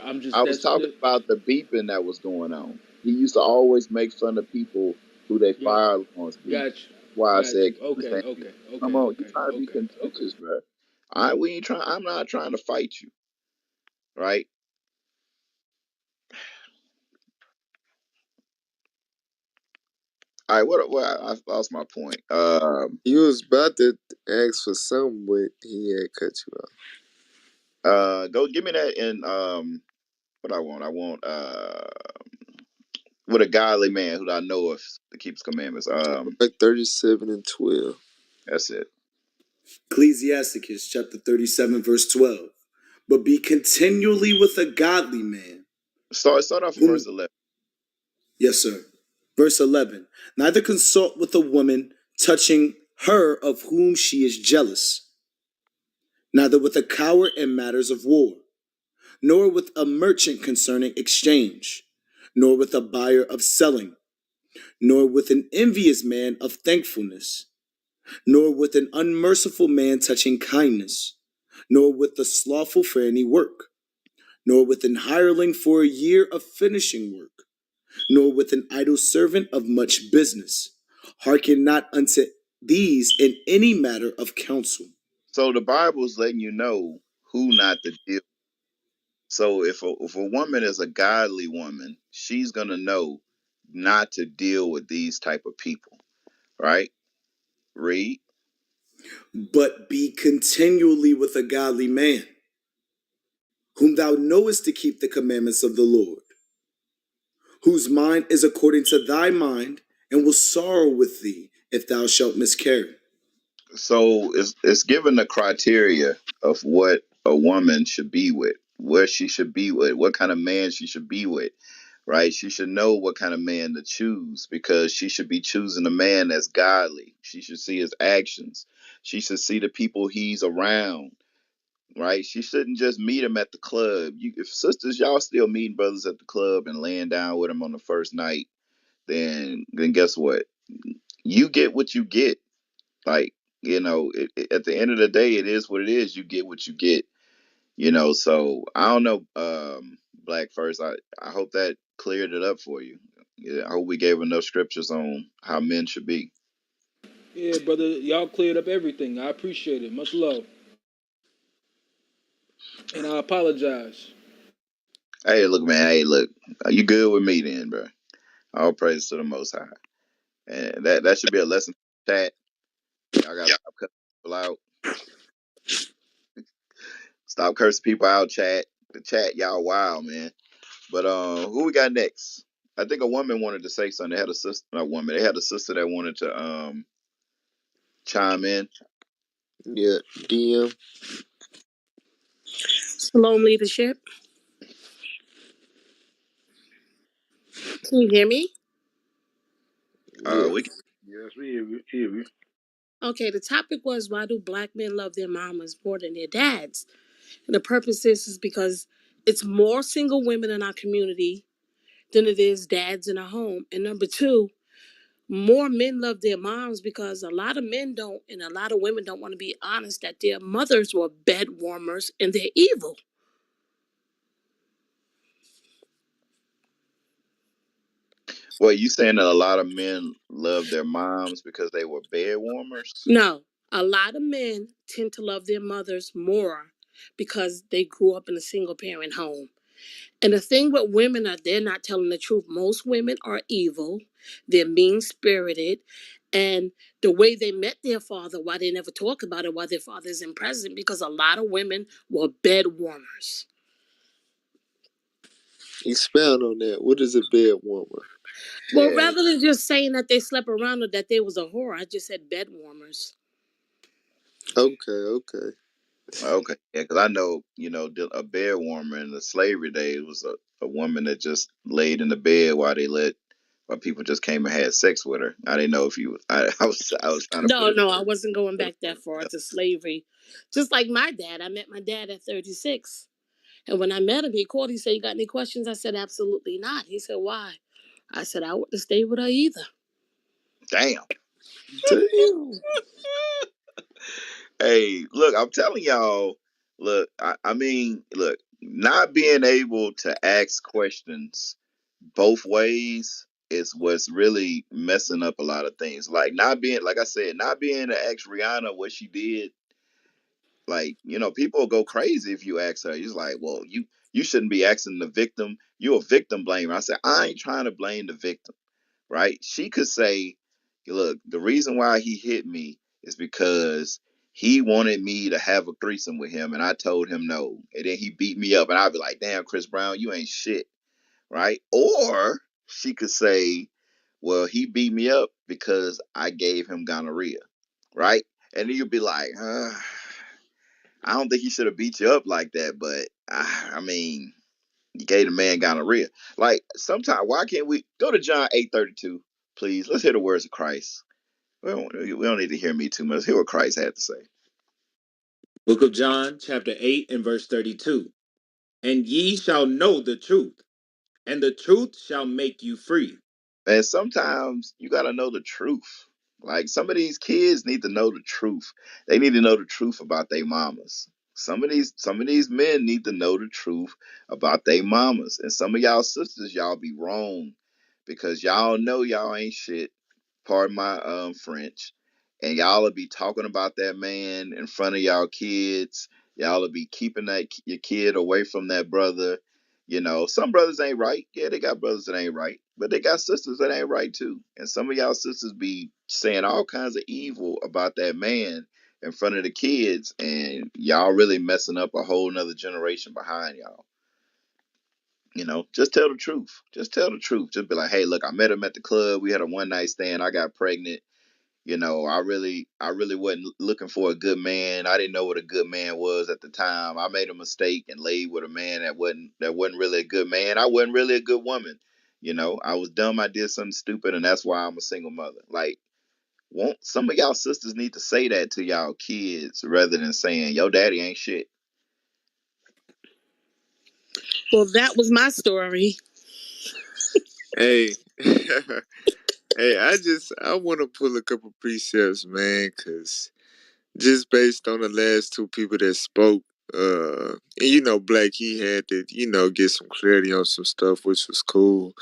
I'm just I was talking about the beeping that was going on. He used to always make fun of people who they yeah, fire alarms beep. got you, That's why I got said you. Kevin Okay, Samuels. okay, Come okay, on, you okay, trying to be okay, okay. contentious, bro? We ain't trying. I'm not trying to fight you, right? All right. What? I lost my point. He was about to ask for something, but he had cut you off. Go give me that in what I want. I want with a godly man who I know of that keeps commandments. Like 37 and 12. That's it. Ecclesiasticus chapter 37 verse 12. But be continually with a godly man. Start off in Whom, verse 11. yes, sir. Verse 11. Neither consult with a woman touching her of whom she is jealous, neither with a coward in matters of war, nor with a merchant concerning exchange, nor with a buyer of selling, nor with an envious man of thankfulness. nor with an unmerciful man touching kindness, nor with the slothful for any work, nor with an hireling for a year of finishing work, nor with an idle servant of much business. Hearken not unto these in any matter of counsel. So the Bible's letting you know who not to deal. So if a woman is a godly woman, she's gonna know not to deal with these type of people, right? Read. But be continually with a godly man, whom thou knowest to keep the commandments of the Lord, whose mind is according to thy mind, and will sorrow with thee if thou shalt miscarry. So it's given the criteria of what a woman should be with, where she should be with, what kind of man she should be with, right? She should know what kind of man to choose because she should be choosing a man that's godly. She should see his actions. She should see the people he's around, right? She shouldn't just meet him at the club. If sisters, y'all still meeting brothers at the club and laying down with him on the first night, then guess what? You get what you get. Like, at the end of the day, it is what it is. You get what you get. So I don't know, Black First. I hope that cleared it up for you. Yeah, I hope we gave enough scriptures on how men should be. Yeah, brother, y'all cleared up everything. I appreciate it. Much love. And I apologize. Hey, look, man. Hey, look. You good with me then, bro? All praise to the Most High. And that should be a lesson for the chat. Y'all gotta stop cussing people out. Stop cursing people out, chat. The chat, y'all wild, man. But who we got next? I think a woman wanted to say something. They had a sister, not woman. They had a sister that wanted to chime in. Yeah, DM. Shalom, leadership. Can you hear me? Yeah. We can, Yes, we hear you. Hear you. Okay, the topic was why do black men love their mamas more than their dads? And the purpose is because it's more single women in our community than it is dads in a home. And number two, more men love their moms because a lot of men don't, and a lot of women don't want to be honest that their mothers were bed warmers and they're evil. well, you saying that a lot of men love their moms because they were bed warmers? No, a lot of men tend to love their mothers more because they grew up in a single parent home. And the thing with women are they're not telling the truth. Most women are evil, they're mean spirited, and the way they met their father, why they never talk about it, why their father isn't present, because a lot of women were bed warmers. Expound on that. What is a bed warmer? Well, Yeah. rather than just saying that they slept around or that they was a whore, I just said bed warmers. Okay, okay. Okay. Yeah, because I know, a bed warmer in the slavery days was a woman that just laid in the bed while people just came and had sex with her. I didn't know if you. I was trying to put No, it. no, I wasn't going back that far to slavery. Just like my dad, I met my dad at 36. And when I met him, he called. He said, "You got any questions?" I said, "Absolutely not." He said, "Why?" I said, "I wouldn't stay with her either." Damn. Damn. Hey, look, I'm telling y'all, look, I mean, look, not being able to ask questions both ways is what's really messing up a lot of things. Like not being, like I said, not being able to ask Rihanna what she did. Like, people go crazy if you ask her. It's like, well, you shouldn't be asking the victim. You're a victim blamer. I said, I ain't trying to blame the victim, right? She could say, look, the reason why he hit me is because he wanted me to have a threesome with him and I told him no. And then he beat me up and I'd be like, damn, Chris Brown, you ain't shit, right? Or she could say, well, he beat me up because I gave him gonorrhea, right? And then you'd be like, I don't think he should have beat you up like that, but I mean, you gave the man gonorrhea. Like, sometimes, why can't we go to John 8:32, please? Let's hear the words of Christ. We don't need to hear me too much. Let's hear what Christ had to say. Book of John, chapter 8, and verse 32. And ye shall know the truth, and the truth shall make you free. And sometimes you got to know the truth. Like some of these kids need to know the truth. They need to know the truth about their mamas. Some of these men need to know the truth about their mamas. And some of y'all sisters, y'all be wrong because y'all know y'all ain't shit. Pardon my French. And y'all will be talking about that man in front of y'all kids. Y'all will be keeping your kid away from that brother. You know, some brothers ain't right. Yeah, they got brothers that ain't right, but they got sisters that ain't right too. And some of y'all sisters be saying all kinds of evil about that man in front of the kids, and y'all really messing up a whole nother generation behind y'all. You know, just tell the truth. Just tell the truth. Just be like, hey, look, I met him at the club. We had a one night stand. I got pregnant. You know, I really wasn't looking for a good man. I didn't know what a good man was at the time. I made a mistake and laid with a man that wasn't really a good man. I wasn't really a good woman. You know, I was dumb. I did something stupid, and that's why I'm a single mother. Like, won't some of y'all sisters need to say that to y'all kids rather than saying your daddy ain't shit? Well, that was my story. Hey, hey, I want to pull a couple precepts, man, because just based on the last two people that spoke, and Black, he had to, get some clarity on some stuff, which was cool.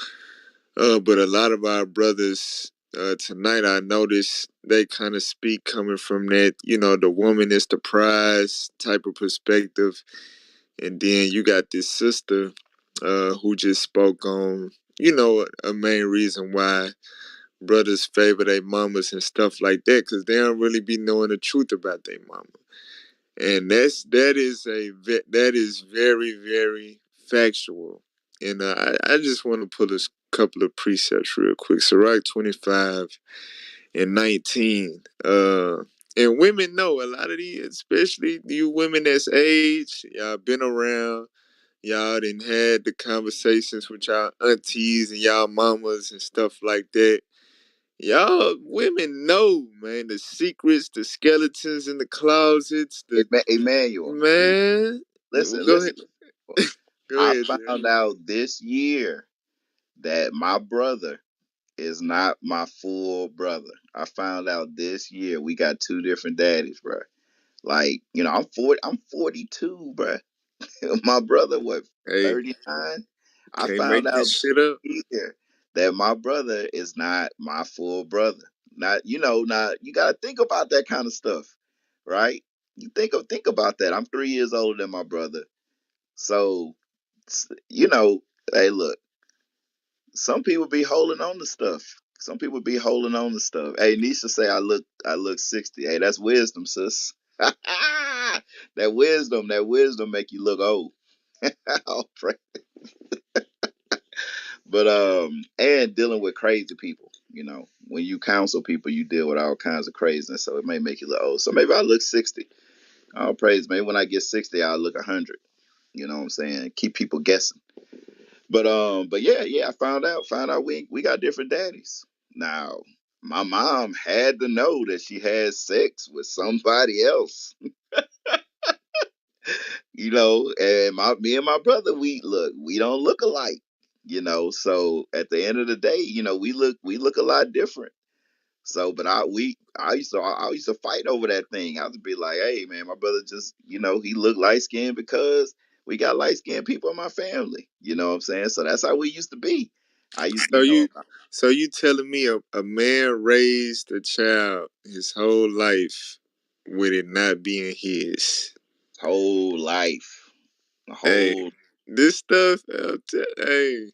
But a lot of our brothers tonight, I noticed they kind of speak coming from that, the woman is the prize type of perspective. And then you got this sister who just spoke on, a main reason why brothers favor their mamas and stuff like that, because they don't really be knowing the truth about their mama. And that is very, very factual. And I just want to pull a couple of precepts real quick. Sirach 25 and 19. And women know a lot of these, especially you women that's age, y'all been around, y'all done had the conversations with y'all aunties and y'all mamas and stuff like that. Y'all women know, man, the secrets, the skeletons in the closets, Emmanuel, man. listen, Go ahead. listen. Go I ahead, Jay. found out this year that my brother is not my full brother. I found out this year we got two different daddies, bro. Like, I'm 42, bro. My brother, what, Hey, 39? I can't found make out this shit up. this year that my brother is not my full brother. Not, not, you got to think about that kind of stuff, right? You think about that. I'm 3 years older than my brother. So, you know, hey, look, some people be holding on to stuff. Some people be holding on to stuff. Hey, Nisha say I look 60. Hey, that's wisdom, sis. that wisdom make you look old. I'll pray. But and dealing with crazy people, when you counsel people, you deal with all kinds of craziness. So it may make you look old. So maybe I look 60. I'll praise. Maybe when I get 60, I'll look 100. You know what I'm saying? Keep people guessing. But yeah, I found out we got different daddies. Now, my mom had to know that she had sex with somebody else. And me and my brother, we don't look alike. So at the end of the day, we look a lot different. So, but I used to fight over that thing. I used to be like, hey man, my brother just, he looked light skinned because we got light skinned people in my family. You know what I'm saying? So that's how we used to be. I used, So you telling me a man raised a child his whole life with it not being his? whole life, Hey, whole. this stuff, hey.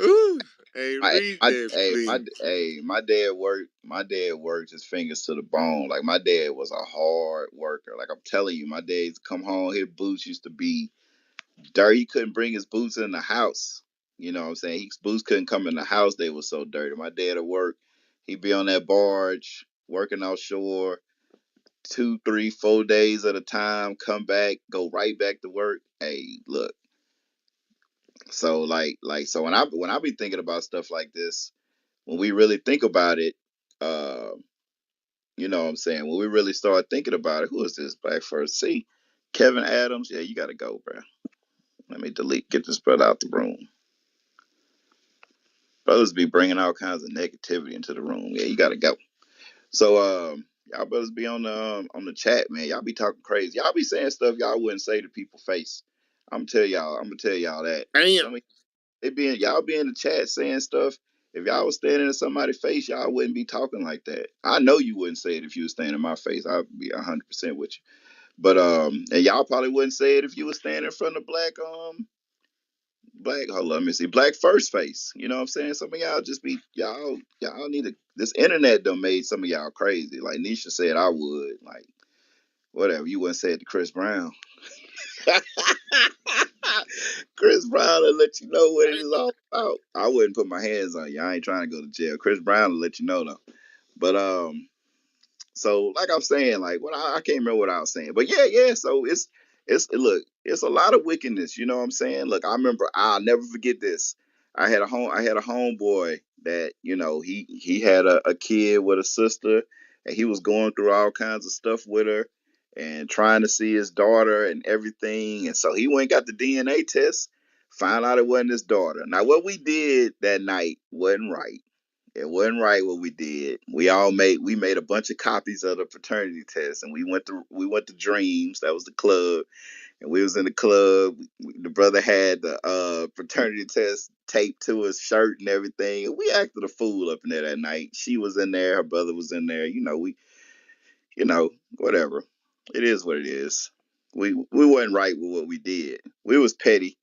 Ooh, hey, I, read I, that, hey, please. my dad worked. My dad worked his fingers to the bone. Like my dad was a hard worker. Like I'm telling you, my dad used to come home. His boots used to be dirty. He couldn't bring his boots in the house. You know what I'm saying? His boots couldn't come in the house. They were so dirty. My dad at work, he'd be on that barge working offshore 2, 3, 4 days at a time. Come back, go right back to work. Hey, look. So so when I be thinking about stuff like this, when we really think about it, uh, you know what I'm saying? When we really start thinking about it, who is this back first? See, Kevin Adams. Yeah, you gotta go, bro. Let me get this brother out the room. Brothers be bringing all kinds of negativity into the room. Yeah, you gotta go. So, y'all brothers be on the chat, man. Y'all be talking crazy. Y'all be saying stuff y'all wouldn't say to people's face. I'm gonna tell y'all that. Damn. Some of y'all be in the chat saying stuff. If y'all was standing in somebody's face, y'all wouldn't be talking like that. I know you wouldn't say it if you was standing in my face. I'd be 100% with you. But and y'all probably wouldn't say it if you was standing in front of black, hold on, let me see, black first face. You know what I'm saying? Some of y'all just be y'all need to, this internet done made some of y'all crazy. Like Nisha said I would. Like, whatever, you wouldn't say it to Chris Brown. Chris Brown will let you know what it is all about. I wouldn't put my hands on you. I ain't trying to go to jail. Chris Brown will let you know though. But so like I'm saying, like what I can't remember what I was saying, but yeah. So it's look, it's a lot of wickedness. You know what I'm saying? Look, I remember, I'll never forget this. I had a homeboy that, you know, he had a kid with a sister, and he was going through all kinds of stuff with her and trying to see his daughter and everything. And so he went and got the DNA test, found out it wasn't his daughter. Now what we did that night wasn't right. It wasn't right what we did. We made a bunch of copies of the paternity test, and we went to Dreams. That was the club, and we was in the club. The brother had the paternity test taped to his shirt and everything. And we acted a fool up in there that night. She was in there. Her brother was in there. Whatever. It is what it is. We wasn't right with what we did. We was petty.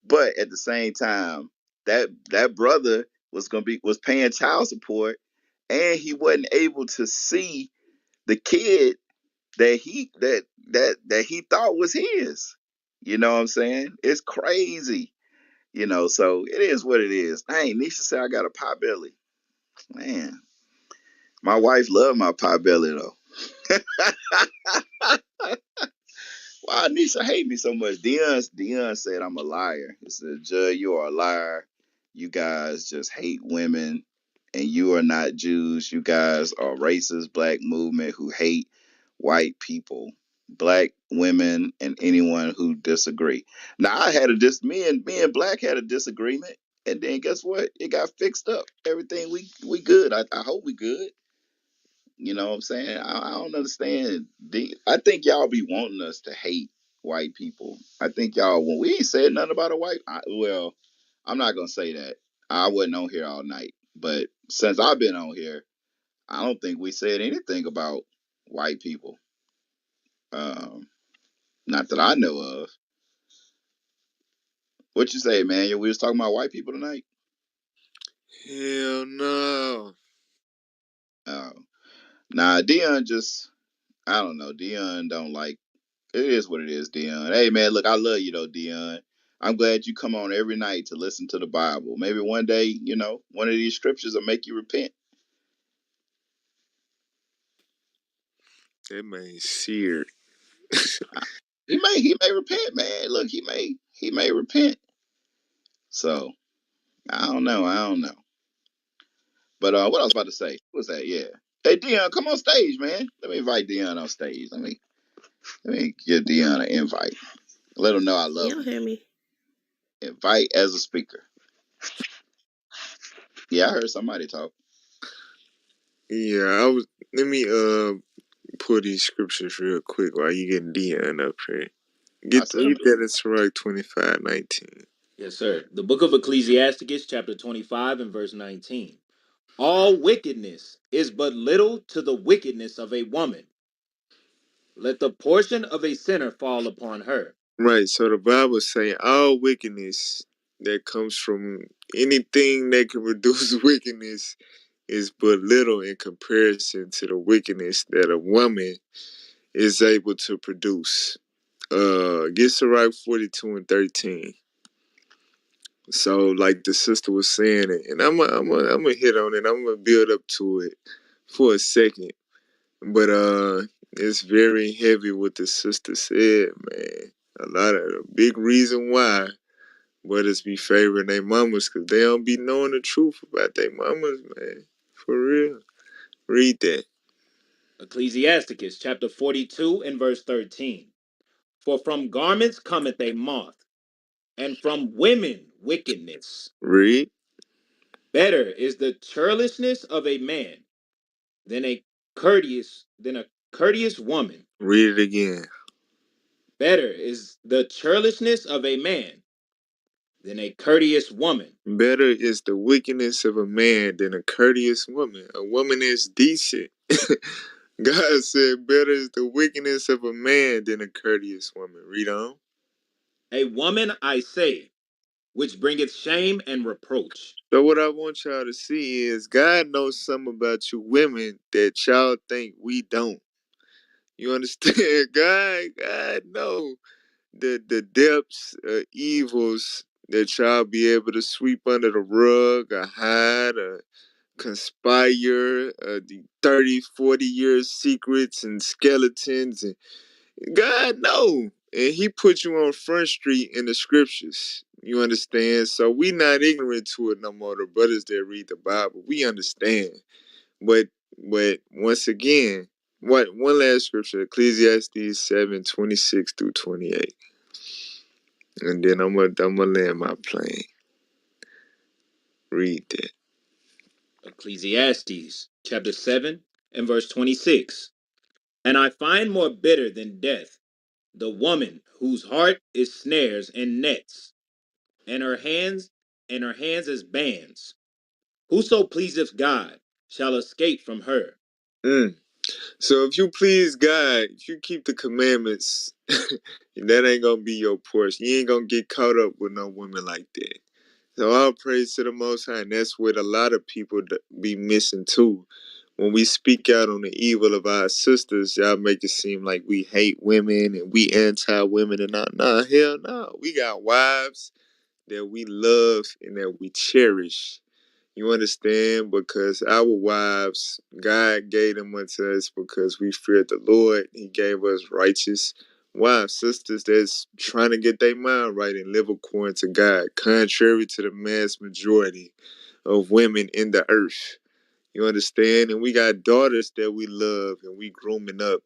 But at the same time, that brother was paying child support, and he wasn't able to see the kid that he thought was his. You know what I'm saying? It's crazy. So it is what it is. Dang, Nisha said I got a pot belly. Man, my wife loved my pot belly though. Why Nisha hate me so much? Dion said I'm a liar. He said, Judge, you are a liar. You guys just hate women, and you are not Jews. You guys are racist black movement who hate white people, black women, and anyone who disagree. Now I had me and Black had a disagreement, and then guess what? It got fixed up. Everything we good. I hope we good. You know what I'm saying? I don't understand. I think y'all be wanting us to hate white people. I think y'all, when we ain't said nothing about a well, I'm not gonna say that. I wasn't on here all night, but since I've been on here, I don't think we said anything about white people. Um, Not that I know of. What you say, man? We was talking about white people tonight. Hell no. Oh, nah, Dion just, I don't know. Dion don't like. It is what it is, Dion. Hey, man, look, I love you, though, Dion. I'm glad you come on every night to listen to the Bible. Maybe one day, one of these scriptures will make you repent. That man seared. He may repent, man. Look, he may repent. So I don't know. But what I was about to say, what was that? Yeah. Hey, Dion, come on stage, man. Let me invite Dion on stage. Let me give Dion an invite. Let him know I love Y'all him. hear me? Invite as a speaker. Yeah, I heard somebody talk. Yeah, let me pull these scriptures real quick while you getting Dion up here. I Get said, that in Sirach 25:19. Yes, sir. The book of Ecclesiasticus, chapter 25 and verse 19. All wickedness is but little to the wickedness of a woman. Let the portion of a sinner fall upon her. Right, so the Bible say all wickedness that comes from anything that can produce wickedness is but little in comparison to the wickedness that a woman is able to produce. Get Sirach 42:13. So, like the sister was saying it, and I'm gonna hit on it. I'm gonna build up to it for a second, but it's very heavy what the sister said, man. A lot of the big reason why brothers be favoring their mamas because they don't be knowing the truth about their mamas, man. For real. Read that. Ecclesiasticus, chapter 42 and verse 13. For from garments cometh a moth, and from women wickedness. Read. Better is the churlishness of a man than a courteous woman. Read it again. Better is the churlishness of a man than a courteous woman. Better is the wickedness of a man than a courteous woman. A woman is decent. God said, better is the wickedness of a man than a courteous woman. Read on. A woman, I say, which bringeth shame and reproach. So what I want y'all to see is God knows something about you women that y'all think we don't. You understand? God know the depths of evils that y'all be able to sweep under the rug or hide or conspire, the 30, 40 years secrets and skeletons. And God know. And he put you on Front Street in the scriptures. You understand? So we not ignorant to it no more. The brothers that read the Bible, we understand. But once again, what one last scripture, Ecclesiastes 7:26 through 28. And then I'm gonna land my plane. Read that. Ecclesiastes chapter 7 and verse 26. And I find more bitter than death the woman whose heart is snares and nets, and her hands as bands. Whoso pleaseth God shall escape from her. Mm. So if you please God, if you keep the commandments, that ain't gonna be your portion. You ain't gonna get caught up with no woman like that. So all praise to the Most High, and that's what a lot of people be missing too. When we speak out on the evil of our sisters, y'all make it seem like we hate women and we anti-women and not. Nah, hell no. We got wives that we love and that we cherish. You understand? Because our wives, God gave them unto us because we feared the Lord. He gave us righteous wives, sisters that's trying to get their mind right and live according to God, contrary to the mass majority of women in the earth. You understand? And we got daughters that we love and we grooming up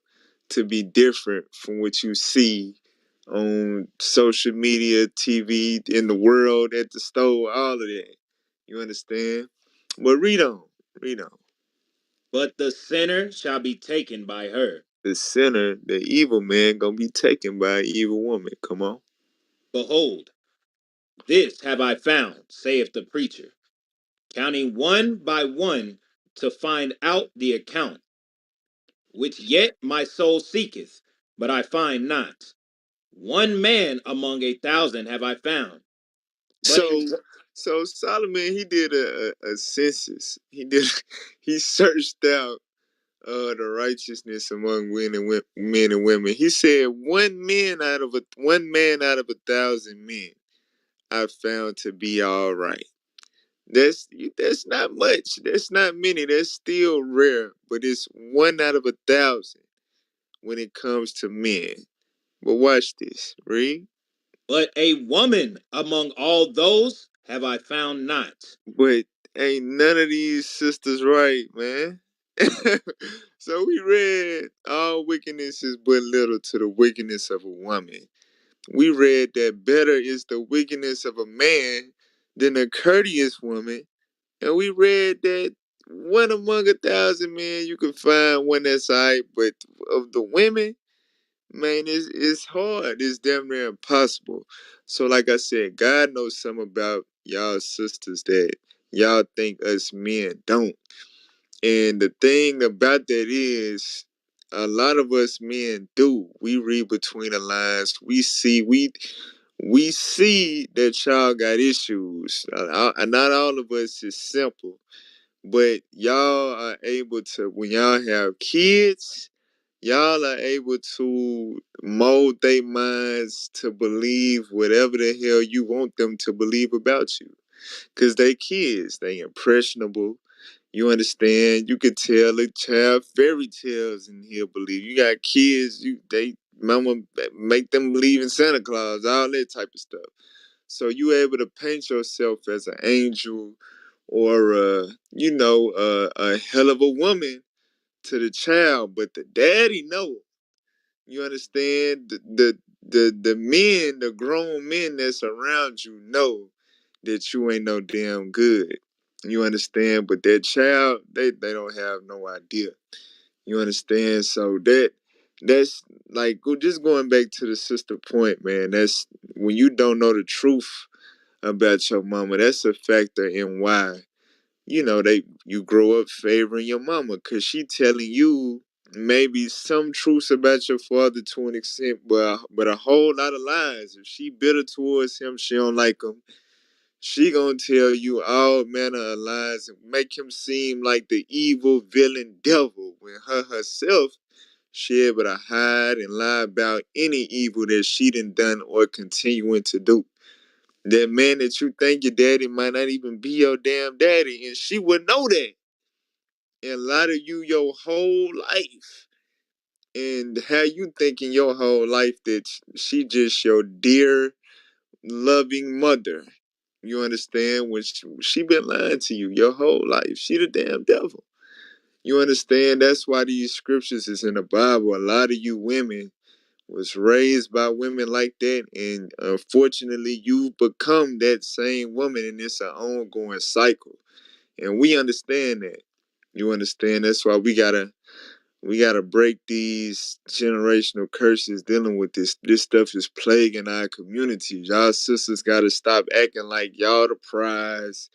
to be different from what you see on social media, TV, in the world, at the store, all of that. You understand? But read on. Read on. But the sinner shall be taken by her. The sinner, the evil man, gonna be taken by an evil woman. Come on. Behold, this have I found, saith the preacher, counting one by one to find out the account, which yet my soul seeketh, but I find not. One man among 1,000 have I found, but a So so Solomon, he did a census. He searched out the righteousness among men and women. He said one man out of 1,000 men I found to be all right. That's not much. That's not many. That's still rare, but it's one out of 1,000 when it comes to men. But watch this. Read. but a woman among all those have I found not. But ain't none of these sisters right, man. So we read all wickedness is but little to the wickedness of a woman. We read that better is the wickedness of a man than a courteous woman. And we read that one among 1,000 men you can find one that's right, but of the women, man, it's hard. It's damn near impossible. So, like I said, God knows something about y'all sisters that y'all think us men don't. And the thing about that is, a lot of us men do. We read between the lines. We see that y'all got issues. Not all of us is simple, but y'all are able to, when y'all have kids, y'all are able to mold their minds to believe whatever the hell you want them to believe about you. Cause they kids, they impressionable. You understand? You could tell a child fairy tales and he'll believe. You got kids, they mama make them believe in Santa Claus, all that type of stuff. So you able to paint yourself as an angel or a hell of a woman to the child, but the daddy know. You understand? The men, the grown men that's around you know that you ain't no damn good. You understand? But that child, they don't have no idea. You understand? So that's like just going back to the sister point, man. That's when you don't know the truth about your mama. That's a factor in why you grow up favoring your mama because she telling you maybe some truths about your father to an extent, but a whole lot of lies. If she bitter towards him, she don't like him. She gonna tell you all manner of lies and make him seem like the evil villain devil when her herself she able to hide and lie about any evil that she done or continuing to do. That man that you think your daddy might not even be your damn daddy, and she would know that and lie to you your whole life. And how you thinking your whole life that she just your dear, loving mother. You understand? When she been lying to you your whole life. She the damn devil. You understand? That's why these scriptures is in the Bible. A lot of you women was raised by women like that, and unfortunately, you've become that same woman, and it's an ongoing cycle. And we understand that. You understand? That's why we gotta break these generational curses dealing with this. This stuff is plaguing our communities. Y'all sisters gotta stop acting like y'all the prize.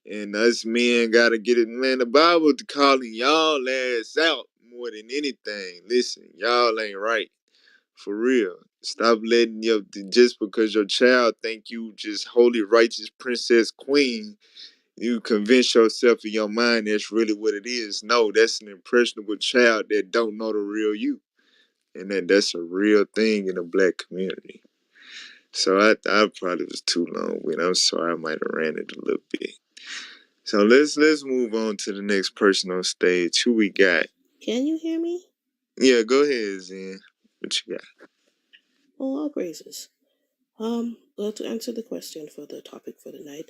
And us men gotta get it. Man, the Bible calling y'all ass out more than anything. Listen, y'all ain't right. For real. Stop letting just because your child think you just holy righteous princess queen, you convince yourself in your mind that's really what it is. No, that's an impressionable child that don't know the real you. And that's a real thing in the black community. So I probably was too long with. I'm sorry, I might have ran it a little bit. So let's move on to the next person on stage. Who we got? Can you hear me? Yeah, go ahead, Zen. What you got? Oh, all praises. Well, to answer the question for the topic for the night,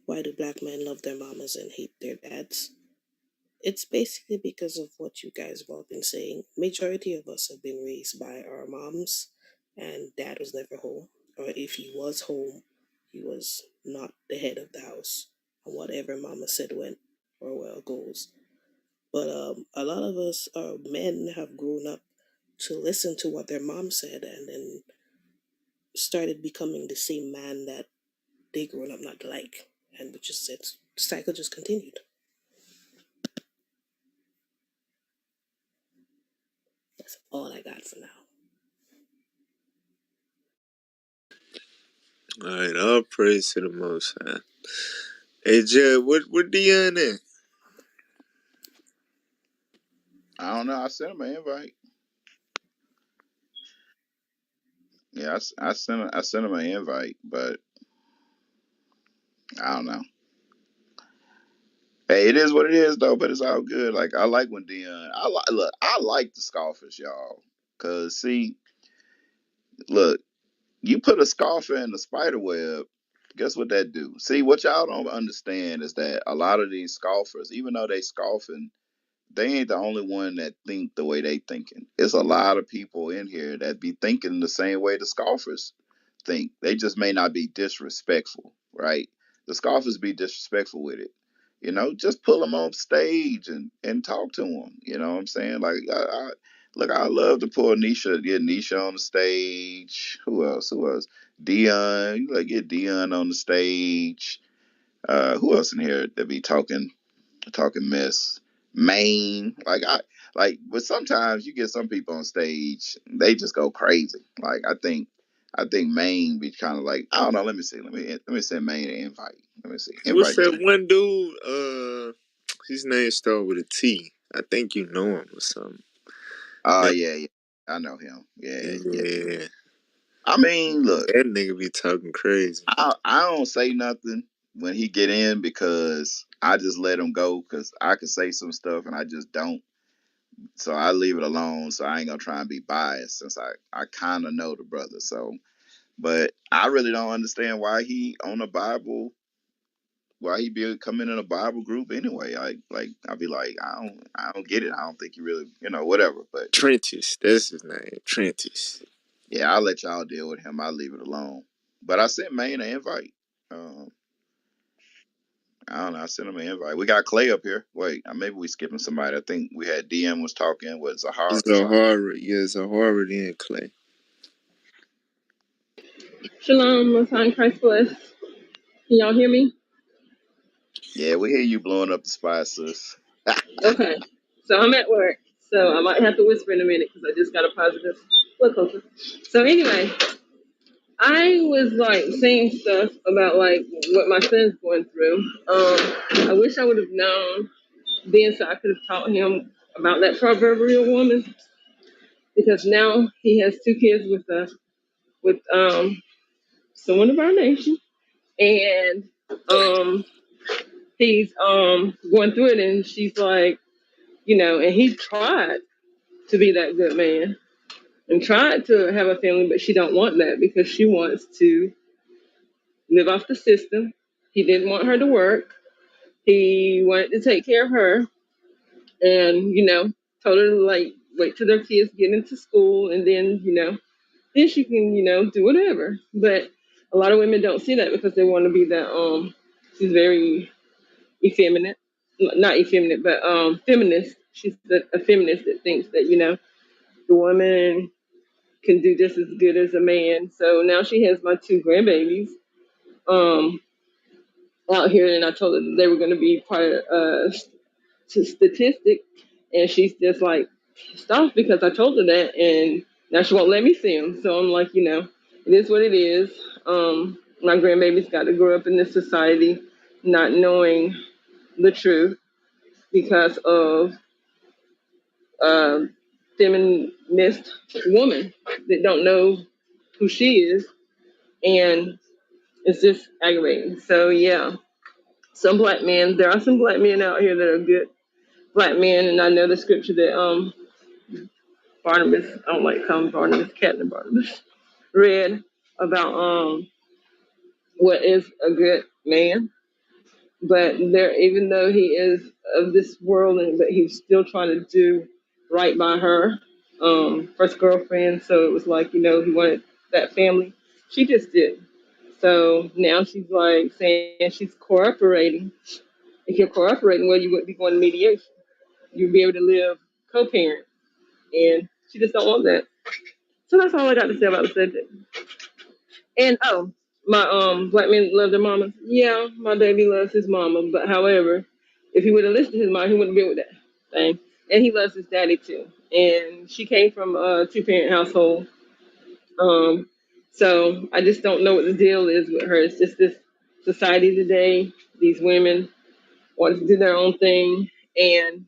why do black men love their mamas and hate their dads? It's basically because of what you guys have all been saying. Majority of us have been raised by our moms, and dad was never home. Or if he was home, he was not the head of the house. And whatever mama said went or well goes. But a lot of us, men, have grown up to listen to what their mom said, and then started becoming the same man that they grown up not to like, and which is it. The cycle just continued. That's all I got for now. All right, all praise to the Most High. Hey, Jed, what Dion at? I don't know. I sent him an invite. Yeah, I sent him an invite, but I don't know. Hey, it is what it is, though. But it's all good. Like I like when Dion. Look. I like the scoffers, y'all. Cause see, look, you put a scoffer in the spider web. Guess what that do? See, what y'all don't understand is that a lot of these scoffers, even though they scoffing, they ain't the only one that think the way they thinking. It's a lot of people in here that be thinking the same way the scoffers think. They just may not be disrespectful, right? The scoffers be disrespectful with it. Just pull them on stage and talk to them. You know what I'm saying? Like, look, I love to pull get Nisha on the stage. Who else? Dion. You like get Dion on the stage. Who else in here that be talking mess? Maine, but sometimes you get some people on stage, they just go crazy. Like I think Maine be kind of like, I don't know. Let me see. Let me send Maine an invite. Let me see. What's Invite that Maine. one dude? His name started with a T. I think you know him or something. Oh That, yeah, yeah. I know him. Yeah, yeah. yeah, I mean, look, that nigga be talking crazy. I don't say nothing when he get in because I just let him go because I could say some stuff and I just don't. So I leave it alone. So I ain't gonna try and be biased since I kind of know the brother. So, but I really don't understand why he on a Bible, why he be coming in a Bible group anyway. I'd be like, I don't get it. I don't think you really, whatever. But Trentis, that's his name. Trentis. yeah, I'll let y'all deal with him. I'll leave it alone. But I sent Maine an invite. Um, I don't know. I sent him an invite. We got Clay up here. Wait, maybe we skipping somebody. I think we had DM was talking. What, Zahara? Zahara, yeah, Zahara then Clay. Shalom, Most High in Christ bless. Can y'all hear me? Yeah, we hear you blowing up the spot, sis. Okay. So I'm at work, so I might have to whisper in a minute because I just got a positive blood culture. So anyway, I was like saying stuff about like what my son's going through. I wish I would have known then, so I could have taught him about that proverbial woman because now he has two kids with someone of our nation, and he's going through it, and she's like, and he tried to be that good man and tried to have a family, but she don't want that because she wants to live off the system. He didn't want her to work. He wanted to take care of her, and told her to like wait till their kids get into school, and then she can do whatever. But a lot of women don't see that because they want to be that. She's very effeminate, not effeminate, but feminist. She's a feminist that thinks that the woman can do just as good as a man. So now she has my two grandbabies um, out here, and I told her that they were going to be part of statistic, and she's just like pissed off because I told her that, and now she won't let me see them. So I'm like, it is what it is. My grandbabies got to grow up in this society not knowing the truth because of feminist woman that don't know who she is, and it's just aggravating. So yeah, there are some black men out here that are good black men, and I know the scripture that Barnabas, I don't like calling Barnabas, Captain Barnabas, read about what is a good man. But there, even though he is of this world, but he's still trying to do right by her, first girlfriend. So it was like, he wanted that family. She just did. So now she's like saying she's cooperating. If you're cooperating, well, you wouldn't be going to mediation. You'd be able to live co-parent, and she just don't want that. So that's all I got to say about the subject. And my black men love their mamas. Yeah, my baby loves his mama, but however, if he would have listened to his mom, he wouldn't be with that thing. And he loves his daddy too. And she came from a two-parent household. So I just don't know what the deal is with her. It's just this society today. These women want to do their own thing and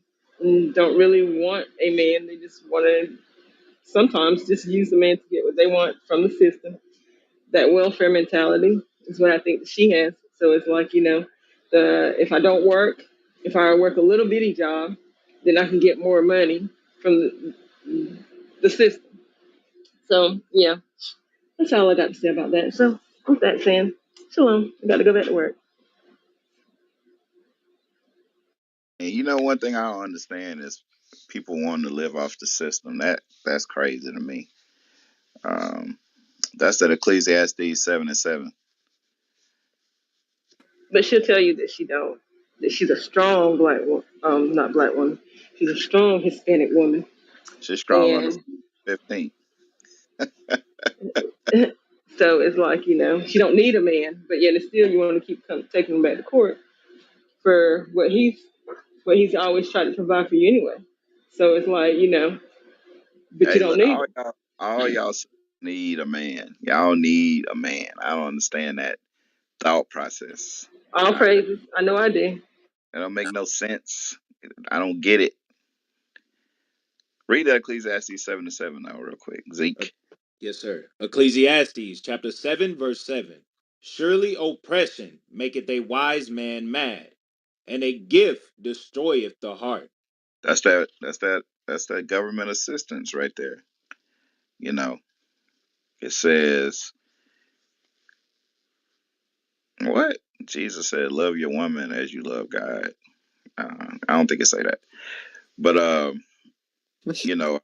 don't really want a man. They just want to sometimes just use the man to get what they want from the system. That welfare mentality is what I think she has. So it's like, if I don't work, if I work a little bitty job, then I can get more money from the system. So yeah, that's all I got to say about that. So with that saying, shalom. I got to go back to work. And one thing I don't understand is people wanting to live off the system. That's crazy to me. That's that Ecclesiastes 7:7. But she'll tell you that she don't. That she's a strong black woman. Not black woman. She's a strong Hispanic woman. She's strong on the And 15th. so it's like, she don't need a man, but yet it's still you want to keep taking him back to court for what he's always tried to provide for you anyway. So it's like, but you Hey, don't look, need him. all y'all need a man. Y'all need a man. I don't understand that thought process. All That praises. I know I do. don't make no sense. I don't get it. Read that Ecclesiastes 7:7 now, real quick, Zeke. Yes, sir. Ecclesiastes chapter 7, verse 7. Surely oppression maketh a wise man mad, and a gift destroyeth the heart. That's that government assistance right there. It says what? Jesus said, "Love your woman as you love God." I don't think it say that, but you know,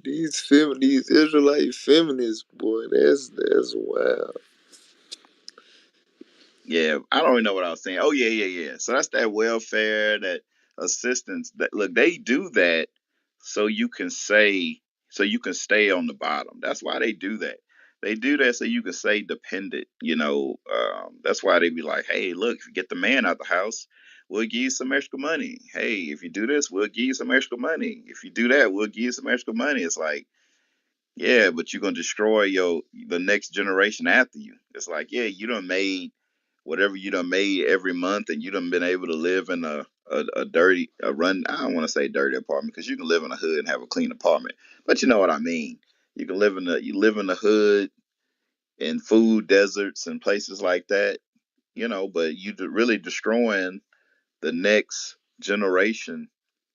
these Israelite feminists, boy, that's wild. Yeah, I don't even know what I was saying. Oh yeah, yeah, yeah. So that's that welfare, that assistance. That look, they do that so you can say, so you can stay on the bottom. That's why they do that. They do that so you can stay dependent. That's why they be like, hey, look, if you get the man out the house, we'll give you some extra money. Hey, if you do this, we'll give you some extra money. If you do that, we'll give you some extra money. It's like, yeah, but you're gonna destroy the next generation after you. It's like, yeah, you done made whatever you done made every month, and you done been able to live in a dirty a run. I don't want to say dirty apartment because you can live in a hood and have a clean apartment, but you know what I mean. You live in the hood in food deserts and places like that, but really destroying the next generation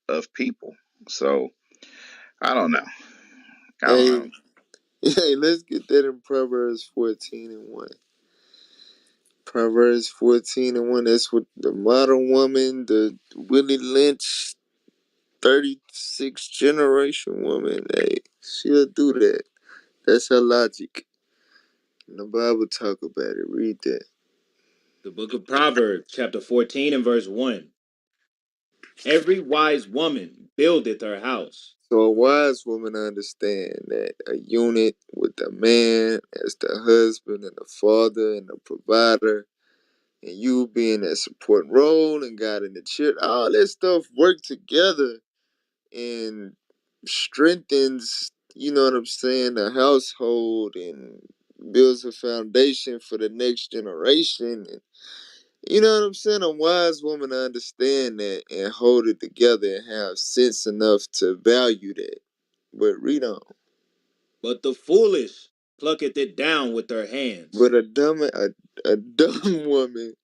of people. So I don't know. I don't Hey, know. hey, let's get that in Proverbs 14:1. Proverbs 14:1. That's what the modern woman, the Willie Lynch 36 generation woman, hey, she'll do that. That's her logic. And the Bible talk about it. Read that. The book of Proverbs, chapter 14 and verse 1. Every wise woman buildeth her house. So a wise woman understand that a unit with the man as the husband and the father and the provider, and you being that support role and God in the church, all that stuff work together and strengthens, you know what I'm saying, the household and builds a foundation for the next generation. And you know what I'm saying? A wise woman to understand that and hold it together and have sense enough to value that. But read on. But the foolish plucketh it down with her hands. But a dumb woman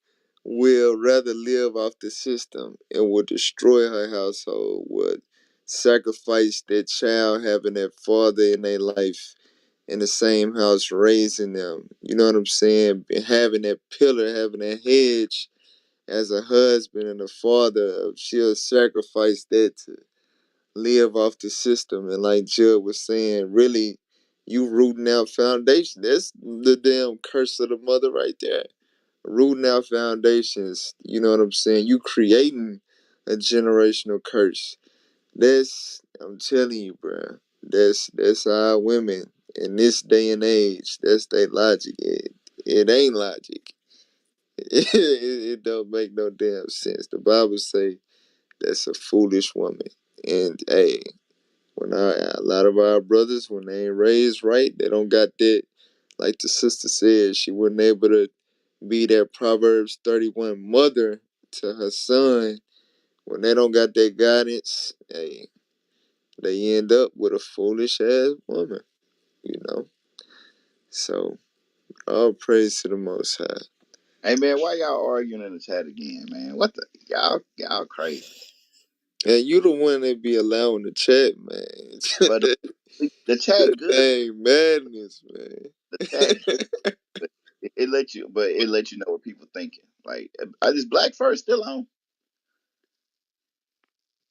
will rather live off the system and will destroy her household, would sacrifice that child having that father in their life in the same house raising them. You know what I'm saying? Having that pillar, having that hedge as a husband and a father, she'll sacrifice that to live off the system. And like Judd was saying, really, you rooting out foundation. That's the damn curse of the mother right there. Rooting out foundations. You know what I'm saying? You creating a generational curse. I'm telling you, bro. That's our women in this day and age. That's their logic. It ain't logic. It don't make no damn sense. The Bible say that's a foolish woman. And hey, a lot of our brothers, when they ain't raised right, they don't got that. Like the sister said, she wasn't able to be that Proverbs 31 mother to her son. When they don't got that guidance, hey, they end up with a foolish ass woman, you know. So all praise to the Most High. Hey man, why y'all arguing in the chat again, man? What the y'all crazy. And you the one that be allowing the chat, man. But the chat good. Dang madness, man. The chat good. But it let you know what people thinking. Like, is Black First still on?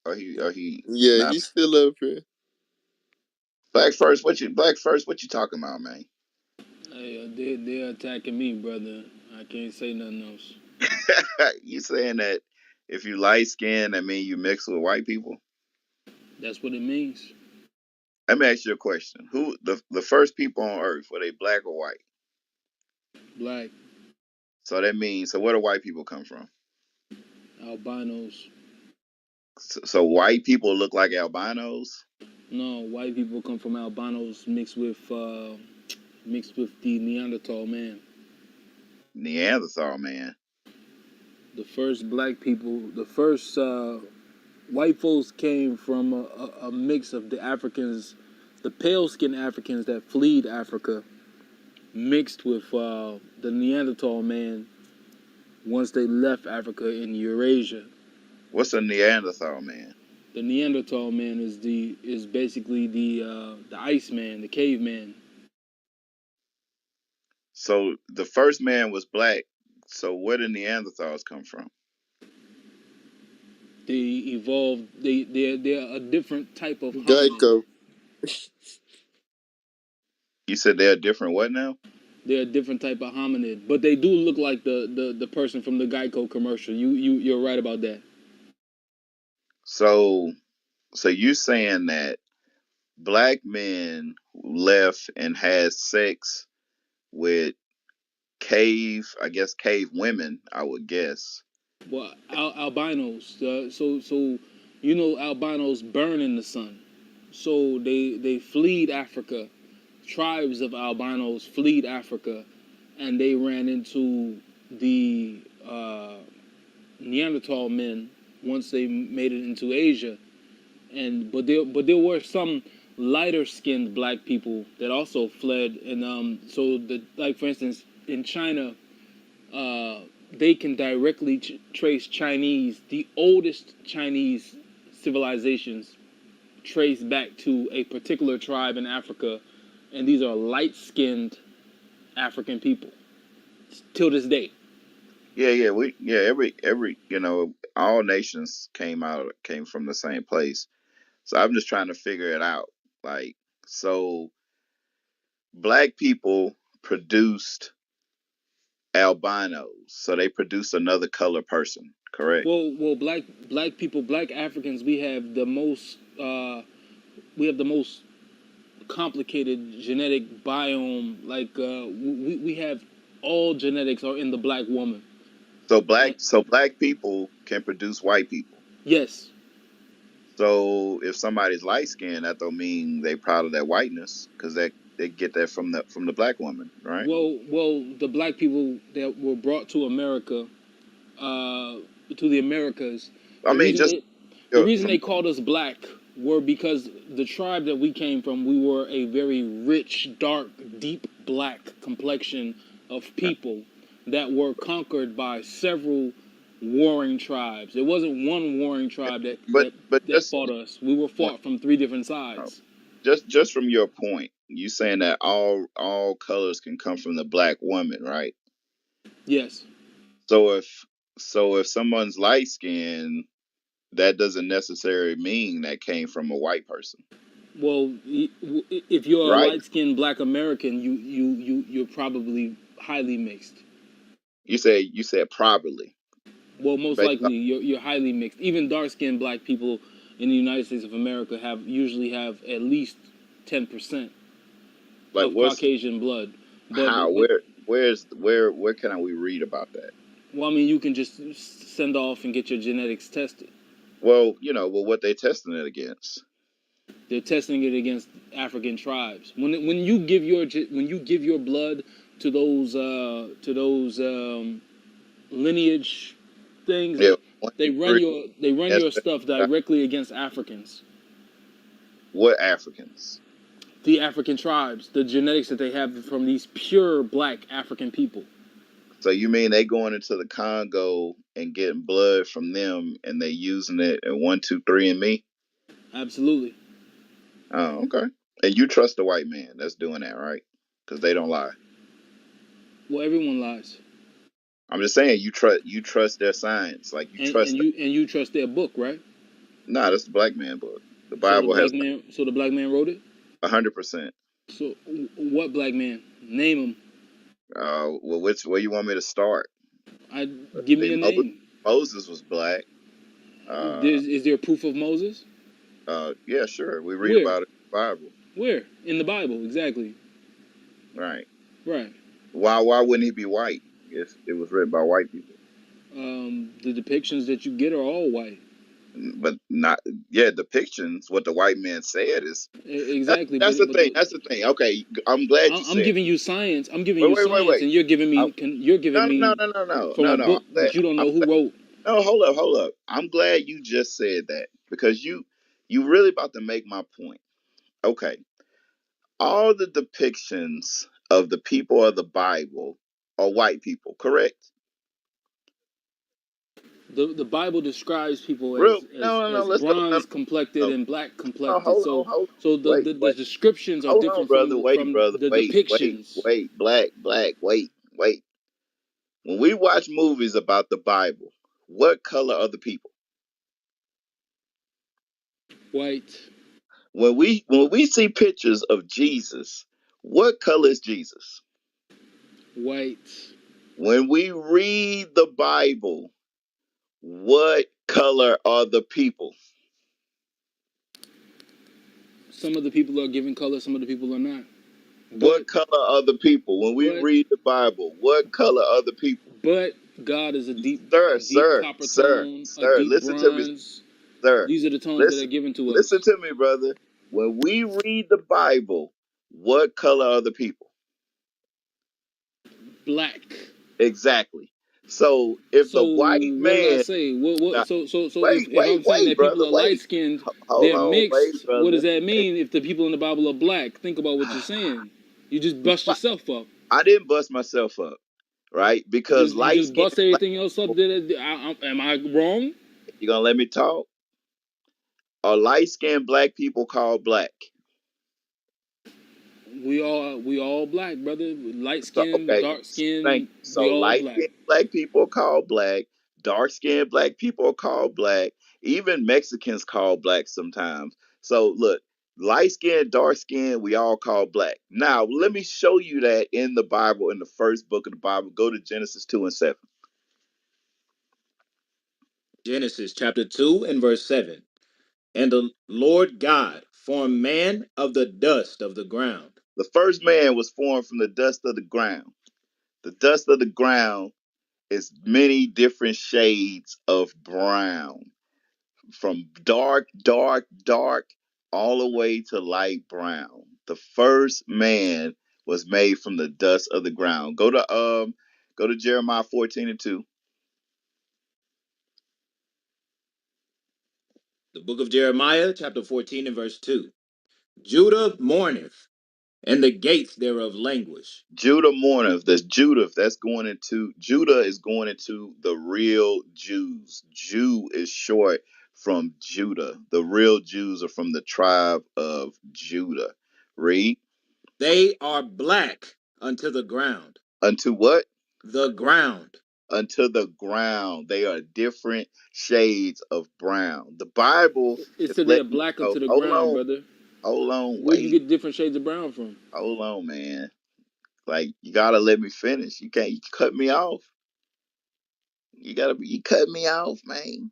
Or he Yeah, not? he's still up here. Black First? What you talking about, man? Hey, they're attacking me, brother. I can't say nothing else. You saying that if you light skinned, that mean you mix with white people? That's what it means. Let me ask you a question. Who the first people on Earth, were they black or white? Black, So that means, so where do white people come from? albinos. So white people look like albinos? No, white people come from albinos mixed with the Neanderthal man. Neanderthal man. The first black people, the first white folks came from a mix of the Africans, the pale skinned Africans that fled Africa, mixed with the Neanderthal man once they left Africa in Eurasia. What's a Neanderthal man? The Neanderthal man is basically the Iceman, the caveman. So the first man was black. So where did Neanderthals come from? They evolved. They're a different type of hominid. Geico. You said they're different. What now? They're a different type of hominid, but they do look like the person from the Geico commercial. You're right about that. So you saying that black men left and had sex with I guess cave women, I would guess. Well, albinos. So albinos burn in the sun. So they fleed Africa. Tribes of albinos fleed Africa, and they ran into the Neanderthal men once they made it into Asia. And but there were some lighter skinned black people that also fled. And so like for instance in China, they can directly trace Chinese, the oldest Chinese civilizations trace back to a particular tribe in Africa, and these are light-skinned African people till this day. Every all nations came from the same place. So I'm just trying to figure it out. Like, so black people produced albinos, so they produced another color person, correct? Well, black people, black Africans, we have the most complicated genetic biome. Like we have all genetics are in the black woman. And So black people can produce white people. yes. So if somebody's light skinned, that don't mean they proud of their whiteness, because they get that from the black woman, right? Well, the black people that were brought to America, uh, to the Americas, I the mean, reason just they, the reason from they called us black were because the tribe that we came from, we were a very rich, dark, deep black complexion of people that were conquered by several warring tribes. It wasn't one warring tribe but that fought us. We were point, fought from three different uh, sides. just from your point, you saying that all colors can come from the black woman, right? Yes. So if someone's light skinned, that doesn't necessarily mean that came from a white person, Well, if you're a right? light-skinned Black American, you're probably highly mixed. You said probably Well, most based on, likely you're highly mixed. Even dark-skinned Black people in the United States of America usually have at least 10% like, of what's Caucasian blood. But how but where can we read about that? well, I mean, you can just send off and get your genetics tested. Well, what they testing it against. They're testing it against African tribes. When you give your blood to those lineage things, Yeah, one, they two, run three. your That's stuff directly against Africans, what Africans? the African tribes, the genetics that they have from these pure black African people. So you mean they going into the Congo and getting blood from them, and they using it in 1, 2, 3 and me? Absolutely. Oh, okay. And you trust the white man that's doing that, right? Because they don't lie. Well, everyone lies, I'm just saying you trust their science, like you trust them. and you trust their book, right? Nah, that's the black man book. The So Bible has the black man wrote it. 100%. So what black man? Name him. Well, where you want me to start? I Give me See, a name. Moses was black. Is there proof of Moses? Yeah, sure. We read Where? about it in the Bible, Where in the Bible? Exactly. right? Right. Why wouldn't he be white if it was written by white people? The depictions that you get are all white. But not, yeah, depictions. What the white man said is Exactly, that's the thing. That's the thing. Okay, I'm glad you I'm said. giving you science. I'm giving you Wait. science, and you're giving I'm, me from a no. book that you don't know who wrote. No, hold up. I'm glad you just said that, because you really about to make my point. Okay, all the depictions of the people of the Bible are white people, correct? The Bible describes people Real? No. as Let's go. No, bronze complected no. and black No, complected. hold So on, hold on. so Wait, the descriptions are hold on, different brother. Wait, from brother. the Wait. depictions. Black. Wait. When we watch movies about the Bible, what color are the people? White. When we see pictures of Jesus, what color is Jesus? White. When we read the Bible, what color are the people? Some of the people are given color, some of the people are not. But What color are the people? When we but read the Bible, what color are the people? but God is a Sir, deep sir, copper sir, tone, a sir, deep listen to me, bronze. sir. These are the tones that are Listen, given to listen us. to me, brother. When we read the Bible, what color are the people? Black. Exactly. So if So the white what did I man, say? What now, so wait, if wait, I'm saying wait, that people brother, are light wait. skinned, Hold they're on, wait, mixed, what does brother. that Wait. mean if the people in the Bible are black? Think about what you're saying. You just bust What? yourself up. I didn't bust myself up, right? Because You light just skinned bust black everything else up. people, Am I wrong? you gonna let me talk? Are light skinned black people called black? We all black, brother. Light So skin, okay, dark thank skin, you. So we all light black. skinned black people are called black, dark skinned black people are called black, even Mexicans call black sometimes. So look, light skinned, dark skinned, we all call black. Now let me show you that in the Bible, in the first book of the Bible. Go to Genesis 2 and 7. Genesis chapter 2 and verse 7. And the Lord God formed man of the dust of the ground. The first man was formed from the dust of the ground. The dust of the ground is many different shades of brown, from dark, dark, dark, all the way to light brown. The first man was made from the dust of the ground. Go to Jeremiah 14 and 2. The book of Jeremiah chapter 14 and verse 2. Judah mourneth, and the gates thereof languish. Judah mourneth. That's Judah. That's going into Judah is going into the real Jews. Jew is short from Judah. The real Jews are from the tribe of Judah. Read. They are black unto the ground. Unto what? The ground. Unto the ground. They are different shades of brown. The Bible It is said they are letting you black know. unto the ground, brother. Hold on, Where you wait, get different shades of brown from? hold on, man. Like you gotta let me finish. You can't you cut me off. You cut me off, man.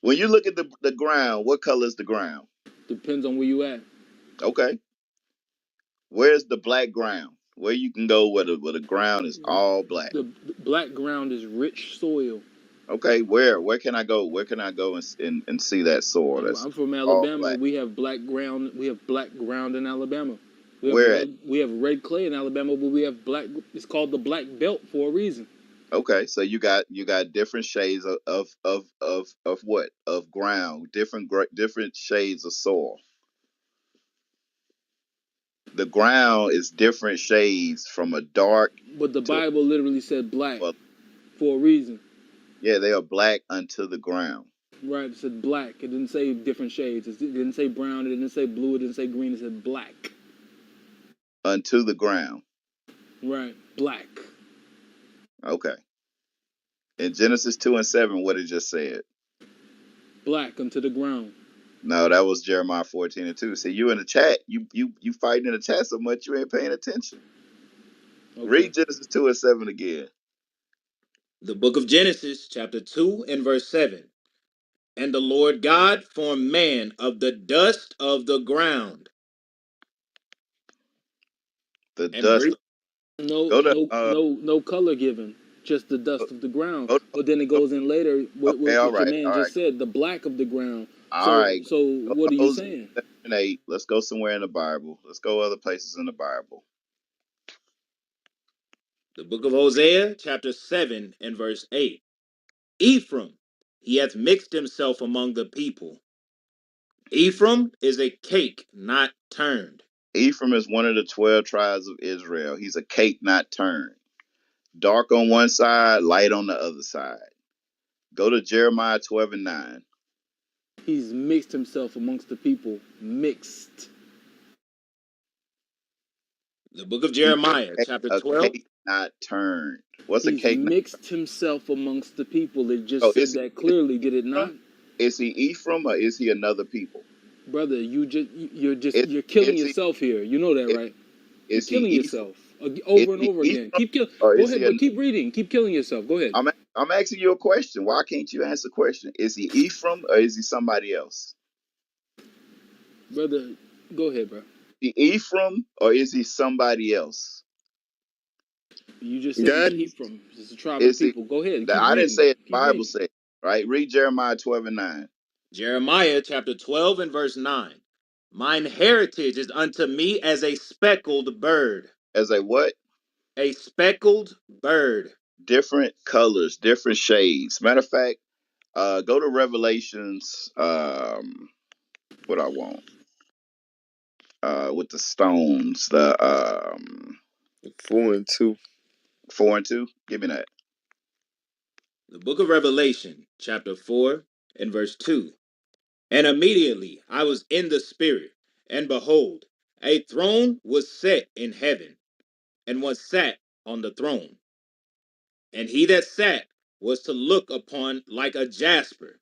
When you look at the ground, what color is the ground? Depends on where you at. Okay. Where's the black ground? Where you can go where the ground is all black. The black ground is rich soil. Okay, where can I go? Where can I go and see that soil that's I'm from all Alabama. black? We have black ground. We have black ground in Alabama. Where at? We have red clay in Alabama, but we have black. It's called the black belt for a reason. Okay, so you got different shades of what? Of ground, different shades of soil. The ground is different shades from a dark But the to Bible literally said black well, for a reason. yeah, they are black unto the ground. Right? It said black. It didn't say different shades. It didn't say brown. It didn't say blue. It didn't say green. It said black. Unto the ground. Right? Black. Okay. In Genesis 2 and 7, what it just said. Black unto the ground. No, that was Jeremiah 14 and 2. See, you in the chat, you fighting in the chat so much you ain't paying attention. Okay. Read Genesis 2 and 7 again. The book of Genesis chapter 2 and verse 7. And the Lord God formed man of the dust of the ground The and dust. breathed. No, Go to no color given. Just the dust of the ground. go, But then it go goes in later. okay, all What your right, man all right. just said, the black of the ground. All So, right. so Go what to are you Hosea saying? 7 and 8. Let's go somewhere in the Bible. Let's go other places in the Bible. The book of Hosea chapter 7 and verse 8. Ephraim, he hath mixed himself among the people. Ephraim is a cake not turned. Ephraim is one of the 12 tribes of Israel. He's a cake not turned. Dark on one side, light on the other side. Go to Jeremiah 12 and 9. He's mixed himself amongst the people. Mixed. The book of He's Jeremiah chapter a 12. cake not turned. What's a He's cake not mixed himself amongst the people. It Oh, just said that clearly, he did it Ephraim? not? Is he Ephraim or is he another people? Brother, Is you're killing is he yourself here. You know that, is, right? You're Is he killing Ephraim? yourself Is over and he over again. Ephraim or Go is ahead, he but an? keep reading. Keep killing yourself. Go ahead. I'm asking you a question. Why can't you answer the question? Is he Ephraim or is he somebody else? Brother, go ahead, bro. Is he Ephraim or is he somebody else? You just said he's God, Ephraim. It's a tribe of the Is he? people. Go ahead. Keep I didn't reading. say it. The Keep Bible reading. said, right? Read Jeremiah 12:9. Jeremiah chapter 12 and verse 9. Mine heritage is unto me as a speckled bird. As a what? A speckled bird. Different colors, different shades. Matter of fact, go to Revelations. What I want with the stones, the 4 and 2. 4 and 2. Give me that. The book of Revelation, chapter 4 and verse 2. And immediately I was in the spirit, and behold, a throne was set in heaven, and one sat on the throne. And he that sat was to look upon like a jasper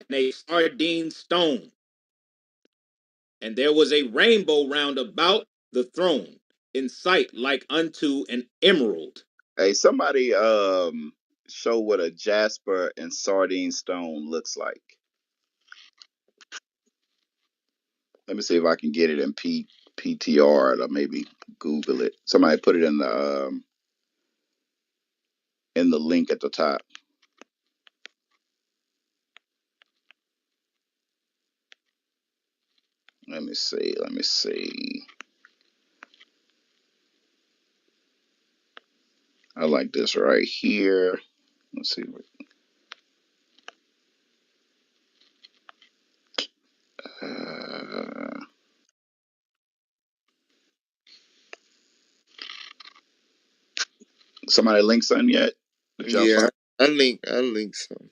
and a sardine stone. And there was a rainbow round about the throne, in sight like unto an emerald. Hey, somebody show what a jasper and sardine stone looks like. Let me see if I can get it in PTR or maybe Google it. Somebody put it in the link at the top. Let me see. Let me see. I like this right here. Let's see. Uh, somebody link something yet? Did y'all Yeah, find? I link some.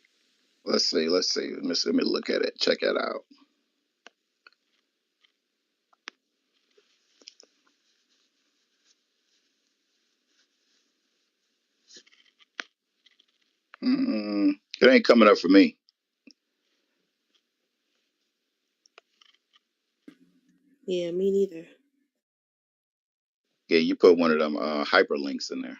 Let's see. Let's see. Let me look at it. Check it out. It ain't coming up for me. Yeah, me neither. Yeah, you put one of them hyperlinks in there.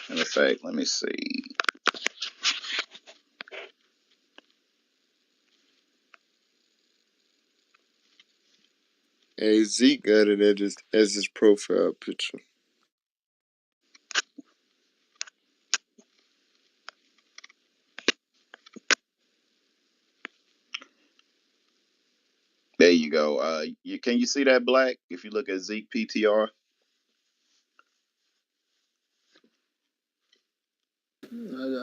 In fact, let me see. Hey, Zeke got it as his profile picture. There you go. Can you see that black? If you look at Zeke PTR,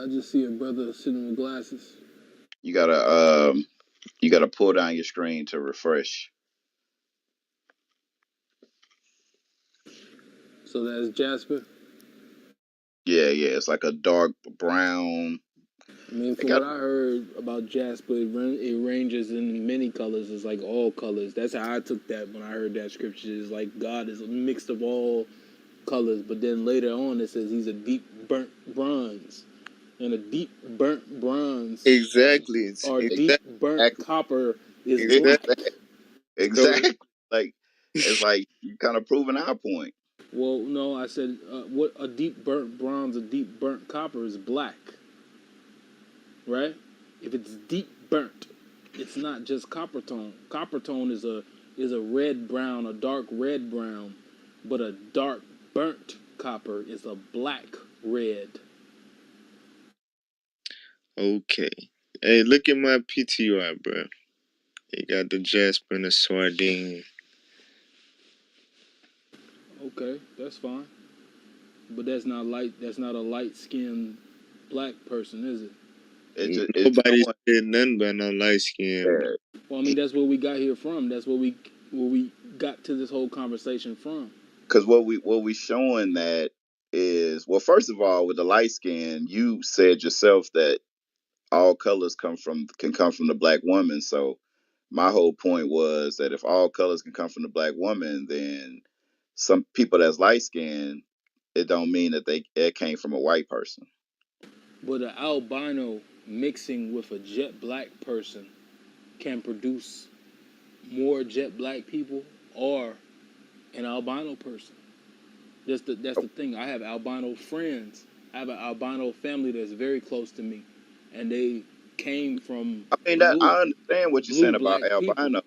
I just see a brother sitting with glasses. you gotta pull down your screen to refresh. So that's Jasper. Yeah, yeah. It's like a dark brown. I mean, It from got what I heard about Jasper, it ranges in many colors. It's like all colors. That's how I took that when I heard that scripture. It's like God is a mix of all colors. But then later on, it says he's a deep burnt bronze. And a deep burnt bronze Exactly. It's or deep exactly. burnt exactly, copper is black. Exactly. exactly, So exactly. Like it's like you kind of proving our point. Well, no, I said what a deep burnt bronze, a deep burnt copper is black, right? If it's deep burnt, it's not just copper tone. Copper tone is a red brown, a dark red brown, but a dark burnt copper is a black red. okay. Hey, look at my PTR, bro. They got the Jasper and the sardine. Okay, that's fine, but that's not light. That's not a light skinned black person, is it? It's Nobody showing. said nothing about no light skin, bro. Well, I mean, that's where we got here from. That's where we got to this whole conversation from. Because what we showing that is, well, first of all, with the light skin, you said yourself that all colors can come from the black woman. So my whole point was that if all colors can come from the black woman, then some people that's light skinned, it don't mean that it came from a white person. But an albino mixing with a jet black person can produce more jet black people or an albino person. That's the thing. I have albino friends. I have an albino family that's very close to me, and they came from I mean, that blue I understand what you're blue saying about black people. albino.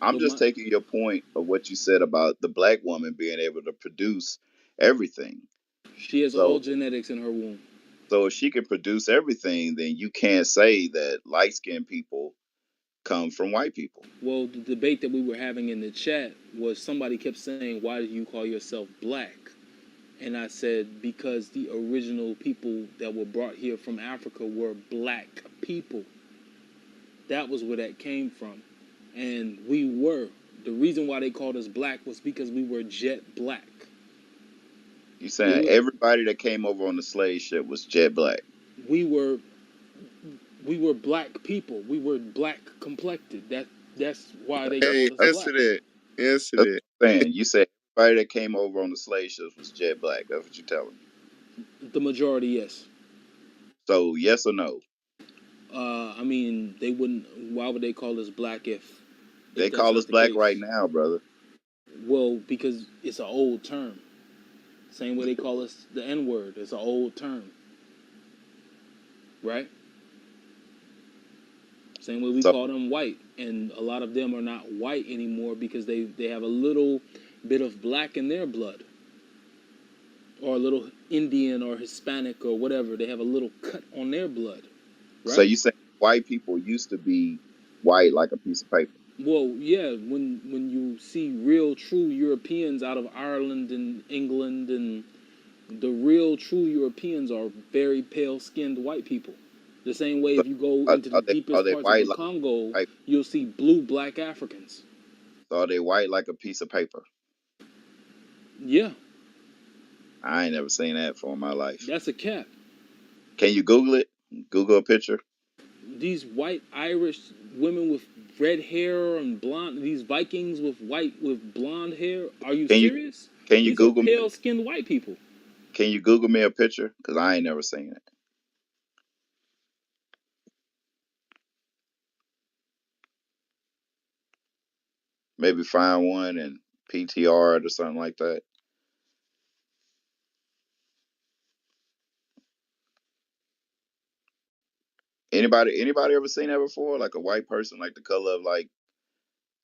I'm But just my taking your point of what you said about the black woman being able to produce everything. she has all So, genetics in her womb. so if she can produce everything, then you can't say that light skinned people come from white people. Well, the debate that we were having in the chat was somebody kept saying, "Why do you call yourself black?" And I said, "Because the original people that were brought here from Africa were black people. That was where that came from. And we were. The reason why they called us black was because we were jet black. You We saying were everybody that came over on the slave ship was jet black? we were we were black people. We were black complected. That's why they That's Hey, called us that's, answer black. that. Answer that's that. what I'm saying. You said everybody that came over on the slave ships was jet black. That's what you're telling me. The majority, yes. So yes or no? I mean, they wouldn't. Why would they call us black They if that's call us not the black right case? now, brother. Well, because it's an old term. Same way they call us the N word. It's an old term, right? Same way we So call them white, and a lot of them are not white anymore because they have a little bit of black in their blood, or a little Indian or Hispanic or whatever. They have a little cut on their blood, so right? you saying white people used to be white like a piece of paper? Well, yeah. When you see real true Europeans out of Ireland and England, and the real true Europeans are very pale skinned white people. The same way So if you go are, into the are deepest they parts of white the like Congo, paper? you'll see blue black Africans. So are they white like a piece of paper? Yeah, I ain't never seen that for my life. that's a cap. Can you Google it? Google a picture. These white Irish women with red hair and blonde, these Vikings with blonde hair. Are you Can you serious? can you These are Google me? pale skinned white people. Can you Google me a picture? Cause I ain't never seen it. Maybe find one and PTR it or something like that. Anybody ever seen that before? Like a white person, like the color of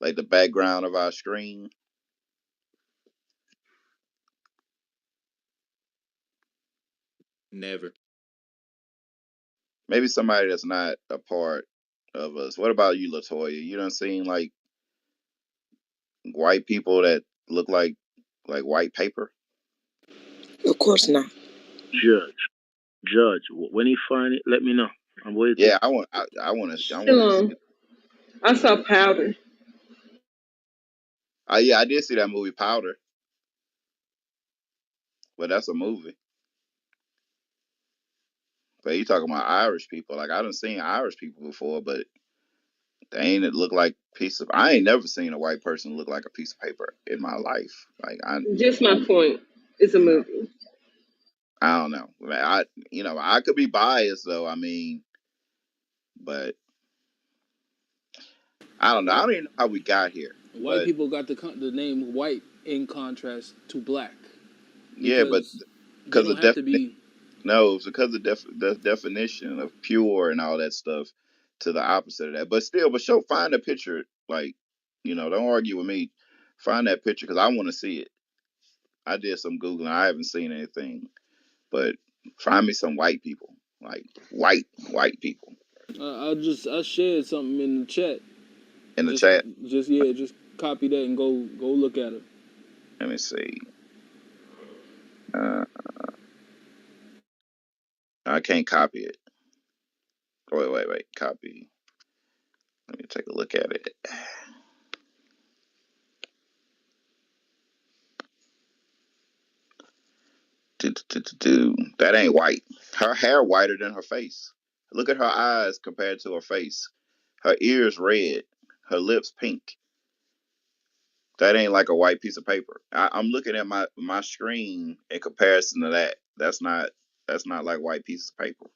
like the background of our screen. Never. Maybe somebody that's not a part of us. What about you, Latoya? You done seen like white people that look like white paper? Of course not. Judge, when you find it, let me know. I'm waiting. Yeah, I want to see Shalom. it. I saw powder. Yeah, I did see that movie Powder, but that's a movie. But you talking about Irish people? Like I done seen Irish people before, but they ain't it look like piece of. I ain't never seen a white person look like a piece of paper in my life. Like Just my point. It's a you know, movie. I don't know. I could be biased though. I mean, but I don't know. I White don't even know how we got here. white But people got the name white in contrast to black yeah, but because they because the don't have to definition. be. No, it's because the definition of pure and all that stuff to the opposite of that. But still, find a picture. Like, don't argue with me. Find that picture because I want to see it. I did some googling. I haven't seen anything, but find me some white people, like white people I shared something in the chat. in the Just chat. just copy that and go look at it. Let me see. Uh, I can't copy it. Wait. Copy. Let me take a look at it. That ain't white. Her hair whiter than her face. Look at her eyes compared to her face. Her ears red. Her lips pink. That ain't like a white piece of paper. I'm looking at my screen in comparison to that. That's not like white pieces of paper.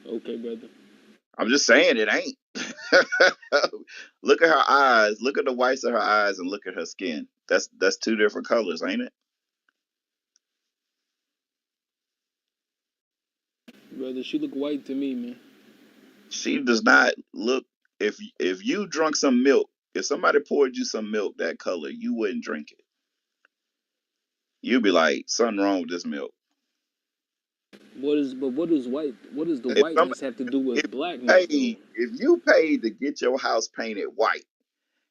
Okay, brother. I'm just saying it ain't. Look at her eyes. Look at the whites of her eyes and look at her skin. That's two different colors, ain't it? Brother, she look white to me, man. She does not look. If you drunk some milk, if somebody poured you some milk that color, you wouldn't drink it. You'd be like, something wrong with this milk. What does the If whiteness somebody, have to do if with you blackness though? paid, if you paid to get your house painted white,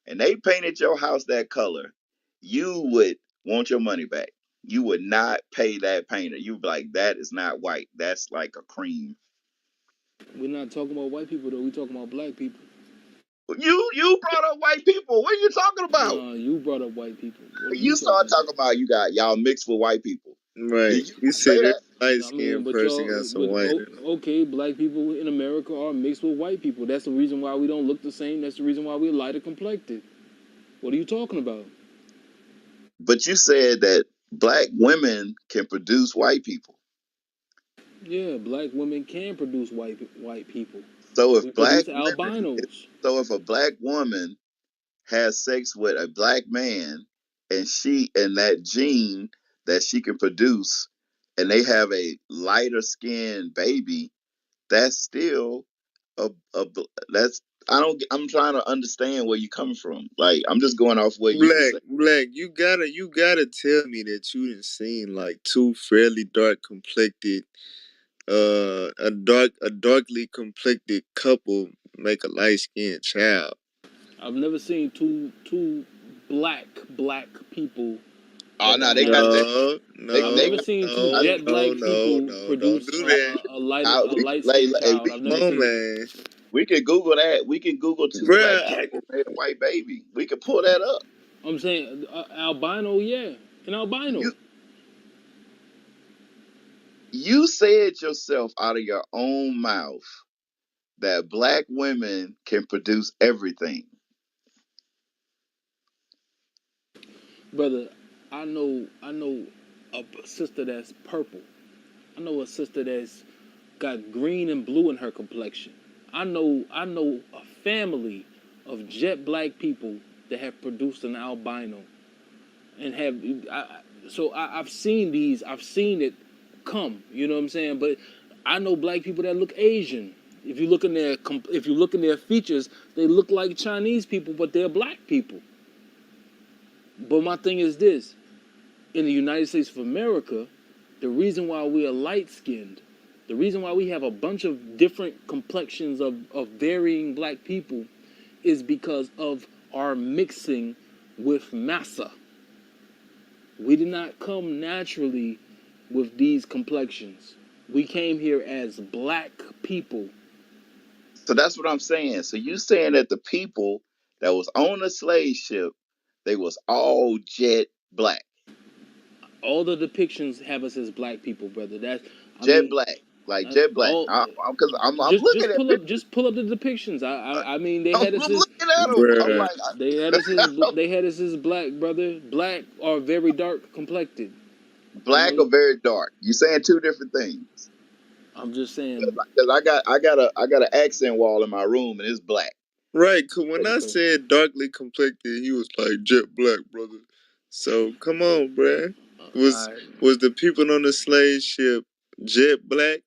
and they painted your house that color, you would want your money back. You would not pay that painter. You'd be like, that is not white. That's like a cream. We're not talking about white people though. We talking about black people. You brought up white people. What are you talking about? Nah, you brought up white people. What are you You talking started about? talking about you got y'all mixed with white people. Right. Did you You not say said every that? light I mean, skinned but person y'all, got some white in them. okay, black people in America are mixed with white people. That's the reason why we don't look the same. That's the reason why we're lighter complected. What are you talking about? But you said that black women can produce white people. Yeah, black women can produce white people. So if We black produce women, albinos. so if a black woman has sex with a black man, and she and that gene that she can produce, and they have a lighter skinned baby, that's still a that's I don't I'm trying to understand where you come from. Like I'm just going off what you just Black, said. black, you gotta tell me that you didn't seen like two fairly dark complected, a darkly complected couple make a light skinned child. I've never seen two black people Oh that no, they got have. that. No, I've They never no, got. seen two I, no, jet no, black no, people no, don't produce do that. a we light like, skinned hey, child. I've Come never on, seen. man. we can Google that. We can Google two black Bruh, people made a white baby. We can pull that up. I'm saying albino, yeah, an albino. You you said yourself out of your own mouth that black women can produce everything. Brother, I know a sister that's purple. I know a sister that's got green and blue in her complexion. I know a family of jet black people that have produced an albino and have I've seen these. I've seen it come. You know what I'm saying? But I know black people that look Asian. If you look in their features, they look like Chinese people, but they're black people. But my thing is this: in the United States of America, the reason why we are light skinned, the reason why we have a bunch of different complexions of varying black people is because of our mixing with massa. We did not come naturally with these complexions. We came here as black people. So that's what I'm saying. So you saying that the people that was on the slave ship, they was all jet black, All the depictions have us as black people, brother. I jet mean, black, like jet black. all Because I'm looking at pictures. just pull up the depictions. I mean, they I'm had us as looking at them. I'm bruh. like, they had us as black, brother. Black or very dark complected. You black know, or very dark. You saying two different things. I'm just saying. Because I got an accent wall in my room and it's black. Right, cause when I Okay, said darkly complected, he was like jet black, brother. So come on, bruh. Was all right. was the people on the slave ship jet black?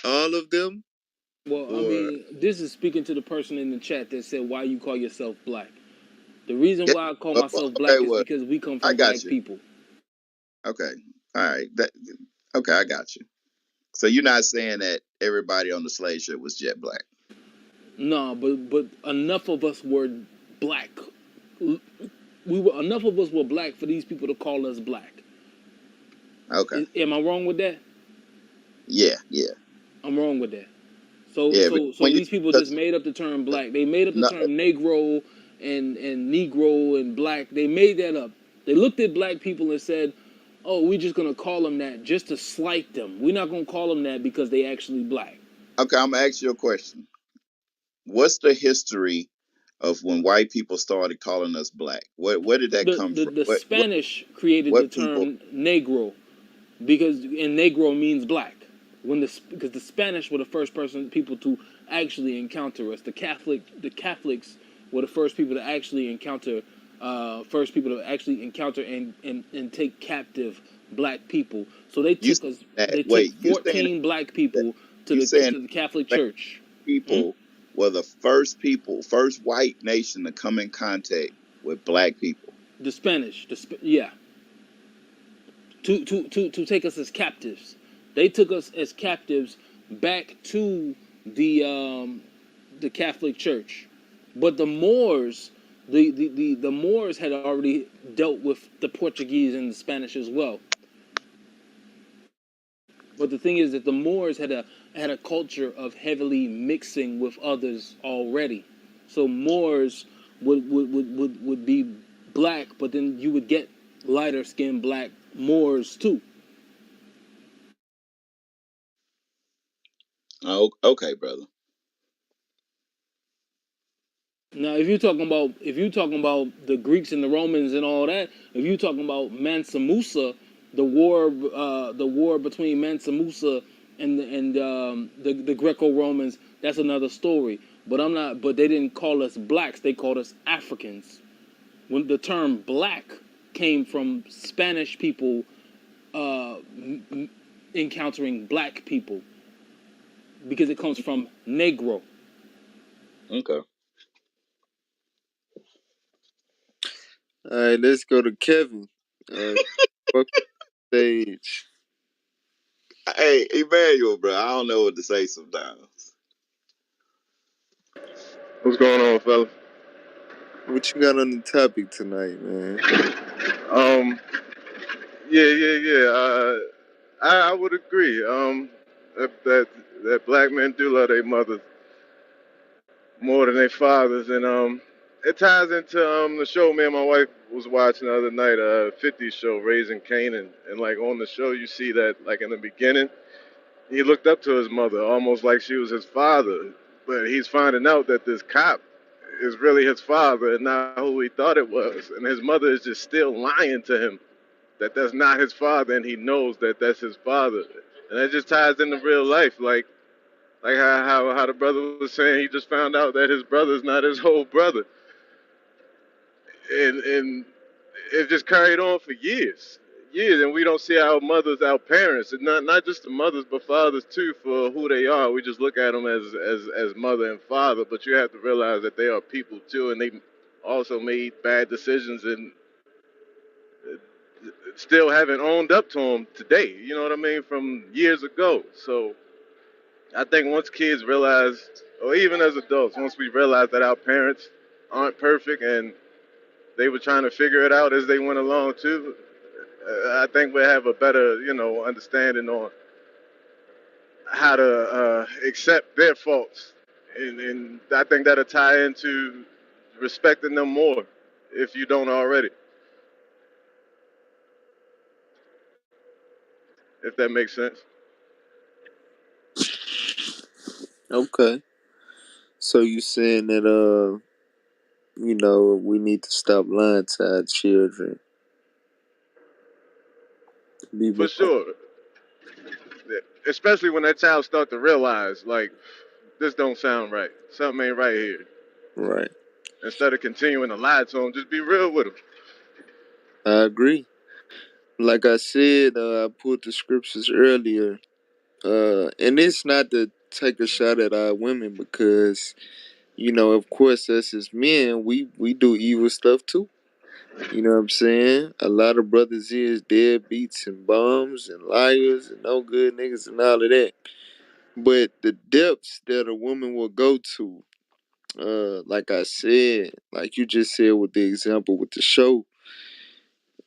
All of them? Well, I Or mean, this is speaking to the person in the chat that said, "Why you call yourself black?" The reason Yeah. why I call Well, myself okay, black is well, because we come I from got black you. people. Okay. All right. Okay, I got you. So you're not saying that everybody on the slave ship was jet black. No, but enough of us were black. We were enough of us were black for these people to call us black. Okay. Am I wrong with that? Yeah, yeah. I'm wrong with that. So Yeah, but so so when you these people just cause made up the term black. They made up the no, term Negro and Negro and black. They made that up. They looked at black people and said, "Oh, we're just gonna call them that just to slight them. We're not gonna call them that because they actually black." okay, I'm gonna ask you a question. What's the history of when white people started calling us black? Where did that The come the, from? the What Spanish created the what people? term Negro because and Negro means black. because the Spanish were the first people to actually encounter us. The Catholics were the first people to actually encounter and take captive black people. So You saying that? they took Wait, you saying 14 black that? people You saying to the Catholic Spanish Church. Hmm? people were the first people, first white nation to come in contact with black people? The Spanish, yeah, to take us as captives. They took us as captives back to the Catholic Church. But the Moors, the Moors had already dealt with the Portuguese and the Spanish as well. But the thing is that the Moors had a culture of heavily mixing with others already. So Moors would be black, but then you would get lighter skinned black Moors too. Oh, okay, brother. Now, if you're talking about the Greeks and the Romans and all that, if you're talking about Mansa Musa, the war between Mansa Musa the Greco-Romans, that's another story. But I'm not. But they didn't call us blacks; they called us Africans. When the term black came from Spanish people encountering black people, because it comes from Negro. Okay. All right, let's go to Kevin. Welcome to the stage. Hey, Emmanuel, bro. I don't know what to say sometimes. What's going on, fella? What you got on the topic tonight, man? Um, yeah. I would agree. That black men do love their mothers more than their fathers, and it ties into the show me and my wife was watching the other night, 50 show, Raising Canaan, and like on the show you see that like in the beginning he looked up to his mother almost like she was his father, but he's finding out that this cop is really his father and not who he thought it was, and his mother is just still lying to him that that's not his father, and he knows that that's his father, and that just ties into real life, like how the brother was saying he just found out that his brother's not his whole brother, and it just carried on for years, and we don't see our mothers, our parents, and not just the mothers but fathers too for who they are. We just look at them as mother and father, but you have to realize that they are people too, and they also made bad decisions and still haven't owned up to them today. You know what I mean? From years ago. So I think once kids realize, or even as adults, once we realize that our parents aren't perfect and they were trying to figure it out as they went along too, I think we have a better, understanding on how to accept their faults, and I think that'll tie into respecting them more if you don't already, if that makes sense. Okay. So you saying that we need to stop lying to our children. Be For more sure, especially when that child start to realize like this don't sound right, something ain't right here. right. Instead of continuing to lie to them, just be real with them. I agree. Like I said, I pulled the scriptures earlier, and it's not to take a shot at our women because of course, us as men, we do evil stuff too. You know what I'm saying? A lot of brothers is deadbeats and bums and liars and no good niggas and all of that. But the depths that a woman will go to, like I said, like you just said with the example with the show,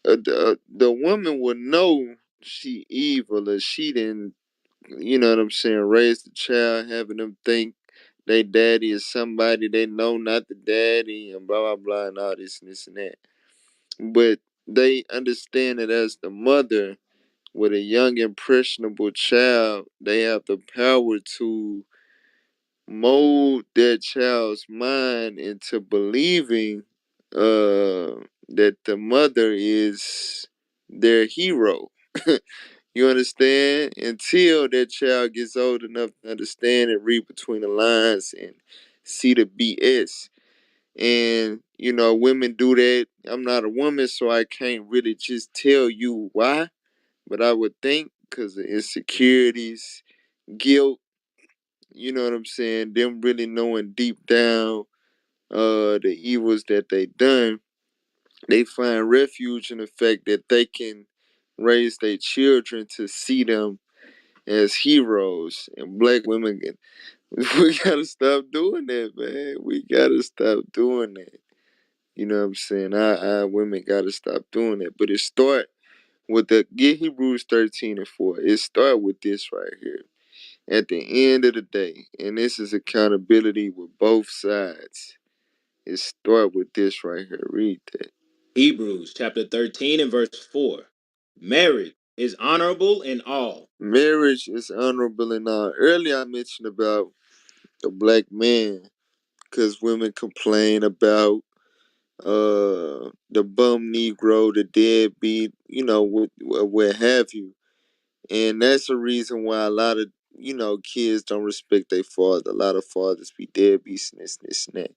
the woman will know she evil or she didn't, you know what I'm saying, raise the child, having them think they daddy is somebody they know not the daddy and blah blah blah and all this and this and that. But they understand that as the mother with a young impressionable child, they have the power to mold their child's mind into believing that the mother is their hero. You understand? Until that child gets old enough to understand and read between the lines and see the BS. And, women do that. I'm not a woman, so I can't really just tell you why. But I would think because of insecurities, guilt, you know what I'm saying? Them really knowing deep down the evils that they done, they find refuge in the fact that they can raise their children to see them as heroes. And black women, we gotta stop doing that, man. We gotta stop doing that. You know what I'm saying? Our women gotta stop doing that. But it start with get Hebrews 13:4. It start with this right here. At the end of the day, and this is accountability with both sides. It start with this right here. Read that. Hebrews chapter 13 and verse 4. Marriage is honorable in all. Marriage is honorable in all. Earlier I mentioned about the black man, because women complain about the bum Negro, the deadbeat, what have you. And that's the reason why a lot of, kids don't respect their father. A lot of fathers be deadbeats and this and that.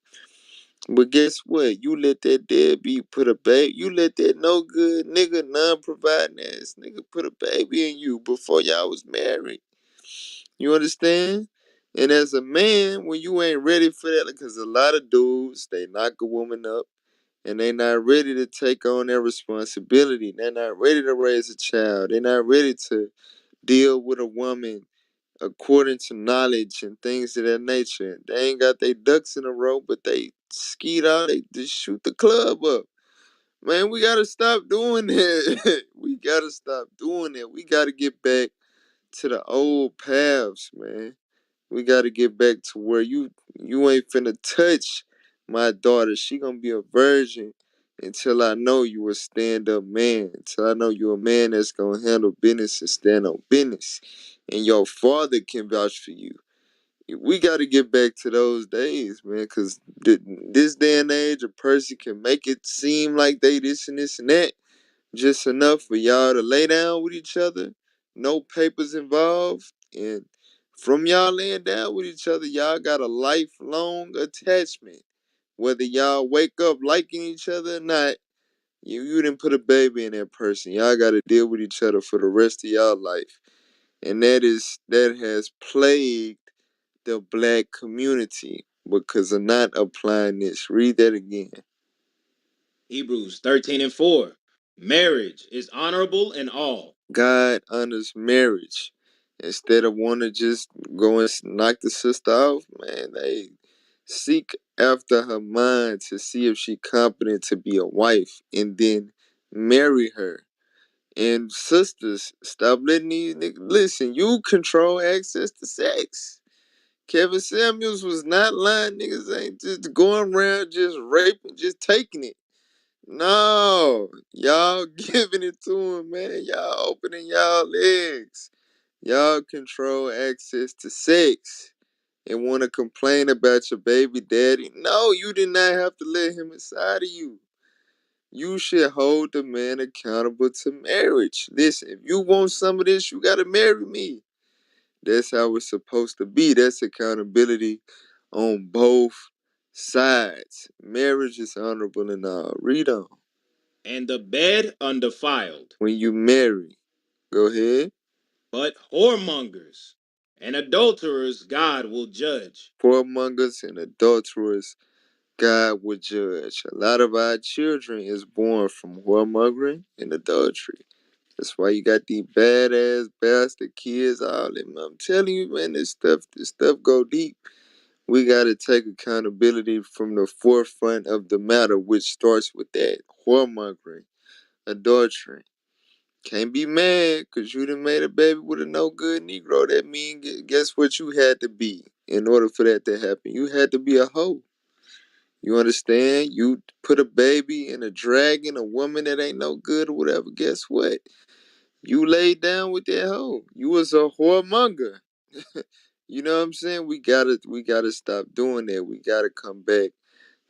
But guess what? You let that deadbeat put a baby, you let that no good nigga, non-providing ass nigga put a baby in you before y'all was married. You understand? And as a man, when you ain't ready for that, because a lot of dudes, they knock a woman up and they not ready to take on their responsibility. They're not ready to raise a child. They're not ready to deal with a woman according to knowledge and things of that nature. They ain't got their ducks in a row, but they skeet out, they just shoot the club up. Man, we gotta stop doing that. We gotta stop doing that. We gotta get back to the old paths, man. We gotta get back to where you ain't finna touch my daughter. She gonna be a virgin until I know you a stand-up man. Until I know you a man that's gonna handle business and stand on business. And your father can vouch for you. We gotta get back to those days, man, because this day and age, a person can make it seem like they this and that, just enough for y'all to lay down with each other, no papers involved, and from y'all laying down with each other, y'all got a lifelong attachment. Whether y'all wake up liking each other or not, you didn't put a baby in that person. Y'all got to deal with each other for the rest of y'all life, and that has plagued the black community because of not applying this. Read that again. Hebrews 13 and 4. Marriage is honorable in all. God honors marriage. Instead of wanting to just go and knock the sister off, man, they seek after her mind to see if she competent to be a wife and then marry her. And sisters, stop letting these niggas listen. You control access to sex. Kevin Samuels was not lying. Niggas ain't just going around just raping, just taking it. No, y'all giving it to him, man. Y'all opening y'all legs. Y'all control access to sex and want to complain about your baby daddy. No, you did not have to let him inside of you. You should hold the man accountable to marriage. Listen, if you want some of this, you got to marry me. That's how it's supposed to be. That's accountability on both sides. Marriage is honorable and all. Read on. And the bed undefiled. When you marry, go ahead. But whoremongers and adulterers God will judge. Whoremongers and adulterers, God will judge. A lot of our children is born from whoremongering and adultery. That's why you got these badass bastard kids. All them. I'm telling you, man, this stuff go deep. We gotta take accountability from the forefront of the matter, which starts with that whoremongering, adultery. Can't be mad because you done made a baby with a no good Negro. That mean, guess what you had to be in order for that to happen? You had to be a hoe. You understand? You put a baby in a dragon, a woman that ain't no good or whatever. Guess what? You laid down with that hoe. You was a whoremonger. You know what I'm saying? We gotta stop doing that. We gotta come back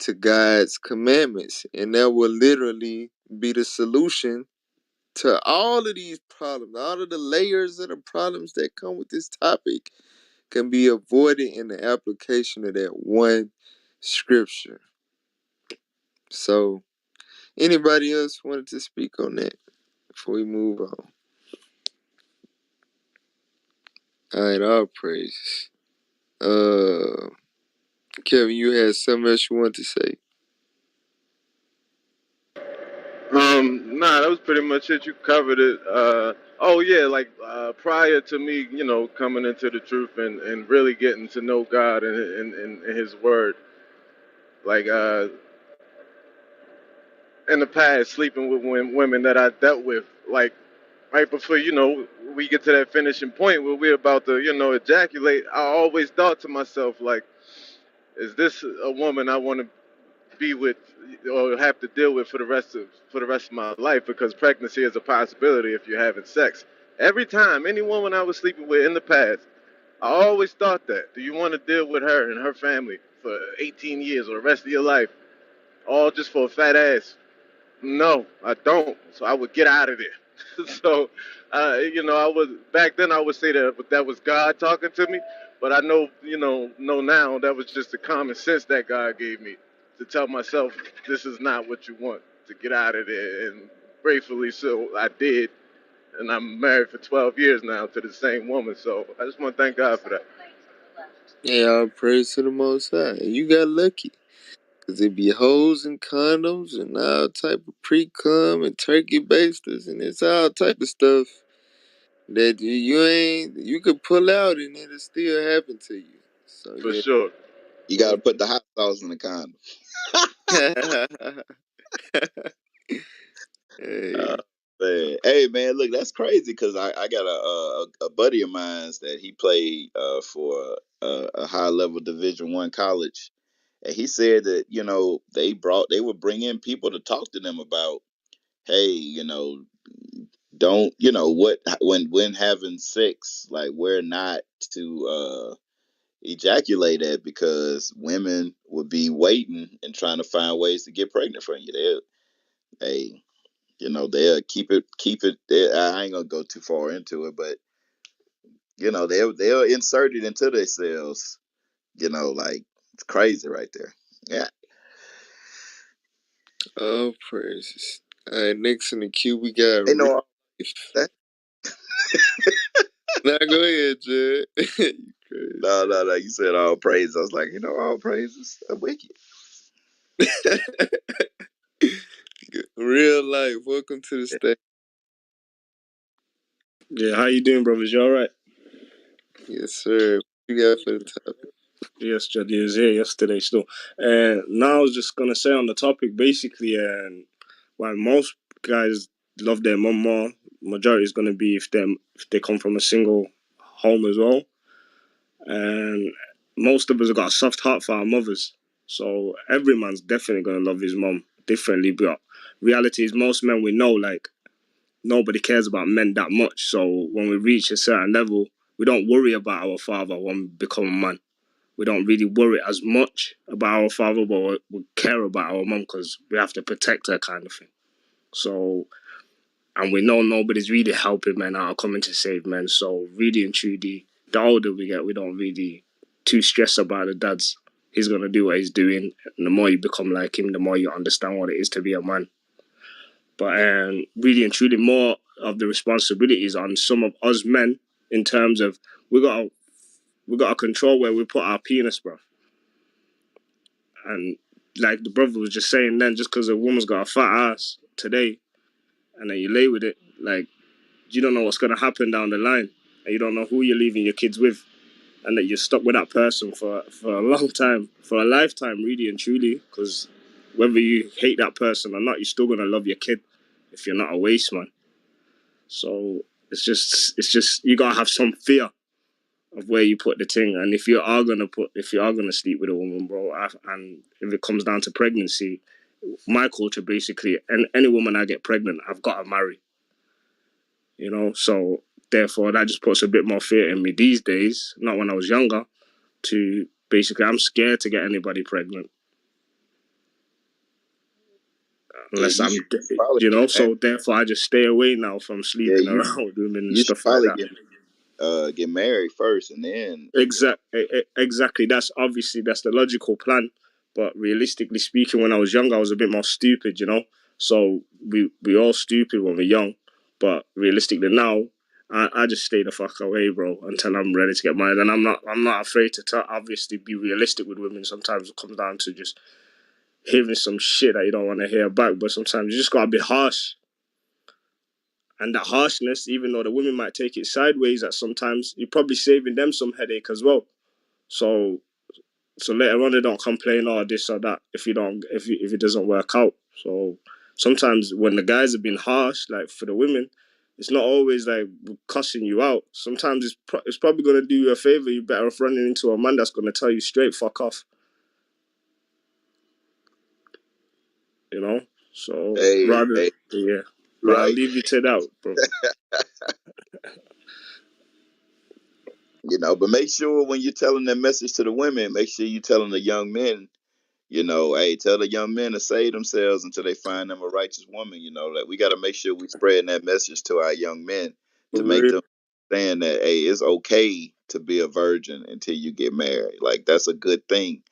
to God's commandments, and that will literally be the solution to all of these problems, all of the layers of the problems that come with this topic can be avoided in the application of that one scripture. So, anybody else wanted to speak on that before we move on? All right, all praises. Kevin, you had something else you wanted to say? Nah, that was pretty much it. You covered it. Oh yeah, like prior to me, coming into the truth and really getting to know God and His Word, like in the past, sleeping with women that I dealt with, like right before we get to that finishing point where we're about to ejaculate. I always thought to myself, like, is this a woman I want to be with or have to deal with for the rest of my life, because pregnancy is a possibility if you're having sex. Every time, any woman I was sleeping with in the past, I always thought that. Do you want to deal with her and her family for 18 years or the rest of your life, all just for a fat ass? No, I don't. So I would get out of there. So, I was back then. I would say that was God talking to me, but I know now that was just the common sense that God gave me to tell myself this is not what you want, to get out of there. And gratefully, so I did, and I'm married for 12 years now to the same woman. So I just want to thank God for that. Yeah, all praise to the Most High. You got lucky. Cause it be hoes and condoms and all type of pre-cum and turkey basters and it's all type of stuff that you could pull out and it'll still happen to you. So For yeah. sure. You got to put the hot sauce in the condom. Hey. Man. Hey man, look, that's crazy because I got a buddy of mine that he played for a high level Division I college, and he said that they would bring in people to talk to them about, hey, don't what when having sex, like where not to ejaculate at, because women would be waiting and trying to find ways to get pregnant from you. They they'll keep it. I ain't gonna go too far into it, but they'll insert it into themselves. Like it's crazy right there. Yeah. Oh praises. Alright, next in the queue we got Ain't Real no Life. that. Now go ahead, Jed. You crazy. No. You said all praises. I was like, all praises are wicked. Real Life, welcome to the stage. Yeah, how you doing, brothers? You all right? Yes, sir. What you got for the topic? Yes, Jody is here yesterday still. And now I was just gonna say on the topic, basically, and why most guys love their mom more. Majority is gonna be if they come from a single home as well, and most of us have got a soft heart for our mothers. So every man's definitely gonna love his mom differently. But reality is, most men we know, like, nobody cares about men that much. So when we reach a certain level, we don't worry about our father when we become a man. We don't really worry as much about our father, but we care about our mum because we have to protect her, kind of thing. So, and we know nobody's really helping men out or coming to save men. So really and truly, the older we get, we don't really too stress about the dads. He's going to do what he's doing. And the more you become like him, the more you understand what it is to be a man. But really and truly, more of the responsibilities on some of us men in terms of we got to control where we put our penis, bro. And like the brother was just saying then, just because a woman's got a fat ass today and then you lay with it, like, you don't know what's going to happen down the line. And you don't know who you're leaving your kids with. And that you're stuck with that person for a long time, for a lifetime, really and truly. Because whether you hate that person or not, you're still going to love your kid if you're not a waste man. So it's just you got to have some fear of where you put the thing. And if you are gonna sleep with a woman, bro, and if it comes down to pregnancy, my culture basically, and any woman I get pregnant, I've got to marry. So therefore that just puts a bit more fear in me these days. Not when I was younger. To basically, I'm scared to get anybody pregnant. Yeah, unless I'm, should probably you get know. married. So therefore, I just stay away now from Yeah, sleeping around with women and you should stuff like probably that. get married first, and then Exactly. That's obviously that's the logical plan. But realistically speaking, when I was younger, I was a bit more stupid, you know. So we all stupid when we're young. But realistically now, I just stay the fuck away, bro, until I'm ready to get married. And I'm not afraid to obviously be realistic with women. Sometimes it comes down to just hearing some shit that you don't want to hear back. But sometimes you just gotta be harsh. And that harshness, even though the women might take it sideways at sometimes, you're probably saving them some headache as well. So later on they don't complain or this or that if if it doesn't work out. So sometimes when the guys have been harsh, like for the women, it's not always like cussing you out. Sometimes it's probably gonna do you a favor. You're better off running into a man that's gonna tell you straight fuck off. You know. So rather hey, yeah, but I'll right. leave you to that, bro. But make sure when you're telling that message to the women, make sure you're telling the young men, hey, tell the young men to save themselves until they find them a righteous woman. That we got to make sure we spreading that message to our young men For to make real. them understand that, hey, it's okay to be a virgin until you get married. Like, that's a good thing.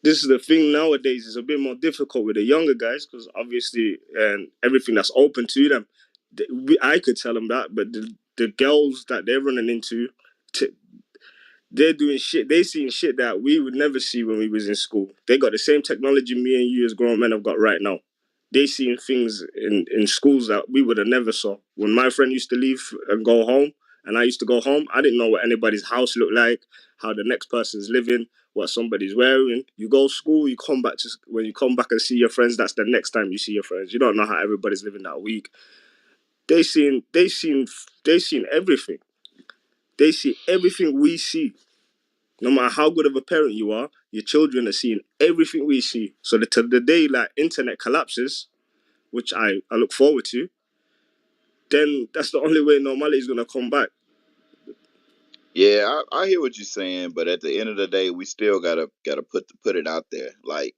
This is the thing nowadays. It's a bit more difficult with the younger guys because obviously, and everything that's open to them, I could tell them that, but the girls that they're running into, they're doing shit. They seeing shit that we would never see when we was in school. They got the same technology me and you as grown men have got right now. They seeing things in schools that we would have never saw. When my friend used to leave and go home, and I used to go home, I didn't know what anybody's house looked like, how the next person's living, what somebody's wearing. You go to school, you come back when you come back and see your friends, that's the next time you see your friends. You don't know how everybody's living that week. They seen everything. They see everything we see. No matter how good of a parent you are, your children are seeing everything we see. So till the day like internet collapses, which I look forward to, then that's the only way normality is gonna come back. Yeah, I hear what you're saying, but at the end of the day, we still gotta put it out there. Like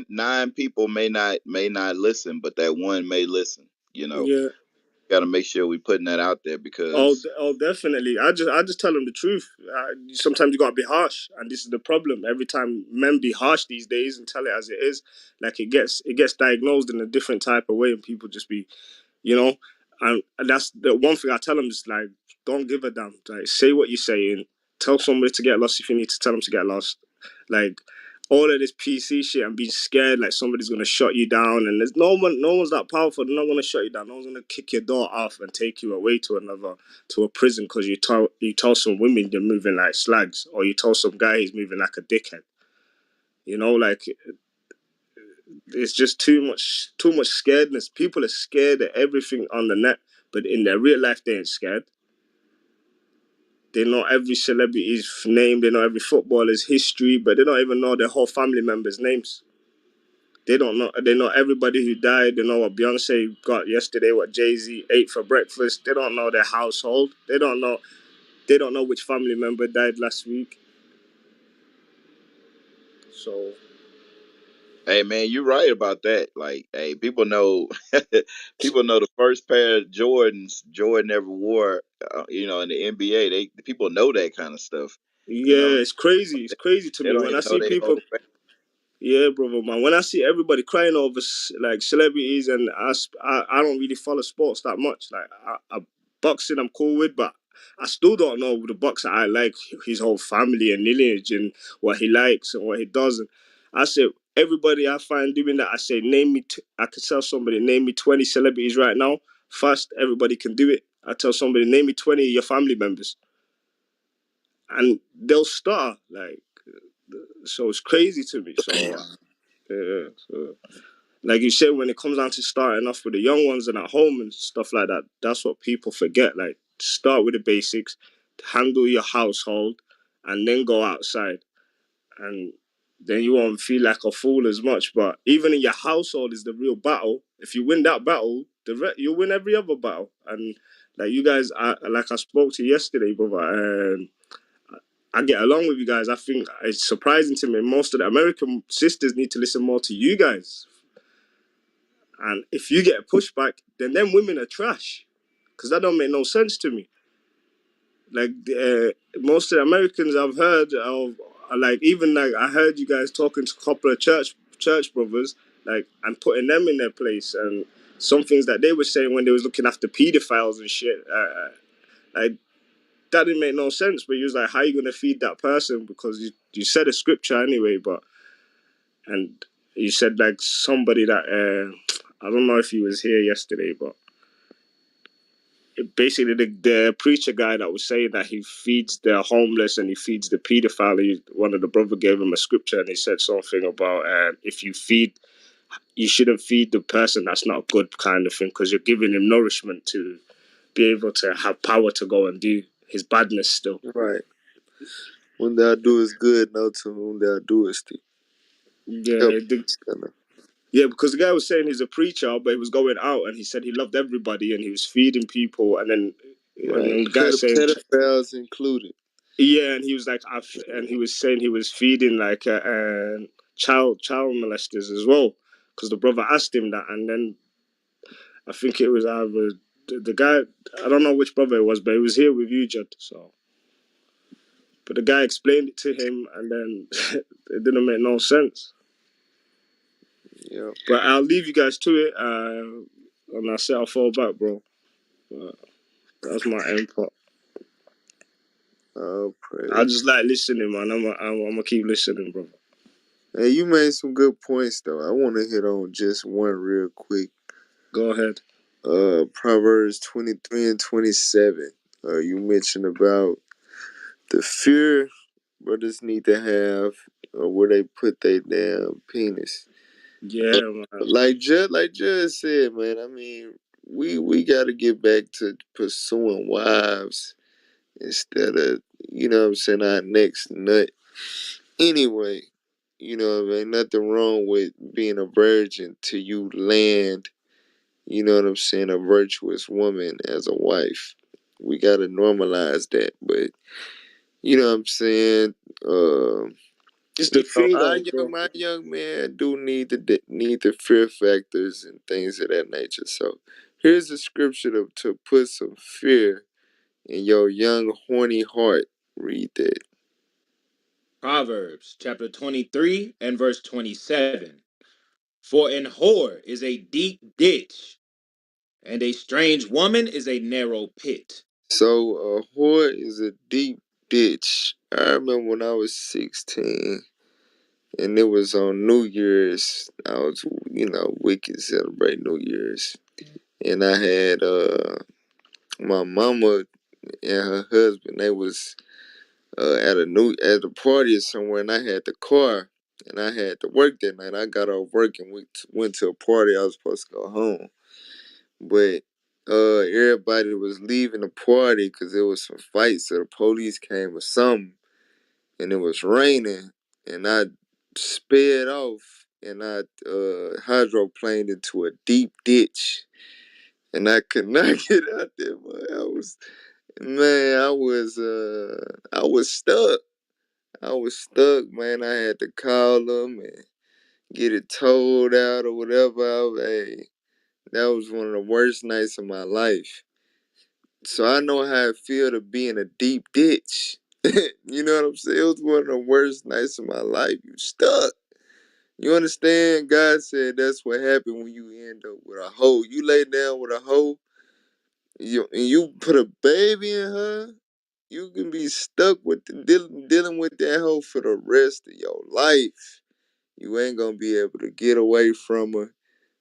9 people may not listen, but that one may listen. Yeah. Got to make sure we putting that out there Oh, because definitely. I just tell them the truth. Sometimes you gotta be harsh, and this is the problem. Every time men be harsh these days and tell it as it is, like it gets diagnosed in a different type of way, and people just be, you know, and that's the one thing I tell them is like, don't give a damn. Like, say what you're saying. Tell somebody to get lost if you need to tell them to get lost. Like all of this PC shit and being scared like somebody's gonna shut you down, and there's no one's that powerful. They're not gonna shut you down. No one's gonna kick your door off and take you away to a prison because you told some women you're moving like slags, or you told some guy he's moving like a dickhead. Like it's just too much scaredness. People are scared of everything on the net, but in their real life they ain't scared. They know every celebrity's name, they know every footballer's history, but they don't even know their whole family members' names. They know everybody who died. They know what Beyonce got yesterday, what Jay-Z ate for breakfast. They don't know their household. They don't know which family member died last week. So hey man, you're right about that. Like, hey, people know people know the first pair of Jordans Jordan ever wore. In the NBA, people know that kind of stuff. You know, yeah, it's crazy. It's crazy to they me don't when I even know see they people. whole. Yeah, brother, man. When I see everybody crying over like celebrities, and I don't really follow sports that much. Like boxing, I'm cool with, but I still don't know the boxer I like, his whole family and lineage, and what he likes and what he doesn't. I say everybody I find doing that, I say name me. I could tell somebody name me 20 celebrities right now. Fast, everybody can do it. I tell somebody name me 20 of your family members, and they'll start like. So it's crazy to me. So. Yeah, so like you said, when it comes down to starting off with the young ones and at home and stuff like that, that's what people forget. Like, start with the basics, handle your household, and then go outside. And then you won't feel like a fool as much. But even in your household is the real battle. If you win that battle, you'll win every other battle. And like you guys, like I spoke to you yesterday, brother, I get along with you guys. I think it's surprising to me. Most of the American sisters need to listen more to you guys. And if you get a pushback, then them women are trash. Because that don't make no sense to me. Like, most of the Americans I've heard of, like, even like I heard you guys talking to a couple of church brothers, like, and putting them in their place, and some things that they were saying when they was looking after pedophiles and shit, like, that didn't make no sense. But you was like, how you gonna feed that person? Because you said a scripture anyway, and you said like somebody that I don't know if he was here yesterday, but basically the preacher guy that was saying that he feeds the homeless and he feeds the pedophile. One of the brother gave him a scripture and he said something about if you shouldn't feed the person that's not good, kind of thing, because you're giving him nourishment to be able to have power to go and do his badness still. Right. When thou doest good, know to whom thou doest it. Yeah, Help. yeah, because the guy was saying he's a preacher, but he was going out and he said he loved everybody and he was feeding people, and then Right. the guy saying, Pedophiles included. yeah, and he was like, and he was saying he was feeding like child molesters as well, because the brother asked him that, and then I think it was either the guy, I don't know which brother it was, but he was here with you, Judd. So, but the guy explained it to him, and then it didn't make no sense. Yeah. But I'll leave you guys to it, and I said I'll fall back, bro. That's my input. Oh, praise. I just like listening, man. I'm gonna keep listening, bro. Hey, you made some good points, though. I want to hit on just one real quick. Go ahead. Proverbs 23 and 27. You mentioned about the fear brothers need to have where they put their damn penis. Yeah, man. Like Judge said, man, I mean, we got to get back to pursuing wives instead of, you know what I'm saying, our next nut. Anyway, you know what I mean? Nothing wrong with being a virgin till you land, you know what I'm saying, a virtuous woman as a wife. We got to normalize that. But, you know what I'm saying? It's the thing, though, bro. My young man do need the fear factors and things of that nature. So here's a scripture to put some fear in your young horny heart. Read that. Proverbs chapter 23 and verse 27. For an whore is a deep ditch, and a strange woman is a narrow pit. So a whore is a deep ditch. I remember when I was 16 and it was on New Year's. I was, wicked celebrate New Year's. And I had my mama and her husband, they was at a party or somewhere, and I had the car and I had to work that night. I got off work and went to a party. I was supposed to go home. But everybody was leaving the party because there was some fights, so the police came or something, and it was raining, and I sped off, and I hydroplaned into a deep ditch, and I could not get out there. But I was stuck. I was stuck, man. I had to call them and get it towed out or whatever. Hey, that was one of the worst nights of my life. So I know how it feel to be in a deep ditch. You know what I'm saying? It was one of the worst nights of my life. You stuck. You understand? God said that's what happened when you end up with a hoe. You lay down with a hoe, and you put a baby in her, you can be stuck with dealing with that hoe for the rest of your life. You ain't gonna be able to get away from her.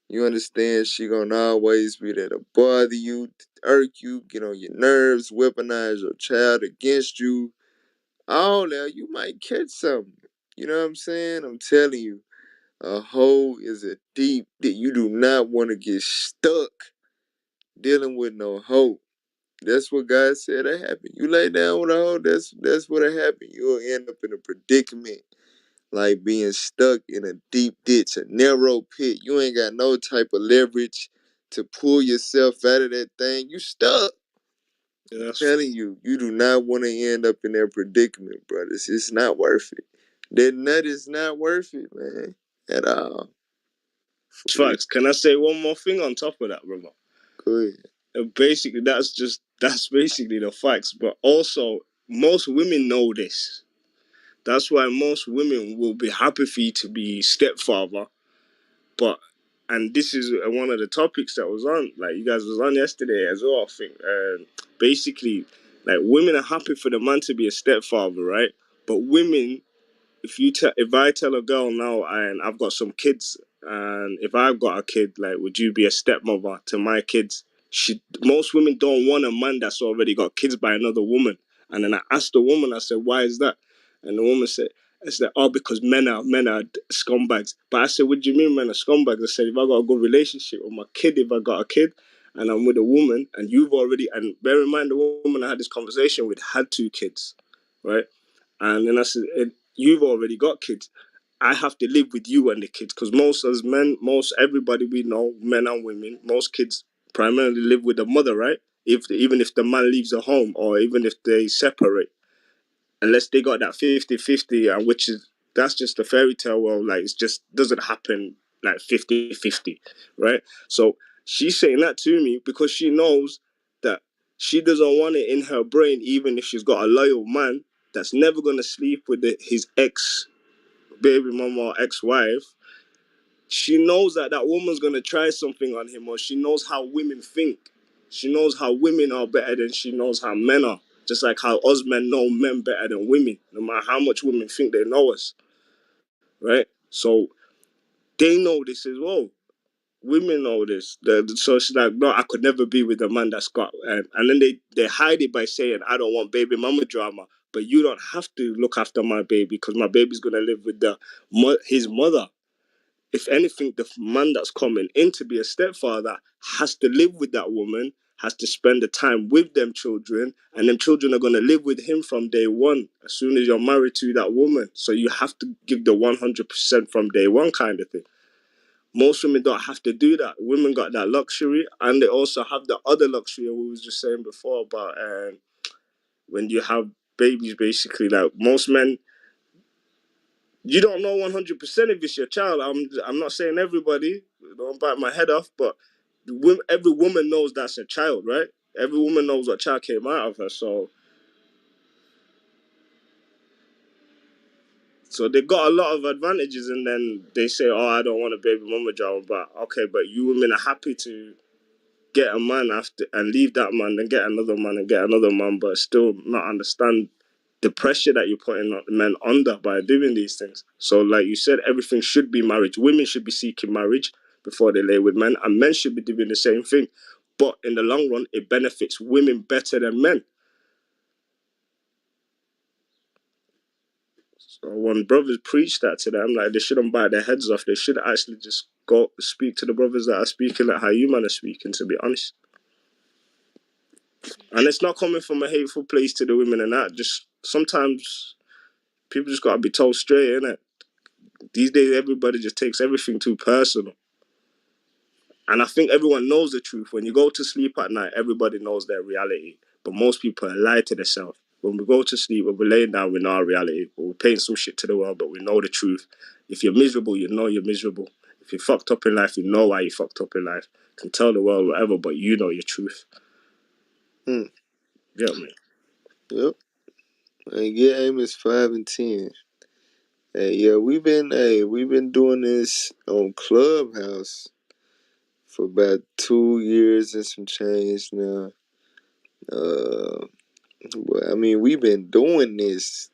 You understand? She gonna always be there to bother you, irk you, get on your nerves, weaponize your child against you. All that, you might catch something. You know what I'm saying? I'm telling you, a hoe is a deep that you do not want to get stuck dealing with no hoe. That's what God said that happened. You lay down with a hoe, that's what happened. You'll end up in a predicament like being stuck in a deep ditch, a narrow pit. You ain't got no type of leverage to pull yourself out of that thing. You stuck. Yeah, I'm telling you, you do not want to end up in that predicament, brothers. It's not worth it. That nut is not worth it, man, at all. Facts. Can I say one more thing on top of that, brother? Go ahead. Basically, that's basically the facts. But also, most women know this. That's why most women will be happy for you to be stepfather. But and this is one of the topics that was on, like you guys was on yesterday as well. I think basically, like women are happy for the man to be a stepfather, right? But women, if I tell a girl now and I've got some kids, and if I've got a kid, like, would you be a stepmother to my kids? Most women don't want a man that's already got kids by another woman. And then I asked the woman, I said, why is that? And the woman said, it's like, oh, because men are scumbags. But I said, what do you mean men are scumbags? I said, if I got a good relationship with my kid, if I got a kid, and I'm with a woman, and and bear in mind, the woman I had this conversation with had 2 kids, right? And then I said, you've already got kids. I have to live with you and the kids, because most as men, everybody we know, men and women, most kids primarily live with the mother, right? Even if the man leaves the home, or even if they separate, unless they got that 50-50, and that's just a fairy tale world. Like, it just doesn't happen like 50-50, right? So she's saying that to me because she knows that she doesn't want it in her brain, even if she's got a loyal man that's never gonna sleep with his ex baby mama or ex-wife. She knows that that woman's gonna try something on him, or she knows how women think. She knows how women are better than she knows how men are. Just like how us men know men better than women, no matter how much women think they know us, right? So they know this as well. Women know this. So she's like, no, I could never be with a man that's got, and then they hide it by saying, I don't want baby mama drama. But you don't have to look after my baby because my baby's gonna live with his mother. If anything, the man that's coming in to be a stepfather has to live with that woman, has to spend the time with them children, and them children are going to live with him from day one, as soon as you're married to that woman. So you have to give the 100% from day one kind of thing. Most women don't have to do that. Women got that luxury, and they also have the other luxury we was just saying before about when you have babies, basically. Like, most men, you don't know 100% if it's your child. I'm not saying everybody, don't bite my head off, but every woman knows that's a child, right? Every woman knows what child came out of her. So they got a lot of advantages, and then they say, oh, I don't want a baby mama drama. But okay, but you women are happy to get a man after and leave that man, then get another man and get another man, but still not understand the pressure that you're putting men under by doing these things. So like you said, everything should be marriage. Women should be seeking marriage before they lay with men, and men should be doing the same thing. But in the long run, it benefits women better than men. So when brothers preach that to them, like, they shouldn't bite their heads off. They should actually just go speak to the brothers that are speaking like how you man are speaking, to be honest. And it's not coming from a hateful place to the women and that. Just sometimes people just gotta be told straight, innit? These days, everybody just takes everything too personal. And I think everyone knows the truth. When you go to sleep at night, everybody knows their reality. But most people lie to themselves. When we go to sleep, when we're laying down, we know our reality. We're paying some shit to the world, but we know the truth. If you're miserable, you know you're miserable. If you're fucked up in life, you know why you fucked up in life. You can tell the world whatever, but you know your truth. Mm. Get me? Yep. And get Amos 5 and 10. Hey, yeah, we've been doing this on Clubhouse for about 2 years and some change now. But I mean, we've been doing this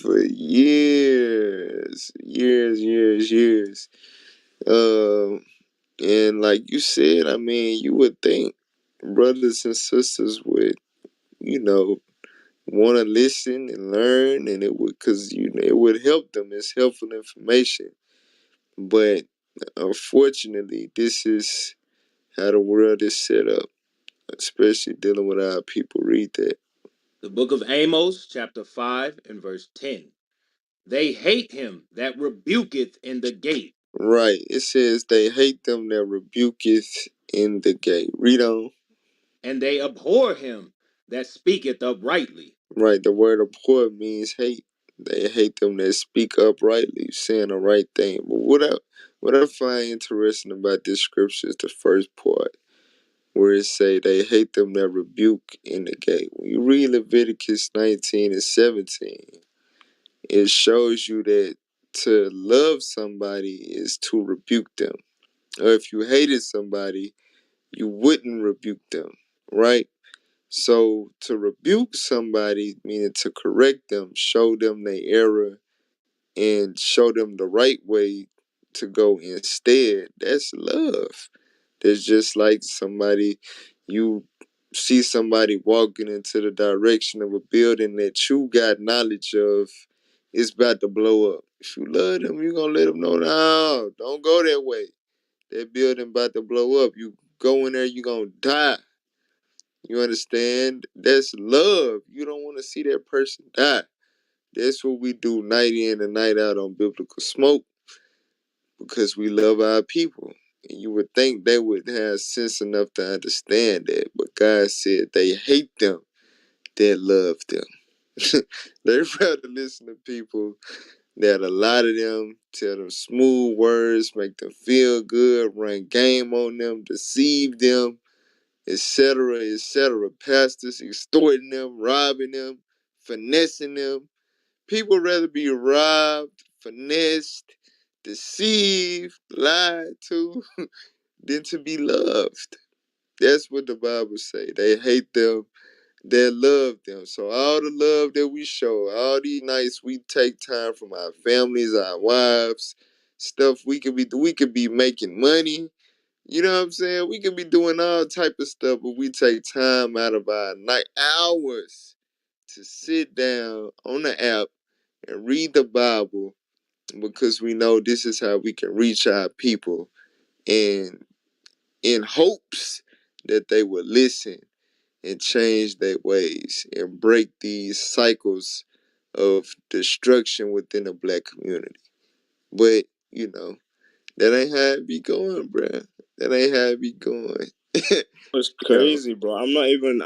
for years. And like you said, I mean, you would think brothers and sisters would, you know, want to listen and learn, and it would, cause it would help them. It's helpful information. But unfortunately, this is how the world is set up, especially dealing with our people. Read that. The book of Amos, chapter 5 and verse 10. They hate him that rebuketh in the gate. Right. It says they hate them that rebuketh in the gate. Read on. And they abhor him that speaketh uprightly. Right. The word abhor means hate. They hate them that speak uprightly, saying the right thing. But What I find interesting about this scripture is the first part, where it say they hate them that rebuke in the gate. When you read Leviticus 19 and 17, it shows you that to love somebody is to rebuke them. Or if you hated somebody, you wouldn't rebuke them, right? So to rebuke somebody, meaning to correct them, show them their error, and show them the right way to go instead, that's love. That's just like somebody, you see somebody walking into the direction of a building that you got knowledge of is about to blow up. If you love them, you're going to let them know, no, don't go that way. That building about to blow up. You go in there, you're going to die. You understand? That's love. You don't want to see that person die. That's what we do night in and night out on Biblical Smoke, because we love our people. And you would think they would have sense enough to understand that. But God said they hate them that love them. They rather listen to people that a lot of them tell them smooth words, make them feel good, run game on them, deceive them, etc., etc. Pastors extorting them, robbing them, finessing them. People rather be robbed, finessed, deceived, lied to, than to be loved. That's what the Bible say. They hate them that love them. So all the love that we show, all these nights we take time from our families, our wives, stuff we could be making money. You know what I'm saying? We could be doing all type of stuff, but we take time out of our night hours to sit down on the app and read the Bible, because we know this is how we can reach our people, and in hopes that they will listen and change their ways and break these cycles of destruction within the black community. But, you know, that ain't how it be going, bruh. That ain't how it be going. It's So, crazy, bro. I'm not even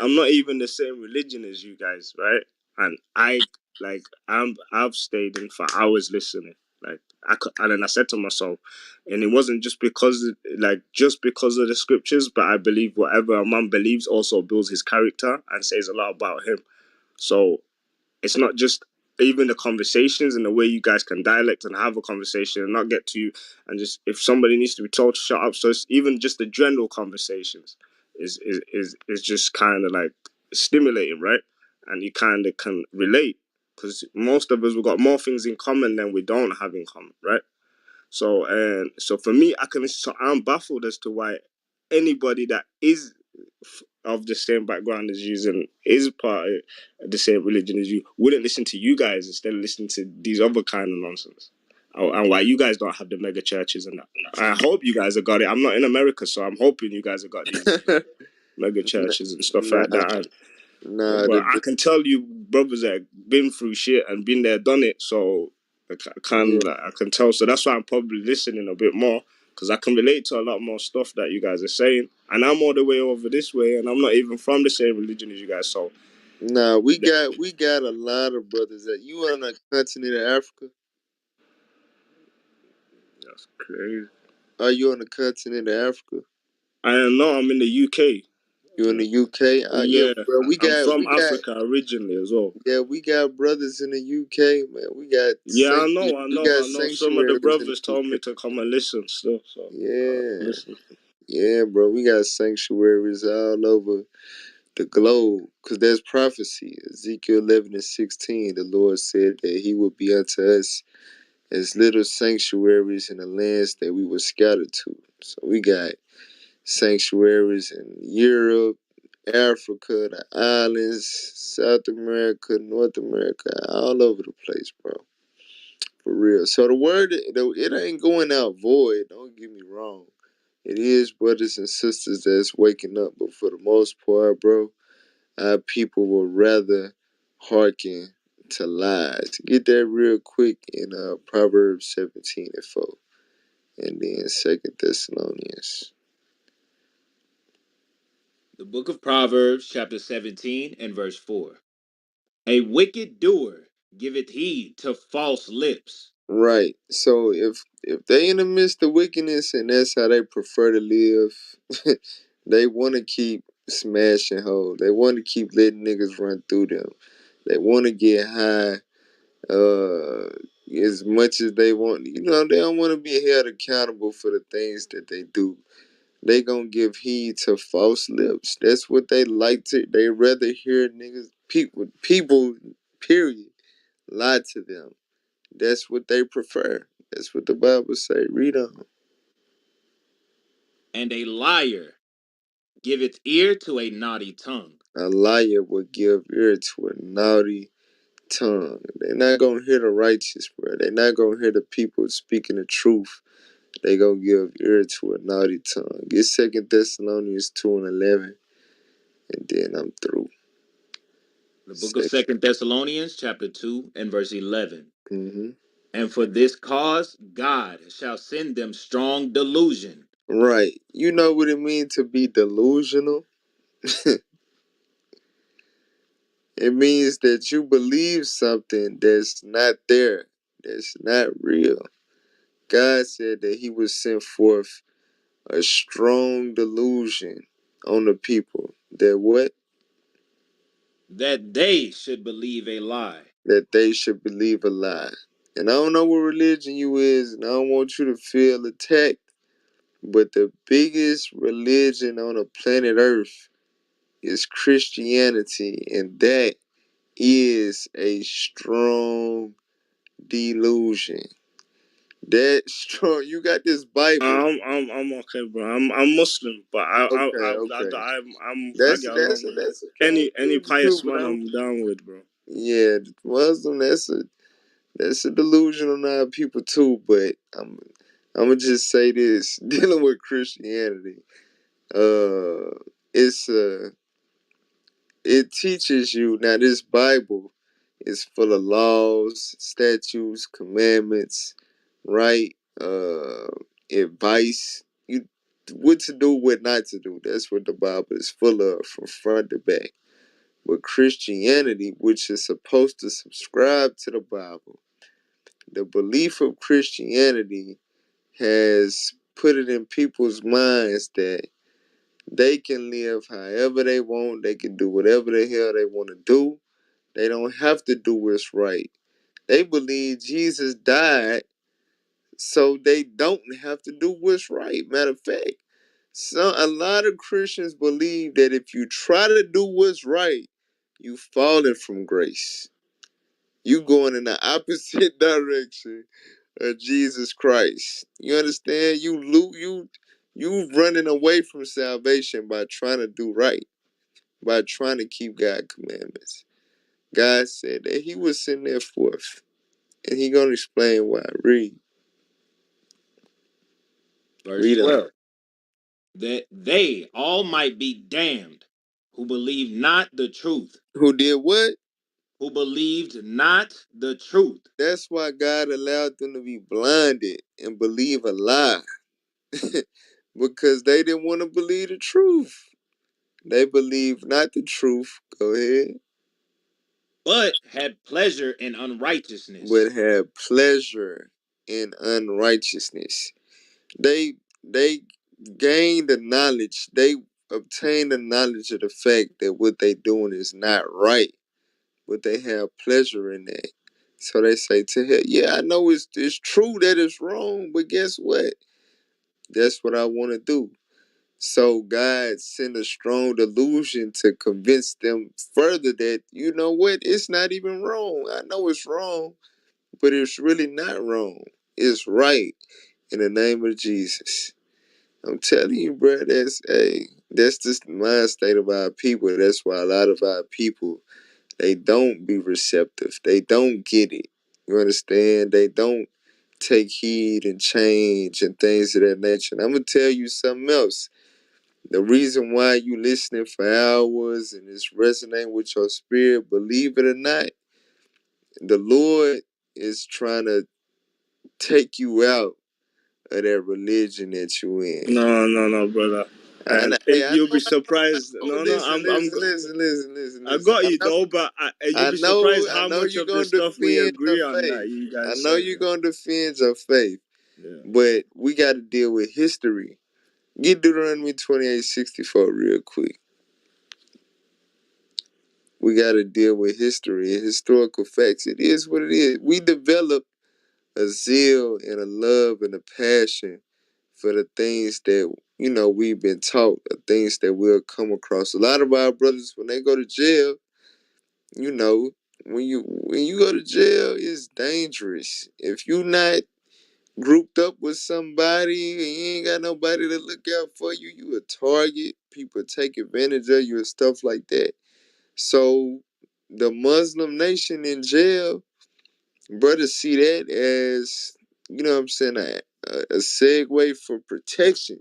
the same religion as you guys, right? And I've stayed in for hours listening. Like and then I said to myself, and it wasn't just because of the scriptures, but I believe whatever a man believes also builds his character and says a lot about him. So it's not just even the conversations and the way you guys can dialect and have a conversation and not get to you, and just if somebody needs to be told to shut up. So it's even just the general conversations is just kind of like stimulating, right? And you kind of can relate, because most of us, we've got more things in common than we don't have in common, right? So for me, I'm baffled as to why anybody that is of the same background as you and is part of the same religion as you wouldn't listen to you guys instead of listening to these other kind of nonsense. And why you guys don't have the mega churches and that. I hope you guys have got it. I'm not in America, so I'm hoping you guys have got these mega churches and stuff nah, like that. And nah, but I can tell you, brothers that been through shit and been there, done it. So yeah. I can tell. So that's why I'm probably listening a bit more, because I can relate to a lot more stuff that you guys are saying. And I'm all the way over this way, and I'm not even from the same religion as you guys. So Nah, we got a lot of brothers that you on the continent of Africa. that's crazy. Are you on the continent of Africa? I don't know. I'm in the UK. You in the UK? Yeah, Yeah, bro. We I'm got from we got Africa originally as well. yeah, we got brothers in the UK, man. Yeah, I We got know. Some of the sanctuaries in brothers the told UK. me to come and listen still. So Yeah, listen. yeah, bro. We got sanctuaries all over the globe, because there's prophecy. Ezekiel 11:16. The Lord said that He would be unto us as little sanctuaries in the lands that we were scattered to. So we got sanctuaries in Europe, Africa, the islands, South America, North America, all over the place, bro. For real. So the word, it ain't going out void. Don't get me wrong. It is brothers and sisters that's waking up, but for the most part, bro, our people will rather hearken to lies. Get that real quick in Proverbs 17:4, and then Second Thessalonians. The book of Proverbs, chapter 17 and verse 4. A wicked doer giveth heed to false lips, Right. So if they in the midst of wickedness and that's how they prefer to live, they want to keep smashing hoes. They want to keep letting niggas run through them. They want to get high as much as they want. You know, they don't want to be held accountable for the things that they do. They gonna give heed to false lips. That's what they like to. They rather hear niggas, people, period, lie to them. That's what they prefer. That's what the Bible say. Read on. And a liar giveth ear to a naughty tongue. A liar will give ear to a naughty tongue. They're not gonna hear the righteous, bro. They're not gonna hear the people speaking the truth. They gonna give ear to a naughty tongue. Get 2 Thessalonians 2:11, and then I'm through. The book of Second Thessalonians, chapter 2, and verse 11. Mm-hmm. And for this cause, God shall send them strong delusion. Right. You know what it means to be delusional? It means that you believe something that's not there, that's not real. God said that he would send forth a strong delusion on the people. That what? That they should believe a lie. That they should believe a lie. And I don't know what religion you is, and I don't want you to feel attacked, but the biggest religion on the planet Earth is Christianity, and that is a strong delusion. That strong. You got this Bible. I'm okay, bro. I'm Muslim, but Okay, okay. I get along with That's a strong any delusion too. pious But man. I'm I'm down with, bro. yeah, Muslim. That's a delusion on our people too. But I'm gonna just say this: dealing with Christianity, uh, it's it teaches you now. This Bible is full of laws, statutes, commandments, right? Advice. You what to do, what not to do. That's what the Bible is full of from front to back. But Christianity, which is supposed to subscribe to the Bible, the belief of Christianity has put it in people's minds that they can live however they want. They can do whatever the hell they want to do. They don't have to do what's right. They believe Jesus died so they don't have to do what's right. Matter of fact, a lot of Christians believe that if you try to do what's right, you falling from grace. You going in the opposite direction of Jesus Christ. You understand? You running away from salvation by trying to do right, by trying to keep God's commandments. God said that he was send there forth, and he gonna explain why. Verse Read on. 12. That they all might be damned who believed not the truth. Who did what? Who believed not the truth. That's why God allowed them to be blinded and believe a lie. Because they didn't want to believe the truth. They believed not the truth. Go ahead. But had pleasure in unrighteousness. But had pleasure in unrighteousness. They gained the knowledge. They obtained the knowledge of the fact that what they doing is not right. But they have pleasure in that. So they say to him, yeah, I know it's true that it's wrong, but guess what? That's what I want to do. So God sent a strong delusion to convince them further that, you know what, it's not even wrong. I know it's wrong, but it's really not wrong. It's right in the name of Jesus. I'm telling you, bro, that's just the mind state of our people. That's why a lot of our people, they don't be receptive. They don't get it. You understand? They don't take heed and change and things of that nature. And I'm gonna tell you something else. The reason why you listening for hours and it's resonating with your spirit, believe it or not, the Lord is trying to take you out of that religion that you in. No, brother. I, I hey, think I you'll know. be surprised. Oh, No, listen, I'm. listen, listen, listen, listen, I listen. got you though, but you'll be surprised I how know much you're of the gonna stuff we defend your agree on that faith. you I guys know said. you're gonna defend your faith, Yeah. but we got to deal with history. Get Deuteronomy 28:64 real quick. We got to deal with history and historical facts. It is what it is. We develop a zeal and a love and a passion for the things that we've been taught, the things that we'll come across. A lot of our brothers, when they go to jail, you know, when you go to jail, it's dangerous. If you not grouped up with somebody and you ain't got nobody to look out for you, you a target. People take advantage of you and stuff like that. So the Muslim nation in jail, brothers see that as, what I'm saying, a segue for protection.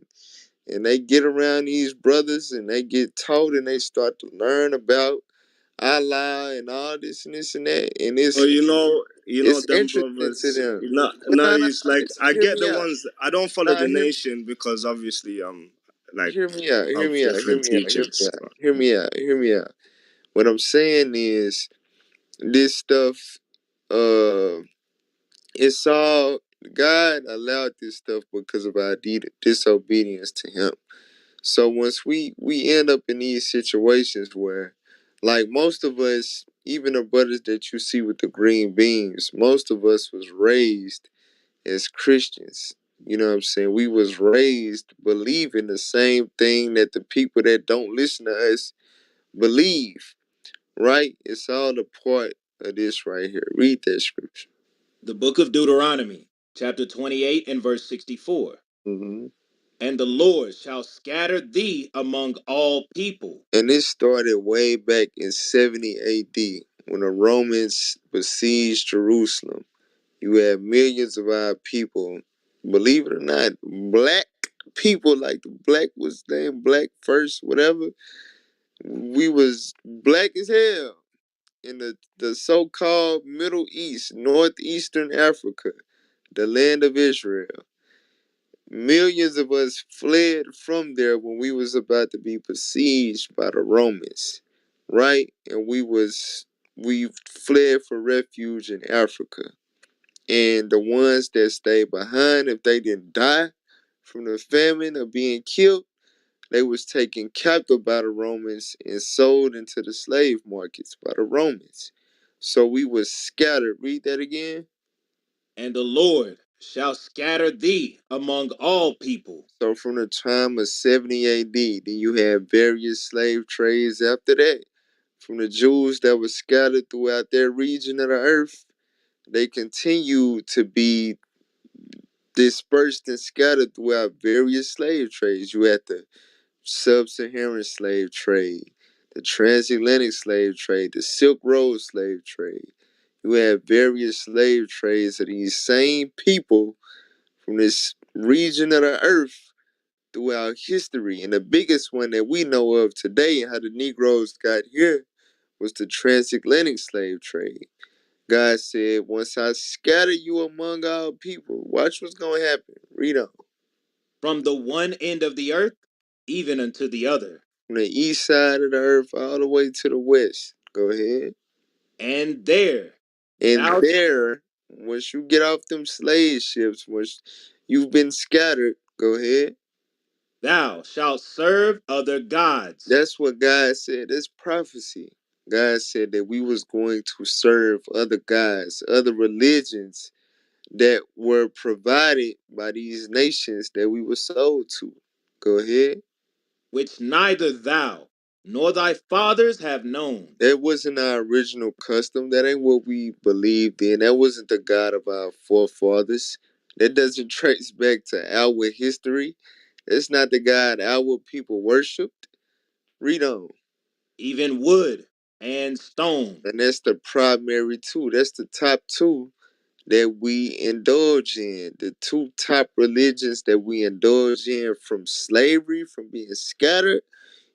And they get around these brothers and they get taught and they start to learn about Allah and all this and this and that. And Oh, it's them interesting to brothers. them. No, No, it's like listen, I hear get me the out. ones. I don't follow Nah, the nation because obviously like hear me out. Hear of me out. Hear different me out. Hear me teachings. out. Hear me out. Hear me out. What I'm saying is this stuff, it's all God allowed this stuff because of our disobedience to him. So once we end up in these situations where, like, most of us, even the brothers that you see with the green beams, most of us was raised as Christians. You know what I'm saying? We was raised believing the same thing that the people that don't listen to us believe, right? It's all a part of this right here. Read that scripture. The book of Deuteronomy, chapter 28 and verse 64. hmm And the Lord shall scatter thee among all people. And this started way back in 70 AD when the Romans besieged Jerusalem. You had millions of our people, believe it or not, black people, like the black was named black first, whatever. We was black as hell in the so-called Middle East, Northeastern Africa, the land of Israel. Millions of us fled from there when we was about to be besieged by the Romans, right? And we fled for refuge in Africa. And the ones that stayed behind, if they didn't die from the famine or being killed, they was taken captive by the Romans and sold into the slave markets by the Romans. So we was scattered. Read that again. And the Lord shall scatter thee among all people. So from the time of 70 AD, then you had various slave trades after that. From the Jews that were scattered throughout their region of the earth, they continued to be dispersed and scattered throughout various slave trades. You had the sub-Saharan slave trade, the transatlantic slave trade, the Silk Road slave trade. You had various slave trades of these same people from this region of the earth throughout history. And the biggest one that we know of today, how the Negroes got here, was the transatlantic slave trade. God said, once I scatter you among all people, watch what's going to happen. Read on. From the one end of the earth, even unto the other. From the east side of the earth all the way to the west. Go ahead. And there And thou, there, once you get off them slave ships, once you've been scattered, go ahead. thou shalt serve other gods, That's what God said. That's prophecy. God said that we was going to serve other gods, other religions that were provided by these nations that we were sold to. Go ahead. which neither thou nor thy fathers have known, That wasn't our original custom. That ain't what we believed in. That wasn't the God of our forefathers. That doesn't trace back to our history. That's not the God our people worshipped. Read on. even wood and stone, And that's the primary two. That's the top two that we indulge in. The two top religions that we indulge in from slavery, from being scattered,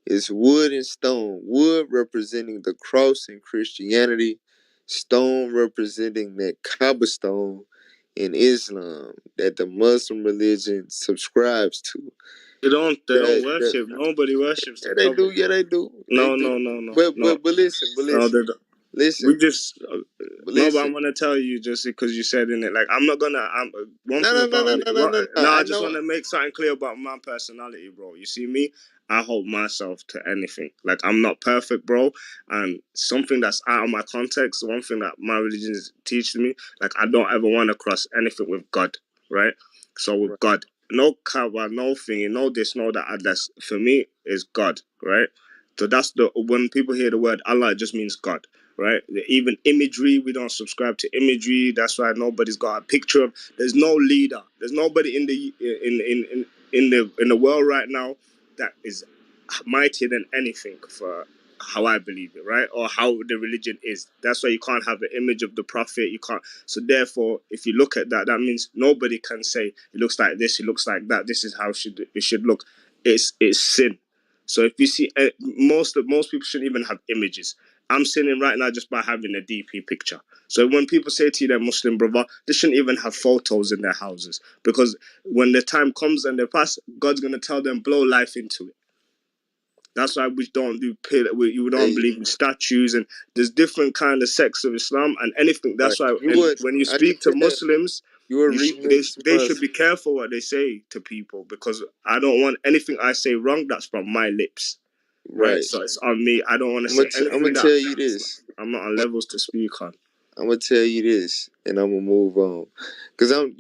is wood and stone. Wood representing the cross in Christianity, stone representing that cobblestone in Islam that the Muslim religion subscribes to. They don't worship. Nobody worships the Yeah, they do. covenant. Yeah, they do. They No, do. no, no, no, But no. but but listen, but No, listen, they don't. listen, We just but no, but listen. I'm gonna tell you just because you said in it. Like I'm not gonna. I'm one No, thing no, no, about no, me. no, no, no, no. No, I I just know. want to make something clear about my personality, bro. You see me, I hold myself to anything. Like I'm not perfect, bro. And something that's out of my context, one thing that my religion is teaching me, like I don't ever want to cross anything with God, right? So with Right. God, no cover, no thingy, no this, no that. That's for me is God, right? So that's the when people hear the word Allah, it just means God, right? Even imagery, we don't subscribe to imagery. That's why nobody's got a picture of. There's no leader. There's nobody in the world right now that is mightier than anything for how I believe it, right? Or how the religion is. That's why you can't have an image of the prophet. You can't. So therefore, if you look at that, that means nobody can say it looks like this, it looks like that. This is how it should look. It's sin. So if you see most people shouldn't even have images. I'm sinning right now just by having a DP picture. So when people say to you they're Muslim, brother, they shouldn't even have photos in their houses because when the time comes and they pass, God's gonna tell them blow life into it. That's why we don't do we don't Hey, believe in statues and there's different kind of sects of Islam and anything. right. That's why You and would. when you I can speak to tell Muslims, you a remixed they should be Muslim. careful what they say to people because I don't want anything I say wrong that's from my lips, right? Right. So it's on me. I don't want to say I'm gonna anything that tell you this. I'm not on levels to speak on. I'm gonna tell you this, and I'm gonna move on, cause I'm,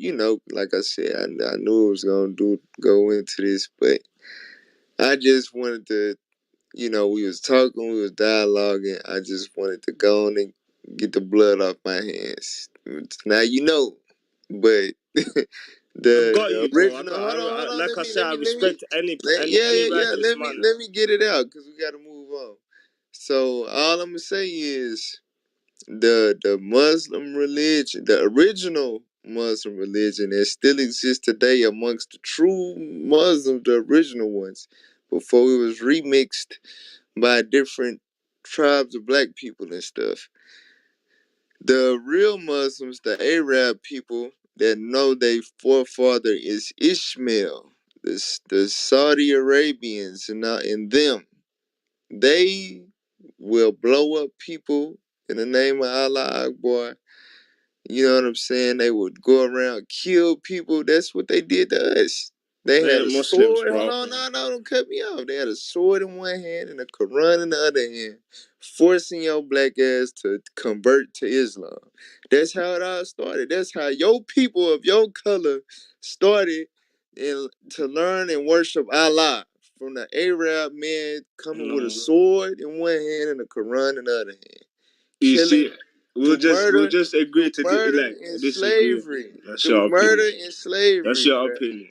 like I said, I knew I was gonna go into this, but I just wanted to, we was talking, we was dialoguing. I just wanted to go on and get the blood off my hands. Now but I've got the you, bro. original. Hold on. Like I said, I Let me. respect any Yeah, any yeah. righteous man. Let me get it out, cause we gotta move on. So all I'm gonna say is the Muslim religion, the original Muslim religion that still exists today amongst the true Muslims, the original ones, before it was remixed by different tribes of black people and stuff. The real Muslims, the Arab people that know their forefather is Ishmael, the Saudi Arabians and them, they will blow up people in the name of Allah Akbar. You know what I'm saying? They would go around, kill people. That's what they did to us. They They had ain't a Muslims, sword. Hold bro. on, no, don't cut me off. They had a sword in one hand and a Quran in the other hand, forcing your black ass to convert to Islam. That's how it all started. That's how your people of your color started to learn and worship Allah. From the Arab man coming with a No. sword in one hand and a Quran in the other hand, You killing see, we'll through just we'll murder, just agree through to murder like and disagree. slavery, That's through your murder opinion. and That's slavery, your bro. opinion.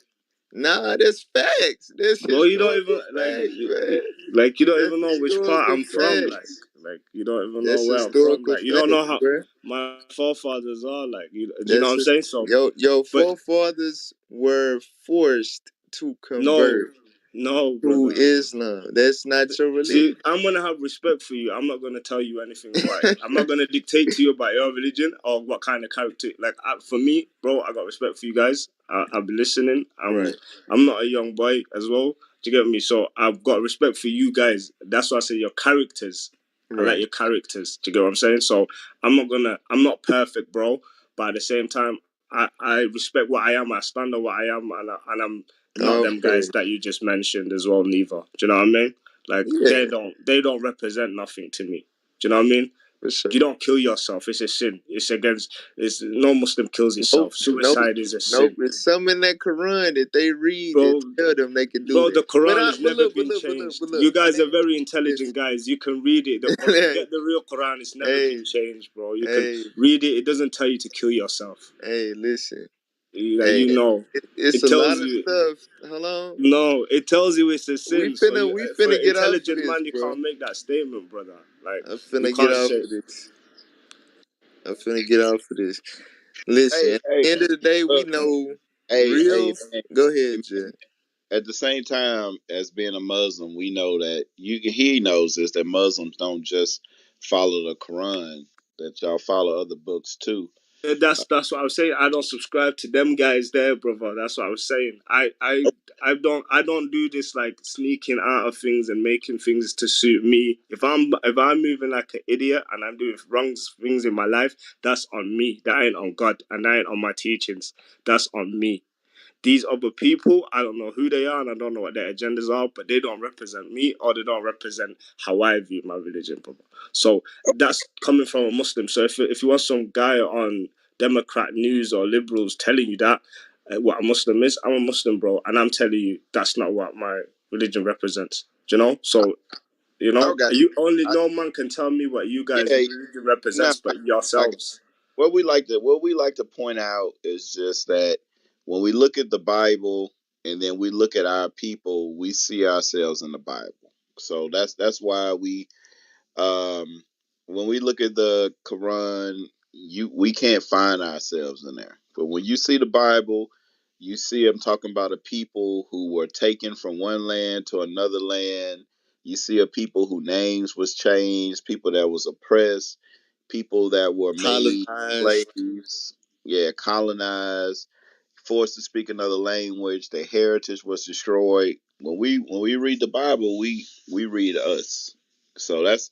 Nah, that's facts. That's Bro, you don't historical even facts, man. like you don't That's even know which part historical I'm from. facts. Like you don't even know That's where I'm from. historical Like you don't know facts, how bro. my forefathers are. Like do you know what That's I'm just saying? So, your but forefathers were forced to no, convert no, to brother. Islam. That's not your See, religion. I'm gonna have respect for you. I'm not gonna tell you anything about it. I'm not gonna dictate to you about your religion or what kind of character. Like for me, bro, I got respect for you guys. I'll be listening. Right, I'm not a young boy as well. Do you get me? So I've got respect for you guys. That's why I say your characters. I like right. your characters. Do you get what I'm saying? So I'm not perfect, bro. But at the same time, I respect what I am. I stand on what I am, and I'm not them Okay. guys that you just mentioned as well. Neither. Do you know what I mean? Like Yeah, they don't represent nothing to me. Do you know what I mean? for sure. You don't kill yourself. It's a sin. It's no Muslim kills Nope, himself. nope, Suicide is a nope. sin. It's some in that Quran that they read that Bro, tell them they can do bro, that. the Quran has But never look, been changed. but You look. guys are very Listen, intelligent guys. You can read it. hey, Get the real Quran. It's never been hey, changed, bro. You can hey, read it. It doesn't tell you to kill yourself. listen. Like Hey, you know, it's it a tells lot of you. stuff. Hold on. No, it tells you it's a sin. So We for finna an get off of intelligent this, man, you bro. can't make that statement, brother. Like I'm you finna get can't off say. of this. I'm finna get off of this. Listen, Hey, at hey, the end of the day, we look, know hey, real. man. Go ahead, Jay. At the same time, as being a Muslim, we know that he knows this, that Muslims don't just follow the Quran, that y'all follow other books too. That's what I was saying. I don't subscribe to them guys there, brother. That's what I was saying. I don't do this like sneaking out of things and making things to suit me. If I'm moving like an idiot and I'm doing wrong things in my life, that's on me. That ain't on God and that ain't on my teachings. That's on me. These other people, I don't know who they are and I don't know what their agendas are, but they don't represent me or they don't represent how I view my religion, brother. So that's coming from a Muslim. So if you want some guy on Democrat news or liberals telling you that what a Muslim is, I'm a Muslim, bro, and I'm telling you that's not what my religion represents. Do you know? So I got you only I, no man can tell me what you guys yeah. religion No, represents, but I yourselves. what we like to point out is just that when we look at the Bible and then we look at our people, we see ourselves in the Bible. So that's why um when we look at the Quran, we can't find ourselves in there. But when you see the Bible, you see them talking about a people who were taken from one land to another land. You see a people whose names was changed, people that was oppressed, people that were made Colonized. slaves, yeah, colonized, forced to speak another language. Their heritage was destroyed. When we read the Bible, we read us. So that's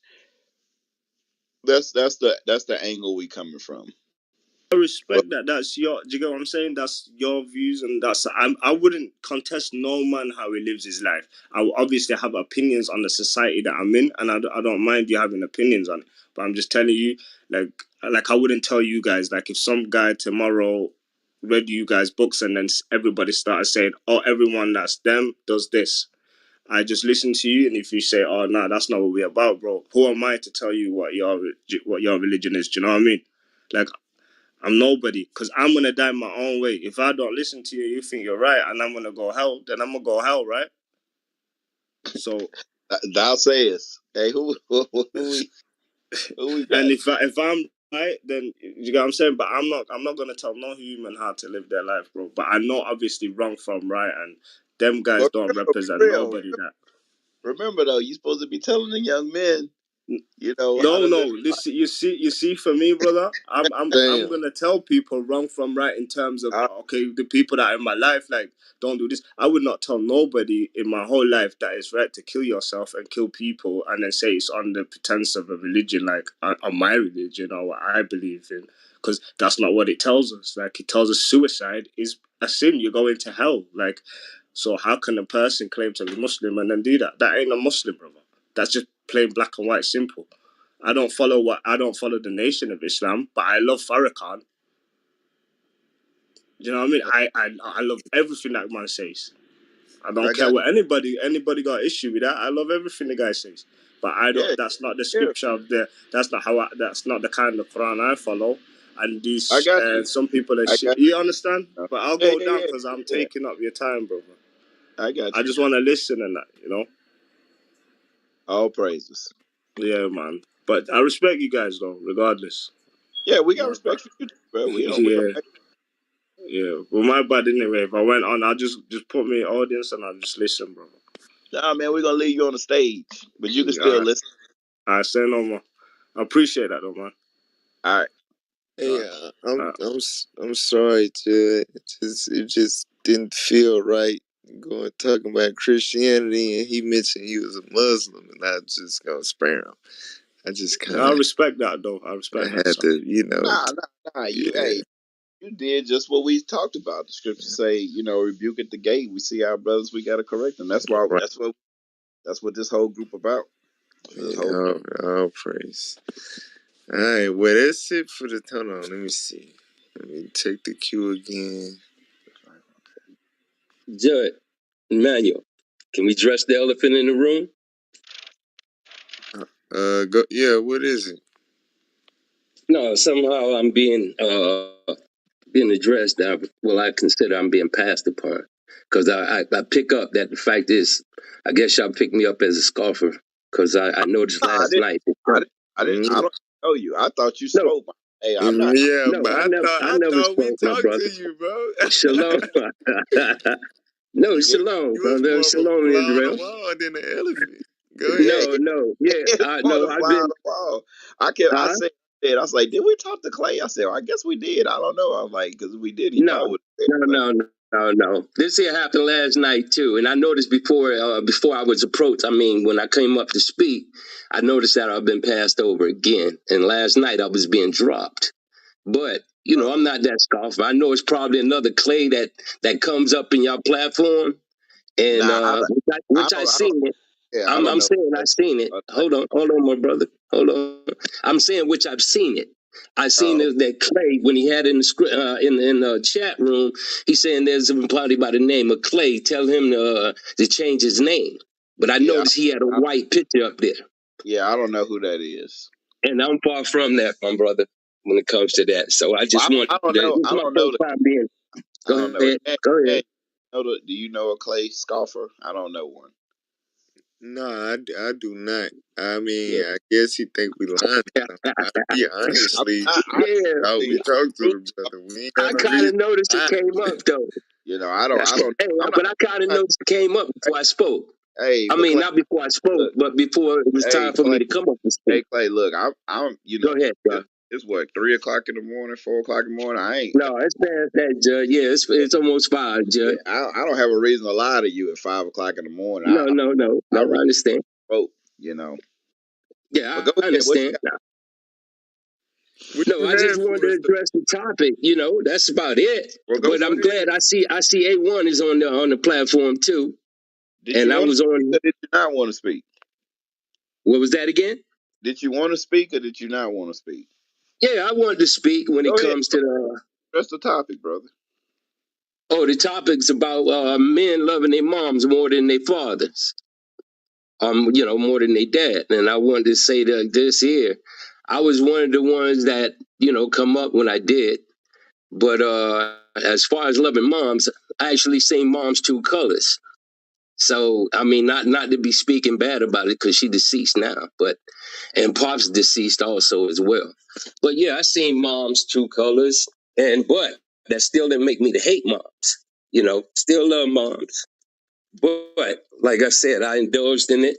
the angle we coming from. I But respect that. That's your. Do you get what I'm saying? That's your views, and I wouldn't contest no man how he lives his life. I will obviously have opinions on the society that I'm in, and I don't mind you having opinions on it. But I'm just telling you, like I wouldn't tell you guys, like if some guy tomorrow read you guys books and then everybody started saying, oh, everyone that's them does this. I just listen to you, and if you say, oh, no, that's not what we're about, bro. Who am I to tell you what your religion is? Do you know what I mean? Like. I'm nobody because I'm going to die my own way. If I don't listen to you, you think you're right and I'm going to go hell, then I'm going to go hell, right? So, thou sayest, hey, who we and got? if I'm right, then you get what I'm saying? But I'm not going to tell no human how to live their life, bro. But I know obviously wrong from right and them guys But don't remember, represent real, nobody that. remember though, you supposed to be telling the young men, how No, to live. no. Listen, you see, for me, brother, I'm Damn. gonna tell people wrong from right in terms of Uh, okay, the people that are in my life, like, don't do this. I would not tell nobody in my whole life that it's right to kill yourself and kill people, and then say it's on the pretense of a religion, like on my religion or what I believe in, because that's not what it tells us. Like, it tells us suicide is a sin. You're going to hell. Like, so how can a person claim to be Muslim and then do that? That ain't a Muslim, brother. That's just plain black and white, simple. I don't follow the Nation of Islam, but I love Farrakhan. Do you know what I mean? I love everything that man says. I don't I care got what anybody got issue with that. I love everything the guy says. But I yeah, don't that's not the yeah. scripture of the that's not how that's not the kind of Quran I follow. And I these got you. some people are I shit. got You understand? you. But I'll Yeah, go yeah, down yeah, because I'm yeah. taking up your time, brother. I got I you. just want to listen and that. All praises. Yeah, man. But I respect you guys though, regardless. Yeah, we got My bad. respect for you, too, bro. We don't. Yeah. Yeah, well, my bad anyway. If I went on, I'll just put me in audience and I'll just listen, bro. Nah, man, we're gonna leave you on the stage, but you can still I listen. I say no more. I appreciate that, though, man. All right. All Hey, right, all right. I'm sorry to it just didn't feel right going talking about Christianity, and he mentioned he was a Muslim, and I just gonna spare him. I just kind I of respect that, though. I respect that, had son. to, Nah. yeah. You did just what we talked about. The scriptures say, rebuke at the gate. We see our brothers, we gotta correct them. That's why. Right. That's what this whole group about. This Yeah, whole. all praise. All right, well, that's it for the. Hold on, let me see. Let me take the cue again. Judge Emmanuel, can we address the elephant in the room? Go. Yeah, what is it? No, somehow I'm being addressed. I consider I'm being passed upon because I pick up that the fact is, I guess y'all picked me up as a scoffer because I noticed Nah, I last didn't. night. I didn't. I didn't. I Mm, don't know you. I thought you No, spoke. Hey, I'm not. yeah, no, but I I never thought we spoke, my talked to brother. you, bro. Shalom. No, Yeah, shalom, You was brother. more of a Shalom, fly on the Israel. wall than an elephant. Go yeah. ahead. No, yeah, It's on no, the I've fly on been, the wall. I huh? said, I was like, did we talk to Clay? I said, well, I guess we did. I don't know. I was like, because if we did, he No, probably would have said no, it. But no, no, no. This here happened last night too, and I noticed before I was approached. I mean, when I came up to speak, I noticed that I've been passed over again, and last night I was being dropped. But I'm not that scoffer. I know it's probably another Clay that comes up in your platform, and nah, which I I don't, seen it. yeah, I don't I'm know. saying I seen it. Hold on, my brother. Hold on. I'm saying which I've seen it. I seen Oh, that Clay when he had in the script in the chat room. He's saying there's somebody by the name of Clay. Tell him to change his name. But I yeah, noticed he had a white picture up there, yeah, I don't know who that is. and I'm far from that, my brother. When it comes to that, so I Well, just want I don't to. know. This is I my don't know. first time being. I Go don't know. ahead. Go ahead. Do you know a Clay scoffer? I don't know one. No, I do not. I Yeah, mean, I guess he think we lying or something. He honestly Yeah, thought we see, talked to the brother. We ain't got I no kind of reason noticed to it lie. came up though. I don't. Hey, I'm but I kind of not. noticed it came up before I spoke. Hey, I but mean, Clay, not before I spoke, look. but before it was Hey, time for me Clay. to come up and Hey, speak. Clay. Look, I'm. Go ahead, bro. It's what 3 o'clock in the morning, 4 o'clock in the morning. I ain't. No, it's past that, Judge. Yeah, it's almost 5, Yeah, Judge. I don't have a reason to lie to you at 5 o'clock in the morning. No, no, no, I no. really I understand. vote. You know. But Yeah, go I ahead. What you understand. got? What No, you I just had wanted for to us? address the topic. That's about it. Well, go But for I'm it. glad I see A1 is on the platform too, Did and you I want to was speak on. or did you not want to speak? What was that again? Did you want to speak or did you not want to speak? Yeah, I wanted to speak when it Go ahead. comes to the. That's the topic, brother. Oh, the topic's about men loving their moms more than their fathers. More than their dad. And I wanted to say that this here, I was one of the ones that, come up when I did. But as far as loving moms, I actually seen mom's two colors. So I mean, not to be speaking bad about it because she deceased now, and Pop's deceased also as well. But yeah, I seen mom's two colors, but that still didn't make me to hate moms. Still love moms. But like I said, I indulged in it.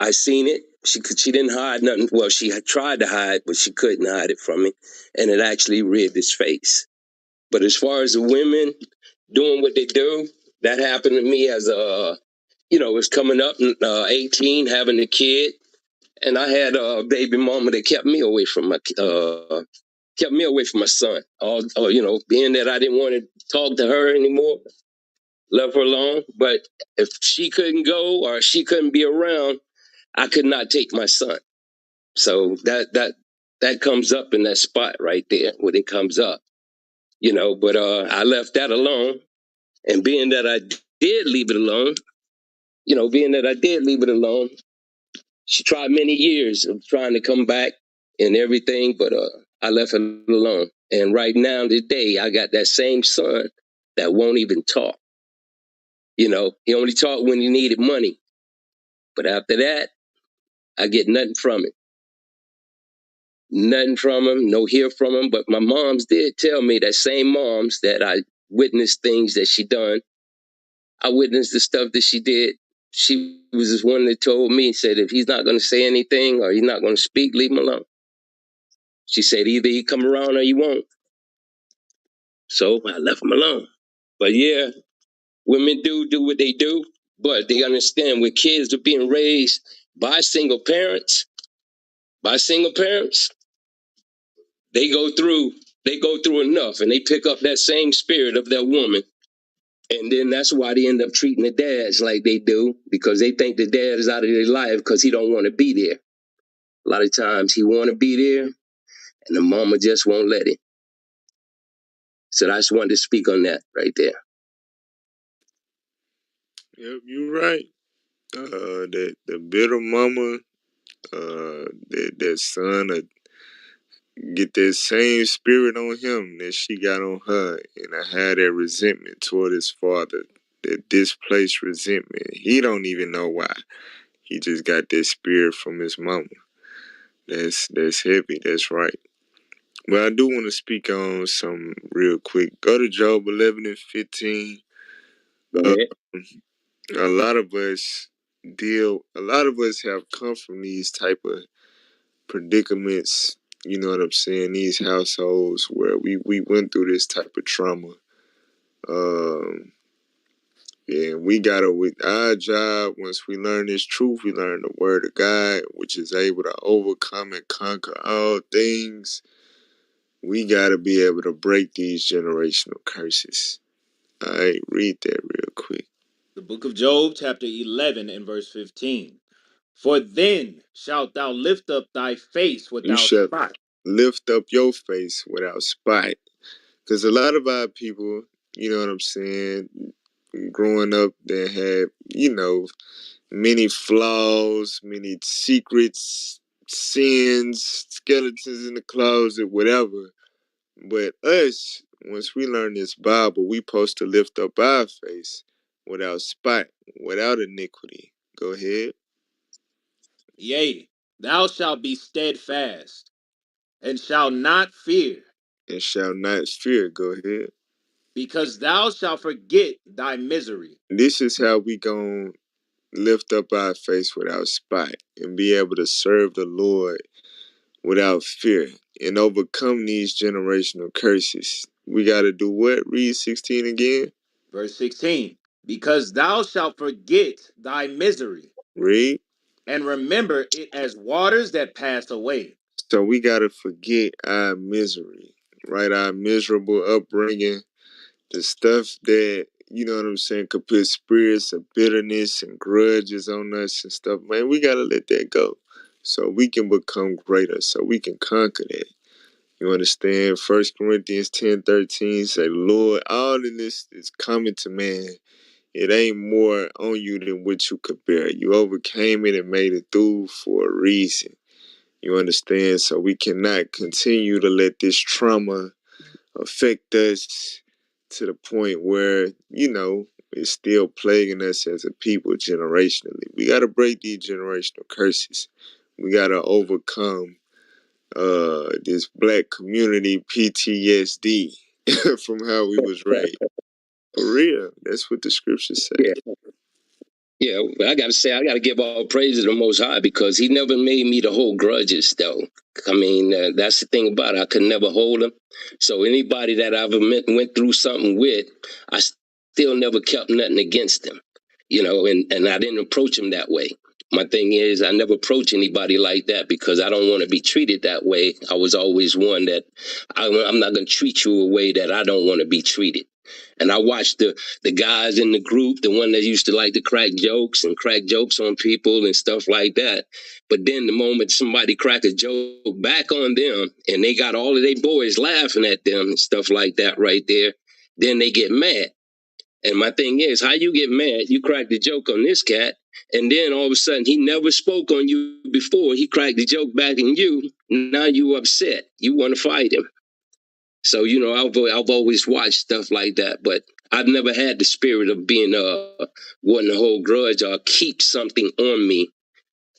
I seen it. She didn't hide nothing. Well, she had tried to hide, but she couldn't hide it from me, and it actually reared its face. But as far as the women doing what they do, that happened to me as was coming up, 18, having a kid, and I had a baby mama that kept me away from my son. Being that I didn't want to talk to her anymore, left her alone. But if she couldn't go or she couldn't be around, I could not take my son. So that comes up in that spot right there when it comes up, But I left that alone, and being that I did leave it alone, she tried many years of trying to come back and everything, but I left it alone. And right now, today, I got that same son that won't even talk. He only talked when he needed money. But after that, I get nothing from him. Nothing from him, no hear from him. But my moms did tell me, that same moms that I witnessed things that she done. I witnessed the stuff that she did. She was just one that told me, said, if he's not going to say anything or he's not going to speak, leave him alone. She said, either he come around or he won't. So I left him alone. But yeah, women do what they do, but they understand when kids are being raised by single parents, they go through enough, and they pick up that same spirit of that woman. And then that's why they end up treating the dads like they do, because they think the dad is out of their life because he don't want to be there. A lot of times he want to be there, and the mama just won't let him. So I just wanted to speak on that right there. Yep, you're right. That the bitter mama, that son get that same spirit on him that she got on her, and I had that resentment toward his father, that displaced resentment. He don't even know why. He just got that spirit from his mama. That's heavy. That's right. But I do want to speak on some real quick. Go to Job 11 and 15. Go Uh, ahead. a lot of us have come from these type of predicaments you know what I'm saying, these households where we went through this type of trauma. And we gotta, with our job, once we learn this truth, we learn the word of God, which is able to overcome and conquer all things. We gotta be able to break these generational curses. All right, read that real quick. The book of Job, chapter 11 and verse 15. For then shalt thou lift up thy face You without shall spot. lift up your face without spite. Because a lot of our people, you know what I'm saying, growing up, they had, many flaws, many secrets, sins, skeletons in the closet, whatever. But us, once we learn this Bible, we supposed to lift up our face without spite, without iniquity. Go ahead. Yea, thou shalt be steadfast, and shalt not fear, And shall not fear. Go ahead. because thou shalt forget thy misery. This is how we gon' lift up our face without spite and be able to serve the Lord without fear and overcome these generational curses. We got to do what? Read 16 again. Verse 16. Because thou shalt forget thy misery, Read. and remember it as waters that pass away. So we got to forget our misery, right? Our miserable upbringing, the stuff that, you know what I'm saying, could put spirits of bitterness and grudges on us and stuff. Man, we got to let that go so we can become greater, so we can conquer that. You understand? 1 Corinthians 10:13 say, Lord, all of this is coming to man. It ain't more on you than what you could bear. You overcame it and made it through for a reason. You understand? So we cannot continue to let this trauma affect us to the point where, it's still plaguing us as a people generationally. We got to break these generational curses. We got to overcome this black community PTSD from how we was raised. For real. That's what the scriptures say. Yeah. Yeah, but I got to say, I got to give all praise to the Most High because He never made me to hold grudges, though. I mean, that's the thing about it. I could never hold them. So anybody that I've went through something with, I still never kept nothing against them, and I didn't approach them that way. My thing is, I never approach anybody like that because I don't want to be treated that way. I was always one that I'm not going to treat you a way that I don't want to be treated. And I watched the guys in the group, the one that used to like to crack jokes on people and stuff like that. But then the moment somebody crack a joke back on them and they got all of their boys laughing at them and stuff like that right there, then they get mad. And my thing is, how you get mad? You cracked the joke on this cat, and then all of a sudden he never spoke on you before. He cracked the joke back on you. Now you upset. You want to fight him. So, I've always watched stuff like that, but I've never had the spirit of being wanting to hold grudge or keep something on me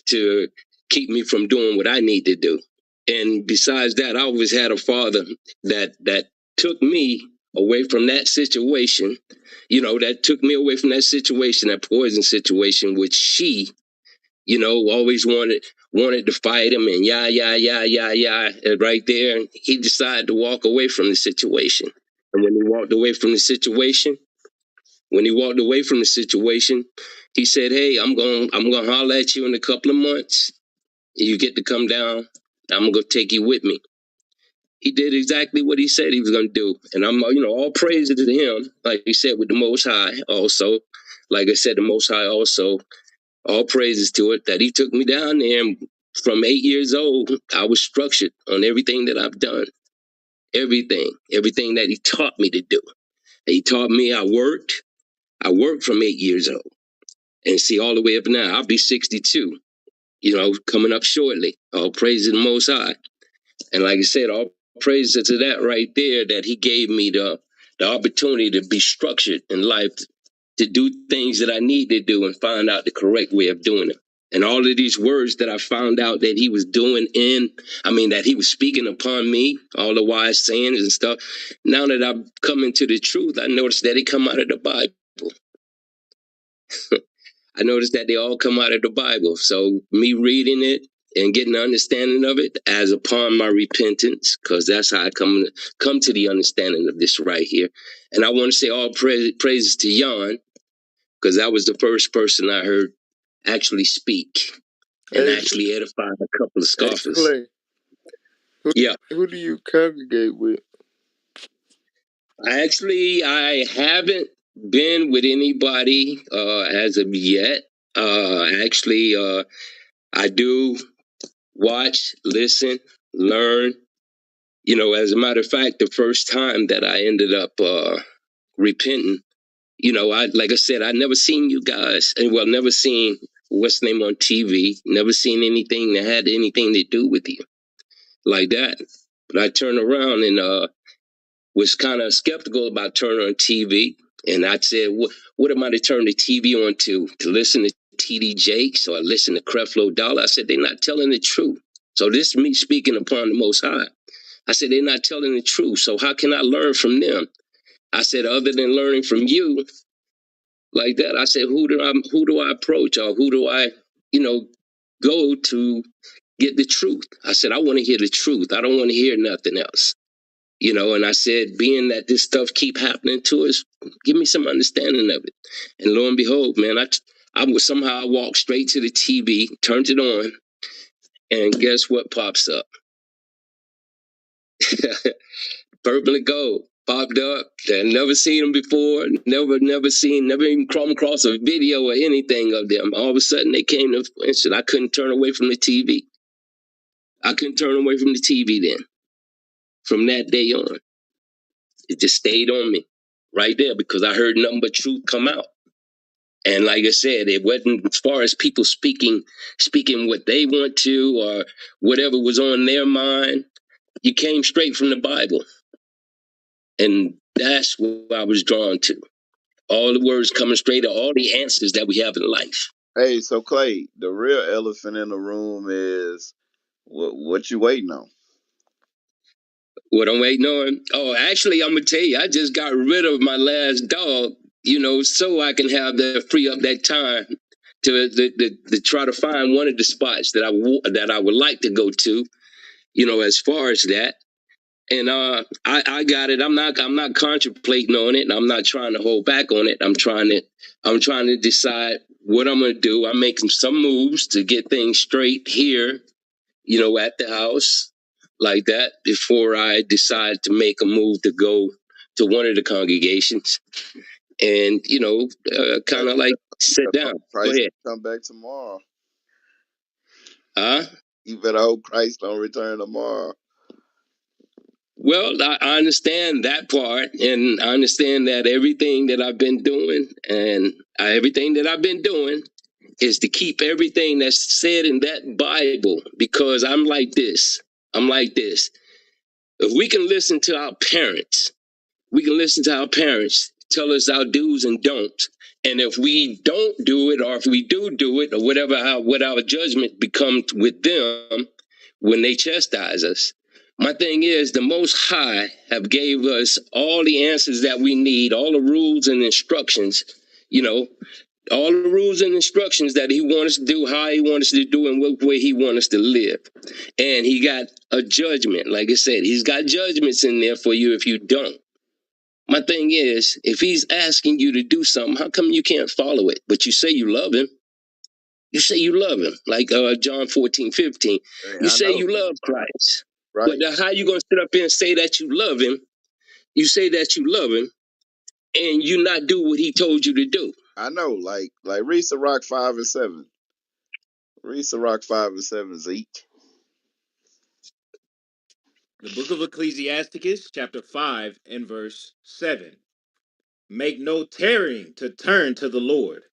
to keep me from doing what I need to do. And besides that, I always had a father that took me away from that situation, that took me away from that situation, that poison situation, which she always wanted to fight him and right there. And he decided to walk away from the situation. And when he walked away from the situation, he said, "Hey, I'm gonna holler at you in a couple of months. You get to come down. I'm gonna take you with me." He did exactly what he said he was gonna do, and I'm all praise to him. Like he said, with the Most High, also, like I said, the Most High also. All praises to it that he took me down there. And from 8 years old, I was structured on everything that I've done. Everything that he taught me to do. He taught me I worked from 8 years old. And see, all the way up now, I'll be 62, coming up shortly. All praise to the Most High. And like I said, all praise to that right there, that he gave me the opportunity to be structured in life, to do things that I need to do and find out the correct way of doing it. And all of these words that I found out that he was doing that he was speaking upon me, all the wise sayings and stuff. Now that I've come into the truth, I noticed that they come out of the Bible. I noticed that they all come out of the Bible. So me reading it and getting an understanding of it as upon my repentance, because that's how I come to the understanding of this right here. And I want to say all praises to Jan, because that was the first person I heard actually speak and Hey, actually edify a couple of hey, scoffers. Clay, who, Yeah, who do you congregate with? I haven't been with anybody as of yet. I do watch, listen, learn. As a matter of fact, the first time that I ended up repenting, like I said, I never seen you guys, and well, never seen what's the name on TV, never seen anything that had anything to do with you like that. But I turned around and was kind of skeptical about turning on TV, and I said, "What am I to turn the TV on to listen to TD Jakes or listen to Creflo Dollar?" I said, "They're not telling the truth." So this is me speaking upon the Most High. I said, "They're not telling the truth. So how can I learn from them?" I said, "Other than learning from you like that," I said, who do I approach, or who do I, you know, go to get the truth?" I said, "I want to hear the truth. I don't want to hear nothing else." And I said, being that this stuff keep happening to us, give me some understanding of it. And lo and behold, man, I was somehow walked straight to the TV, turned it on, and guess what pops up? Purple and gold popped up. I never seen them before. Never even come across a video or anything of them. All of a sudden, they came to fruition. I couldn't turn away from the TV. I couldn't turn away from the TV then. From that day on, it just stayed on me right there because I heard nothing but truth come out. And like I said, it wasn't as far as people speaking what they want to or whatever was on their mind. You came straight from the Bible. And that's what I was drawn to. All the words coming straight to all the answers that we have in life. Hey, so Clay, the real elephant in the room is what you waiting on? What I'm waiting on? Oh, actually, I'm going to tell you, I just got rid of my last dog, so I can have free up that time to try to find one of the spots that I would like to go to, as far as that. And I got it. I'm not contemplating on it. And I'm not trying to hold back on it. I'm trying to decide what I'm gonna do. I'm making some moves to get things straight here, at the house like that before I decide to make a move to go to one of the congregations and Hey, kind of like sit down. Go Christ ahead. come back tomorrow. Huh? You better hope Christ don't return tomorrow. Well, I understand that part, and I understand that everything that I've been doing, is to keep everything that's said in that Bible, because I'm like this. I'm like this. If we can listen to our parents, tell us our do's and don'ts. And if we don't do it, or if we do it, or what our judgment becomes with them when they chastise us. My thing is, the Most High have gave us all the answers that we need, all the rules and instructions, you know, all the rules and instructions that he wants us to do, how he wants us to do, and what way he wants us to live. And he got a judgment. Like I said, he's got judgments in there for you if you don't. My thing is, if he's asking you to do something, how come you can't follow it? But you say you love him. You say you love him, like John 14:15. Hey, You I say know, you love Christ. But right? how you going to sit up here and say that you love him? You say that you love him, and you not do what he told you to do. I know, like read Sirach 5 and 7. Read Sirach 5 and 7, Zeke. The book of Ecclesiasticus, chapter 5 and verse 7. Make no tarrying to turn to the Lord,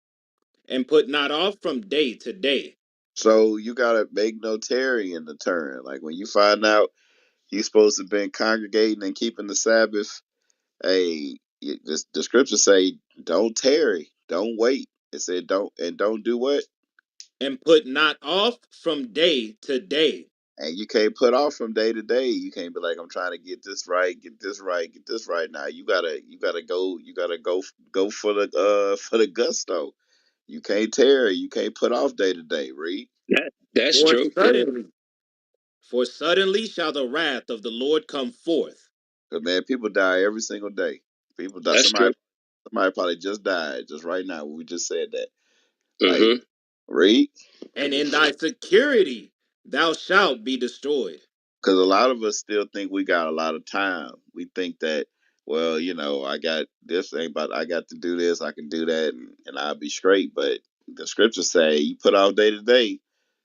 and put not off from day to day. So you gotta make no tarry in the turn. Like when you find out you supposed to been congregating and keeping the Sabbath, hey, the scriptures say don't tarry, don't wait. It said don't do what? And put not off from day to day. And you can't put off from day to day. You can't be like, I'm trying to get this right, get this right, get this right. Now you gotta go for the gusto. You can't tarry. You can't put off day to day. Read. Yeah. That's For true. Go ahead. suddenly, for suddenly shall the wrath of the Lord come forth. Cause man, people die every single day. People die. That's true. Somebody probably just died just right now. We just said that. Like, Mm-hmm. read. And in thy security thou shalt be destroyed. Because a lot of us still think we got a lot of time. We think that, well, I got this thing, but I got to do this, I can do that, and I'll be straight. But the scriptures say, you put off day to day,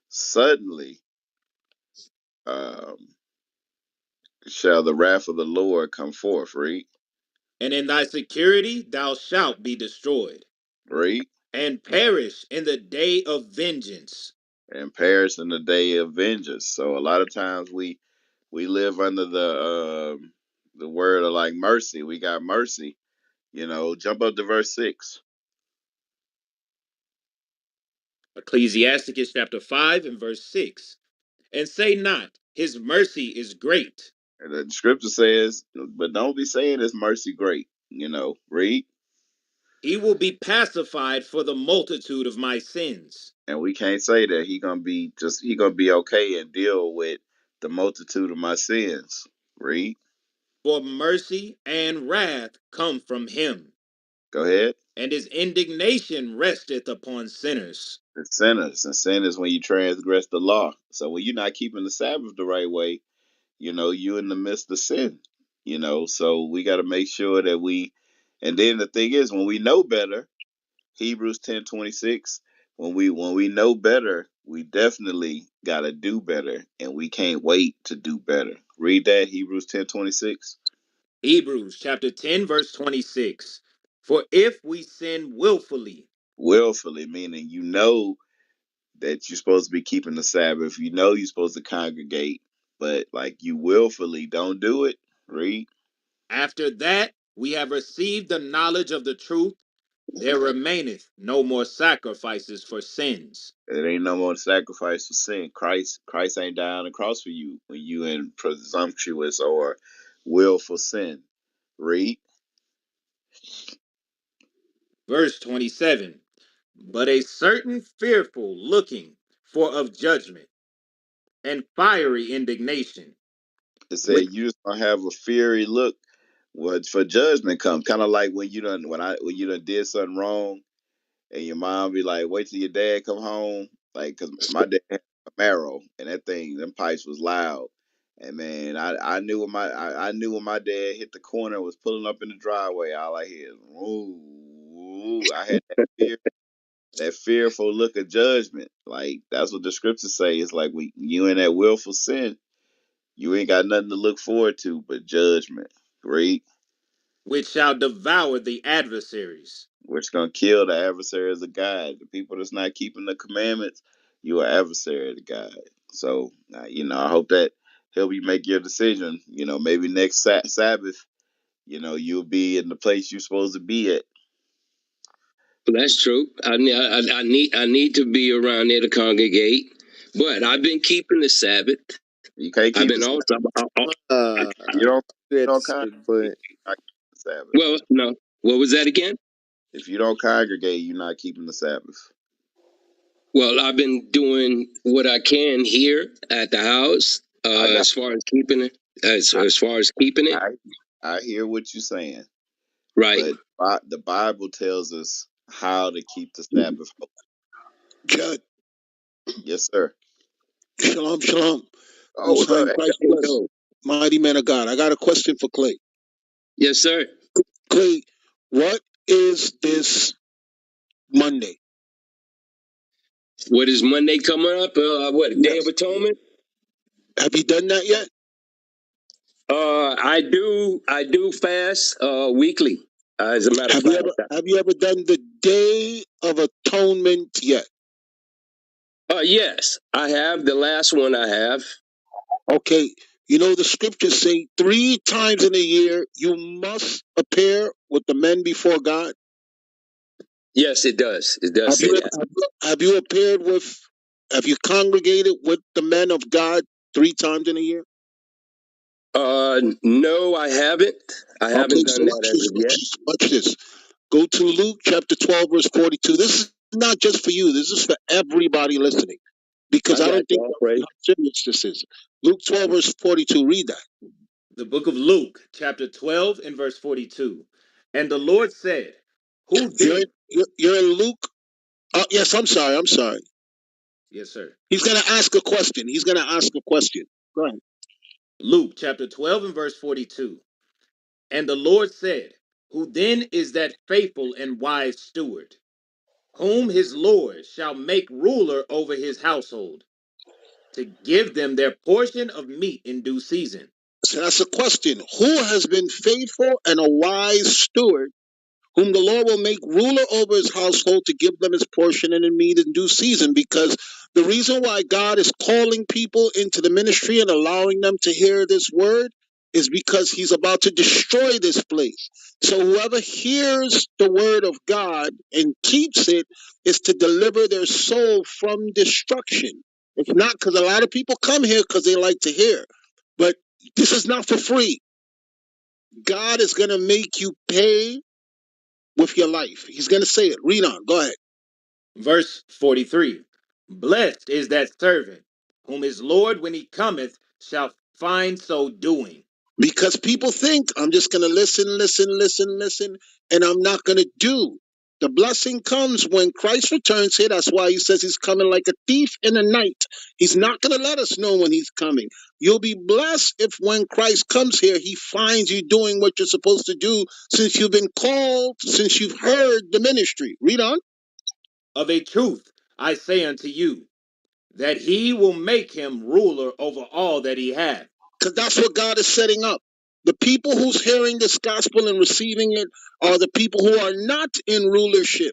suddenly um, shall the wrath of the Lord come forth. Read, And in thy security thou shalt be destroyed, read, and perish in the day of vengeance. and perish in the day of vengeance. So a lot of times we live under the word of like mercy. We got mercy. Jump up to verse 6. Ecclesiasticus chapter 5 and verse 6. And say not, his mercy is great. And the scripture says, but don't be saying his mercy great. Read. He will be pacified for the multitude of my sins. And we can't say that he gonna be okay and deal with the multitude of my sins. Read. For mercy and wrath come from him, Go ahead. and his indignation resteth upon sinners. The sinners, and sin is when you transgress the law. So when you're not keeping the Sabbath the right way, you in the midst of sin. So we got to make sure that we. And then the thing is, when we know better, Hebrews 10:26. When we know better, we definitely gotta do better, and we can't wait to do better. Read that, Hebrews 10:26. Hebrews chapter 10 verse 26. For if we sin willfully, Willfully, meaning that you're supposed to be keeping the Sabbath, you're supposed to congregate, but like you willfully don't do it. Read. after that we have received the knowledge of the truth, there remaineth no more sacrifices for sins. It ain't no more sacrifice for sin. Christ ain't died on the cross for you when you in presumptuous or willful sin. Read. Verse 27. But a certain fearful looking for of judgment and fiery indignation, It which said you just gonna have a fiery look for judgment come. Kind of like when you done did something wrong and your mom be like, wait till your dad come home. Like, cause my dad had a Camaro and that thing, them pipes was loud. And man, I knew when my dad hit the corner and was pulling up in the driveway, all I hear is woo, woo. I had that fearful look of judgment. Like that's what the scriptures say. It's like when you in that willful sin, you ain't got nothing to look forward to but judgment. Read. shall devour the adversaries. Which gonna kill the adversaries of God. The people that's not keeping the commandments, you are adversary to God. So, I hope that help you make your decision. Maybe next Sabbath, you'll be in the place you're supposed to be at. That's true. I need to be around there to congregate, but I've been keeping the Sabbath. You can't I've keep the been Sabbath. also. Uh, You don't. you You had to don't say, congregate. but You're not keeping the Sabbath. Well, no. What was that again? If you don't congregate, you're not keeping the Sabbath. Well, I've been doing what I can here at the house, I got. as far as keeping it. I, As far as keeping it, I, I hear what you're saying, right? but the Bible tells us how to keep the Sabbath. Judd, Yes, sir. shalom, shalom. Oh, Most what's High up? and Christ Hey, bless. yo. Mighty man of God. I got a question for Clay. Yes, sir. Clay, what is this Monday? What is Monday coming up? What Day of Yes. Atonement? Have you done that yet? I do fast weekly. As a matter of Have you fact. ever have you ever done the Day of Atonement yet? Yes, I have. The last one I have. Okay. You know the scriptures say 3 times in a year you must appear with the men before God. Yes, it does. It does Have say you that. have you appeared with have you congregated with the men of God 3 times in a year? No, I haven't. I Okay, haven't so done that as of yet. watch this. Go to Luke chapter 12, verse 42. This is not just for you. This is for everybody listening. because I I got don't think y'all. that's Pray. how serious this is. Luke 12, verse 42, read that. The book of Luke, chapter 12 and verse 42. And the Lord said, Who You're in, then? you're in Luke. Yes, I'm sorry. I'm sorry. Yes, sir. He's going to ask a question. He's going to ask a question. Go ahead. Luke, chapter 12 and verse 42. And the Lord said, Who then is that faithful and wise steward, whom his Lord shall make ruler over his household, to give them their portion of meat in due season? So that's a question. Who has been faithful and a wise steward, whom the Lord will make ruler over his household to give them his portion and in meat in due season? Because the reason why God is calling people into the ministry and allowing them to hear this word is because he's about to destroy this place. So whoever hears the word of God and keeps it is to deliver their soul from destruction. It's not because a lot of people come here because they like to hear, but this is not for free. God is going to make you pay with your life. He's going to say it. Read on. Go ahead. Verse 43. Blessed is that servant, whom his Lord, when he cometh, shall find so doing. Because people think I'm just going to listen, and I'm not going to do. The blessing comes when Christ returns here. That's why he says he's coming like a thief in the night. He's not going to let us know when he's coming. You'll be blessed if when Christ comes here, he finds you doing what you're supposed to do since you've been called, since you've heard the ministry. Read on. Of a truth, I say unto you, that he will make him ruler over all that he hath. Because that's what God is setting up. The people who's hearing this gospel and receiving it are the people who are not in rulership.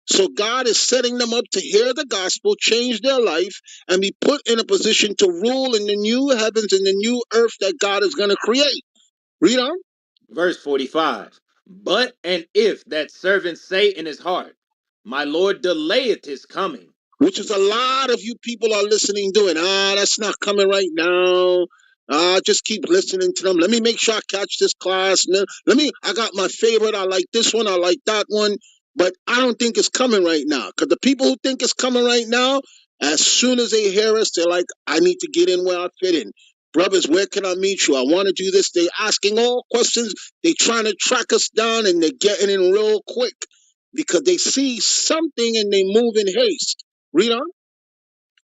So God is setting them up to hear the gospel, change their life, and be put in a position to rule in the new heavens and the new earth that God is going to create. Read on. Verse 45. But and if that servant say in his heart, My Lord delayeth his coming, Which is a lot of you people are listening doing. That's not coming right now. Just keep listening to them. Let me make sure I catch this class. I got my favorite. I like this one. I like that one. But I don't think it's coming right now. Because the people who think it's coming right now, as soon as they hear us, they're like, I need to get in where I fit in. Brothers, where can I meet you? I want to do this. They're asking all questions. They're trying to track us down and they're getting in real quick because they see something and they move in haste. Read on.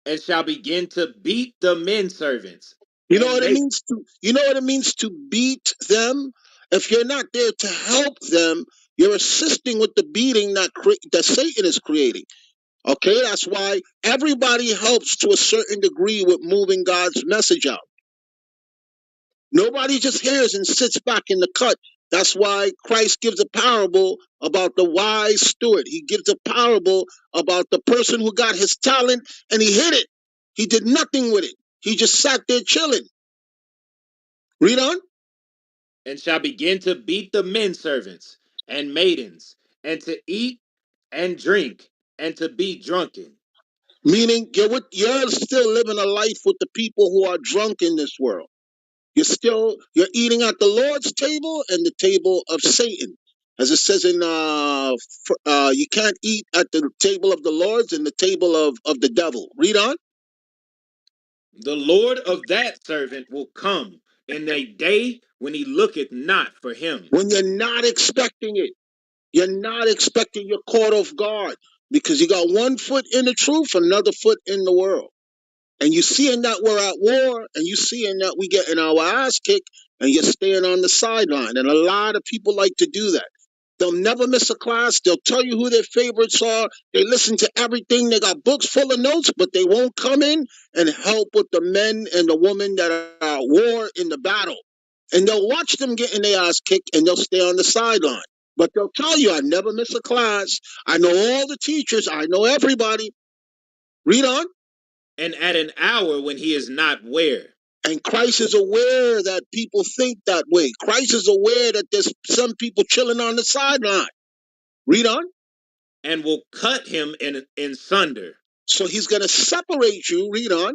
and shall begin to beat the men servants, You know and what it make means to beat them? If you're not there to help them, you're assisting with the beating that Satan is creating. Okay, that's why everybody helps to a certain degree with moving God's message out. Nobody just hears and sits back in the cut. That's why Christ gives a parable about the wise steward. He gives a parable about the person who got his talent and he hid it. He did nothing with it. He just sat there chilling. Read on. and shall begin to beat the men servants and maidens, and to eat and drink, and to be drunken. Meaning you're still living a life with the people who are drunk in this world. You're eating at the Lord's table and the table of Satan. As it says in you can't eat at the table of the Lord's and the table of the devil. Read on. The Lord of that servant will come in a day when he looketh not for him, When you're not expecting it, you're not expecting, you're caught off guard because you got one foot in the truth, another foot in the world. And you seeing that we're at war, and you seeing that we getting our ass kicked, and you're staying on the sideline. And a lot of people like to do that. They'll never miss a class. They'll tell you who their favorites are. They listen to everything. They got books full of notes, but they won't come in and help with the men and the women that are at war in the battle. And they'll watch them getting their ass kicked, and they'll stay on the sideline. But they'll tell you, I never miss a class. I know all the teachers. I know everybody. Read on. and at an hour when he is not where, And Christ is aware that people think that way. Christ is aware that there's some people chilling on the sideline. Read on. and will cut him in sunder, So he's going to separate you. Read on.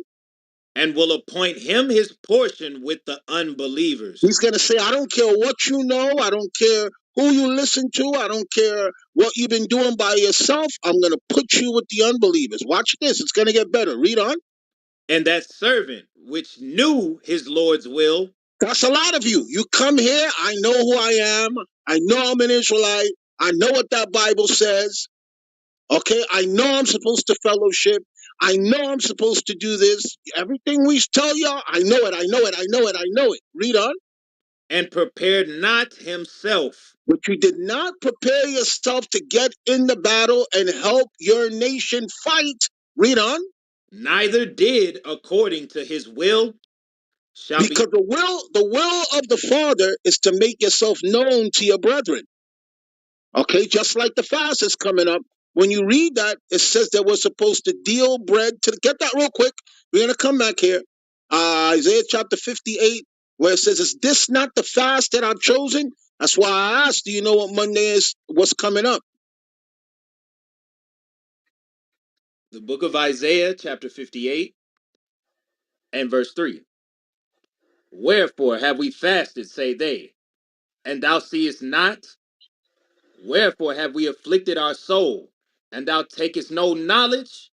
and will appoint him his portion with the unbelievers. He's going to say, I don't care what you know. I don't care who you listen to. I don't care what you've been doing by yourself. I'm going to put you with the unbelievers. Watch this. It's going to get better. Read on. And that servant which knew his Lord's will. That's a lot of you. You come here, I know who I am. I know I'm an Israelite. I know what that Bible says. Okay, I know I'm supposed to fellowship. I know I'm supposed to do this. Everything we tell y'all, I know it, I know it, I know it, I know it. Read on. And prepared not himself. But you did not prepare yourself to get in the battle and help your nation fight. Read on. Neither did according to his will shall be. Because the will of the Father is to make yourself known to your brethren. Okay, just like the fast is coming up. When you read that, it says that we're supposed to deal bread to get that real quick. We're gonna come back here. Isaiah chapter 58, where it says, "Is this not the fast that I've chosen?" That's why I asked, do you know what Monday is? What's coming up? The book of Isaiah, chapter 58, and verse 3. Wherefore have we fasted, say they, and thou seest not? Wherefore have we afflicted our soul, and thou takest no knowledge?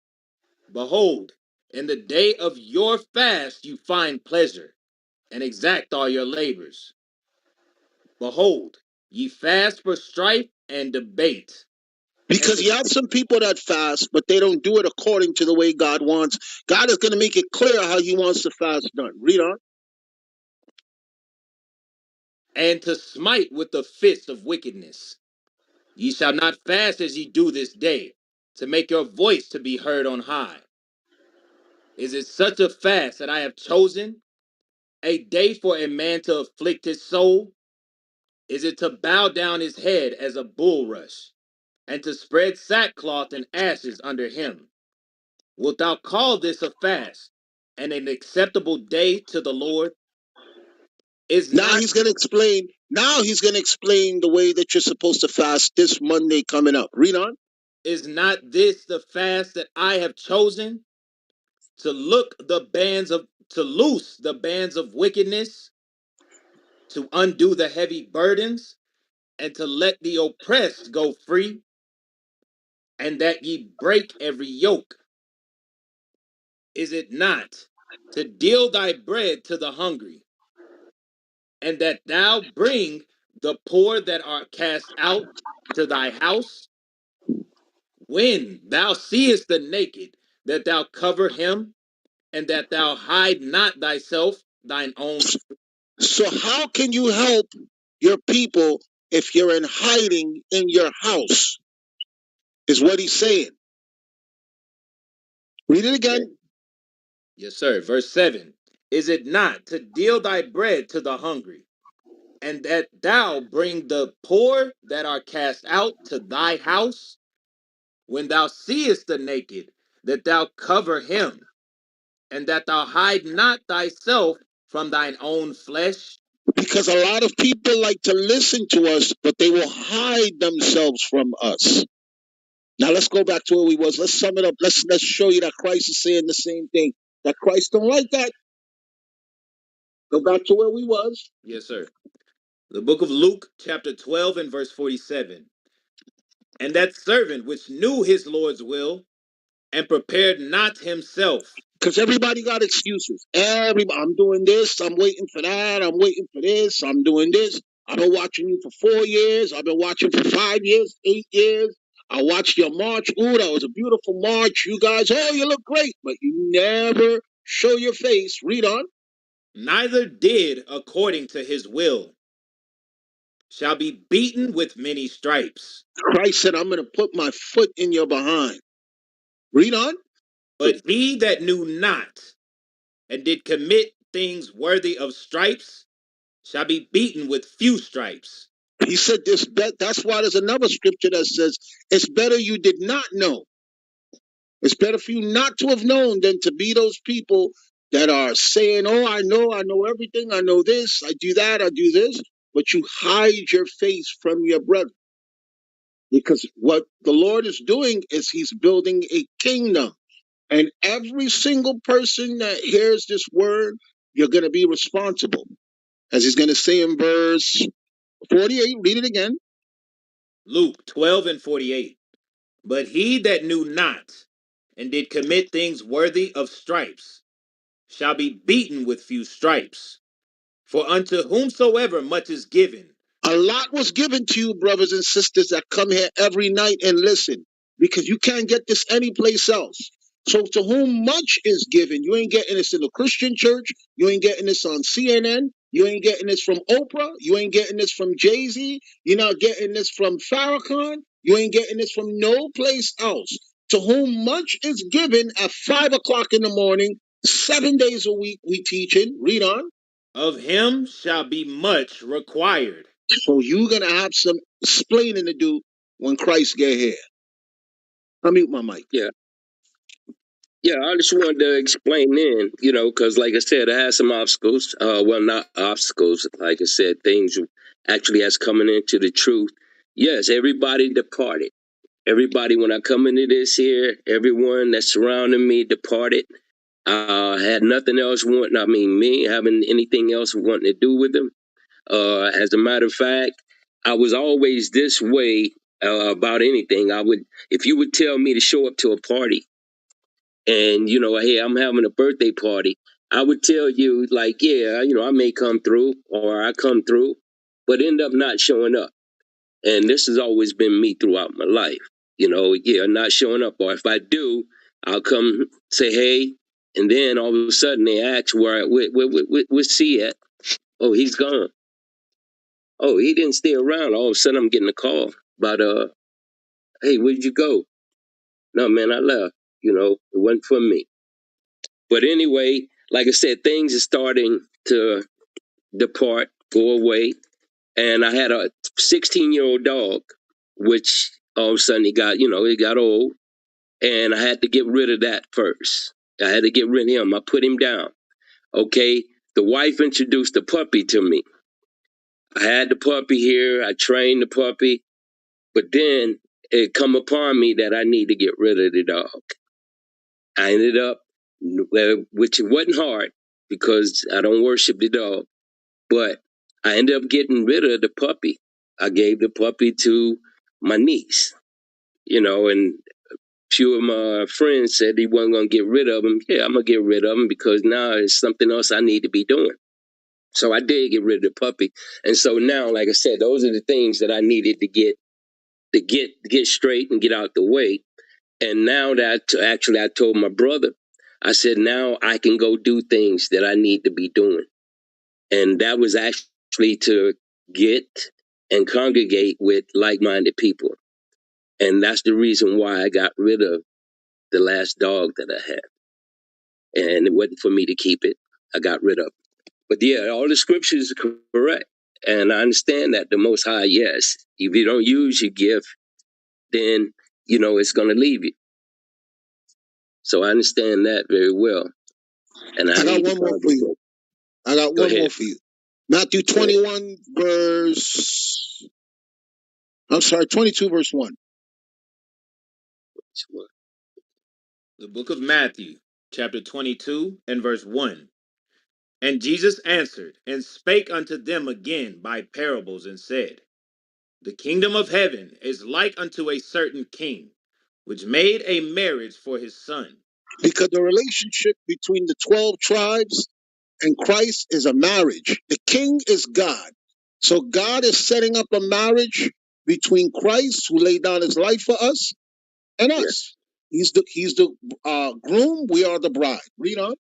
Behold, in the day of your fast you find pleasure, and exact all your labors. Behold, ye fast for strife and debate, and Because to, you have some people that fast, but they don't do it according to the way God wants. God is going to make it clear how He wants the fast done. Read on. and to smite with the fist of wickedness. Ye shall not fast as ye do this day, to make your voice to be heard on high. Is it such a fast that I have chosen, a day for a man to afflict his soul? Is it to bow down his head as a bulrush, and to spread sackcloth and ashes under him? Wilt thou call this a fast, and an acceptable day to the Lord? Is Now not he's going to explain. Now he's going to explain the way that you're supposed to fast this Monday coming up. Read on. is not this the fast that I have chosen, to loose the bands of wickedness, to undo the heavy burdens, and to let the oppressed go free, and that ye break every yoke? Is it not to deal thy bread to the hungry, and that thou bring the poor that are cast out to thy house? When thou seest the naked, that thou cover him, and that thou hide not thyself thine own. So how can you help your people if you're in hiding in your house? Is what he's saying. Read it again. Yes, sir. Verse 7. Is it not to deal thy bread to the hungry, and that thou bring the poor that are cast out to thy house? When thou seest the naked, that thou cover him, and that thou hide not thyself from thine own flesh? Because a lot of people like to listen to us, but they will hide themselves from us. Now let's go back to where we was. Let's sum it up. Let's show you that Christ is saying the same thing. That Christ don't like that. Go back to where we was. Yes, sir. The book of Luke, chapter 12, and verse 47. And that servant which knew his Lord's will, and prepared not himself. Because everybody got excuses. Everybody, I'm doing this. I'm waiting for that. I'm waiting for this. I'm doing this. I've been watching you for 4 years. I've been watching for 5 years, 8 years. I watched your march. Ooh, that was a beautiful march. You guys, oh, you look great. But you never show your face. Read on. Neither did according to his will, shall be beaten with many stripes. Christ said, I'm going to put my foot in your behind. Read on. But he that knew not, and did commit things worthy of stripes, shall be beaten with few stripes. He said this. That's why there's another scripture that says, it's better you did not know. It's better for you not to have known than to be those people that are saying, oh, I know everything. I know this, I do that, I do this. But you hide your face from your brother. Because what the Lord is doing is he's building a kingdom. And every single person that hears this word, you're going to be responsible. As he's going to say in verse 48, read it again. Luke 12 and 48. But he that knew not, and did commit things worthy of stripes, shall be beaten with few stripes. For unto whomsoever much is given, A lot was given to you, brothers and sisters that come here every night and listen, because you can't get this anyplace else. So, to whom much is given, you ain't getting this in the Christian church. You ain't getting this on CNN. You ain't getting this from Oprah. You ain't getting this from Jay Z. You're not getting this from Farrakhan. You ain't getting this from no place else. To whom much is given at 5 o'clock in the morning, 7 days a week, we teaching. Read on. of him shall be much required. So you're gonna have some explaining to do when Christ get here. I mute my mic. Yeah, yeah. I just wanted to explain then, because like I said, I had some obstacles. Well, not obstacles. Like I said, things actually as coming into the truth. Yes, everybody departed. Everybody, when I come into this here, everyone that's surrounding me departed. Had nothing else wanting. I mean, me having anything else wanting to do with them. As a matter of fact, I was always this way about anything. If you would tell me to show up to a party, and hey, I'm having a birthday party, I would tell you like, yeah, I may come through or I come through, but end up not showing up. And this has always been me throughout my life. Yeah, not showing up, or if I do, I'll come say hey, and then all of a sudden they ask where's C at? Oh, he's gone. Oh, he didn't stay around. All of a sudden I'm getting a call about hey, where'd you go? No, man, I left. It wasn't for me. But anyway, like I said, things are starting to depart, go away. And I had a 16-year-old dog, which all of a sudden he got old. And I had to get rid of that first. I had to get rid of him. I put him down. Okay. The wife introduced the puppy to me. I had the puppy here. I trained the puppy. But then it come upon me that I need to get rid of the dog. I ended up, which it wasn't hard because I don't worship the dog, but I ended up getting rid of the puppy. I gave the puppy to my niece, and few of my friends said he wasn't going to get rid of him. Yeah, I'm going to get rid of him because now it's something else I need to be doing. So I did get rid of the puppy. And so now, like I said, those are the things that I needed to get straight and get out the way. And now that actually I told my brother, I said, now I can go do things that I need to be doing. And that was actually to get and congregate with like-minded people. And that's the reason why I got rid of the last dog that I had. And it wasn't for me to keep it. I got rid of it. But yeah, all the scriptures are correct. And I understand that the Most High, yes, if you don't use your gift, then, it's going to leave you. So I understand that very well. And I I got need to one more for you. congregate. I got Go one ahead. more for you. Matthew Go ahead. 21 verse, I'm sorry, 22 verse 1. The book of Matthew, chapter 22, and verse 1. And Jesus answered and spake unto them again by parables, and said, The kingdom of heaven is like unto a certain king, which made a marriage for his son. Because the relationship between the 12 tribes and Christ is a marriage. The king is God. So God is setting up a marriage between Christ, who laid down his life for us, and Yeah. us. He's the groom. We are the bride. Read on.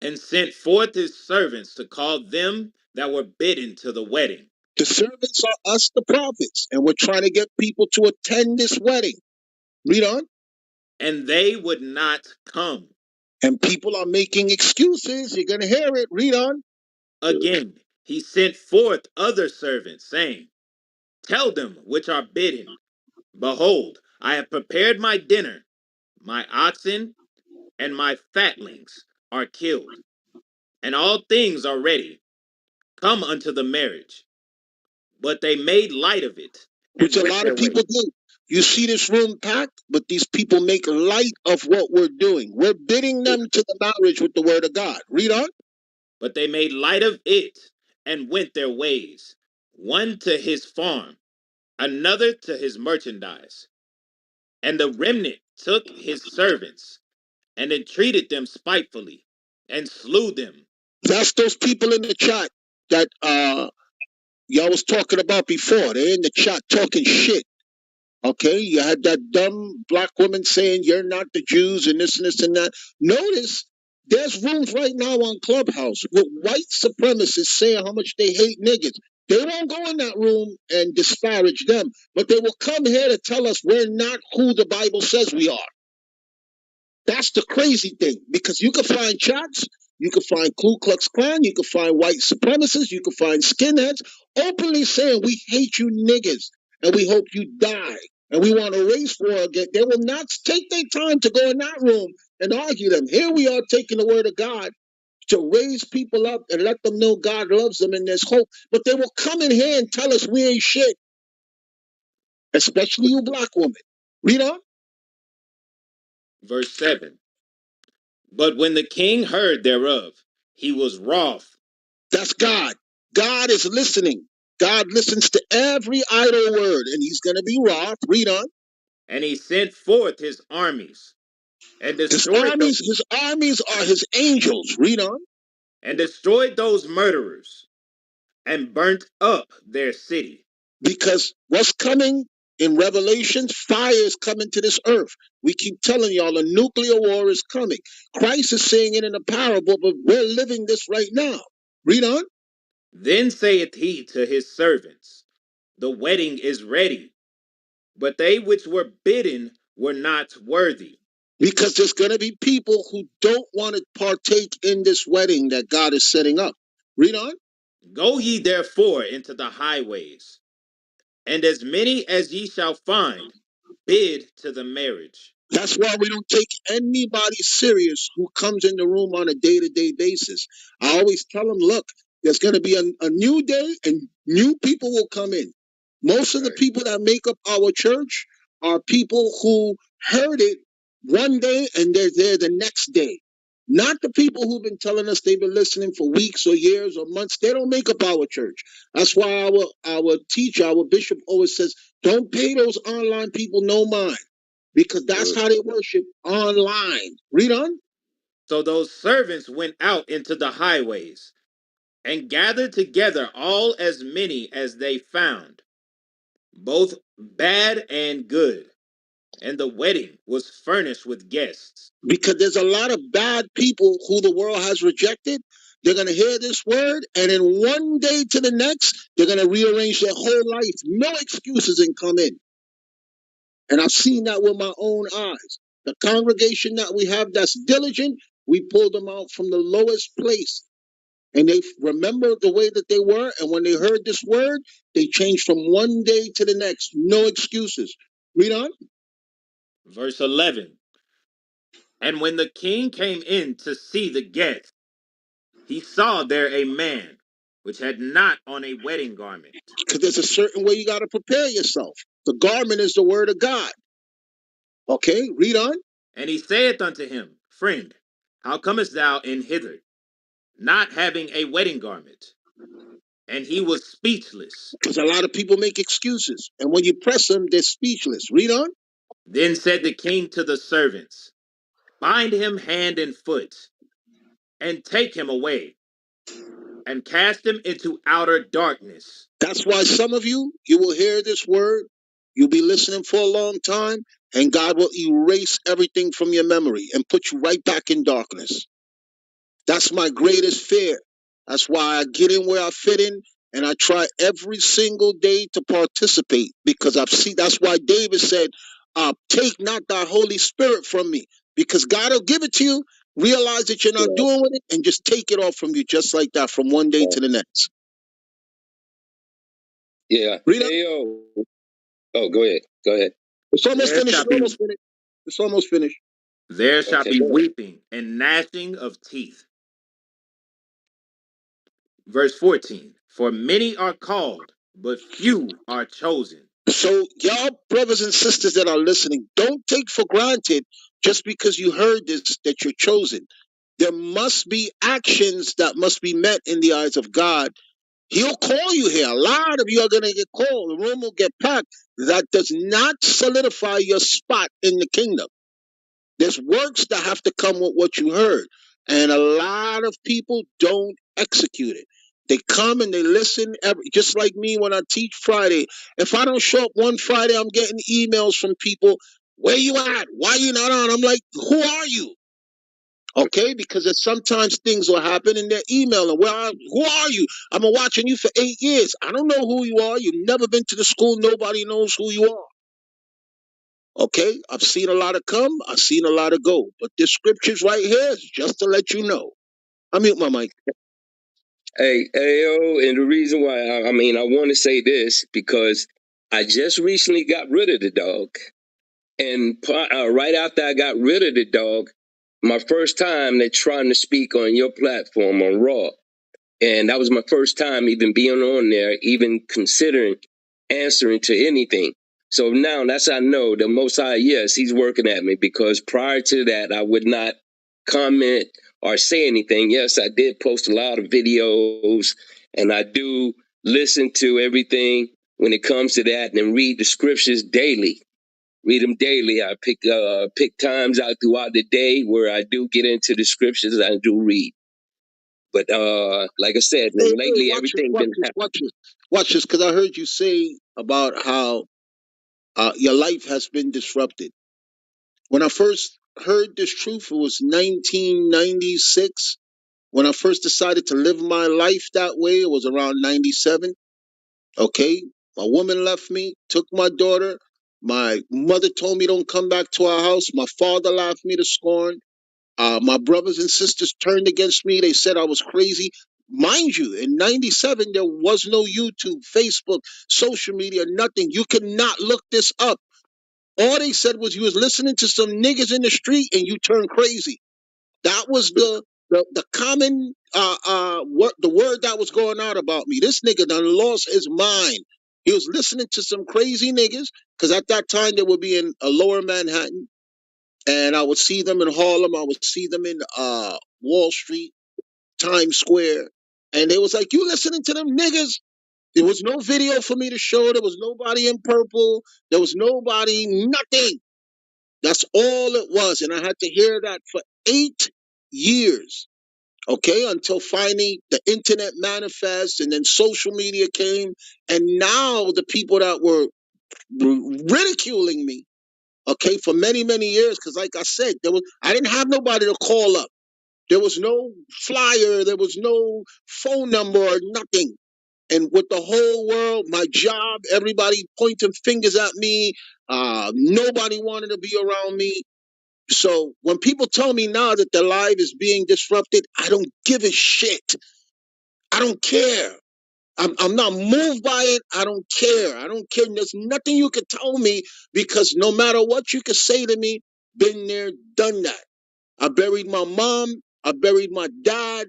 And sent forth his servants to call them that were bidden to the wedding. The servants are us, the prophets, and we're trying to get people to attend this wedding. Read on. And they would not come. And people are making excuses. You're going to hear it. Read on. Again, he sent forth other servants, saying, Tell them which are bidden, Behold, I have prepared my dinner. My oxen and my fatlings are killed, and all things are ready. Come unto the marriage. But they made light of it, Which and a went lot of their people way. do. You see this room packed, but these people make light of what we're doing. We're bidding them to the marriage with the word of God. Read on. But they made light of it, and went their ways, one to his farm, another to his merchandise. And the remnant took his servants, and entreated them spitefully, and slew them. That's those people in the chat that y'all was talking about before. They're in the chat talking shit. Okay, you had that dumb black woman saying you're not the Jews and this and this and that. Notice there's rooms right now on Clubhouse with white supremacists saying how much they hate niggas. They won't go in that room and disparage them, but they will come here to tell us we're not who the Bible says we are. That's the crazy thing, because you can find chats, you can find Ku Klux Klan, you can find white supremacists, you can find skinheads openly saying we hate you niggas and we hope you die and we want a race war again. They will not take their time to go in that room and argue them. Here we are taking the word of God to raise people up and let them know God loves them and there's hope. But they will come in here and tell us we ain't shit, especially you black women. Read on. Verse 7. But when the king heard thereof, he was wroth. That's God. God is listening. God listens to every idle word, and he's going to be wroth. Read on. And he sent forth his armies, and His destroyed those, armies are his angels. Read on. and destroyed those murderers, and burnt up their city. Because what's coming in Revelation, fire is coming to this earth. We keep telling y'all a nuclear war is coming. Christ is saying it in a parable, but we're living this right now. Read on. Then saith he to his servants, the wedding is ready, but they which were bidden were not worthy. Because there's going to be people who don't want to partake in this wedding that God is setting up. Read on. Go ye therefore into the highways, and as many as ye shall find, bid to the marriage. That's why we don't take anybody serious who comes in the room on a day-to-day basis. I always tell them, look, there's going to be a new day and new people will come in. Most of the people that make up our church are people who heard it one day and they're there the next day. Not the people who've been telling us they've been listening for weeks or years or months. They don't make up our church. That's why our teacher, our bishop always says, don't pay those online people no mind, because that's how they worship online. Read on. So those servants went out into the highways, and gathered together all as many as they found, both bad and good. And the wedding was furnished with guests. Because there's a lot of bad people who the world has rejected. They're going to hear this word, and in one day to the next, they're going to rearrange their whole life. No excuses and come in. And I've seen that with my own eyes. The congregation that we have that's diligent, we pull them out from the lowest place. And they remember the way that they were. And when they heard this word, they changed from one day to the next. No excuses. Read on. Verse 11. And when the king came in to see the guests, he saw there a man which had not on a wedding garment. Because there's a certain way you got to prepare yourself. The garment is the word of God. Okay, read on. And he saith unto him, Friend, how comest thou in hither, not having a wedding garment? And he was speechless. Because a lot of people make excuses. And when you press them, they're speechless. Read on. Then said the king to the servants, Bind him hand and foot, and take him away, and cast him into outer darkness. That's why some of you will hear this word. You'll be listening for a long time. And God will erase everything from your memory and put you right back in darkness. That's my greatest fear. That's why I get in where I fit in, and I try every single day to participate, because I've seen. That's why David said, take not thy Holy Spirit from me, because God will give it to you, realize that you're not doing with it, and just take it off from you just like that from one day to the next. Yeah. Read up. Hey, yo. Oh, go ahead. Go ahead. It's almost There finished. shall It's be, almost finished. It's almost finished. there shall Okay. be weeping and gnashing of teeth. Verse 14. For many are called, but few are chosen. So, y'all brothers and sisters that are listening, don't take for granted just because you heard this that you're chosen. There must be actions that must be met in the eyes of God. He'll call you here. A lot of you are going to get called. The room will get packed. That does not solidify your spot in the kingdom. There's works that have to come with what you heard. And a lot of people don't execute it. They come and they listen, just like me when I teach Friday. If I don't show up one Friday, I'm getting emails from people, where you at? Why you not on? I'm like, who are you? Okay, because there's sometimes things will happen in their email. And who are you? I've been watching you for 8 years. I don't know who you are. You've never been to the school. Nobody knows who you are. Okay, I've seen a lot of come. I've seen a lot of go. But this scriptures right here is just to let you know. I mute my mic. Hey, yo, and the reason why, I mean, I want to say this because I just recently got rid of the dog. And right after I got rid of the dog, my first time they trying to speak on your platform on Raw. And that was my first time even being on there, even considering answering to anything. So now that's how I know the Most High, yes, he's working at me, because prior to that, I would not comment or say anything. Yes, I did post a lot of videos, and I do listen to everything when it comes to that, and read the scriptures daily. Read them daily. I pick times out throughout the day where I do get into the scriptures. I do read. But like I said, Hey, lately watch this, everything watch been this, happening. watch this, watch this, because I heard you say about how your life has been disrupted. When I first heard this truth, it was 1996. When I first decided to live my life that way, it was around 97. Okay, my woman left me, took my daughter. My mother told me don't come back to our house. My father laughed me to scorn. My brothers and sisters turned against me. They said I was crazy. Mind you, in 97, there was no YouTube, Facebook, social media, nothing. You could not look this up. All they said was you was listening to some niggas in the street and you turned crazy. That was the common the word that was going out about me. This nigga done lost his mind. He was listening to some crazy niggas, because at that time they would be in lower Manhattan, and I would see them in Harlem. I would see them in Wall Street, Times Square, and they was like, "You listening to them niggas?" There was no video for me to show. There was nobody in purple. There was nobody, nothing. That's all it was, and I had to hear that for 8 years. Okay, until finally the internet manifests, and then social media came, and now the people that were ridiculing me, okay, for many, many years, because like I said, I didn't have nobody to call up. There was no flyer, there was no phone number or nothing. And with the whole world, my job, everybody pointing fingers at me, nobody wanted to be around me. So when people tell me now that their life is being disrupted, I don't give a shit. I don't care. I'm not moved by it. I don't care. I don't care. There's nothing you can tell me, because no matter what you can say to me, been there, done that. I buried my mom. I buried my dad.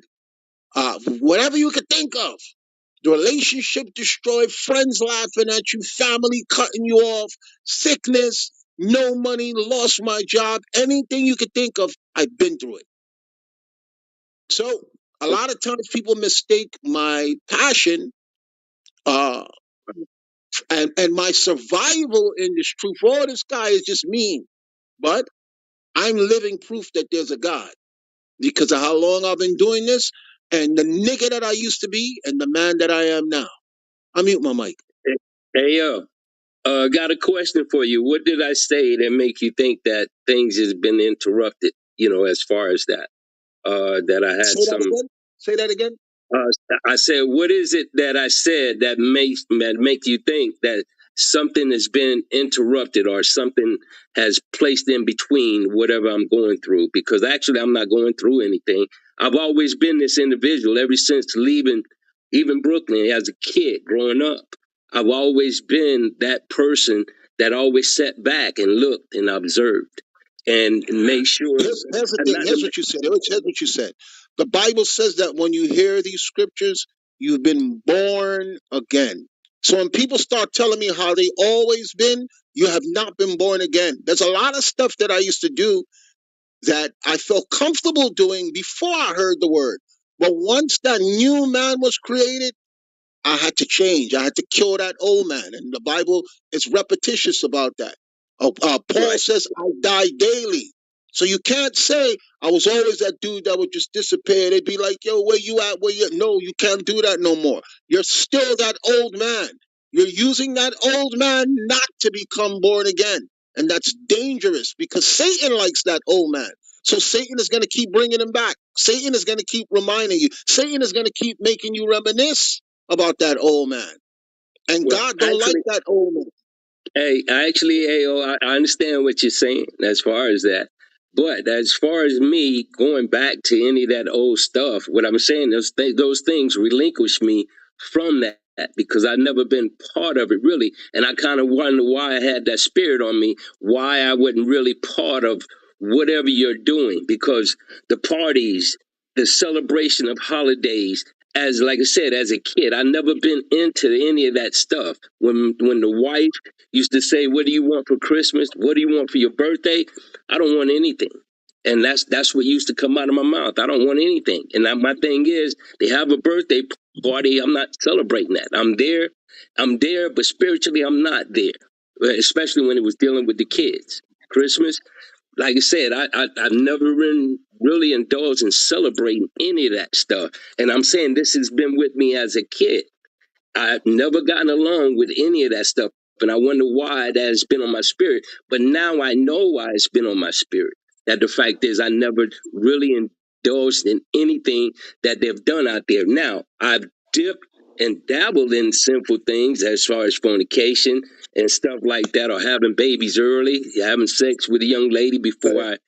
Whatever you could think of. The relationship destroyed, friends laughing at you, family cutting you off, sickness, no money, lost my job. Anything you could think of, I've been through it. So a lot of times people mistake my passion uh, and my survival in this truth. Oh, this guy is just mean. But I'm living proof that there's a God, because of how long I've been doing this, and the nigga that I used to be and the man that I am now. I mute my mic. Hey, yo, got a question for you. What did I say that make you think that things has been interrupted? As far as that, that I had Say that some. again. Say that again. I said, what is it that I said that make you think that something has been interrupted, or something has placed in between whatever I'm going through? Because actually, I'm not going through anything. I've always been this individual ever since leaving, even Brooklyn as a kid growing up. I've always been that person that always sat back and looked and observed and made sure. Here's the thing. Here's what you said. Here's what you said. The Bible says that when you hear these scriptures, you've been born again. So when people start telling me how they always been, you have not been born again. There's a lot of stuff that I used to do that I felt comfortable doing before I heard the word. But once that new man was created, I had to change. I had to kill that old man. And the Bible is repetitious about that. Paul Right. says, I die daily. So you can't say, I was always that dude that would just disappear. They'd be like, yo, where you at? Where you at? No, you can't do that no more. You're still that old man. You're using that old man not to become born again. And that's dangerous because Satan likes that old man. So Satan is going to keep bringing him back. Satan is going to keep reminding you. Satan is going to keep making you reminisce about that old man. And Well, God don't like actually, that old man. I understand what you're saying as far as that. But as far as me going back to any of that old stuff, what I'm saying is those things relinquish me from that because I've never been part of it really. And I kind of wonder why I had that spirit on me, why I wasn't really part of whatever you're doing, because the parties, the celebration of holidays, as like I said, as a kid, I never been into any of that stuff. When the wife used to say, "What do you want for Christmas? What do you want for your birthday?" I don't want anything, and that's what used to come out of my mouth. I don't want anything, and my thing is, they have a birthday party. I'm not celebrating that. I'm there, but spiritually, I'm not there. Especially when it was dealing with the kids. Christmas, like I said, I've never been really indulged in celebrating any of that stuff, and I'm saying this has been with me as a kid. I've never gotten along with any of that stuff. And I wonder why that has been on my spirit. But now I know why it's been on my spirit. That the fact is I never really indulged in anything that they've done out there. Now, I've dipped and dabbled in sinful things as far as fornication and stuff like that, or having babies early, having sex with a young lady before I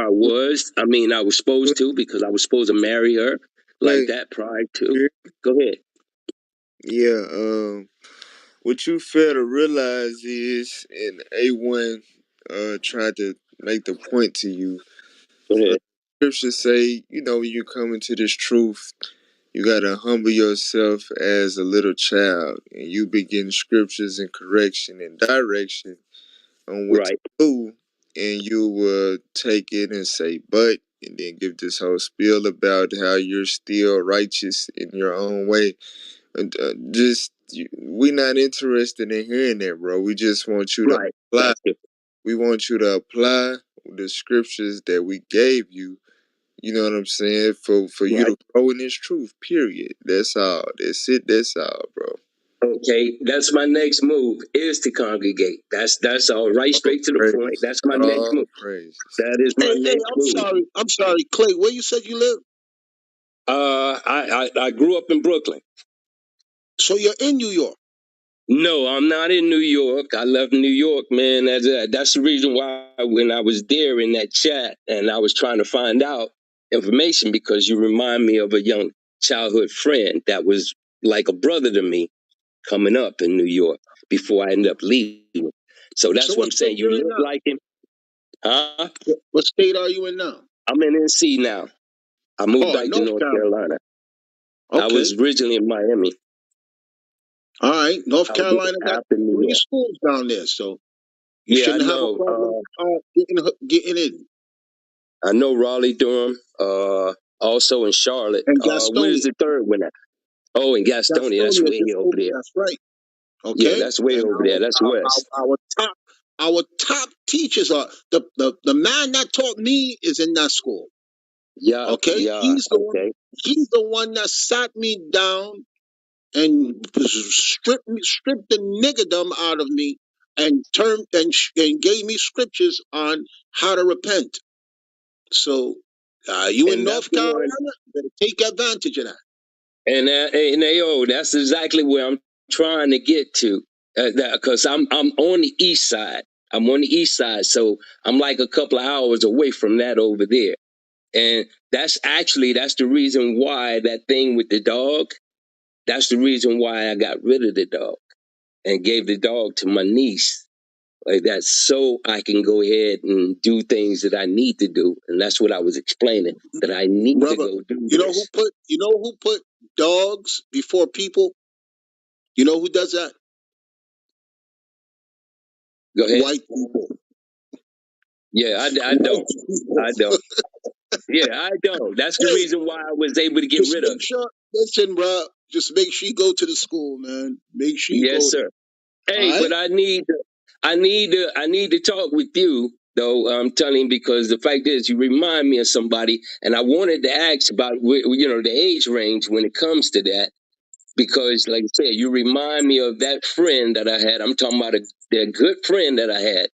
was. I mean, I was supposed to because I was supposed to marry her like Clay, that prior to. here. Go ahead. Yeah, what you fail to realize is, and A1 tried to make the point to you, Go ahead. scriptures say, when you come into this truth, you gotta humble yourself as a little child, and you begin scriptures and correction and direction on what to Right. do, and you will take it and say, but, and then give this whole spiel about how you're still righteous in your own way. And we're not interested in hearing that, bro. We just want you to Right. apply. Gotcha. We want you to apply the scriptures that we gave you. You know what I'm saying? For you Right. to grow in this truth. Period. That's all. That's it. That's all, bro. Okay. That's my next move is to congregate. That's all right. All Straight to the point. praises. That's my next All move. praises. That is my Hey, next I'm move. sorry. I'm sorry, Clay. Where you said you live? I grew up in Brooklyn. So you're in New York. No, I'm not in New York. I left New York, man. That's the reason why when I was there in that chat and I was trying to find out information because you remind me of a young childhood friend that was like a brother to me coming up in New York before I ended up leaving. So So that's what what I'm state saying. You you're in look now? like him. Huh? What state are you in now? I'm in NC now. I moved Oh, back to North North Carolina. Carolina. I Okay. was originally in Miami. All right. North I was Carolina got after New 3 York. schools down there, so you Yeah, I shouldn't have a know. problem getting in. I know Raleigh, Durham, also in Charlotte. And Where's Gastonia. the third one at? Oh, in Gastonia. That's Gastonia way just over over. there. That's right. Yeah, Okay. that's way And over there. That's west. our top teachers are the man that taught me is in that school. Yeah, Okay. yeah, okay. He's the one that sat me down and stripped the niggerdom out of me and and gave me scriptures on how to repent. So you in And that's North the one. Carolina, better take advantage of that. That's exactly where I'm trying to get to. Because I'm on the east side. I'm on the east side, so I'm like a couple of hours away from that over there. And that's the reason why that thing with the dog. That's the reason why I got rid of the dog and gave the dog to my niece like that, so I can go ahead and do things that I need to do. And that's what I was explaining, that I need to Brother, go do you know who this. put dogs before people? You know who does that? Go ahead. White people. Yeah, I White don't. people. I don't. Yeah, I don't. That's the Hey, reason why I was able to get just rid of make it. sure. Listen, bro. Just make sure you go to the school, man. Make sure you Yes, go there. sir. Hey, All but right. I need to talk with you though. I'm telling you, because the fact is, you remind me of somebody, and I wanted to ask about, the age range when it comes to that, because, like I said, you remind me of that friend that I had. I'm talking about the good friend that I had,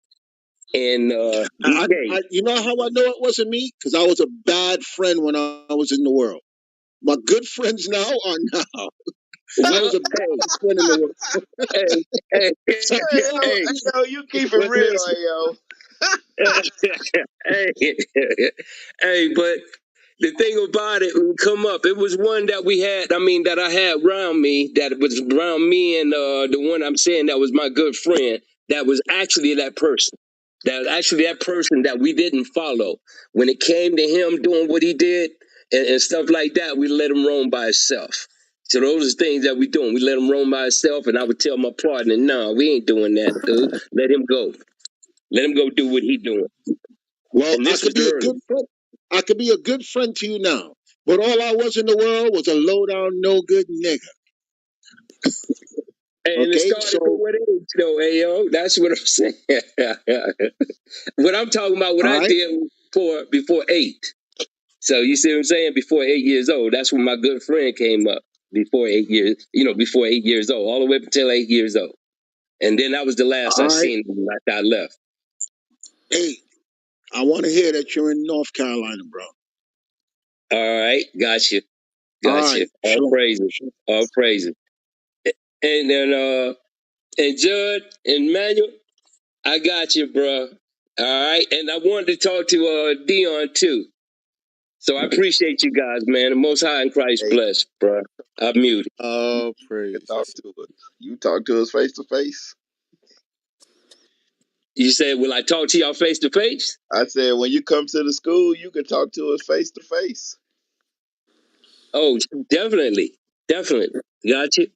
and DK. You know how I know it wasn't me? Because I was a bad friend when I was in the world. My good friends now are now. I Well, was a bad friend in the world. hey, hey, So, Hey, hey, yo, you keep it but real, listen, hey, yo. hey, hey, but the thing about it would come up. It was one that we had. I mean, that I had around me. That was around me, and the one I'm saying that was my good friend. That was actually that person. That was actually that person that we didn't follow. When it came to him doing what he did and stuff like that, we let him roam by himself. So those are things that we doing. We let him roam by himself, and I would tell my partner, "No, we ain't doing that, dude. Let him go. Let him go do what he doing." well, And I this could was be a early. good friend. I could be a good friend to you now. But all I was in the world was a low down, no good nigga. And it Okay, started from so what age, though, Ayo? That's what I'm saying. What I'm talking about, what all I right, did before 8. So you see what I'm saying? Before 8 years old, that's when my good friend came up. Before 8 years, before 8 years old, all the way up until 8 years old. And then that was the last I all right. seen him after I left. Hey, I want to hear that you're in North Carolina, bro. All right, got you, All got right, you. All shalom. praises, all praises. And then and Judd and Manuel, I got you, bro. All right, and I wanted to talk to Dion too. So I appreciate you guys, man. The Most High in Christ Hey, bless, bro. I'm muted. All you can talk praises. to us. You talk to us face to face. You said, will I talk to y'all face to face? I said, when you come to the school, you can talk to us face to face. Oh, definitely, definitely. Got you.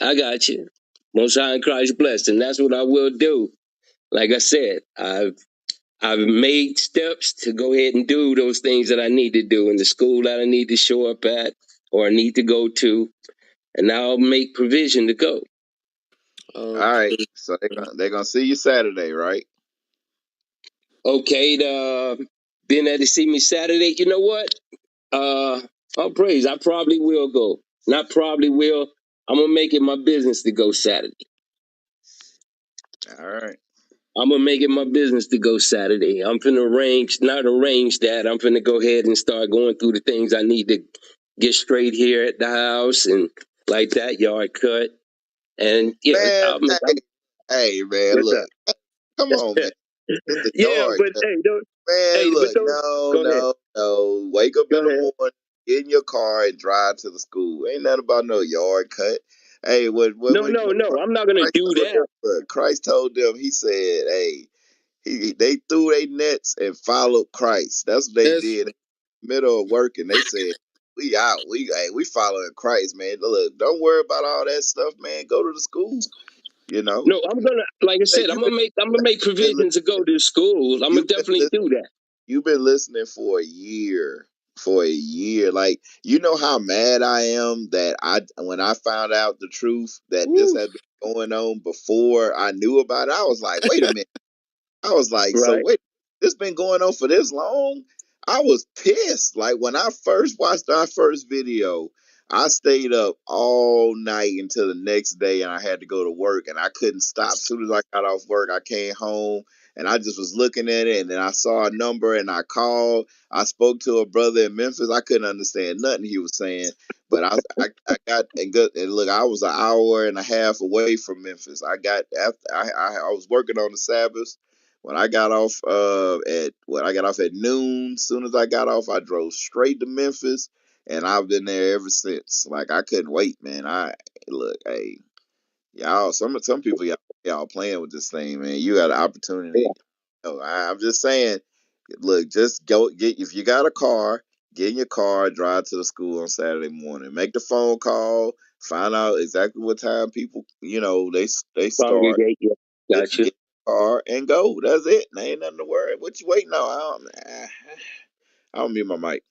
I got you. Most High in Christ blessed, and that's what I will do. Like I said, I've made steps to go ahead and do those things that I need to do in the school that I need to show up at or I need to go to, and I'll make provision to go. All All right. praises. So they're gonna see you Saturday, right? Okay, being there to see me Saturday, you know what? All praise. I probably will go. Not probably will. I'm gonna make it my business to go Saturday. All right. I'm gonna make it my business to go Saturday. I'm finna not arrange that. I'm finna go ahead and start going through the things I need to get straight here at the house and like that yard cut. And yeah, Man, hey, hey, man, what's look. Come on, up? man. Hit the Yeah, yard. but hey, don't, Man, hey, but look, don't. no, Go ahead. no, no. Wake up Go in the ahead. morning, get in your car, and drive to the school. Ain't nothing about no yard cut. Hey, No, no, no. I'm not gonna Christ do told them, that. look, Christ told them, he said, hey, they threw their nets and followed Christ. That's what they That's did. Middle of working, they said, we out. We following Christ, man. Look, don't worry about all that stuff, man. Go to the school. You know, No, I'm gonna, like I hey, said, I'm gonna make been, provisions to go to school. I'm gonna you've been definitely do that. you've been listening for a year. For a year. Like, you know how mad I am that when I found out the truth that this woo. had been going on before I knew about it, I was like, wait a minute. I was like, so Right. wait, this been going on for this long? I was pissed. Like, when I first watched our first video, I stayed up all night until the next day and I had to go to work and I couldn't stop. As soon as I got off work, I came home and I just was looking at it and then I saw a number and I called. I spoke to a brother in Memphis. I couldn't understand nothing he was saying. But I got and look, I was an hour and a half away from Memphis. I got after I was working on the Sabbath when I got off at noon. Soon as I got off, I drove straight to Memphis, and I've been there ever since. Like, I couldn't wait, man. I look, hey, y'all. Some people y'all playing with this thing, man. You got an Yeah. opportunity. I'm just saying. Look, just go get if you got a car. Get in your car, drive to the school on Saturday morning. Make the phone call. Find out exactly what time people, they start. Congregate. Yeah. Get Got you. get in the car and go. That's it. There ain't nothing to worry. What you waiting on? I don't mute my mic.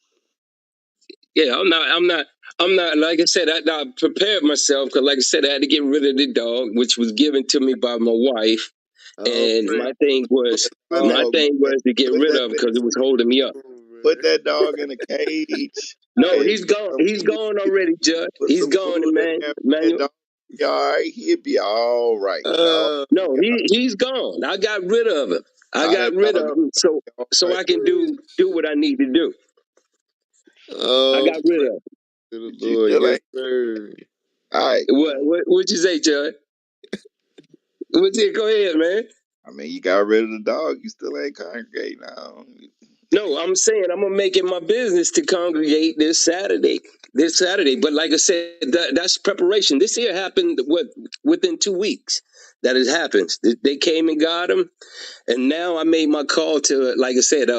Yeah. I'm not. Like I said, I prepared myself because, like I said, I had to get rid of the dog, which was given to me by my wife. Oh, And praise. Put my that, Oh thing man, was to get put rid that of him because it was holding me up. put bro. that dog in a cage No, and he's gone. some He's food. gone already, Judge. Put He's some gone, food in man. there, man. Manuel. Dog be all right. He'll be all right. Dog Oh, be No, all he's gone. I got rid of him. I right. got That rid dog of gonna him be all so right. I can do what I need to do. I oh, got rid praise of him. to the You Lord. still Yes, ain't sir. all right. What you say, Judge? What you go ahead, man. I mean, you got rid of the dog. You still ain't congregating now. No, I'm saying I'm gonna make it my business to congregate this Saturday. This Saturday, but like I said, that's preparation. This here happened within 2 weeks. That it happens. They came and got him, and now I made my call to, like I said,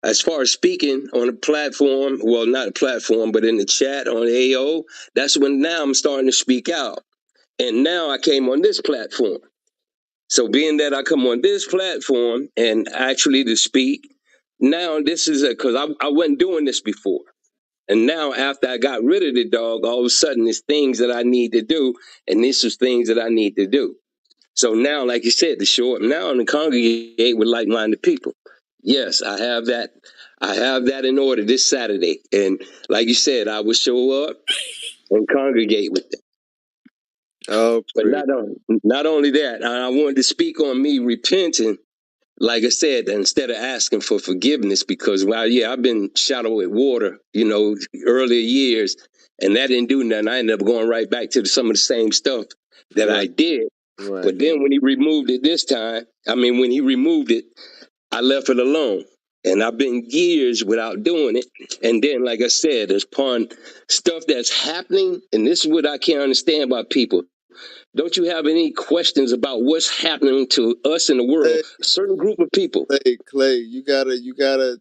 as far as speaking on a platform. Well, not a platform, but in the chat on AO. That's when now I'm starting to speak out, and now I came on this platform. So being that I come on this platform and actually to speak, now this is because I wasn't doing this before. And now after I got rid of the dog, all of a sudden there's things that I need to do. And this is things that I need to do. So now, like you said, to show up now and to congregate with like-minded people. Yes, I have that. I have that in order this Saturday. And like you said, I will show up and congregate with them. Oh, But praise. not only that, I wanted to speak on me repenting. Like I said, instead of asking for forgiveness, because I've been shadowed with water, earlier years, and that didn't do nothing. I ended up going right back to some of the same stuff that Right, I did. right. But then when he removed it this time, when he removed it, I left it alone. And I've been years without doing it. And then, like I said, upon stuff that's happening, and this is what I can't understand about people. Don't you have any questions about what's happening to us in the world? Clay, A certain group of people. Clay, you gotta.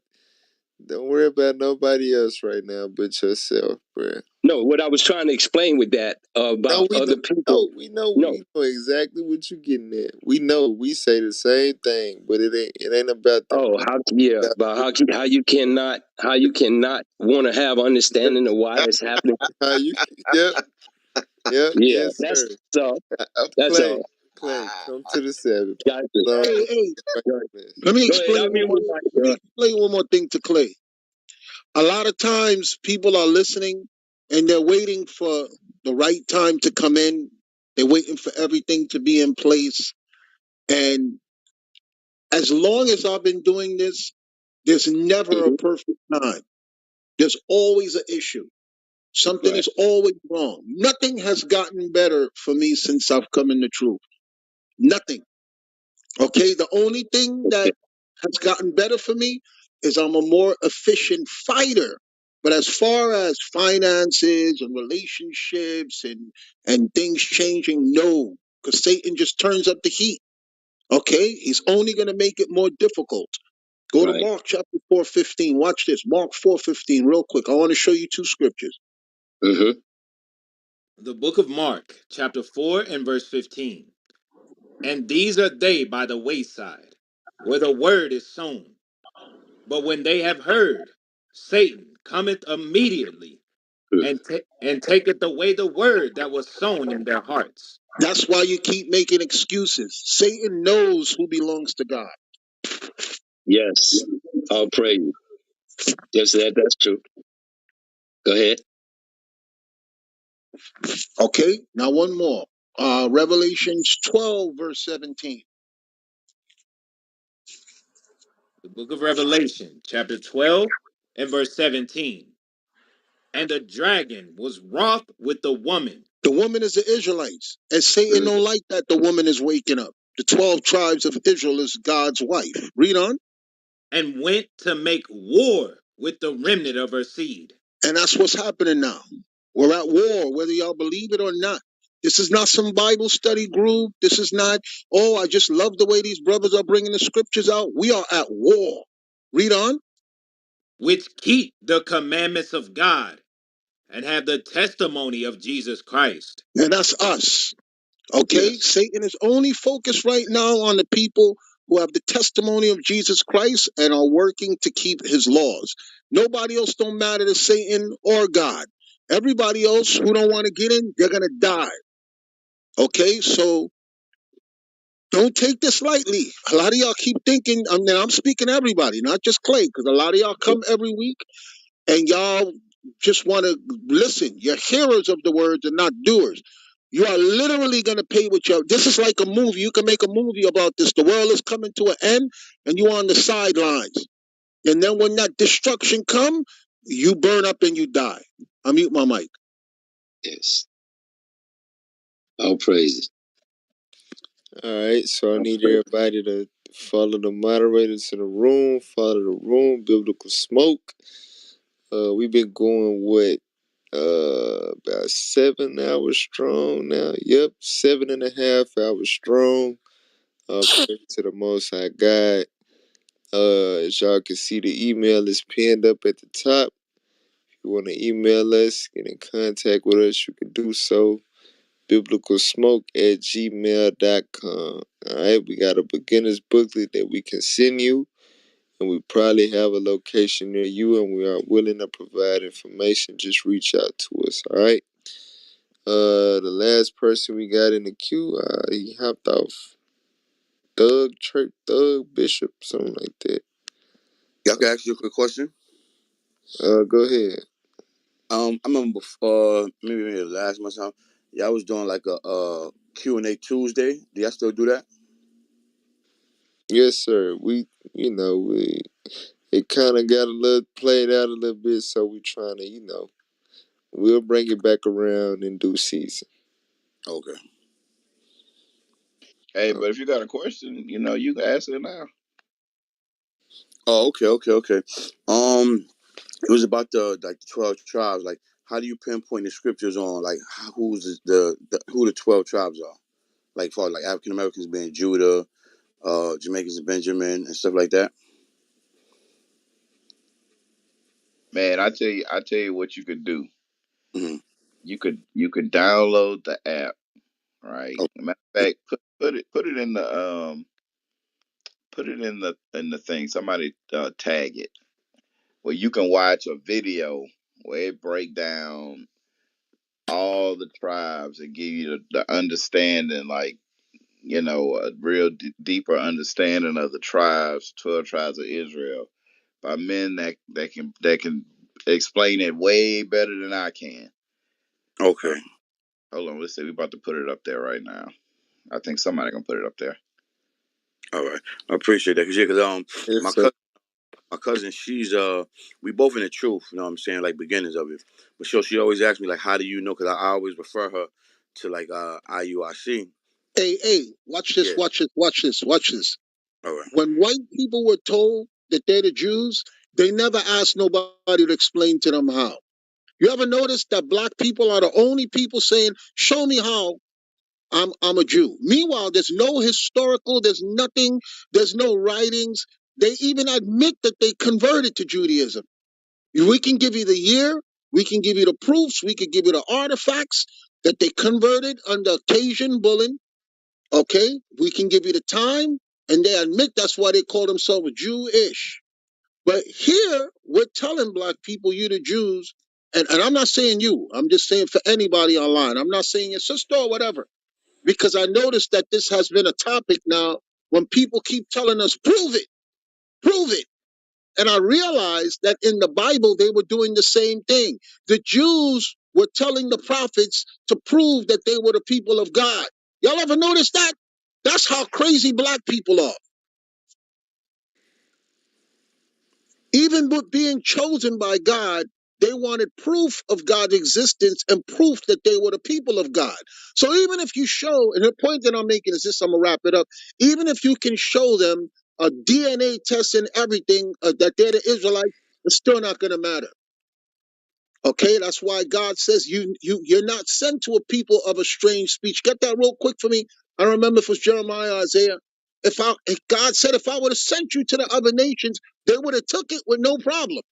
Don't worry about nobody else right now but yourself, bro. No, what I was trying to explain with that No, about we know, other people. No. we know exactly what you're getting at. We know, we say the same thing, but it ain't about them. Oh, but how you cannot want to have Yep, understanding of why it's happening. how you? Yep, yep, Yeah, yes, that's sir. all. That's Clay, all. Clay, come to the Sabbath. Got to. Lord, Hey, hey, righteousness. let me Go ahead. explain I'll one mute more. my Let me mic. explain one more thing to Clay. A lot of times, people are listening and they're waiting for the right time to come in. They're waiting for everything to be in place. And as long as I've been doing this, there's never a Mhm. perfect time. There's always an issue. Something Right. is always wrong. Nothing has gotten better for me since I've come in the truth. Nothing. Okay, the only thing that has gotten better for me is I'm a more efficient fighter. But as far as finances and relationships and things changing, no, because Satan just turns up the heat. Okay, he's only going to make it more difficult. Go to Right. Mark chapter 4:15. Watch this, Mark 4:15, real quick. I want to show you two scriptures. Hmm. The book of Mark, chapter 4 and verse 15. And these are they by the wayside, where the word is sown. But when they have heard, Satan cometh immediately and taketh away the word that was sown in their hearts. That's why you keep making excuses. Satan knows who belongs to God. Yes. I'll pray you. Yes, that's true. Go ahead. Okay, now one more. Revelations 12, verse 17. The book of Revelation, chapter 12 and verse 17. And the dragon was wroth with the woman The woman is the Israelites. And Satan Mhm. don't like that the woman is waking up. The 12 tribes of Israel is God's wife. Read on. and went to make war with the remnant of her seed. And that's what's happening now. We're at war, whether y'all believe it or not. This is not some Bible study group. This is not, oh, I just love the way these brothers are bringing the scriptures out. We are at war. Read on. Which keep the commandments of God and have the testimony of Jesus Christ. And that's us. Okay? Yes. Satan is only focused right now on the people who have the testimony of Jesus Christ and are working to keep his laws. Nobody else don't matter to Satan or God. Everybody else who don't want to get in, they're going to die. Okay? So Don't take this lightly. A lot of y'all keep thinking, I'm speaking to everybody, not just Clay, because a lot of y'all come every week and y'all just want to listen. You're hearers of the words and not doers. You are literally going to pay with your. This is like a movie. You can make a movie about this. The world is coming to an end, and you're on the sidelines. And then when that destruction come, you burn up and you die. I mute my mic. Yes. All praises. All right, so I need everybody to follow the moderators in the room, follow the room, biblical smoke. We've been going about 7 hours strong now. Yep, 7.5 hours strong. Praise to the Most High God. As y'all can see, the email is pinned up at the top. If you want to email us, get in contact with us, you can do so. biblicalsmoke@gmail.com. Alright, we got a beginner's booklet that we can send you, and we probably have a location near you, and we are willing to provide information. Just reach out to us. Alright. The last person we got in the queue, he hopped off. Thug Bishop, something like that. Y'all can ask you a quick question. Go ahead. I remember before, maybe the last month, y'all was doing like a Q&A Tuesday. Do y'all still do that? Yes, sir. It kind of got a little played out a little bit, so we trying to, we'll bring it back around in due season. Okay. Hey, but if you got a question, you can ask it now. Oh, okay. It was about the 12 tribes. Like, how do you pinpoint the scriptures on like who's who the 12 tribes are? Like for like African Americans being Judah, Jamaicans and Benjamin and stuff like that. Man, I tell you what you could do. Mm-hmm. You could download the app, right? Oh, Matter of fact, put it in the thing. Somebody tag it where you can watch a video where it break down all the tribes and give you the understanding, like a real deeper understanding of the tribes, 12 tribes of Israel, by men that can explain it way better than I can. okay. Hold on, let's see. We're about to put it up there right now. I think somebody gonna put it up there. All right. I appreciate that. My Yes, sir. cousin, she's we both in the truth. You know what I'm saying? Like beginners of it. But she always asks me like, how do you know? Because I always refer her to like IUIC. Hey, watch this, Yeah. watch this. All right. When white people were told that they're the Jews, they never asked nobody to explain to them how. You ever notice that black people are the only people saying, "Show me how I'm a Jew"? Meanwhile, there's no historical, there's nothing, there's no writings. They even admit that they converted to Judaism. We can give you the year, we can give you the proofs, we can give you the artifacts that they converted under Cajun bullying. Okay, we can give you the time, and they admit that's why they call themselves Jewish. But here, we're telling black people, you the Jews, and I'm not saying you, I'm just saying for anybody online. I'm not saying your sister or whatever, because I noticed that this has been a topic now when people keep telling us, prove it, prove it. And I realized that in the Bible, they were doing the same thing. The Jews were telling the prophets to prove that they were the people of God. Y'all ever notice that? That's how crazy black people are. Even with being chosen by God, they wanted proof of God's existence and proof that they were the people of God. So even if you show, and the point that I'm making is this, I'm going to wrap it up. Even if you can show them a DNA test and everything that they're the Israelites, it's still not going to matter. Okay, that's why God says you're not sent to a people of a strange speech. Get that real quick for me. I don't remember if it was Jeremiah or Isaiah. If God said if I would have sent you to the other nations, they would have took it with no problem.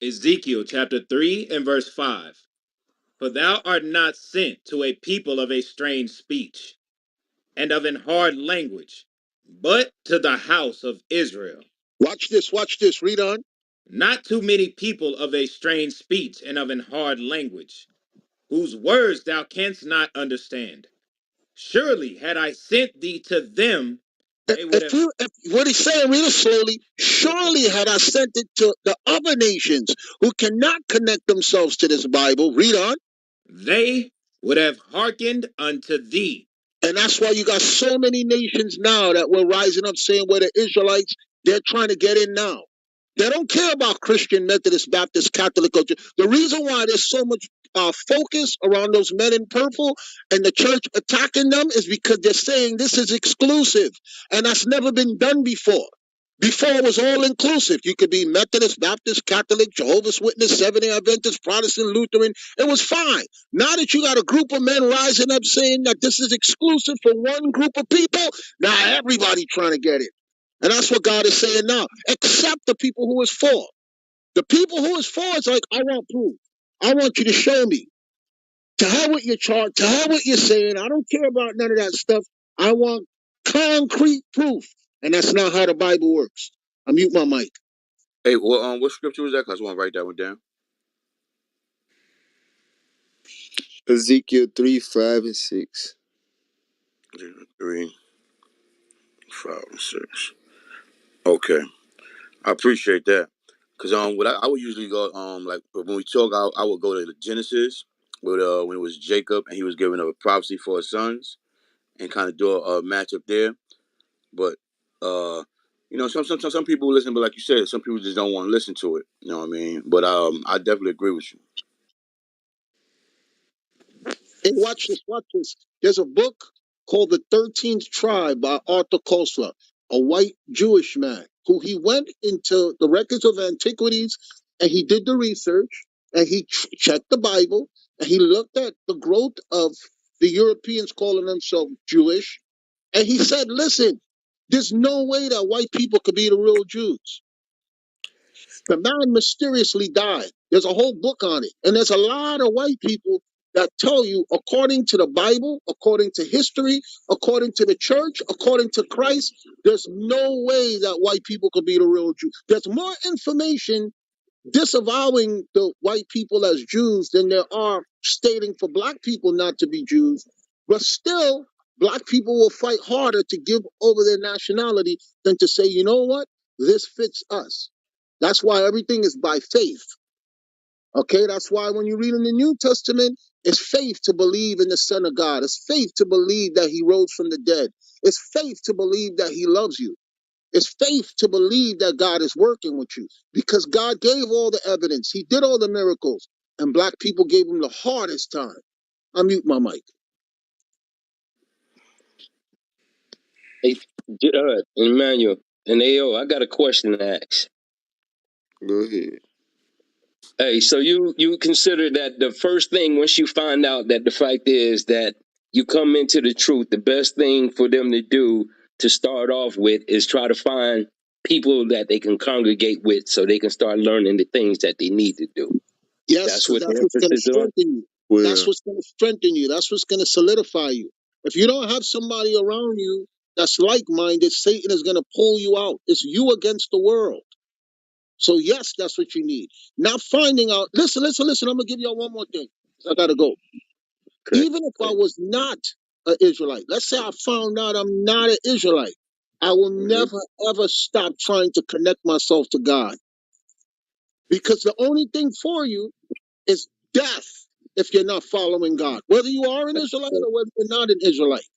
Ezekiel chapter 3 and verse 5. For thou art not sent to a people of a strange speech, and of an hard language, but to the house of Israel. Watch this, read on. Not too many people of a strange speech and of an hard language. whose words thou canst not understand. Surely had I sent thee to them, they would have. If what he's saying, read it slowly. Surely had I sent it to the other nations who cannot connect themselves to this Bible. Read on. They would have hearkened unto thee. And that's why you got so many nations now that were rising up saying we're the Israelites. They're trying to get in now. They don't care about Christian, Methodist, Baptist, Catholic culture. The reason why there's so much focus around those men in purple and the church attacking them is because they're saying this is exclusive. And that's never been done before. Before it was all inclusive. You could be Methodist, Baptist, Catholic, Jehovah's Witness, Seventh-day Adventist, Protestant, Lutheran. It was fine. Now that you got a group of men rising up saying that this is exclusive for one group of people, now everybody trying to get it. And that's what God is saying now. Except the people who is for. The people who is for is like, I want proof. I want you to show me. To hell with your chart. To hell with your saying. I don't care about none of that stuff. I want concrete proof. And that's not how the Bible works. I mute my mic. Hey, well, what scripture was that? Cause I want to write that one down. Ezekiel 3, 5, and 6. 3, 5, and 6. Okay, I appreciate that. Cause what I would usually go like when we talk, I would go to the Genesis with when it was Jacob and he was giving a prophecy for his sons and kind of do a matchup there. But you know, some people listen, but like you said, some people just don't want to listen to it. You know what I mean? But I definitely agree with you. And watch this, watch this. There's a book called The 13th Tribe by Arthur Koestler, a white Jewish man who he went into the records of antiquities and he did the research and he checked the Bible and he looked at the growth of the Europeans calling themselves Jewish. And he said, listen, there's no way that white people could be the real Jews. The man mysteriously died. There's a whole book on it. And there's a lot of white people that tell you, according to the Bible, according to history, according to the church, according to Christ, there's no way that white people could be the real Jew. There's more information disavowing the white people as Jews than there are stating for black people not to be Jews. But still, black people will fight harder to give over their nationality than to say, you know what? This fits us. That's why everything is by faith. Okay, that's why when you read in the New Testament, it's faith to believe in the Son of God. It's faith to believe that he rose from the dead. It's faith to believe that he loves you. It's faith to believe that God is working with you because God gave all the evidence. He did all the miracles, and black people gave him the hardest time. I mute my mic. Hey, Emmanuel and AO, I got a question to ask. Go ahead. Hey, so you consider that the first thing once you find out that the fact is that you come into the truth, the best thing for them to do to start off with is try to find people that they can congregate with so they can start learning the things that they need to do. Yes, That's because what the that's what's going to emphasis on. strengthen you. That's Well, what's going to strengthen you. That's what's going to solidify you. If you don't have somebody around you that's like-minded, Satan is going to pull you out. It's you against the world. So yes, that's what you need. Now finding out, listen. I'm going to give y'all one more thing. I got to go. Okay. Even if I was not an Israelite, let's say I found out I'm not an Israelite, I will Mm-hmm. never, ever stop trying to connect myself to God. Because the only thing for you is death if you're not following God. Whether you are an Israelite or whether you're not an Israelite.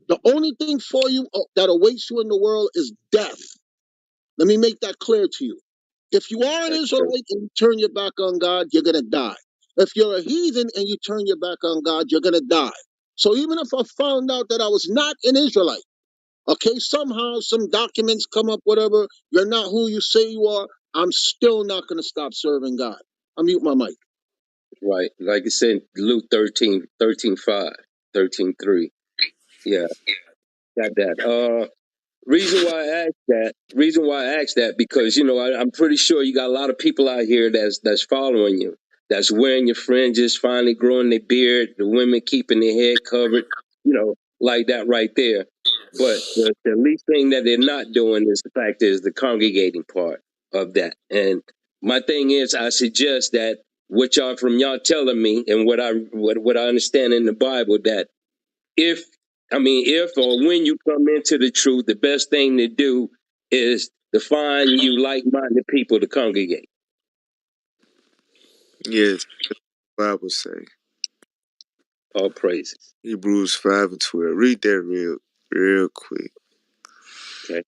The only thing for you that awaits you in the world is death. Let me make that clear to you. If you are an Israelite and you turn your back on God, you're going to die. If you're a heathen and you turn your back on God, you're going to die. So even if I found out that I was not an Israelite, okay, somehow some documents come up, whatever, you're not who you say you are, I'm still not going to stop serving God. I mute my mic. Right. Like it said, Luke 13:5, 13:3. Yeah, got that. Reason why I asked that, because, I'm pretty sure you got a lot of people out here that's following you, that's wearing your fringes, finally growing their beard, the women keeping their head covered, like that right there. But the least thing that they're not doing is the fact is the congregating part of that. And my thing is, I suggest that what y'all from y'all telling me and what I understand in the Bible that if if or when you come into the truth, the best thing to do is to find you like-minded people to congregate. Yes, Bible say. All praises. Hebrews 5 and 12. Read that real quick. Okay.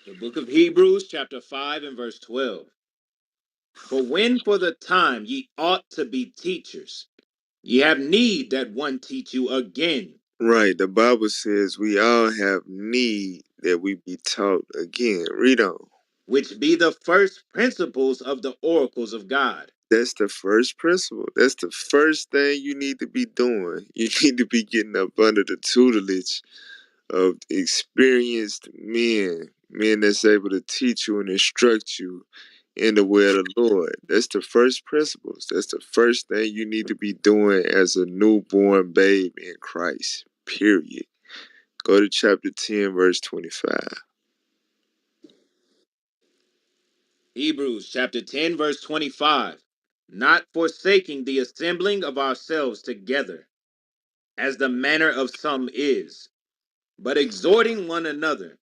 The book of Hebrews, chapter 5 and verse 12. For when for the time ye ought to be teachers, ye have need that one teach you again, Right, the Bible says we all have need that we be taught again. Read on. which be the first principles of the oracles of God. That's the first principle. That's the first thing you need to be doing. You need to be getting up under the tutelage of experienced men that's able to teach you and instruct you in the way of the Lord. That's the first principles. That's the first thing you need to be doing as a newborn babe in Christ. Period. Go to chapter 10, verse 25. Hebrews chapter 10, verse 25. Not forsaking the assembling of ourselves together, as the manner of some is, but exhorting one another,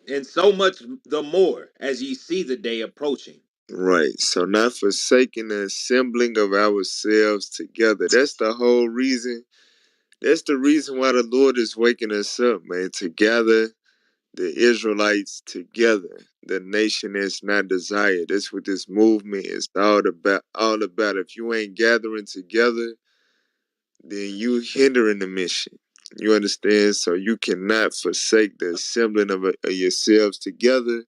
and so much the more as ye see the day approaching. Right. So not forsaking the assembling of ourselves together. That's the whole reason. That's the reason why the Lord is waking us up, man, to gather the Israelites together, the nation that's not desired. That's what this movement is all about. All about. If you ain't gathering together, then you hindering the mission. You understand? So you cannot forsake the assembling of yourselves together,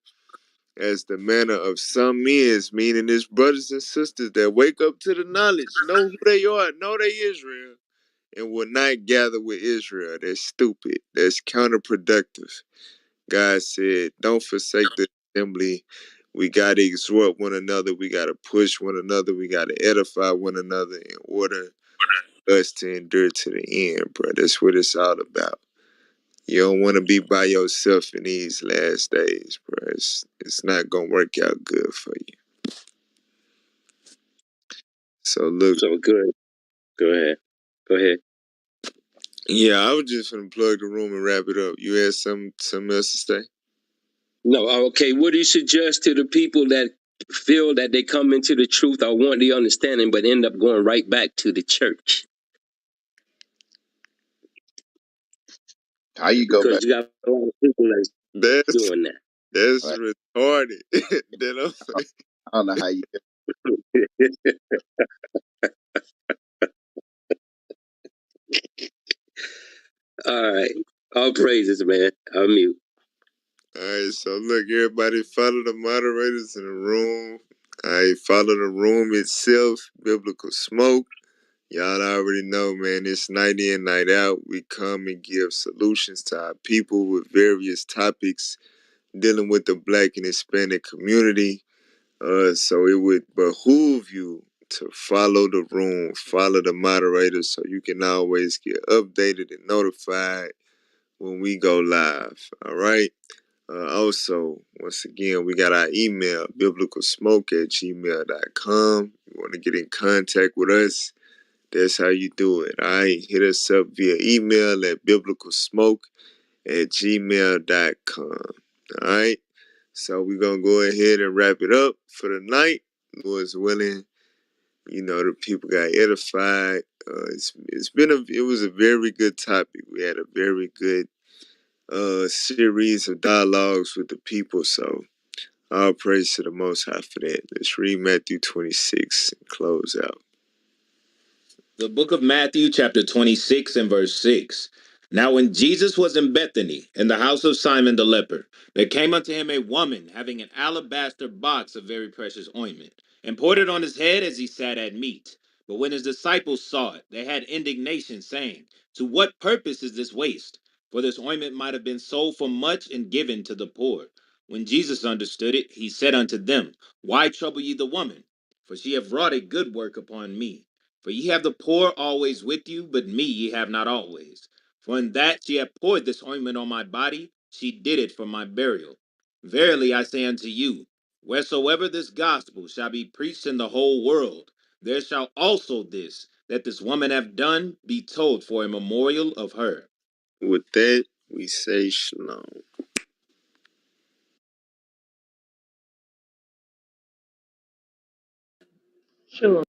as the manner of some is, meaning his brothers and sisters that wake up to the knowledge, know who they are, know they Israel, and will not gather with Israel. That's stupid. That's counterproductive. God said, don't forsake the assembly. We got to exhort one another. We got to push one another. We got to edify one another in order us to endure to the end, bro. That's what it's all about. You don't want to be by yourself in these last days, bro. It's not going to work out good for you. So, look. So good. Go ahead. Go ahead. Yeah, I was just going to plug the room and wrap it up. You had something else to say? No, okay. What do you suggest to the people that feel that they come into the truth or want the understanding, but end up going right back to the church? How you go Because back? you got a lot of people that's That's doing that. that's Right. retarded. Then I don't know how you. All right. All praises, man. I'll mute. All right, so look, everybody follow the moderators in the room. All right, follow the room itself, Biblical Smoke. Y'all already know, man, it's night in, night out. We come and give solutions to our people with various topics dealing with the Black and Hispanic community. So it would behoove you to follow the room, follow the moderators so you can always get updated and notified when we go live. All right. Also, once again, we got our email, biblicalsmoke@gmail.com. You want to get in contact with us, that's how you do it. All right. Hit us up via email at biblicalsmoke@gmail.com. All right. So we're going to go ahead and wrap it up for the night. Lord's willing, the people got edified. It was a very good topic. We had a very good series of dialogues with the people. So all praise to the Most High for that. Let's read Matthew 26 and close out. The book of Matthew, chapter 26 and verse 6. Now when Jesus was in Bethany, in the house of Simon the leper, there came unto him a woman having an alabaster box of very precious ointment, and poured it on his head as he sat at meat. But when his disciples saw it, they had indignation, saying, to what purpose is this waste? For this ointment might have been sold for much and given to the poor. When Jesus understood it, he said unto them, why trouble ye the woman? For she hath wrought a good work upon me. For ye have the poor always with you, but me ye have not always. For in that she hath poured this ointment on my body, she did it for my burial. Verily I say unto you, Wheresoever this gospel shall be preached in the whole world, there shall also this that this woman hath done be told for a memorial of her. With that, we say shalom. Shalom.